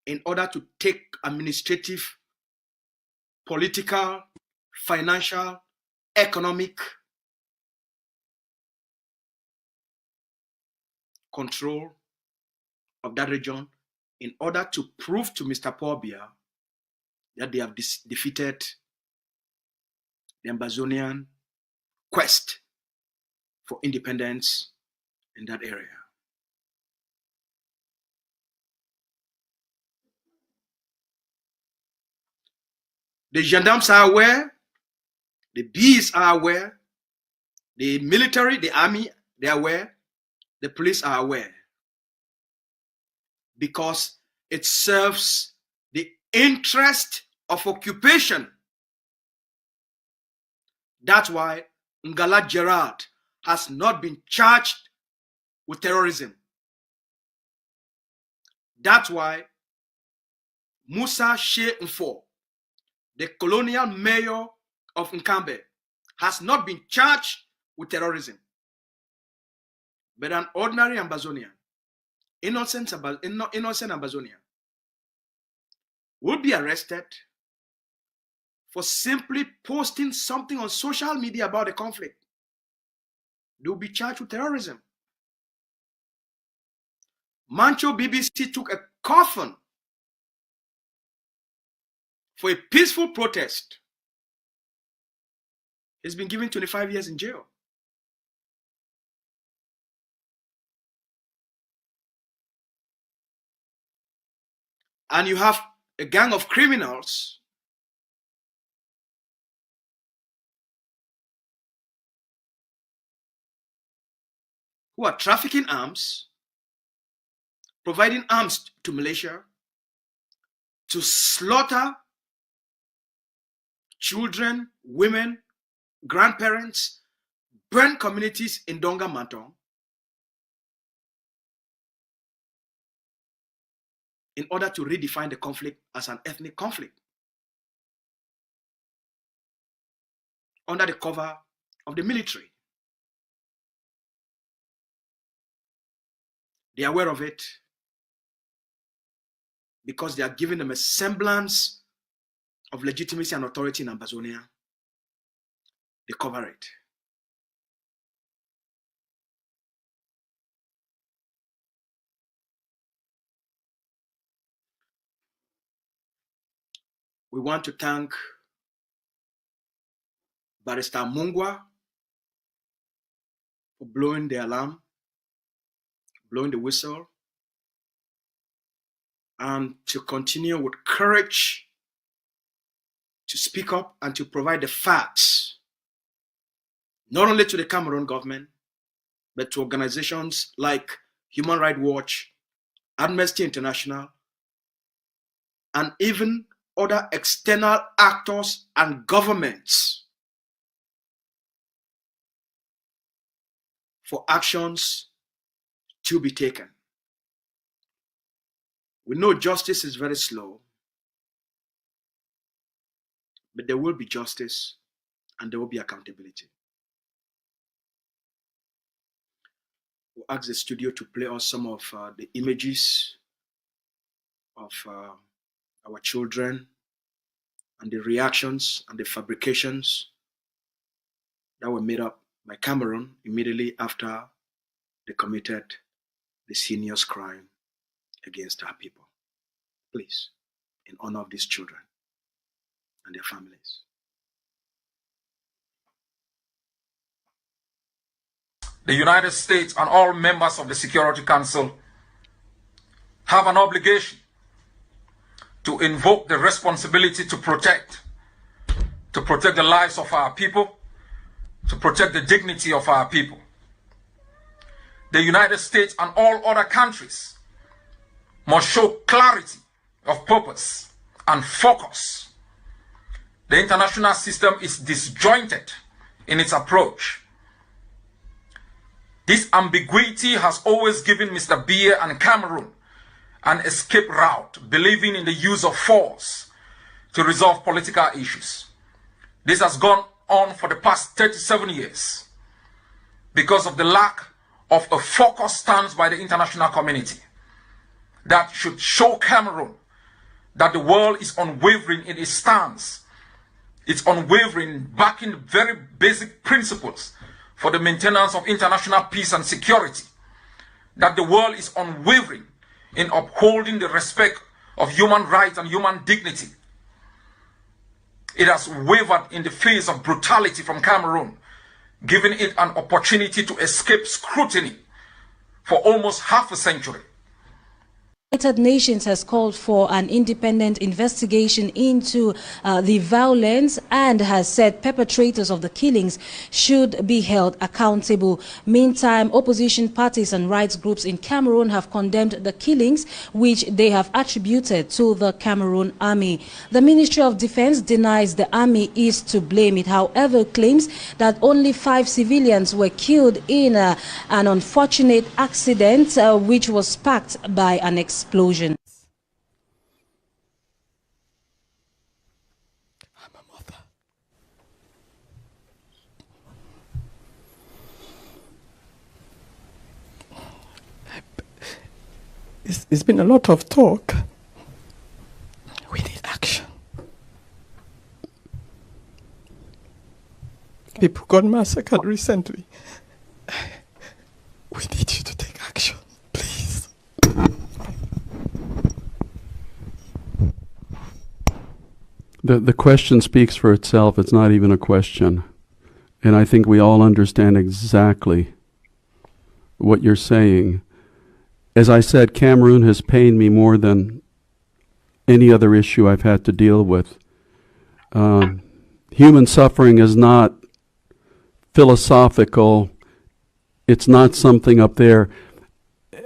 in order to take administrative, political, financial, economic control of that region in order to prove to Mr. Paul Biya that they have defeated the Ambazonian quest for independence in that area. The gendarmes are aware, the bees are aware, the military, the army, they are aware, the police are aware, because it serves the interest of occupation. That's why Ngala Gerard has not been charged with terrorism. That's why Musa Shea Mfo, the colonial mayor of Nkambe, has not been charged with terrorism. But an ordinary Ambazonian, innocent Ambazonian, would be arrested for simply posting something on social media about the conflict. They will be charged with terrorism. Mancho BBC took a coffin for a peaceful protest. He's been given 25 years in jail. And you have a gang of criminals who are trafficking arms, providing arms to militia, to slaughter children, women, grandparents, burn communities in Donga Mantong, in order to redefine the conflict as an ethnic conflict under the cover of the military. They are aware of it because they are giving them a semblance of legitimacy and authority in Ambazonia, they cover it. We want to thank Barrister Mungwa for blowing the alarm, blowing the whistle, and to continue with courage to speak up and to provide the facts, not only to the Cameroon government, but to organizations like Human Rights Watch, Amnesty International, and even other external actors and governments for actions to be taken. We know justice is very slow, but there will be justice and there will be accountability. We'll ask the studio to play us some of the images of our children and the reactions and the fabrications that were made up by Cameroon immediately after they committed this heinous crime against our people. Please, in honor of these children and their families. The United States and all members of the Security Council have an obligation to invoke the responsibility to protect the lives of our people, to protect the dignity of our people. The United States and all other countries must show clarity of purpose and focus. The international system is disjointed in its approach. This ambiguity has always given Mr. Biya and Cameroon an escape route, believing in the use of force to resolve political issues. This has gone on for the past 37 years because of the lack of a focused stance by the international community that should show Cameroon that the world is unwavering in its stance. It's unwavering, backing the very basic principles for the maintenance of international peace and security. That the world is unwavering in upholding the respect of human rights and human dignity. It has wavered in the face of brutality from Cameroon, giving it an opportunity to escape scrutiny for almost half a century. The United Nations has called for an independent investigation into the violence and has said perpetrators of the killings should be held accountable. Meantime, opposition parties and rights groups in Cameroon have condemned the killings, which they have attributed to the Cameroon army. The Ministry of Defense denies the army is to blame. It, however, claims that only 5 civilians were killed in an unfortunate accident which was sparked by an explosion. I'm a mother. It's been a lot of talk. We need action. People got massacred recently. We need you to take action. The question speaks for itself. It's not even a question. And I think we all understand exactly what you're saying. As I said, Cameroon has pained me more than any other issue I've had to deal with. Human suffering is not philosophical. It's not something up there.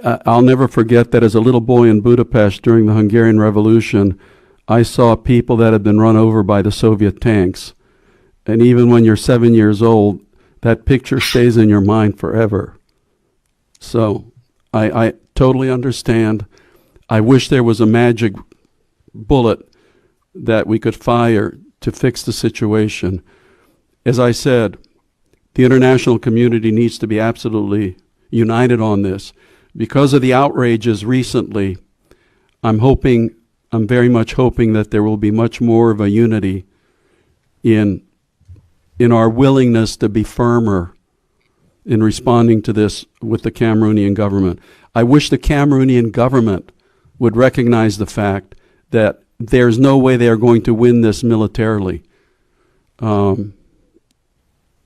I'll never forget that as a little boy in Budapest during the Hungarian Revolution, I saw people that had been run over by the Soviet tanks. And even when you're 7 years old, that picture stays in your mind forever. So I totally understand. I wish there was a magic bullet that we could fire to fix the situation. As I said, the international community needs to be absolutely united on this. Because of the outrages recently, I'm hoping I'm very much hoping that there will be much more of a unity in our willingness to be firmer in responding to this with the Cameroonian government. I wish the Cameroonian government would recognize the fact that there's no way they are going to win this militarily.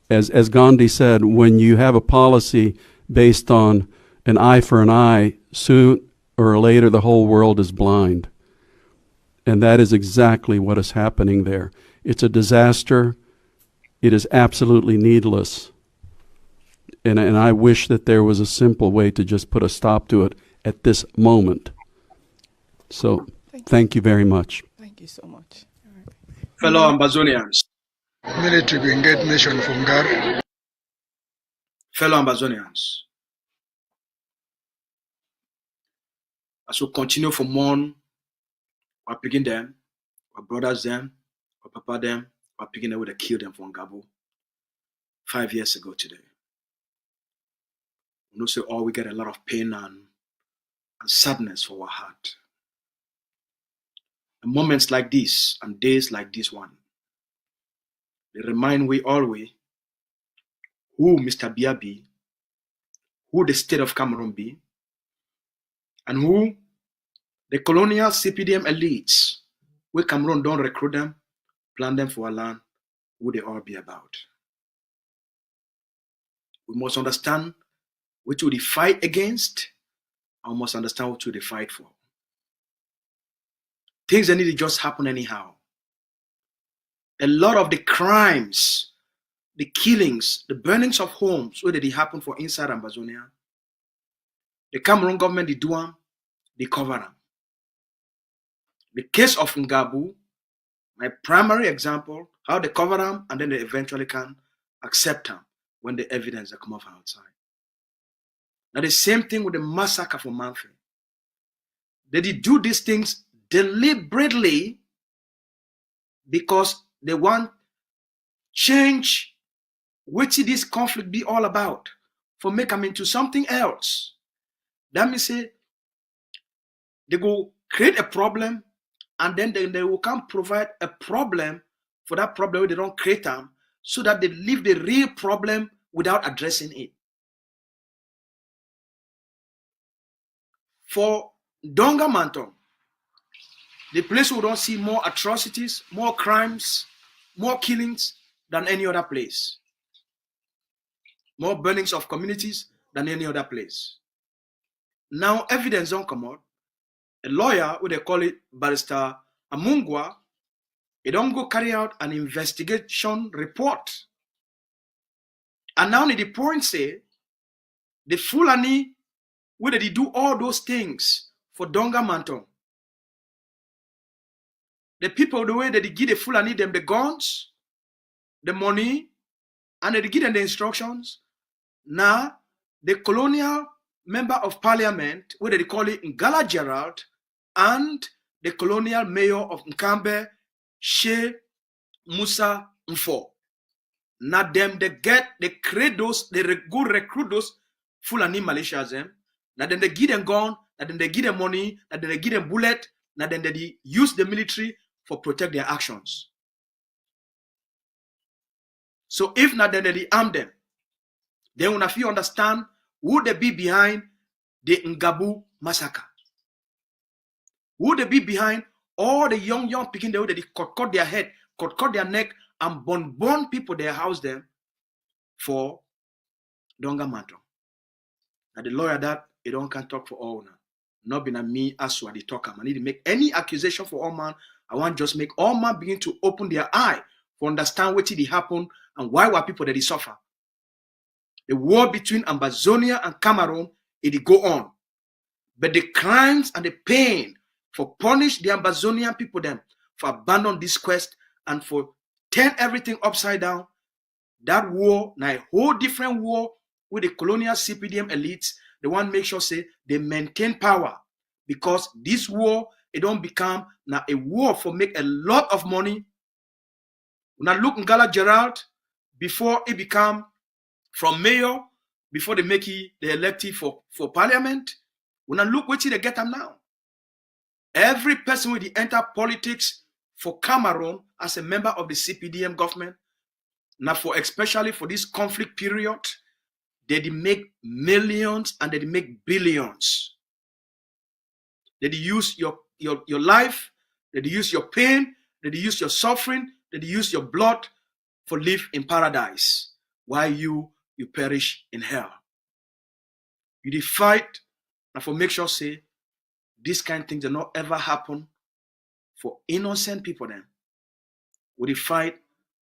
As Gandhi said, when you have a policy based on an eye for an eye, soon or later the whole world is blind. And that is exactly what is happening there. It's a disaster. It is absolutely needless. And I wish that there was a simple way to just put a stop to it at this moment. So thank you very much. Thank you so much. Fellow Ambazonians. Military will get mission from God. Fellow Ambazonians. As we continue to mourn our picking them, our brothers them, our papa them, our picking them with the kill them from Gabo 5 years ago today. We know, so all we get a lot of pain and sadness for our heart. And moments like this and days like this one, they remind we always who Mr. Biya be, who the state of Cameroon be, and who the colonial CPDM elites, where Cameroon don't recruit them, plan them for a land, who they all be about. We must understand what they fight against, and we must understand what they fight for. Things that need to just happen anyhow. A lot of the crimes, the killings, the burnings of homes, where did it happen for inside Ambazonia? The Cameroon government, they do them, they cover them. The case of Ngabu, my primary example, how they cover them and then they eventually can accept them when the evidence come off outside. Now the same thing with the massacre for Manfred. They did do these things deliberately because they want change what this conflict be all about for make them into something else. That means say they go create a problem and then they will come provide a problem for that problem where they don't create them so that they leave the real problem without addressing it. For Donga Manton, the place we don't see more atrocities, more crimes, more killings than any other place. More burnings of communities than any other place. Now evidence don't come out. A lawyer, who they call it Barrister Amungwa, he don't go carry out an investigation report. And now the point say, the Fulani, where they do all those things for Donga Manton. The people, the way that they give the Fulani them the guns, the money, and they give them the instructions. Now, the colonial member of parliament, where they call it Ngala Gerald, and the colonial mayor of Nkambe, She Musa Mfo. Now them they create those, they go recruit those Fulani militias them. Now then they give them gun, now then they give them money, now then they give them bullet, now then they use the military for protect their actions. So if not then they arm them, then when if you understand who they be behind the Ngabu massacre. Who they be behind all the young picking the way that they cut their head, cut their neck, and burn people they house them for Donga Manton. Now the lawyer that he don't can talk for all now. Not been a me as what they talk. I need to make any accusation for all man. I want just make all man begin to open their eye for understand what did happen and why were people that they suffer. The war between Ambazonia and Cameroon, it go on. But the crimes and the pain for punish the Ambazonian people them for abandon this quest and for turn everything upside down. That war, now a whole different war with the colonial CPDM elites. They want to make sure say they maintain power because this war it don't become now a war for make a lot of money. When I look Ngala Gerald before it become from mayor before they make it the elective for parliament. When I look what they get them now. Every person will enter politics for Cameroon as a member of the CPDM government, now for especially for this conflict period, they make millions and they make billions. They use your life, they use your pain, they use your suffering, they use your blood for live in paradise, while you perish in hell. You fight and for make sure say this kind of things do not ever happen for innocent people. Then we fight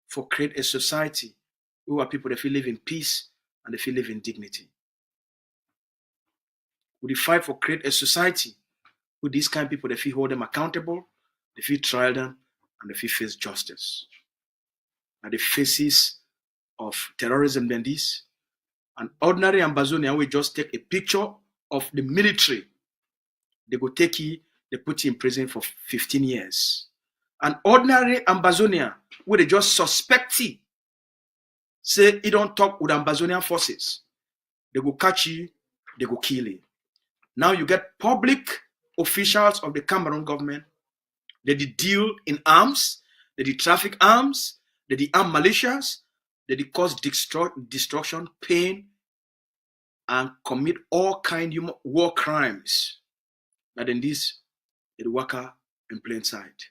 for create a society where people they feel live in peace and they feel live in dignity. We fight for create a society where these kind of people they feel hold them accountable, they feel trial them, and they feel face justice. At the faces of terrorism than this, an ordinary Ambazonian will just take a picture of the military. They go take you, they put you in prison for 15 years. An ordinary Ambazonian will they just suspect you, say he don't talk with Ambazonian forces. They go catch you, they go kill you. Now you get public officials of the Cameroon government, they deal in arms, they traffic arms, they arm militias, they cause destruction, pain, and commit all kind of war crimes. But in this, it work in plain sight.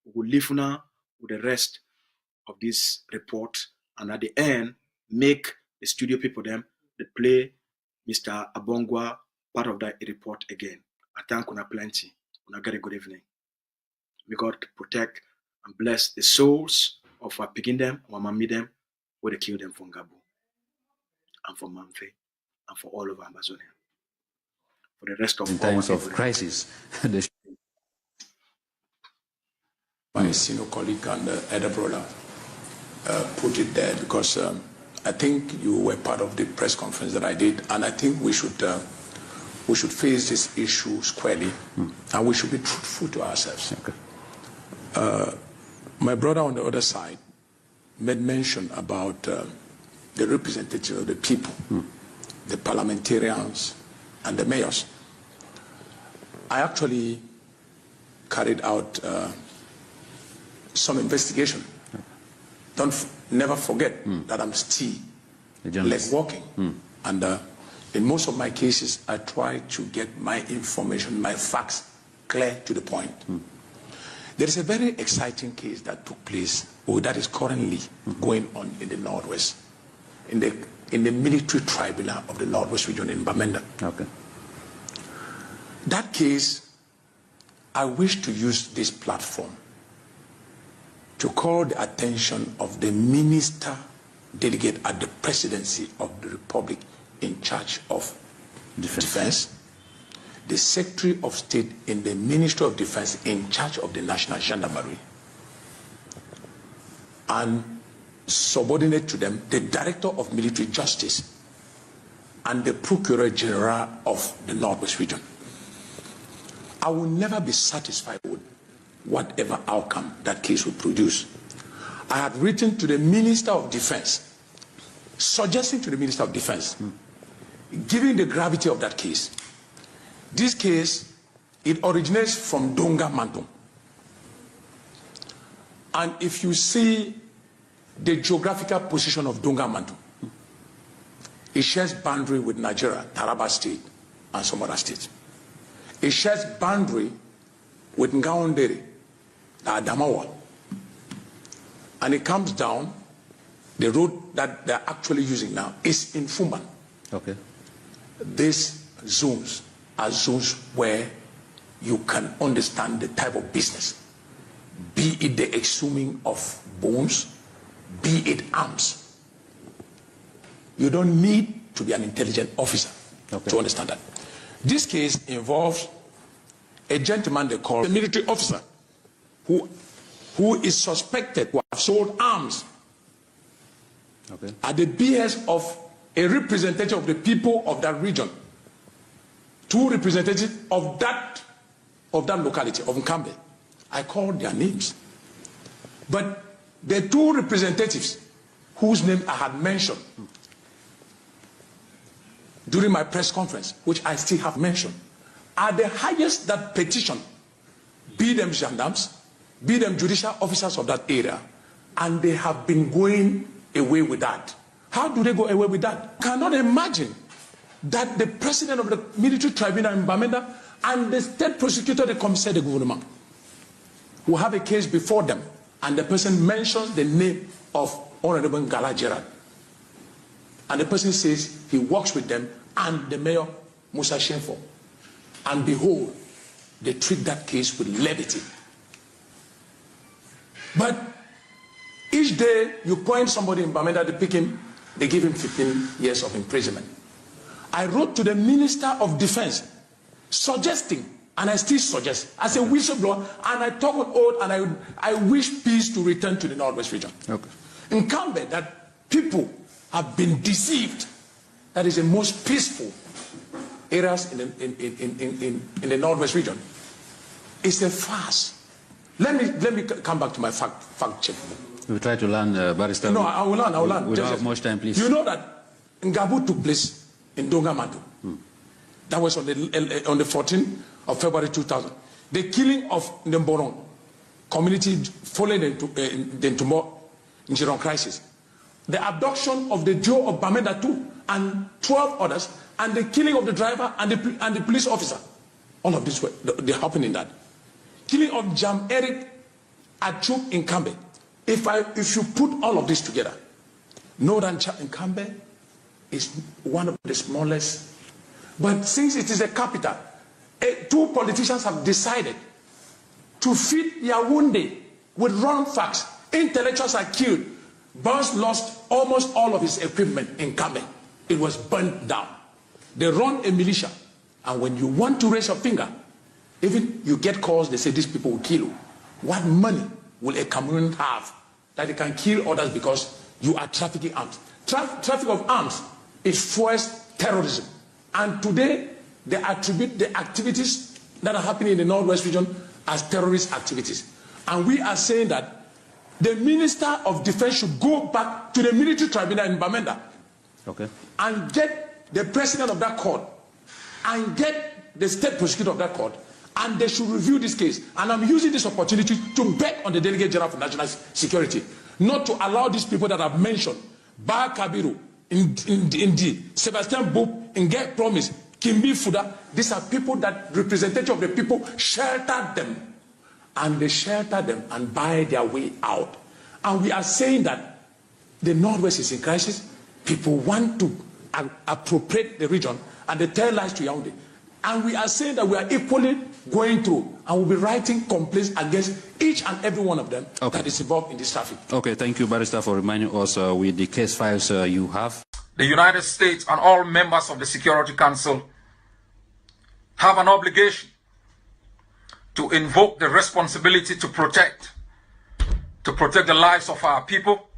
We will leave now with the rest of this report, and at the end, make the studio people them they play Mr. Abongwa part of that report again. I thank you plenty. Una get a good evening. May God protect and bless the souls of our picking them, our mommy them, where they kill them from Gabo, and from Manfe, and for all of Ambazonia. For the rest of in times of crisis. My senior colleague and elder brother put it there because I think you were part of the press conference that I did, and I think we should face this issue squarely, and we should be truthful to ourselves. Okay. My brother on the other side made mention about the representatives of the people, the parliamentarians, and the mayors. I actually carried out some investigation. Never forget that I'm still less working. And in most of my cases, I try to get my information, my facts clear to the point. There is a very exciting case that took place, or that is currently going on in the Northwest, in the military tribunal of the Northwest region in Bamenda. Okay. That case, I wish to use this platform to call the attention of the minister delegate at the presidency of the Republic in charge of defense, the Secretary of State in the Ministry of Defense in charge of the National Gendarmerie, and subordinate to them, the Director of Military Justice and the Procurator General of the Northwest region. I will never be satisfied with whatever outcome that case will produce. I had written to the Minister of Defense, suggesting to the Minister of Defense, given the gravity of that case, this case, it originates from Donga Mantum. And if you see the geographical position of Donga Mantum, it shares boundary with Nigeria, Taraba State, and some other states. It shares boundary with Ngaondere, Adamawa. And it comes down, the road that they're actually using now is in Fumban. Okay. These zones are zones where you can understand the type of business, be it the exhuming of bones, be it arms. You don't need to be an intelligent officer to understand that. This case involves a gentleman they call a military officer who is suspected to have sold arms at the behest of a representative of the people of that region, two representatives of that locality, of Nkambe. I called their names. But the two representatives whose name I had mentioned during my press conference, which I still have mentioned, are the highest that petition be them gendarmes, be them judicial officers of that area, and they have been going away with that. How do they go away with that? I cannot imagine that the president of the military tribunal in Bamenda and the state prosecutor, the commissaire de gouvernement, will have a case before them, and the person mentions the name of Honorable Ngala Gerard. And the person says he works with them and the mayor, Musa Shenfo. And behold, they treat that case with levity. But each day you point somebody in Bamenda, they pick him, they give him 15 years of imprisonment. I wrote to the Minister of Defense suggesting, and I still suggest, as a whistleblower, and I talk with oath, and I wish peace to return to the Northwest region. Okay. In Cambe, that people have been deceived. That is the most peaceful areas in the Northwest region. It's a farce. Let me come back to my fact check. We try to learn, Barrister. No, I will learn. We don't have much time, please. You know that Ngabu took place in Dongamadu. That was on the 14th of February 2000. The killing of Nemboron community following the Ntumo Njiron crisis. The abduction of the Joe of Bamenda too, and 12 others, and the killing of the driver and the police officer. All of this they happened in that. Killing of Jam Eric Achuk in Cambe. If you put all of this together, Northern in Cambe is one of the smallest. But since it is a capital, two politicians have decided to feed Yaoundé with wrong facts. Intellectuals are killed. Burns lost almost all of his equipment in Cambe. It was burnt down. They run a militia. And when you want to raise your finger, even you get calls, they say these people will kill you. What money will a Cameroon have that they can kill others because you are trafficking arms? Traffic of arms, it fuels terrorism. And today, they attribute the activities that are happening in the Northwest region as terrorist activities. And we are saying that the Minister of Defense should go back to the military tribunal in Bamenda, okay, and get the president of that court and get the state prosecutor of that court, and they should review this case. And I'm using this opportunity to beg on the Delegate General for National Security not to allow these people that I've mentioned, Ba Kabiru, Indi, Sebastian Boop, Nge Promise, Kimbi Fuda. These are people that representative of the people sheltered them. And they shelter them and buy their way out. And we are saying that the Northwest is in crisis. People want to appropriate the region, and they tell lies to Yaoundé. And we are saying that we are equally going through, and we'll be writing complaints against each and every one of them that is involved in this traffic. Okay, thank you, Barrister, for reminding us with the case files you have. The United States and all members of the Security Council have an obligation to invoke the responsibility to protect the lives of our people,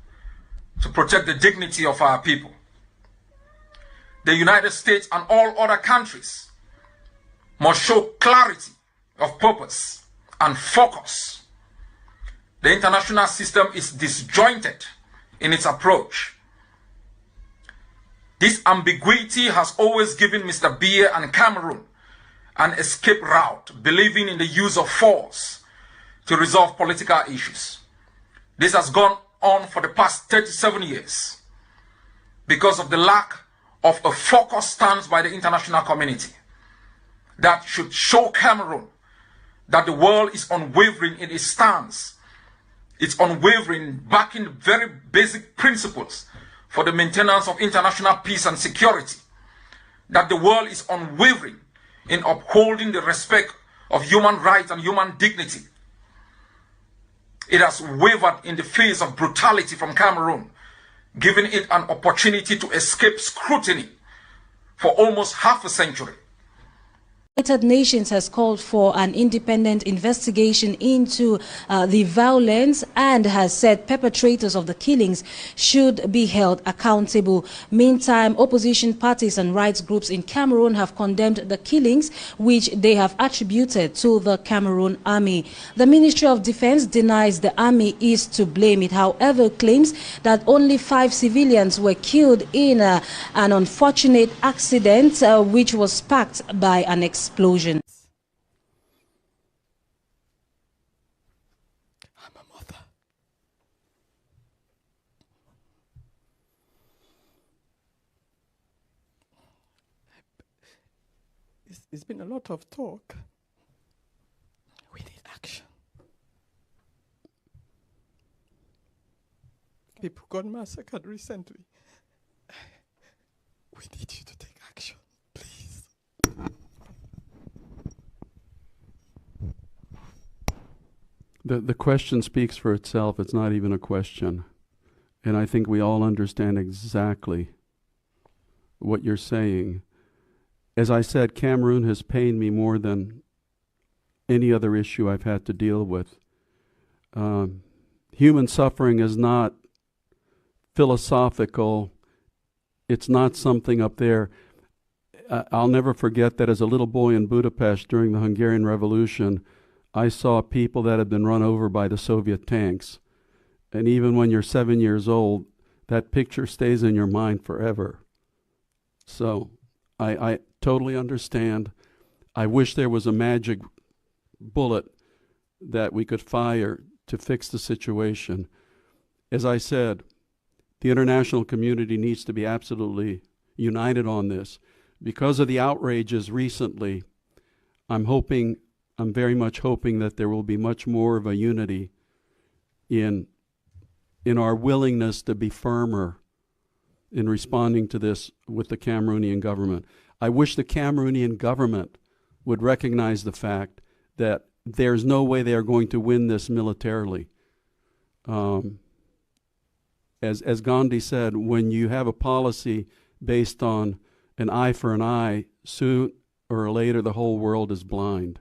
to protect the dignity of our people. The United States and all other countries must show clarity of purpose and focus. The international system is disjointed in its approach. This ambiguity has always given Mr. Biya and Cameroon an escape route, believing in the use of force to resolve political issues. This has gone on for the past 37 years because of the lack of a focused stance by the international community that should show Cameroon that the world is unwavering in its stance. It's unwavering, backing the very basic principles for the maintenance of international peace and security. That the world is unwavering in upholding the respect of human rights and human dignity. It has wavered in the face of brutality from Cameroon, giving it an opportunity to escape scrutiny for almost half a century. The United Nations has called for an independent investigation into the violence and has said perpetrators of the killings should be held accountable. Meantime, opposition parties and rights groups in Cameroon have condemned the killings, which they have attributed to the Cameroon army. The Ministry of Defense denies the army is to blame. It, however, claims that only 5 civilians were killed in an unfortunate accident which was sparked by an explosion. There's been a lot of talk. We need action. People got massacred recently. We need you to take action, please. The question speaks for itself. It's not even a question. And I think we all understand exactly what you're saying. As I said, Cameroon has pained me more than any other issue I've had to deal with. Human suffering is not philosophical. It's not something up there. I'll never forget that as a little boy in Budapest during the Hungarian Revolution, I saw people that had been run over by the Soviet tanks. And even when you're 7 years old, that picture stays in your mind forever. So I totally understand. I wish there was a magic bullet that we could fire to fix the situation. As I said, the international community needs to be absolutely united on this. Because of the outrages recently, I'm very much hoping that there will be much more of a unity in our willingness to be firmer in responding to this with the Cameroonian government. I wish the Cameroonian government would recognize the fact that there's no way they are going to win this militarily. As Gandhi said, when you have a policy based on an eye for an eye, sooner or later the whole world is blind.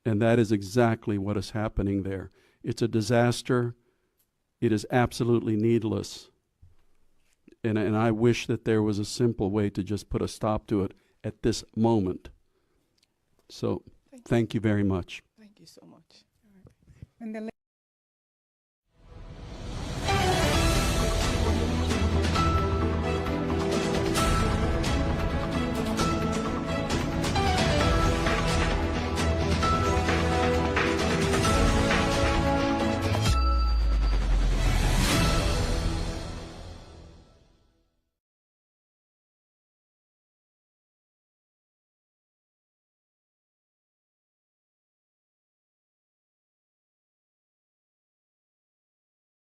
And that is exactly what is happening there. It's a disaster. It is absolutely needless. And I wish that there was a simple way to just put a stop to it at this moment. So thank you very much. Thank you so much. And the